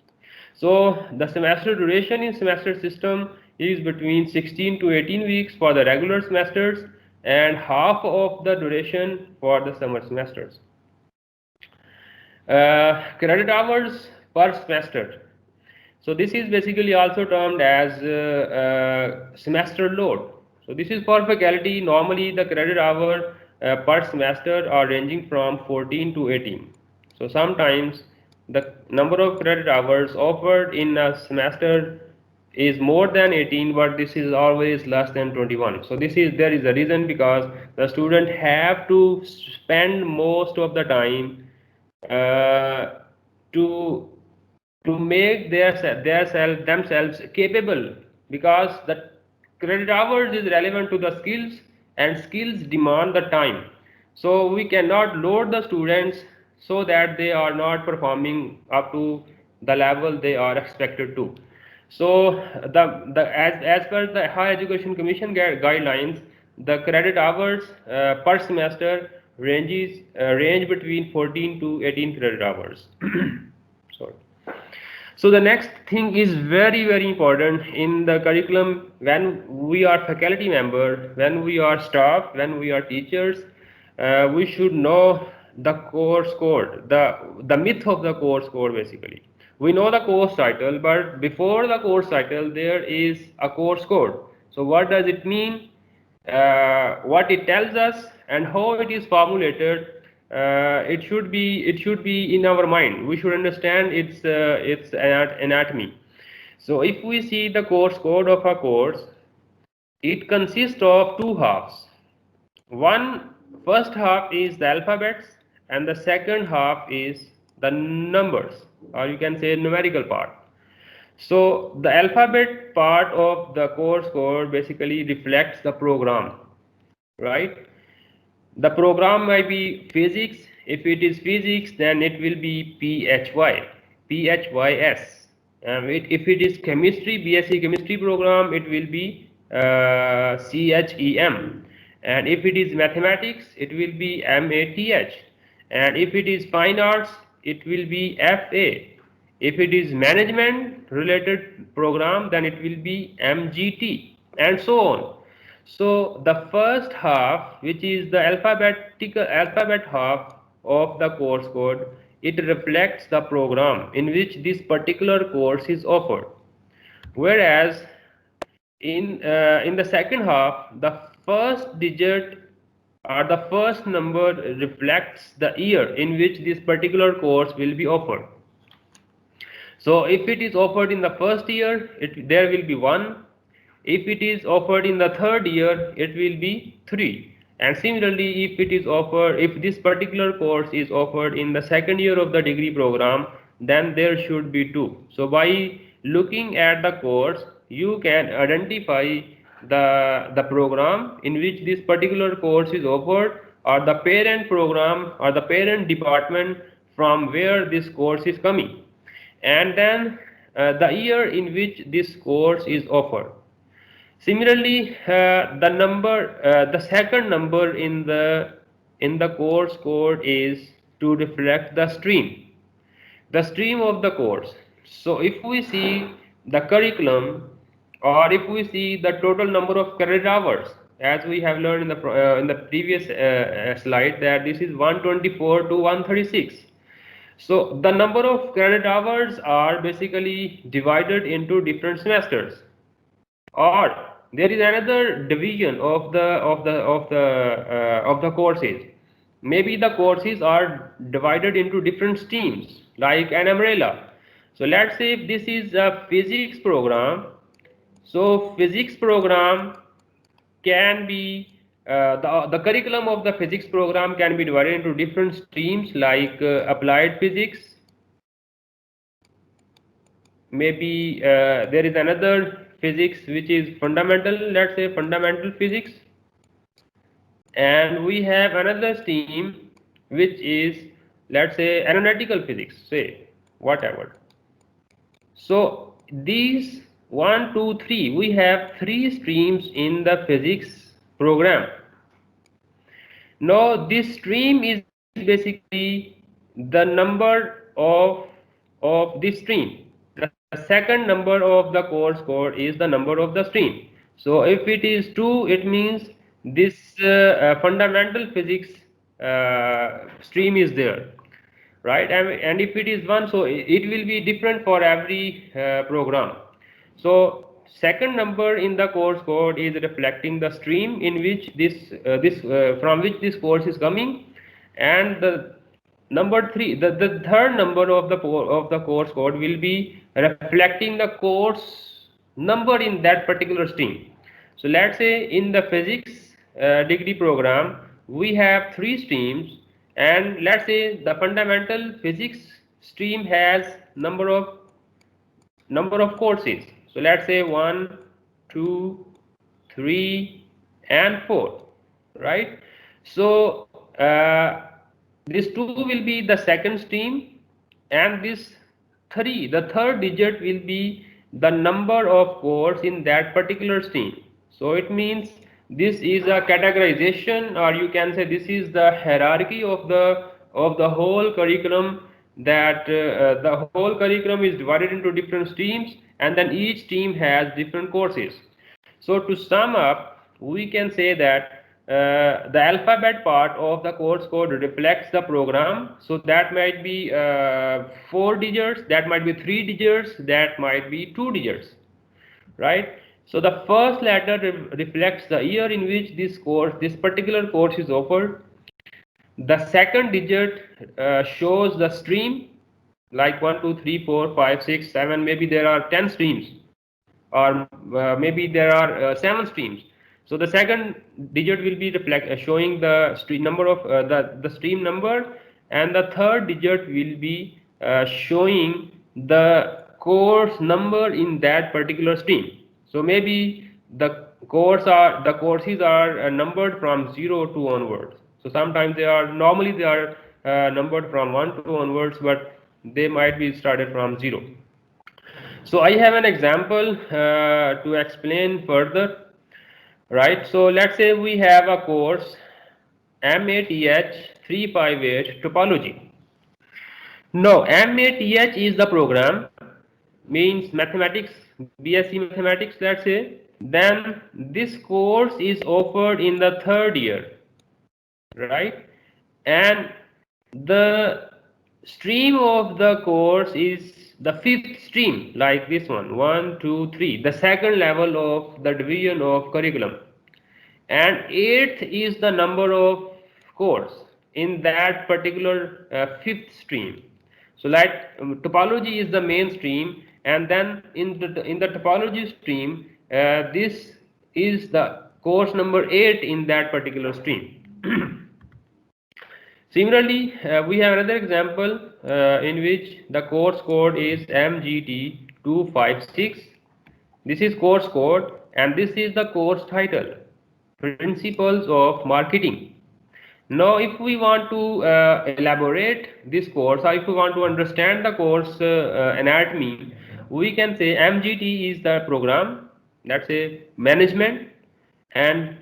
So the semester duration in semester system is between 16 to 18 weeks for the regular semesters, and half of the duration for the summer semesters. Credit hours per semester. So this is basically also termed as semester load. So this is for faculty. Normally the credit hour per semester are ranging from 14 to 18. So sometimes the number of credit hours offered in a semester is more than 18, but this is always less than 21. So there is a reason, because the student have to spend most of the time uh, to make themselves capable, because the credit hours is relevant to the skills, and skills demand the time. So we cannot load the students so that they are not performing up to the level they are expected to. So as per the Higher Education Commission guidelines, the credit hours per semester range between 14 to 18 credit hours. Sorry. So the next thing is very important in the curriculum. When we are faculty member, when we are staff, when we are teachers, we should know the course code, the myth of the course code. Basically, we know the course title, but before the course title there is a course code. So what does it mean? What it tells us and how it is formulated, it should be in our mind. We should understand its anatomy. So if we see the course code of a course, it consists of 2 halves. First half is the alphabets, and the second half is the numbers, or you can say numerical part. So the alphabet part of the course code basically reflects the program, right? The program might be physics. If it is physics, then it will be PHYS. If it is chemistry, BSc chemistry program, it will be CHEM. And if it is mathematics, it will be MATH. And if it is fine arts, it will be FA. If it is management related program, then it will be MGT, and so on. So the first half, which is the alphabet half of the course code, it reflects the program in which this particular course is offered. Whereas in the second half, the first digit or the first number reflects the year in which this particular course will be offered. So if it is offered in the first year, there will be 1. If it is offered in the third year, it will be 3. And similarly, if this particular course is offered in the second year of the degree program, then there should be 2. So by looking at the course, you can identify the program in which this particular course is offered, or the parent program or the parent department from where this course is coming, and then the year in which this course is offered. Similarly, the second number in the course code is to reflect the stream of the course. So if we see the curriculum, or if we see the total number of credit hours, as we have learned in the previous slide, that this is 124 to 136. So the number of credit hours are basically divided into different semesters, or there is another division of the courses. Maybe the courses are divided into different streams like an umbrella. So let's say if this is a physics program, so physics program can be the curriculum of the physics program can be divided into different streams like applied physics. Maybe there is another physics which is fundamental, let's say fundamental physics, and we have another stream which is, let's say, analytical physics, say whatever. So these 1, 2, 3, we have 3 streams in the physics program. Now this stream is basically the number of this stream. The second number of the course code is the number of the stream. So if it is 2, it means this fundamental physics stream is there, right? And if it is 1, so it will be different for every program. So second number in the course code is reflecting the stream in which from which this course is coming, and the number 3, the third number of the course code will be reflecting the course number in that particular stream. So let's say in the physics degree program we have 3 streams, and let's say the fundamental physics stream has number of courses. So let's say 1, 2, 3 and 4, right? So this 2 will be the second stream, and this 3, the third digit, will be the number of course in that particular stream. So it means this is a categorization, or you can say this is the hierarchy of the whole curriculum, that the whole curriculum is divided into different streams, and then each stream has different courses. So to sum up, we can say that the alphabet part of the course code reflects the program. So that might be 4 digits, that might be 3 digits, that might be 2 digits, right? So the first letter reflects the year in which this particular course is offered. The second digit shows the stream, like 1, 2, 3, 4, 5, 6, 7. Maybe there are 10 streams, or maybe there are 7 streams. So the second digit will be showing the stream number of the stream number, and the third digit will be showing the course number in that particular stream. So maybe the courses are numbered from 0 to onwards. So sometimes normally they are numbered from 1 to onwards, but they might be started from 0. So I have an example to explain further, right? So let's say we have a course MATH 358 topology. Now MATH is the program, means mathematics, BSc mathematics, let's say. Then this course is offered in the 3rd year, right? And the stream of the course is the 5th stream, like this one, 1, 2, 3, the second level of the division of curriculum, and 8th is the number of course in that particular 5th stream. So like topology is the main stream, and then in the topology stream this is the course number 8 in that particular stream. Similarly, we have another example in which the course code is MGT256. This is course code, and this is the course title, Principles of Marketing. Now, if we want to elaborate this course, or if we want to understand the course anatomy, we can say MGT is the program, let's say management, and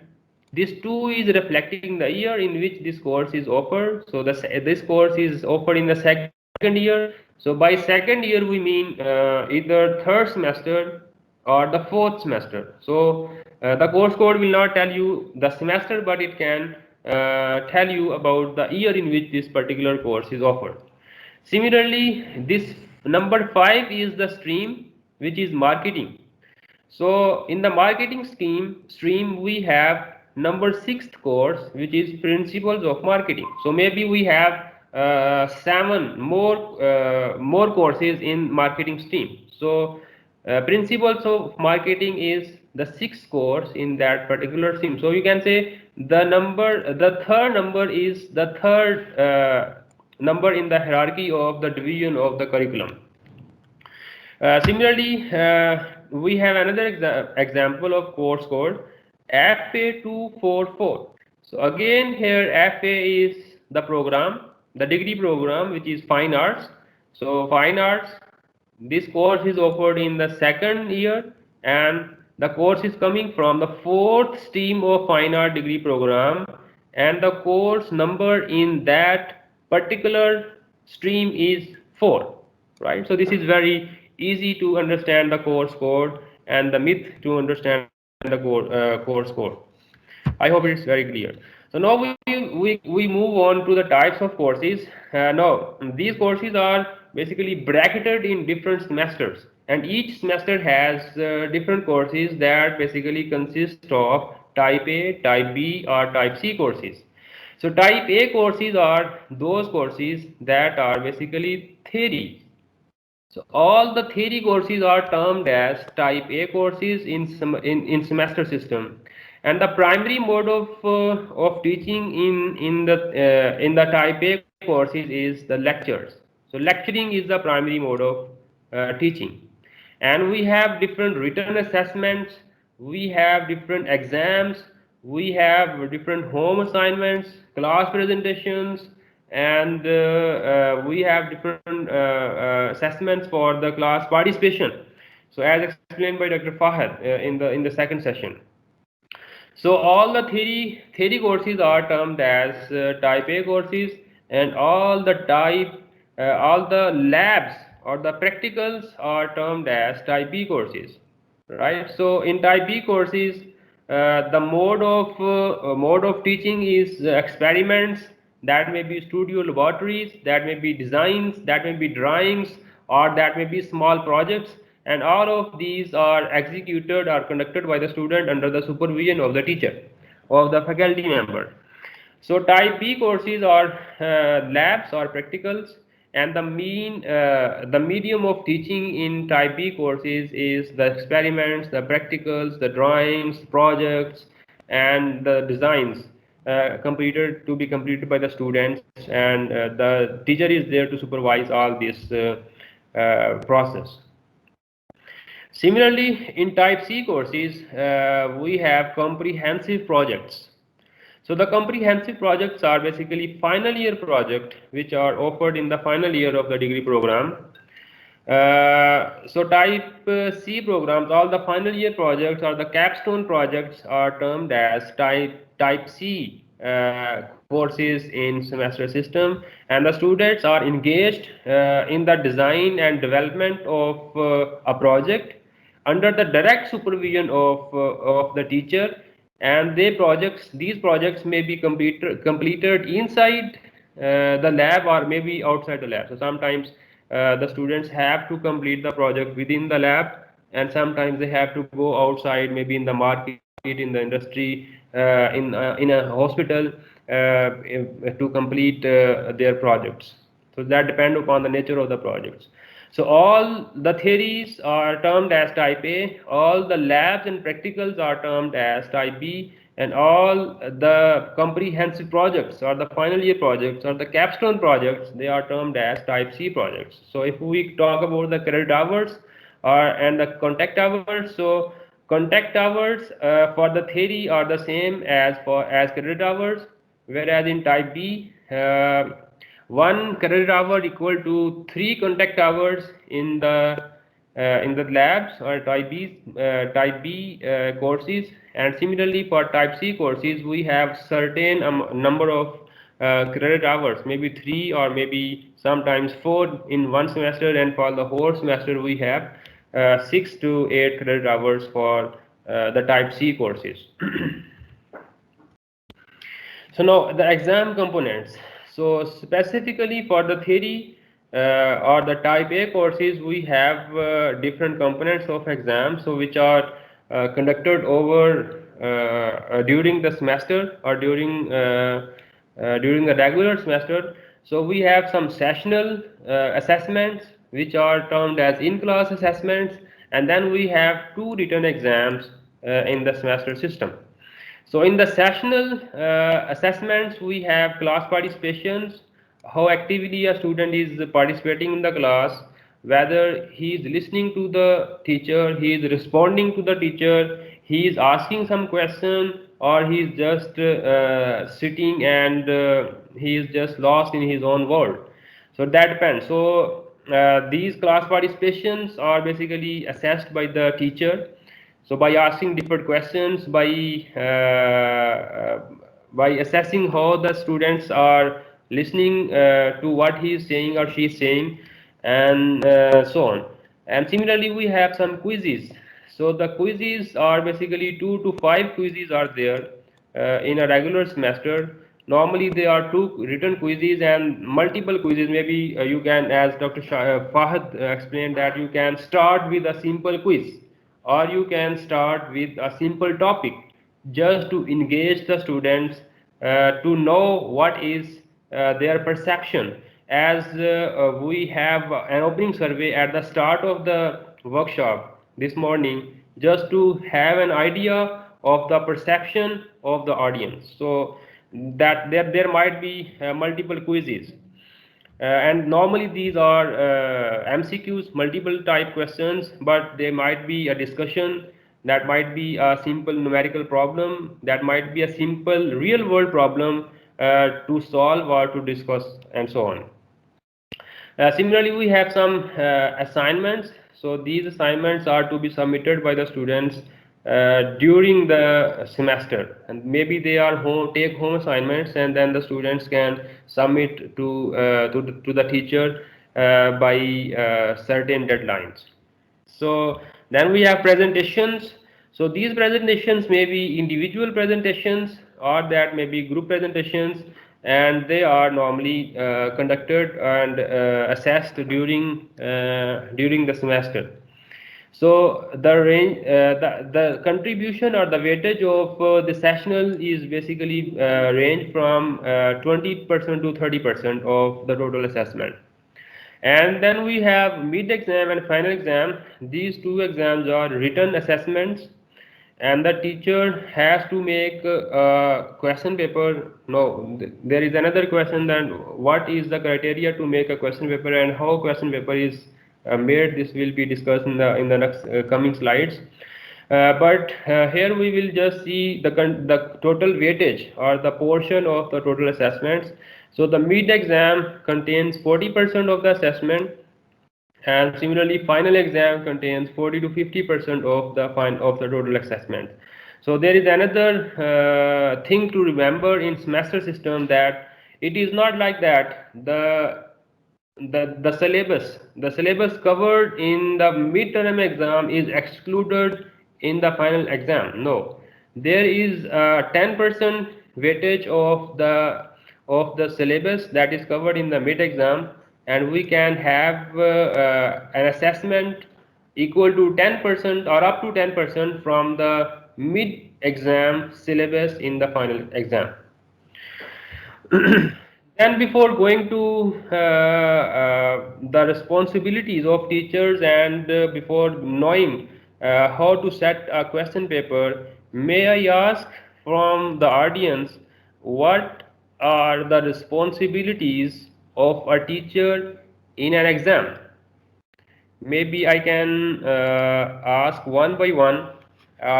this 2 is reflecting the year in which this course is offered. So this course is offered in the 2nd second year. So by second year we mean either third semester or the fourth semester. So the course code will not tell you the semester, but it can tell you about the year in which this particular course is offered. Similarly, this number 5 is the stream which is marketing. So in the marketing stream we have number 6th course, which is principles of marketing. So maybe we have 7 more courses in marketing stream. So principles of marketing is the 6th course in that particular stream. So you can say the third number is the third number in the hierarchy of the division of the curriculum. Similarly, we have another example of course code FA244. So again here FA is the program, the degree program, which is fine arts. So fine arts, this course is offered in the second year, and the course is coming from the 4th stream of fine art degree program, and the course number in that particular stream is 4, right? So this is very easy to understand the course code and the myth to understand the course code. I hope it's very clear. So now we move on to the types of courses. Now these courses are basically bracketed in different semesters, and each semester has different courses that basically consist of type A, type B, or type C courses. So type A courses are those courses that are basically theory. So all the theory courses are termed as type A courses in semester system, and the primary mode of teaching in the type A courses is the lectures. So lecturing is the primary mode of teaching, and we have different written assessments, we have different exams, we have different home assignments, class presentations, and we have different assessments for the class participation. So as explained by Dr. Fahad in the second session. So all the theory courses are termed as type A courses, and all the labs or the practicals are termed as type B courses, right? So in type B courses, the mode of teaching is experiments, that may be studio laboratories, that may be designs, that may be drawings, or that may be small projects, and all of these are executed or conducted by the student under the supervision of the teacher, of the faculty member. So type B courses are labs or practicals, and the medium of teaching in type B courses is the experiments, the practicals, the drawings, projects, and the designs to be completed by the students, and the teacher is there to supervise all this process. Similarly, in type C courses, we have comprehensive projects. So the comprehensive projects are basically final year projects which are offered in the final year of the degree program. So type C programs, all the final year projects or the capstone projects are termed as type C courses in semester system, and the students are engaged in the design and development of a project under the direct supervision of the teacher, and these projects may be completed inside the lab or maybe outside the lab. So sometimes the students have to complete the project within the lab, and sometimes they have to go outside, maybe in the market, in the industry, in a hospital, to complete their projects. So that depends upon the nature of the projects. So all the theories are termed as type A, all the labs and practicals are termed as type B, and all the comprehensive projects or the final year projects or the capstone projects, they are termed as type C projects. So if we talk about the credit hours and the contact hours, so contact hours for the theory are the same as credit hours, whereas in type B, 1 credit hour equal to 3 contact hours in the labs or type B courses, and similarly for type C courses we have certain number of credit hours, maybe 3 or maybe sometimes 4 in one semester, and for the whole semester we have 6 to 8 credit hours for the type C courses. So now the exam components. So specifically for the theory or the type A courses, we have different components of exam, so which are conducted over during the semester or during the regular semester. So we have some sessional assessments which are termed as in-class assessments, and then we have 2 written exams in the semester system. So in the sessional assessments, we have class participations, how actively a student is participating in the class, whether he is listening to the teacher, he is responding to the teacher, he is asking some question, or he is just sitting and he is just lost in his own world. So that depends. So these class participations are basically assessed by the teacher. So by asking different questions, by assessing how the students are listening to what he is saying or she is saying, and so on. And similarly, we have some quizzes. So the quizzes are basically 2 to 5 quizzes are there in a regular semester. Normally there are 2 written quizzes and multiple quizzes. Maybe you can, as Dr. Fahad explained, that you can start with a simple quiz, or you can start with a simple topic just to engage the students to know what is their perception. As we have an opening survey at the start of the workshop this morning, just to have an idea of the perception of the audience. So that there might be multiple quizzes. And normally these are MCQs, multiple type questions, but there might be a discussion, that might be a simple numerical problem, that might be a simple real world problem to solve or to discuss, and so on. Similarly, we have some assignments. So these assignments are to be submitted by the students during the semester, and maybe they are take home assignments, and then the students can submit to the teacher by certain deadlines. So then we have presentations. So these presentations may be individual presentations, or that may be group presentations, and they are normally conducted and assessed during the semester. So the range, the contribution or the weightage of the sessional is basically range from 20% to 30% of the total assessment. And then we have mid-exam and final exam. These 2 exams are written assessments, and the teacher has to make a question paper. No, there is another question, that what is the criteria to make a question paper and how question paper is made. This will be discussed in the next coming slides. But here we will just see the total weightage or the portion of the total assessments. So the mid-exam contains 40% of the assessment, and similarly final exam contains 40 to 50% of the total assessment. So there is another thing to remember in semester system, that it is not like that the syllabus covered in the midterm exam is excluded in the final exam. No, there is 10% weightage of the syllabus that is covered in the mid exam, and we can have an assessment equal to 10% or up to 10% from the mid exam syllabus in the final exam. Then before going to the responsibilities of teachers, and before knowing how to set a question paper, may I ask from the audience, what are the responsibilities of a teacher in an exam? Maybe I can ask one by one,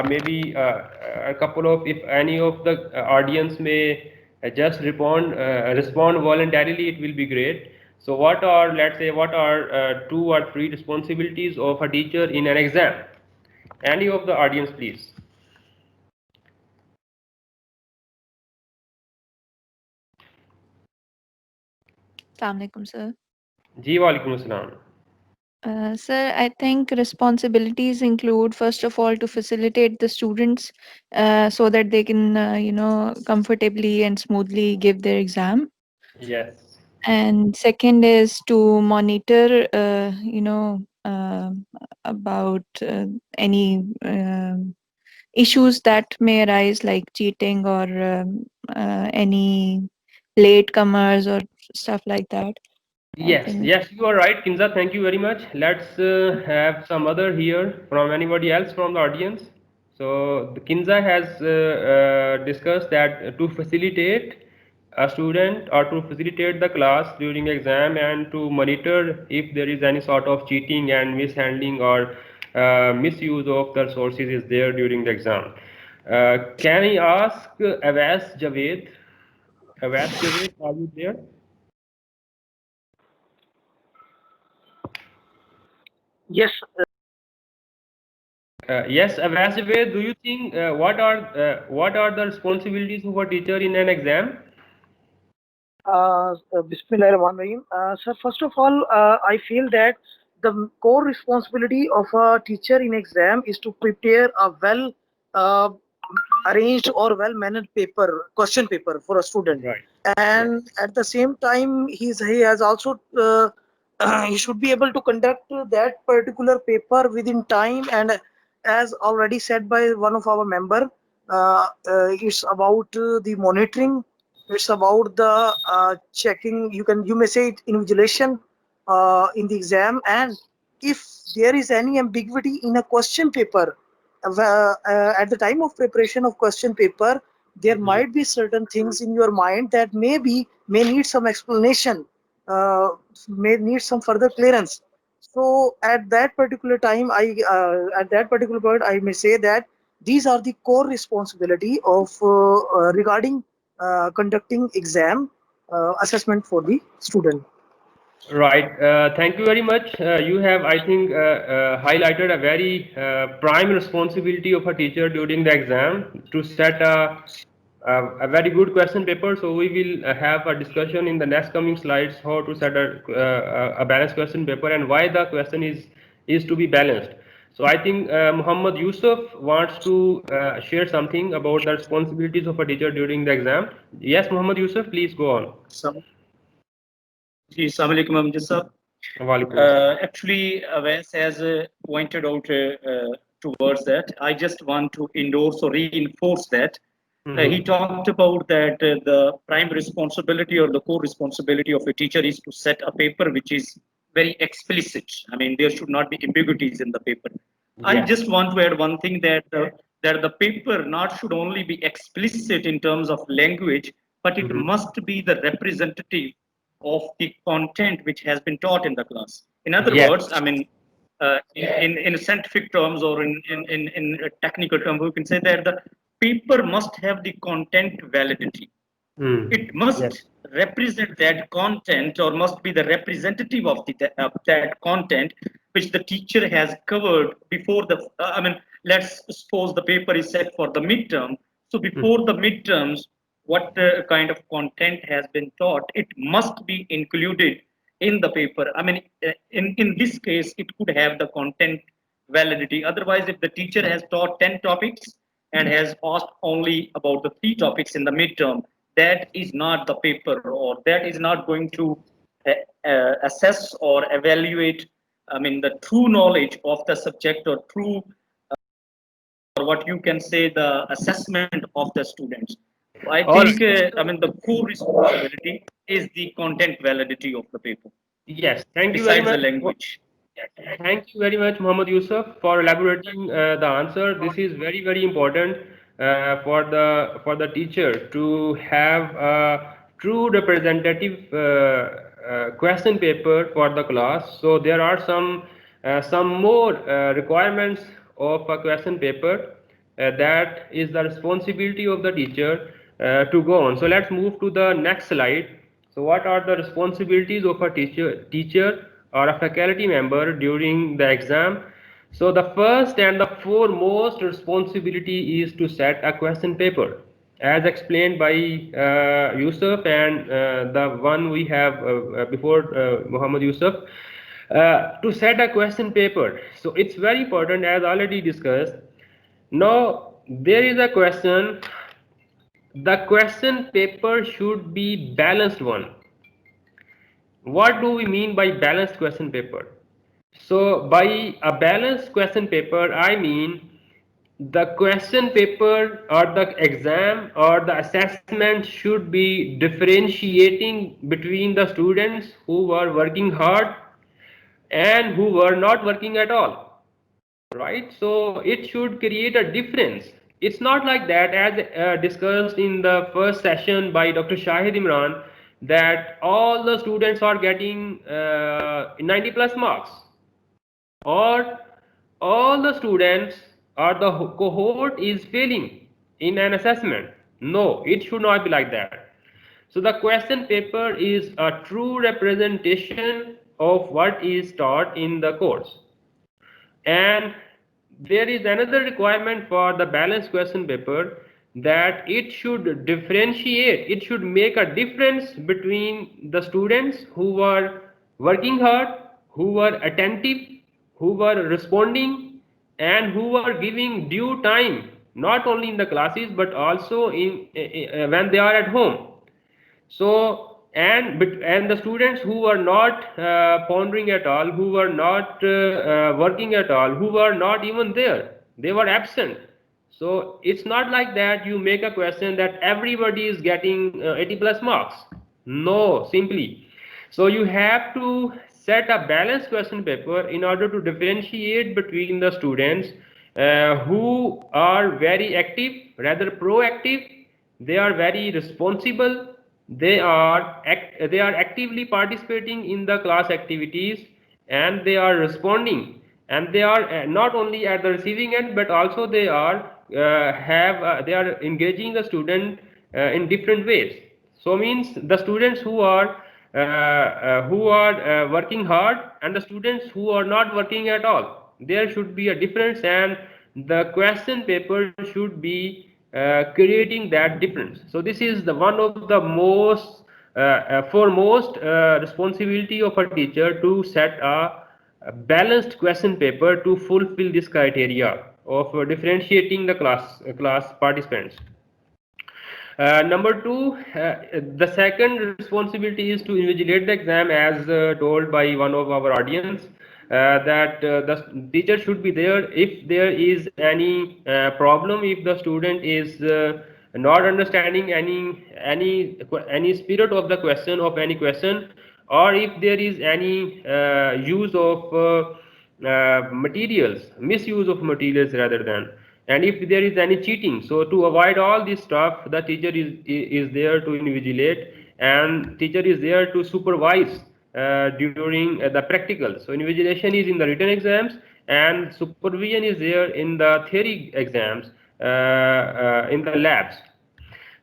maybe a couple of, if any of the audience may just respond voluntarily, it will be great. So what are, let's say, what are 2 or 3 responsibilities of a teacher in an exam? Any of the audience, please. Assalamu alaikum, sir. Ji walaikum assalam. Sir, I think responsibilities include, first of all, to facilitate the students so that they can, comfortably and smoothly give their exam. Yes. And second is to monitor, about any issues that may arise, like cheating or any latecomers or stuff like that. I Yes, think. yes, you are right, Kinza. Thank you very much. Let's have some other here from anybody else from the audience. So, the Kinza has discussed that to facilitate a student or to facilitate the class during exam and to monitor if there is any sort of cheating and mishandling or misuse of the resources is there during the exam. Can I ask Awais Javed? Awais Javed, are you there? Yes, Yes, Avasve, do you think what are the responsibilities of a teacher in an exam? Bismillahirrahmanirrahim. Sir, first of all, I feel that the core responsibility of a teacher in exam is to prepare a well uh, arranged or well mannered question paper for a student. Right. And at the same time, he has also he should be able to conduct that particular paper within time. And as already said by one of our member, it's about the monitoring. It's about the checking. You may say it invigilation in the exam, and if there is any ambiguity in a question paper, at the time of preparation of question paper, there might be certain things in your mind that may need some explanation, uh, may need some further clearance. So at that particular time, at that particular point, I may say that these are the core responsibility of regarding conducting exam assessment for the student. Right. Thank you very much. You have, I think, highlighted a very prime responsibility of a teacher during the exam to set a very good question paper. So we will have a discussion in the next coming slides how to set a balanced question paper and why the question is to be balanced. So I think Muhammad Yusuf wants to share something about the responsibilities of a teacher during the exam. Yes, Muhammad Yusuf, please go on. Ji, Assalamu alaikum, Amjad sir. Walaikum assalam. Actually, Awais has pointed out towards that. I just want to endorse or reinforce that. He talked about that the prime responsibility or the core responsibility of a teacher is to set a paper which is very explicit. I mean, there should not be ambiguities in the paper. I Yeah. just want to add one thing that the paper not should only be explicit in terms of language, but it must be the representative of the content which has been taught in the class. In other Yes. words, I mean, in scientific terms or in a technical term, we can say that the paper must have the content validity. It must Yes. represent that content or must be the representative of that content which the teacher has covered before the I mean, let's suppose the paper is set for the midterm. So before the midterms, what kind of content has been taught, it must be included in the paper. I mean, in this case, it could have the content validity. Otherwise, if the teacher has taught 10 topics and has asked only about the 3 topics in the midterm, that is not the paper, or that is not going to assess or evaluate, I mean, the true knowledge of the subject or true, or what you can say, the assessment of the students. I All think, I mean, the core responsibility is the content validity of the paper, yes. Thank you very besides the much. language. Thank you very much, Muhammad Yusuf, for elaborating the answer. This is very, very important for the teacher to have a true representative question paper for the class. So there are some more requirements of a question paper that is the responsibility of the teacher to go on. So let's move to the next slide. So what are the responsibilities of a teacher or a faculty member during the exam? So the first and the foremost responsibility is to set a question paper. as explained by Yusuf and the one we have before Muhammad Yusuf, to set a question paper. So it's very important, as already discussed. Now there is a question. The question paper should be balanced one. What do we mean by balanced question paper? So by a balanced question paper, I mean the question paper or the exam or the assessment should be differentiating between the students who were working hard and who were not working at all, right? So it should create a difference. It's not like that, as discussed in the first session by Dr. Shahid Imran, that all the students are getting 90 plus marks, or all the students or the cohort is failing in an assessment. No, it should not be like that. So the question paper is a true representation of what is taught in the course. And there is another requirement for the balanced question paper, that it should differentiate, it should make a difference between the students who were working hard, who were attentive, who were responding, and who were giving due time, not only in the classes but also in when they are at home. So and the students who were not pondering at all, who were not working at all, who were not even there, they were absent. So it's not like that you make a question that everybody is getting 80 plus marks. No, simply. So you have to set a balanced question paper in order to differentiate between the students who are very active, rather proactive, they are very responsible, they are actively participating in the class activities, and they are responding, and they are not only at the receiving end but also they are they are engaging the student in different ways. So means the students who are working hard and the students who are not working at all, there should be a difference, and the question paper should be creating that difference. So this is the one of the most foremost responsibility of a teacher, to set a balanced question paper to fulfill this criteria of differentiating the class participants. Number two, the second responsibility is to invigilate the exam, as told by one of our audience, that the teacher should be there if there is any problem, if the student is not understanding any spirit of the question, of any question, or if there is any use of materials, misuse of materials rather than, and if there is any cheating. So to avoid all this stuff, the teacher is there to invigilate, and teacher is there to supervise during the practical. So invigilation is in the written exams, and supervision is there in the theory exams, in the labs.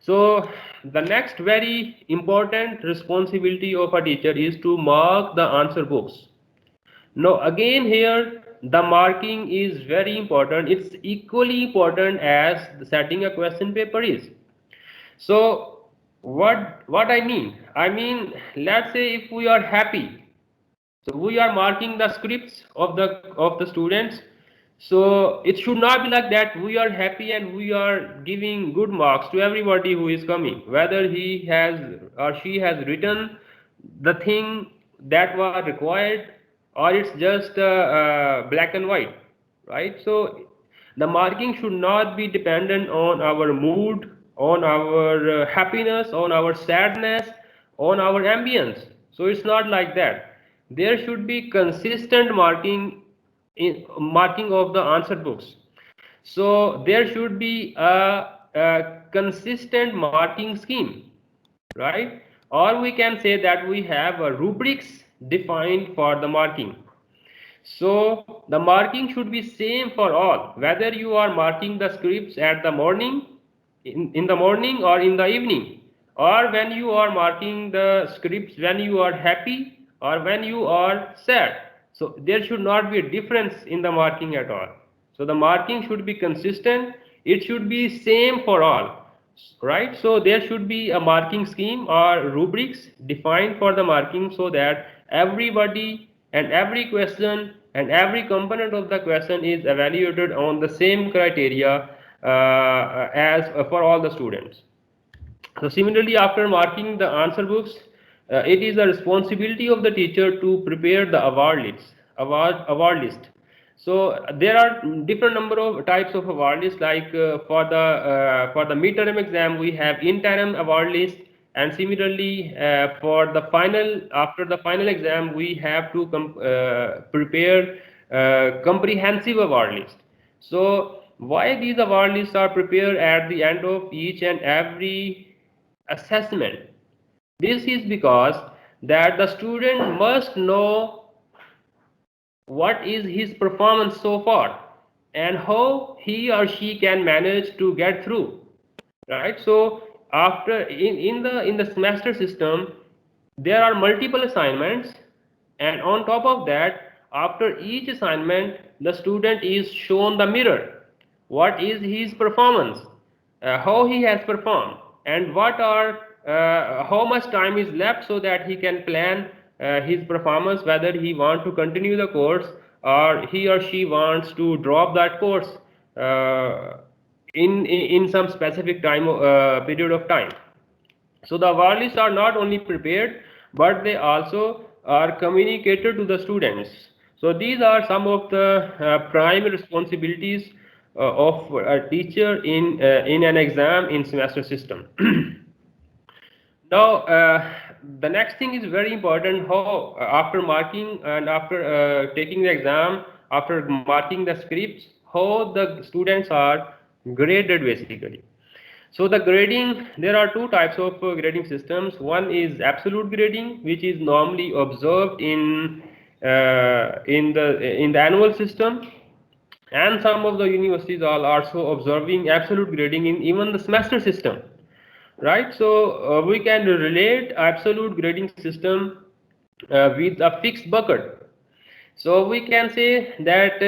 So the next very important responsibility of a teacher is to mark the answer books. Now again here the marking is very important. It's equally important as setting a question paper is. So what I mean? I mean, let's say if we are happy, so we are marking the scripts of the students. So it should not be like that. We are happy and we are giving good marks to everybody who is coming, whether he has or she has written the thing that was required, or it's just black and white, right? So the marking should not be dependent on our mood, on our happiness, on our sadness, on our ambience. So it's not like that. There should be consistent marking of the answer books. So there should be a consistent marking scheme, right? Or we can say that we have a rubrics defined for the marking. So the marking should be same for all, whether you are marking the scripts at the morning, in the morning or in the evening, or when you are marking the scripts when you are happy or when you are sad. So there should not be a difference in the marking at all. So the marking should be consistent, it should be same for all. right? So there should be a marking scheme or rubrics defined for the marking, so that everybody and every question and every component of the question is evaluated on the same criteria as for all the students. So similarly, after marking the answer books, it is the responsibility of the teacher to prepare the award list. So there are different number of types of award lists. Like for the midterm exam, we have interim award list, and similarly for the final, after the final exam, we have to prepare comprehensive award list. So why these award lists are prepared at the end of each and every assessment? This is because that the student must know what is his performance so far and how he or she can manage to get through, right? So after in the semester system, there are multiple assignments, and on top of that, after each assignment, the student is shown the mirror, what is his performance, how he has performed, and what are how much time is left, so that he can plan his performance, whether he want to continue the course or he or she wants to drop that course in some specific time period of time. So the award lists are not only prepared, but they also are communicated to the students. So these are some of the prime responsibilities of a teacher in an exam in semester system. Now, the next thing is very important, how after marking and after taking the exam, after marking the scripts, how the students are graded basically. So the grading, there are two types of grading systems. One is absolute grading, which is normally observed in the annual system, and some of the universities are also observing absolute grading in even the semester system, right? So we can relate absolute grading system with a fixed bucket. So we can say that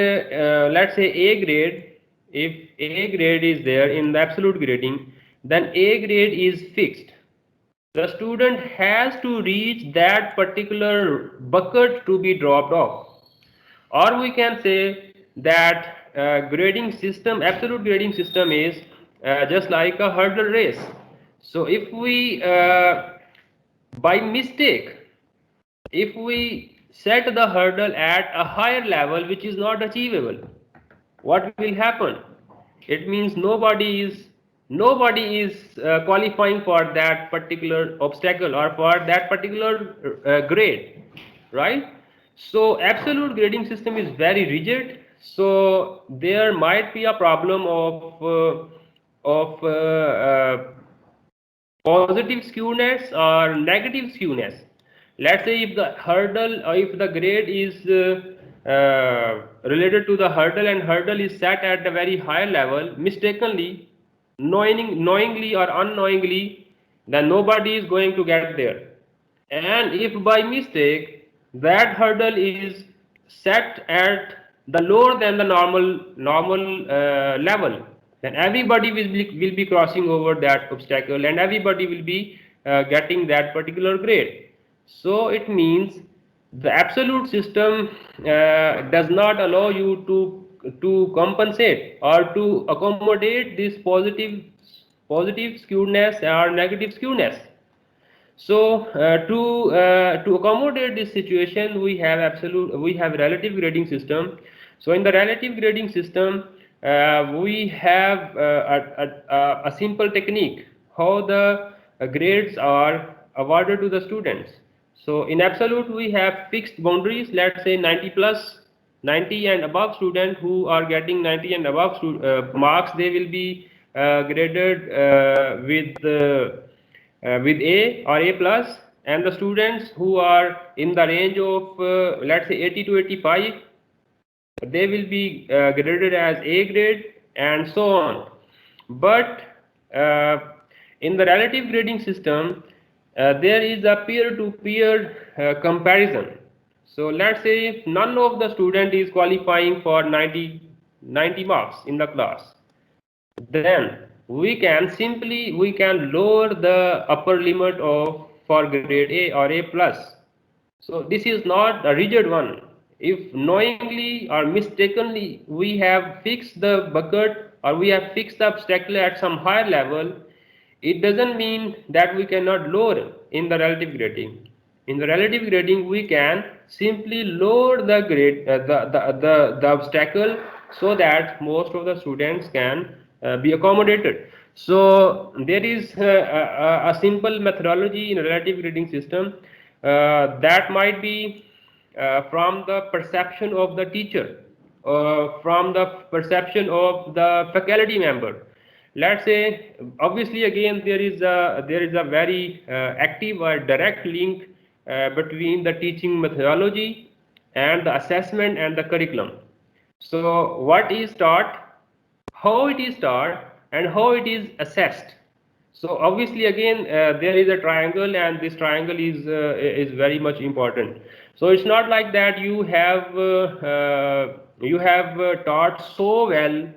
let's say A grade, if A grade is there in the absolute grading, then A grade is fixed. The student has to reach that particular bucket to be dropped off. Or we can say that grading system, absolute grading system is just like a hurdle race. So if we by mistake, if we set the hurdle at a higher level which is not achievable, what will happen? It means nobody is qualifying for that particular obstacle or for that particular grade, right? So absolute grading system is very rigid, so there might be a problem of positive skewness or negative skewness. Let's say if the hurdle or if the grade is related to the hurdle, and hurdle is set at a very high level mistakenly, knowingly or unknowingly, then nobody is going to get there. And if by mistake that hurdle is set at the lower than the normal level, then everybody will be crossing over that obstacle, and everybody will be getting that particular grade. So it means the absolute system does not allow you to compensate or to accommodate this positive skewness or negative skewness. So to accommodate this situation, we have relative grading system. So in the relative grading system, we have a simple technique how the grades are awarded to the students. So in absolute, we have fixed boundaries. Let's say 90 plus, 90 and above student who are getting 90 and above marks, they will be graded with A or A plus, and the students who are in the range of let's say 80 to 85, they will be graded as A grade, and so on. But in the relative grading system, there is a peer-to-peer comparison. So let's say if none of the student is qualifying for 90 marks in the class, then we can lower the upper limit of for grade A or A plus. So this is not a rigid one. If knowingly or mistakenly we have fixed the bucket or we have fixed the obstacle at some higher level, it doesn't mean that we cannot lower in the relative grading. In the relative grading, we can simply lower the grade, the obstacle, so that most of the students can be accommodated. So there is a simple methodology in a relative grading system that might be from the perception of the teacher, from the perception of the faculty member. Let's say, obviously, again there is a very active or direct link between the teaching methodology and the assessment and the curriculum. So what is taught, how it is taught, and how it is assessed. So obviously, again there is a triangle, and this triangle is very much important. So it's not like that you have taught so well,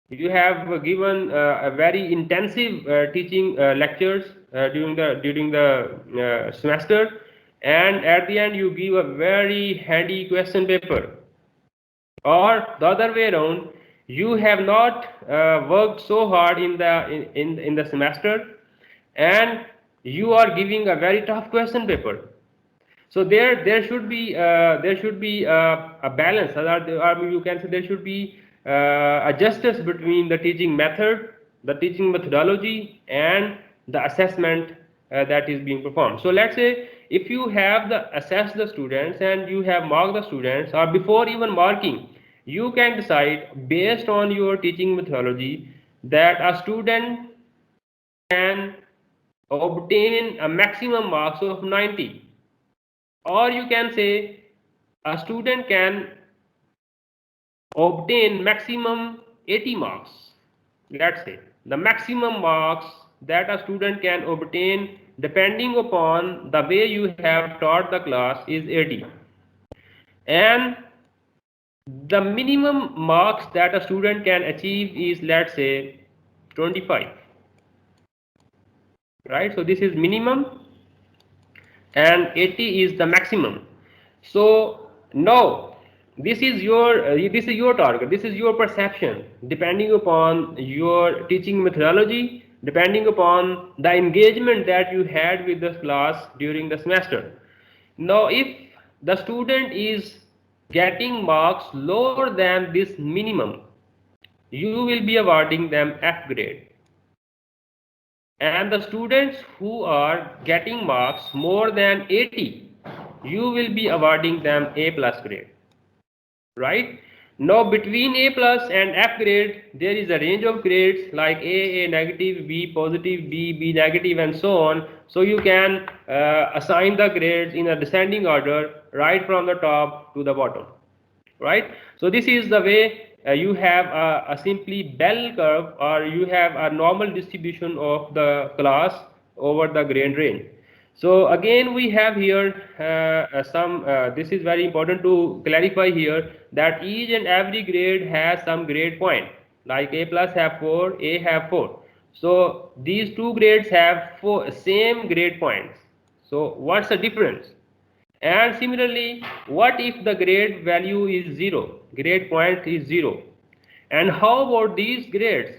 you have given a very intensive teaching lectures during the semester, and at the end you give a very handy question paper. Or the other way around, you have not worked so hard in the semester, and you are giving a very tough question paper. So there should be a balance, or you can say there should be a justice between the teaching method, the teaching methodology, and the assessment that is being performed. So let's say if you have assessed the students and you have marked the students, or before even marking, you can decide based on your teaching methodology that a student can obtain a maximum marks of 90, or you can say a student can obtain maximum 80 marks. Let's say the maximum marks that a student can obtain depending upon the way you have taught the class is 80, and the minimum marks that a student can achieve is, let's say, 25, right? So this is minimum and 80 is the maximum. So now this is your target, this is your perception, depending upon your teaching methodology, depending upon the engagement that you had with the class during the semester. Now if the student is getting marks lower than this minimum, you will be awarding them F grade, and the students who are getting marks more than 80, you will be awarding them A plus grade, right? Now between A plus and F grade there is a range of grades like A negative, B positive, B negative, and so on. So you can assign the grades in a descending order right from the top to the bottom, right? So this is the way you have a simply bell curve, or you have a normal distribution of the class over the grade range. So again we have here this is very important to clarify here, that each and every grade has some grade point, like A plus have 4, A have 4. So these two grades have same grade points. So what's the difference? And similarly, what if the grade value is 0, grade point is 0? And how about these grades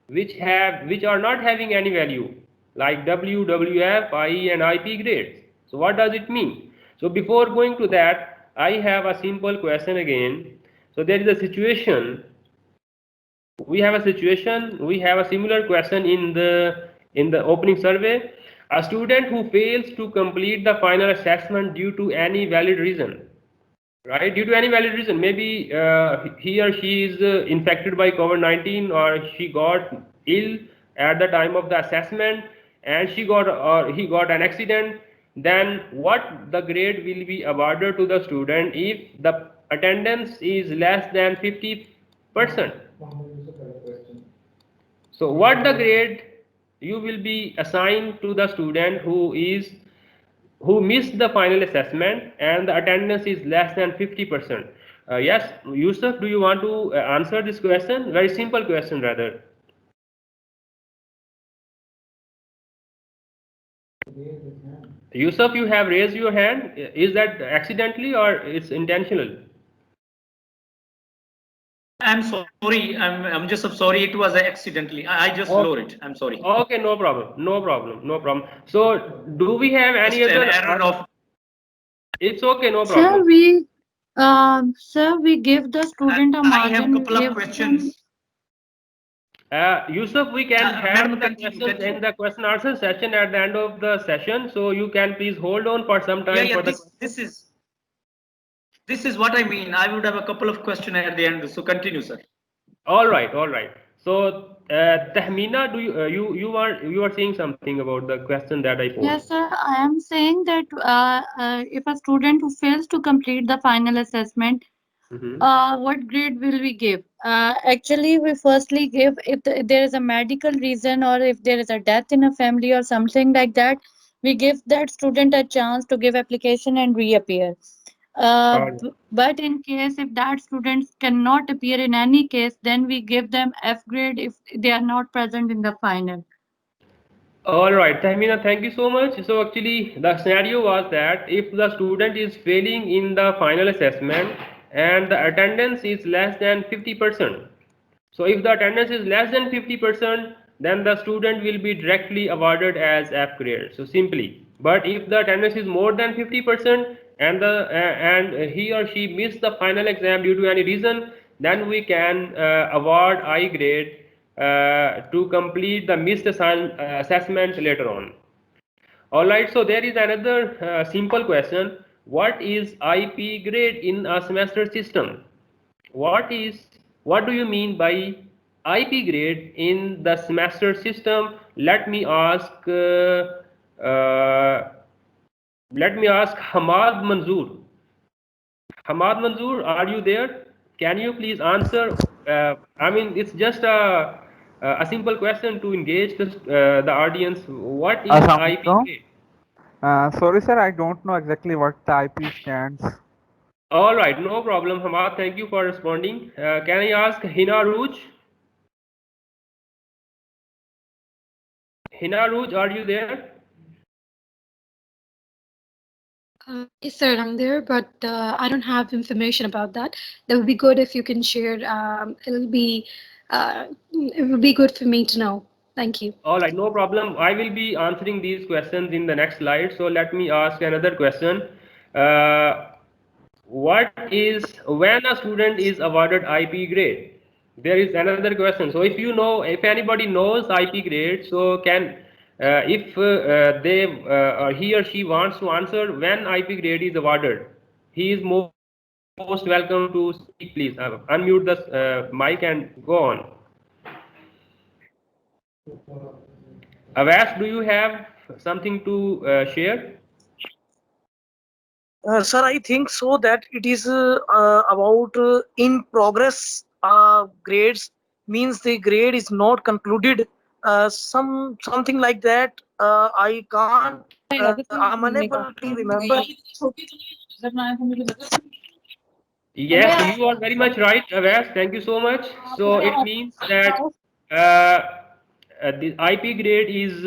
which are not having any value, like W, WF, IE and IP grades? So what does it mean? So before going to that, I have a simple question again. So there is a situation, we have a similar question in the opening survey. A student who fails to complete the final assessment due to any valid reason, right? Due to any valid reason, maybe he or she is infected by COVID-19, or she got ill at the time of the assessment, and he got an accident. Then what the grade will be awarded to the student if the attendance is less than 50%? So what the grade you will be assigned to the student who missed the final assessment and the attendance is less than 50%? Yes, Yusuf, do you want to answer this question? Very simple question rather. Yusuf, you have raised your hand. Is that accidentally or it's intentional? I'm sorry. I'm just sorry. It was accidentally. I just lowered it. I'm sorry. Okay, no problem. No problem. No problem. So, do we have any Just an other? error of. It's okay, no Sir, problem. we give the student a I have a margin couple of if questions. Yusuf, we can have Madam, the continue. questions in the question answer session at the end of the session. So you can please hold on for some Yeah, time yeah. for the This is what I mean. I would have a couple of questions at the end. So continue, sir. All right, all right. So Tahmina, do you are saying something about the question that I posed? yes, sir. I am saying that if a student who fails to complete the final assessment, Mhm. what grade will we give? Actually, we firstly give if there is a medical reason or if there is a death in a family or something like that, we give that student a chance to give application and reappear. All right. But in case if that students cannot appear in any case, then we give them F grade if they are not present in the final. All right, Tahmina, thank you so much. So actually, the scenario was that if the student is failing in the final assessment and the attendance is less than 50%, so if the attendance is less than 50%, then the student will be directly awarded as F grade. So simply, but if the attendance is more than 50% and and he or she missed the final exam due to any reason, then we can award I grade to complete the missed assessment later on. All right, so there is another simple question. What is IP grade in a semester system? What do you mean by IP grade in the semester system? Uh, let me ask Hamad Manzoor. Hamad Manzoor, are you there? Can you please answer? I mean, it's just a simple question to engage the audience. What is IP Assalamualaikum. grade? Sorry, sir, I don't know exactly what the IP stands. All right, no problem, Hamad. Thank you for responding. Can I ask Hina Rouge? Hina Rouge, are you there? Yes, sir, I'm there, but I don't have information about that. That would be good if you can share. It would be good for me to know. Thank you. All right, no problem. I will be answering these questions in the next slide. So let me ask another question. Uh, what is when a student is awarded IP grade? There is another question. So if you know, if anybody knows IP grade, so can if he or she wants to answer when IP grade is awarded, he is most welcome to speak. Please unmute the mic and go on. Avas, do you have something to share? Sir, I think so that it is about in progress grades means the grade is not concluded. Something like that. I can't. I'm unable to remember. Yes, you are very much right, Avas. Thank you so much. So it means that the IP grade is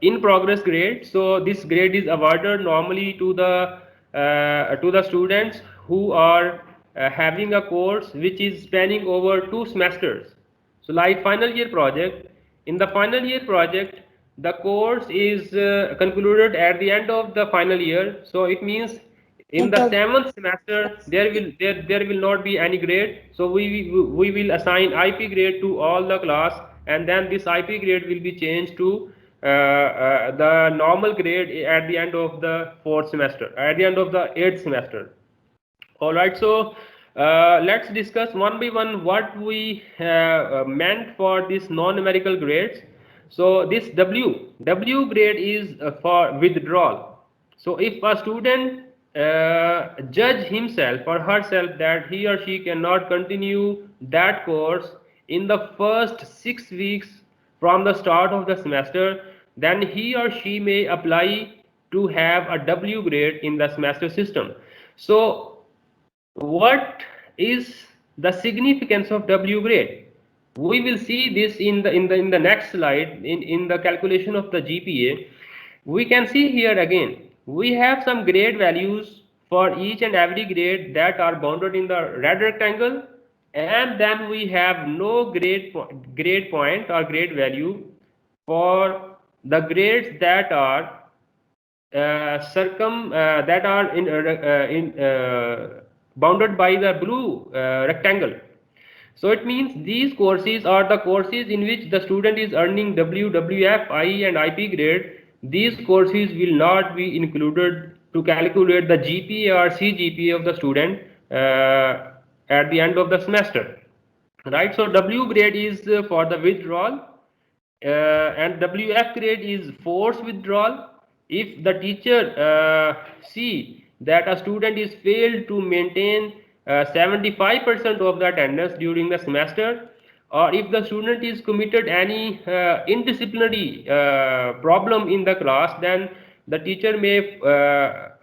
in progress grade. So this grade is awarded normally to the students who are having a course which is spanning over 2 semesters. So like final year project, in the final year project, the course is concluded at the end of the final year. So it means in the 7th semester there will not be any grade. So we will assign IP grade to all the class, and then this IP grade will be changed to the normal grade at the end of the 4th semester, at the end of the 8th semester. All right, so let's discuss one by one what we meant for this non-numerical grades. So this W grade is for withdrawal. So if a student judge himself or herself that he or she cannot continue that course in the first 6 weeks from the start of the semester, then he or she may apply to have a W grade in the semester system. So what is the significance of W grade? We will see this in the next slide in the calculation of the GPA. We can see here again, we have some grade values for each and every grade that are bounded in the red rectangle, and then we have no grade point or grade value for the grades that are bounded by the blue rectangle. So it means these courses are the courses in which the student is earning WWF, IE and IP grade. These courses will not be included to calculate the GPA or CGPA of the student at the end of the semester. Right, so W grade is for the withdrawal, and WF grade is forced withdrawal. If the teacher see that a student is failed to maintain 75% of the attendance during the semester, or if the student is committed any indisciplinary problem in the class, then the teacher may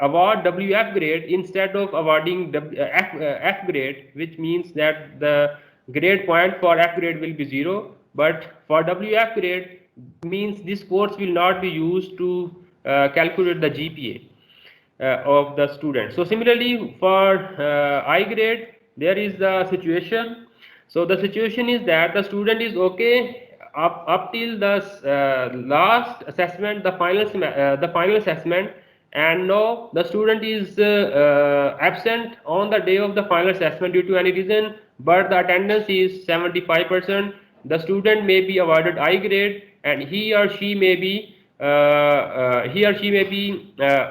award WF grade instead of awarding F grade, which means that the grade point for F grade will be 0, but for WF grade means this course will not be used to calculate the GPA of the student. So similarly for I grade, there is the situation. So the situation is that the student is okay up till the last assessment, the final assessment, and now the student is absent on the day of the final assessment due to any reason, but the attendance is 75%. The student may be awarded I grade, and he or she may be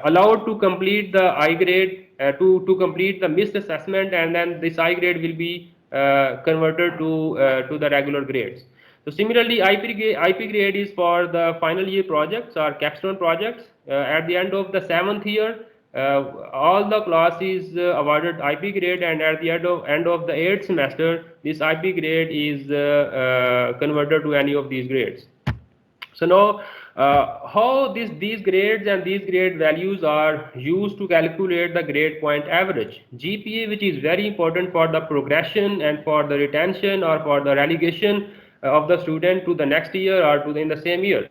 allowed to complete the I grade to complete the missed assessment, and then this I grade will be converted to the regular grades. So similarly, IP grade is for the final year projects or capstone projects. At the end of the 7th year, all the class is awarded IP grade, and at the end of the 8th semester, this IP grade is converted to any of these grades. So now, how these grades and these grade values are used to calculate the grade point average GPA, which is very important for the progression and for the retention or for the relegation of the student to the next year or in the same year.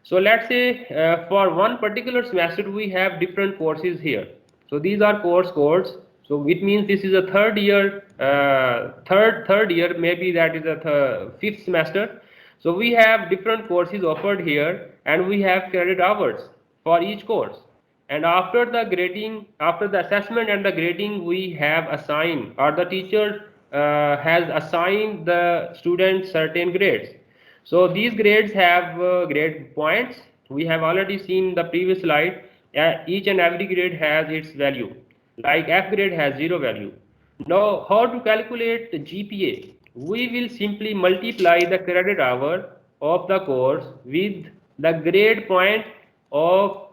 So let's say for one particular semester we have different courses here. So these are course codes. So it means this is a third year, third year, maybe that is a fifth semester. So we have different courses offered here, and we have credit hours for each course. And after the grading, after the assessment and the grading, we have assigned, or the teacher has assigned the students certain grades. So these grades have grade points. We have already seen the previous slide. Each and every grade has its value. Like F grade has 0 value. Now, how to calculate the GPA? We will simply multiply the credit hour of the course with the grade point of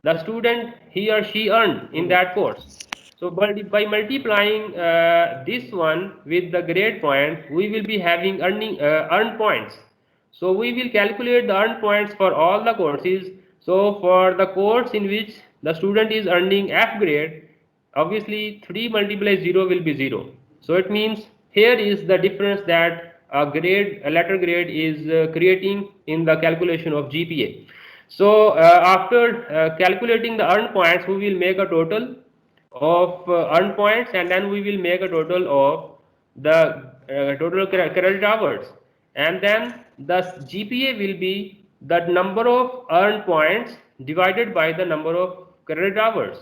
the student he or she earned in that course. So by multiplying this one with the grade point, we will be having earned points. So we will calculate the earned points for all the courses. So for the course in which the student is earning F grade, obviously 3 multiplied 0 will be 0. So it means here is the difference that a letter grade is creating in the calculation of GPA. So after calculating the earned points, we will make a total of earned points, and then we will make a total of the total credit hours, and then the GPA will be the number of earned points divided by the number of credit hours.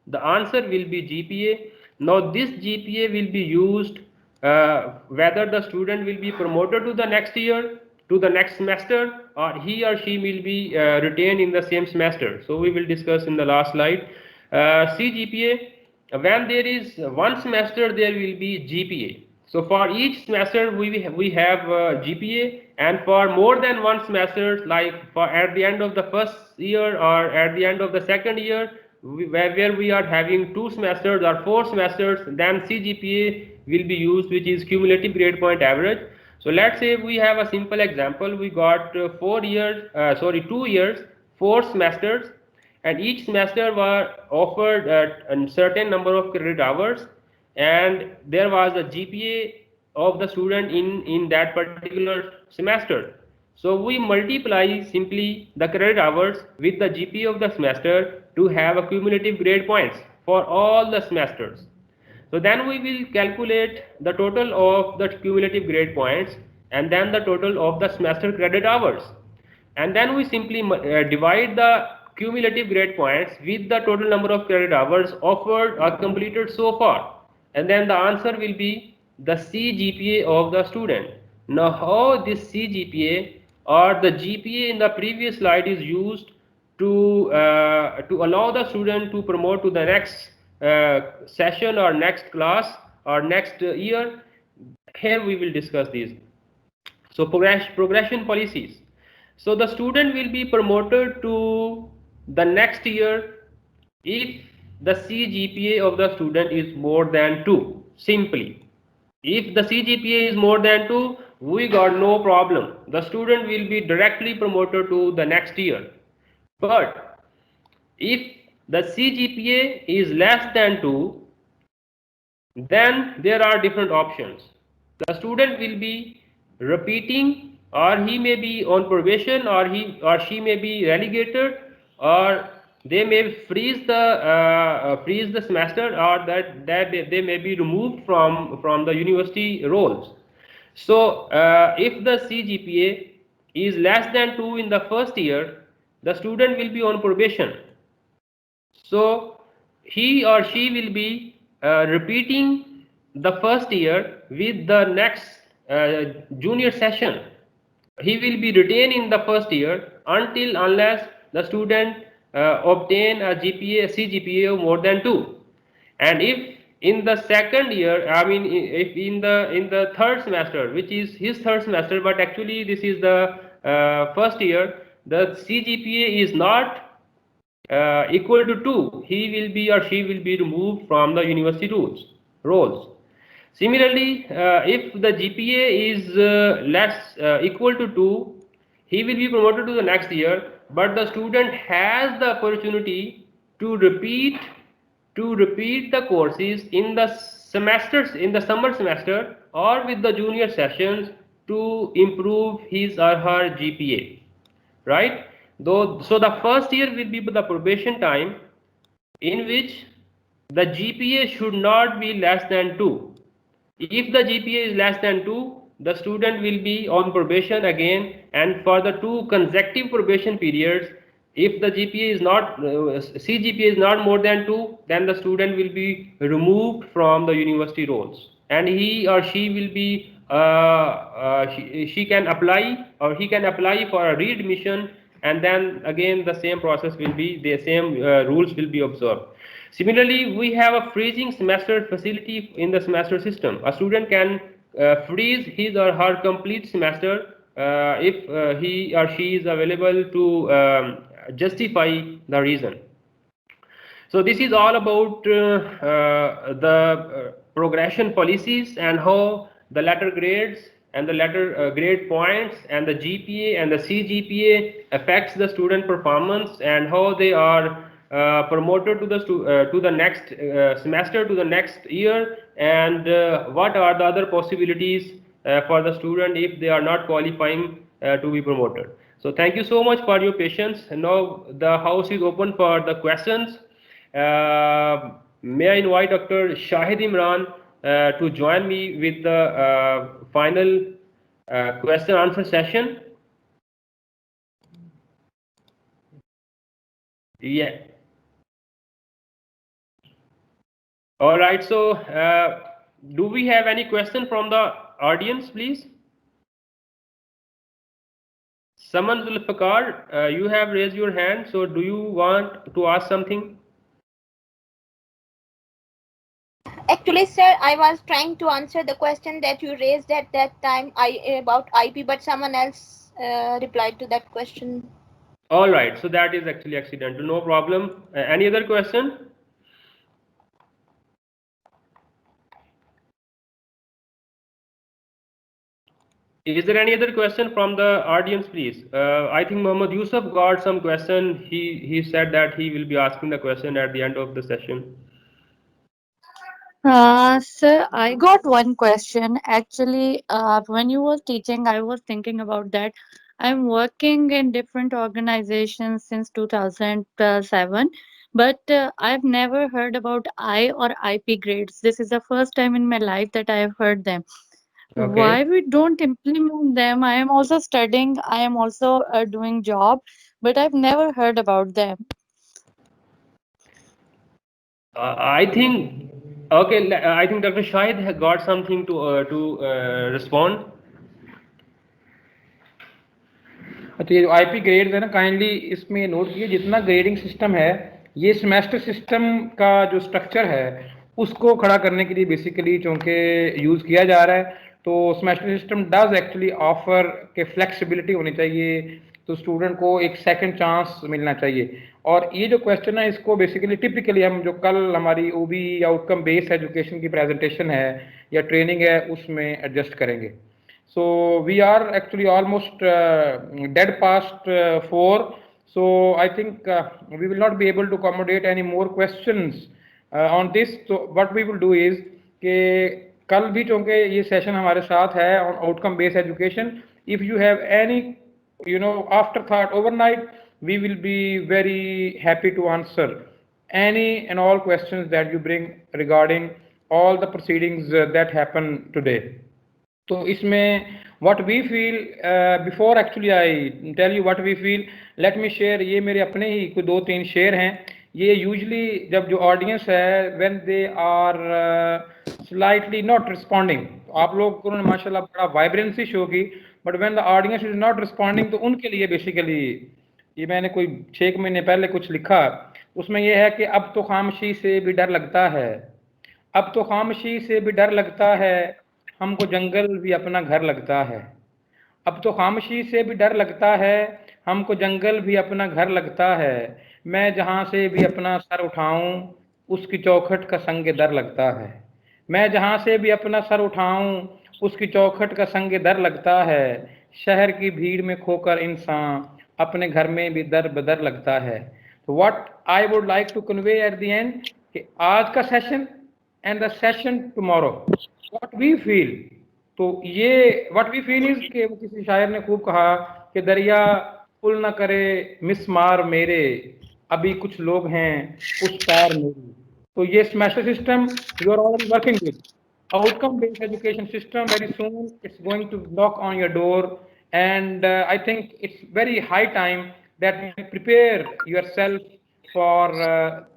The answer will be GPA. Now this GPA will be used whether the student will be promoted to the next year, to the next semester, or he or she will be retained in the same semester. So we will discuss in the last slide. CGPA, when there is one semester, there will be GPA. So for each semester we have GPA, and for more than one semester, like for at the end of the first year or at the end of the second year, where we are having 2 semesters or 4 semesters, then CGPA will be used, which is cumulative grade point average. So let's say we have a simple example. We got 2 years, 4 semesters, and each semester was offered a certain number of credit hours, and there was a GPA of the student in that particular semester. So we multiply simply the credit hours with the GPA of the semester to have a cumulative grade points for all the semesters. So then we will calculate the total of the cumulative grade points and then the total of the semester credit hours. And then we simply divide the cumulative grade points with the total number of credit hours offered or completed so far. And then the answer will be the CGPA of the student. Now how this CGPA or the GPA in the previous slide is used to allow the student to promote to the next session or next class or next year, here we will discuss these. So progression policies. So the student will be promoted to the next year if the CGPA of the student is more than 2. Simply, if the CGPA is more than 2, we got no problem. The student will be directly promoted to the next year. But if the CGPA is less than 2, then there are different options. The student will be repeating, or he may be on probation, or he or she may be relegated, or they may freeze the semester, or that they may be removed from the university rolls. So if the CGPA is less than 2 in the first year, the student will be on probation. So he or she will be repeating the first year with the next junior session. He will be retained in the first year until unless the student obtain a GPA, CGPA of more than 2. And if in the second year, I mean, if in the third semester, which is his third semester, but actually this is the first year, the CGPA is not equal to 2, he will be or she will be removed from the university roles. Similarly, if the GPA is less equal to 2, he will be promoted to the next year, but the student has the opportunity to repeat the courses in the semesters, in the summer semester or with the junior sessions, to improve his or her GPA, right? Though, so the first year will be the probation time, in which the GPA should not be less than 2. If the GPA is less than 2, the student will be on probation again, and for the 2 consecutive probation periods, if the GPA is not CGPA is not more than 2, then the student will be removed from the university rolls, and he or she will be she can apply, or he can apply for a readmission, and then again the same process will be, the same rules will be observed. Similarly, we have a freezing semester facility in the semester system. A student can freeze his or her complete semester if he or she is available to justify the reason. So this is all about the progression policies and how the letter grades and the letter grade points and the GPA and the CGPA affects the student performance, and how they are promoted to the next semester, to the next year, and what are the other possibilities for the student if they are not qualifying to be promoted. So thank you so much for your patience. Now the house is open for the questions. May I invite Dr. Shahid Imran to join me with the final question answer session. Yeah. All right. So do we have any question from the audience, please? Saman Zulfikar, you have raised your hand. So do you want to ask something? Actually, sir, I was trying to answer the question that you raised at that time about IP, but someone else replied to that question. All right, so that is actually accidental, no problem. Any other question? Is there any other question from the audience, please? I think Muhammad Yusuf got some question. He said that he will be asking the question at the end of the session. Sir, I got one question. Actually, when you were teaching, I was thinking about that. I'm working in different organizations since 2007, but I've never heard about I or IP grades. This is the first time in my life that I have heard them. Why Okay. we don't implement them? I am also studying, I am also doing job, but I've never heard about them. I think, okay, I think Dr. Shahid has got something to respond. अच्छा ये जो IP grades है ना kindly इसमें note कीजिए जितना grading system है ये सेमेस्टर सिस्टम का जो स्ट्रक्चर है उसको खड़ा करने के लिए बेसिकली चूँकि यूज़ किया जा रहा है तो semester system does actually offer के फ्लेक्सिबिलिटी होनी चाहिए तो स्टूडेंट को एक सेकंड चांस मिलना चाहिए और ये जो क्वेश्चन है इसको बेसिकली टिपिकली हम जो कल हमारी ओबी आउटकम बेस्ड एजुकेशन की प्रेजेंटेशन है या ट्रेनिंग है उसमें एडजस्ट करेंगे. So we are actually almost dead past 4. So I think we will not be able to accommodate any more questions on this. So what we will do is कि कल भी चूँकि ये सेशन हमारे साथ है on outcome based education. If you have any afterthought overnight, we will be very happy to answer any and all questions that you bring regarding all the proceedings that happen today. तो इसमें what we feel before actually I tell you what we feel, let me share ये मेरे अपने ही कोई 2-3 share हैं. ये usually जब जो ऑडियंस है when they are slightly not responding, तो आप लोग को माशाल्लाह बड़ा वाइब्रेंसी शो की, but when the audience is not responding तो उनके लिए बेसिकली ये मैंने कोई 6 महीने पहले कुछ लिखा उसमें ये है कि अब तो खामोशी से भी डर लगता है, अब तो खामोशी से भी डर लगता है, हमको जंगल भी अपना घर लगता है, अब तो खामोशी से भी डर लगता है, हमको जंगल भी अपना घर लगता है, मैं जहाँ से भी अपना सर उठाऊं उसकी चौखट का संग दर लगता है, मैं जहाँ से भी अपना सर उठाऊं उसकी चौखट का संग दर लगता है, शहर की भीड़ में खोकर इंसान अपने घर में भी दर बदर लगता है. तो what I would like to convey at the end कि आज का session and the session tomorrow what we feel, तो ये what we feel is कि वो किसी शायर ने खूब कहा कि दरिया पुल न करे मिसमार मेरे, अभी कुछ लोग हैं उस पार मेरी. तो ये semester system you are already working with. Outcome based education system very soon it's going to knock on your door and I think it's very high time that you prepare yourself for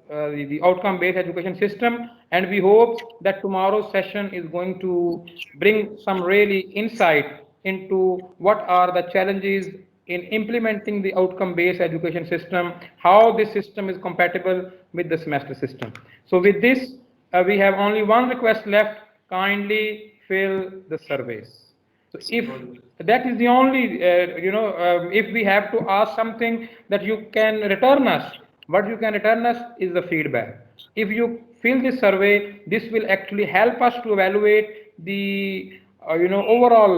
the outcome based education system, and we hope that tomorrow's session is going to bring some really insight into what are the challenges in implementing the outcome based education system, how this system is compatible with the semester system. So with this we have only one request left, kindly fill the surveys. So if that is the only if we have to ask something that you can return us, what you can return us is the feedback. If you fill this survey, this will actually help us to evaluate the overall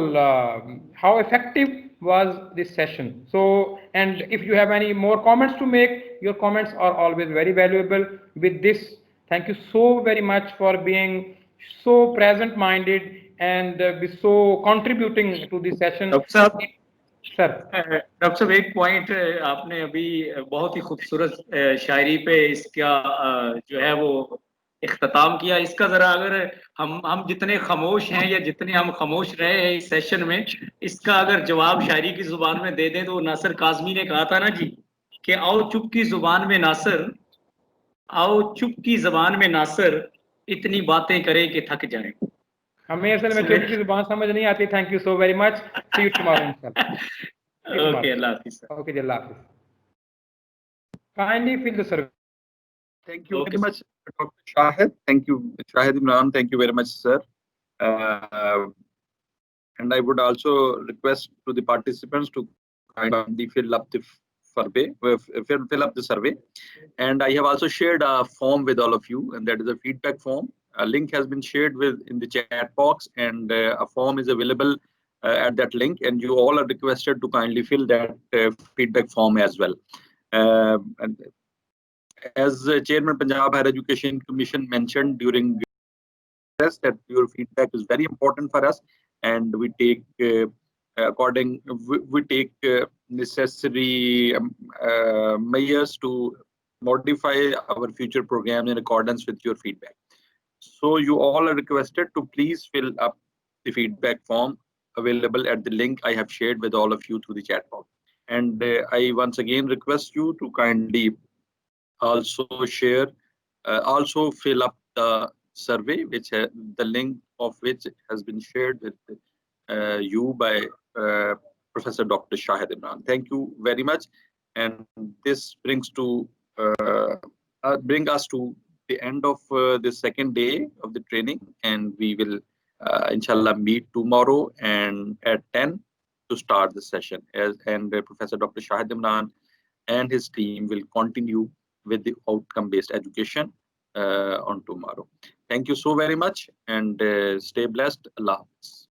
how effective was this session. So, and if you have any more comments to make, your comments are always very valuable. With this, thank you so very much for being so present minded and be so contributing to this session. Sir doctor साहब एक point आपने अभी बहुत ही खूबसूरत शायरी पे इसका जो है वो इख्तिताम किया. इसका जरा अगर हम जितने खामोश हैं या जितने हम खामोश रहे हैं इस सेशन में, इसका अगर जवाब शायरी की जुबान में दे दें तो नासिर काज़मी ने कहा था ना जी कि आओ चुप की जुबान में नासिर, आओ चुप की जुबान में नासिर, इतनी बातें करें कि थक जाएं. हमें असल में चुप की जुबान समझ नहीं आती. Thank you so very much. See you tomorrow इंशाल्लाह. ओके अल्लाह हाफिज़. ओके जी अल्लाह हाफिज़. Kindly fill the survey. Thank you very much, Dr. Shahid. Thank you, Shahid Imran. Thank you very much, sir. And I would also request to the participants to kindly fill up the survey. Fill up the survey. And I have also shared a form with all of you, and that is a feedback form. A link has been shared in the chat box, and a form is available at that link. And you all are requested to kindly fill that feedback form as well. And as Chairman Punjab Higher Education Commission mentioned during that your feedback is very important for us, and we take we take necessary measures to modify our future programs in accordance with your feedback. So you all are requested to please fill up the feedback form available at the link I have shared with all of you through the chat box. And I once again request you to kindly also share, also fill up the survey, which the link of which has been shared with you by Professor Dr. Shahid Imran. Thank you very much. And this bring us to the end of the second day of the training, and we will inshallah meet tomorrow and at 10 to start the session. And Professor Dr. Shahid Imran and his team will continue with the outcome-based education on tomorrow. Thank you so very much, and stay blessed. Allah Hafiz.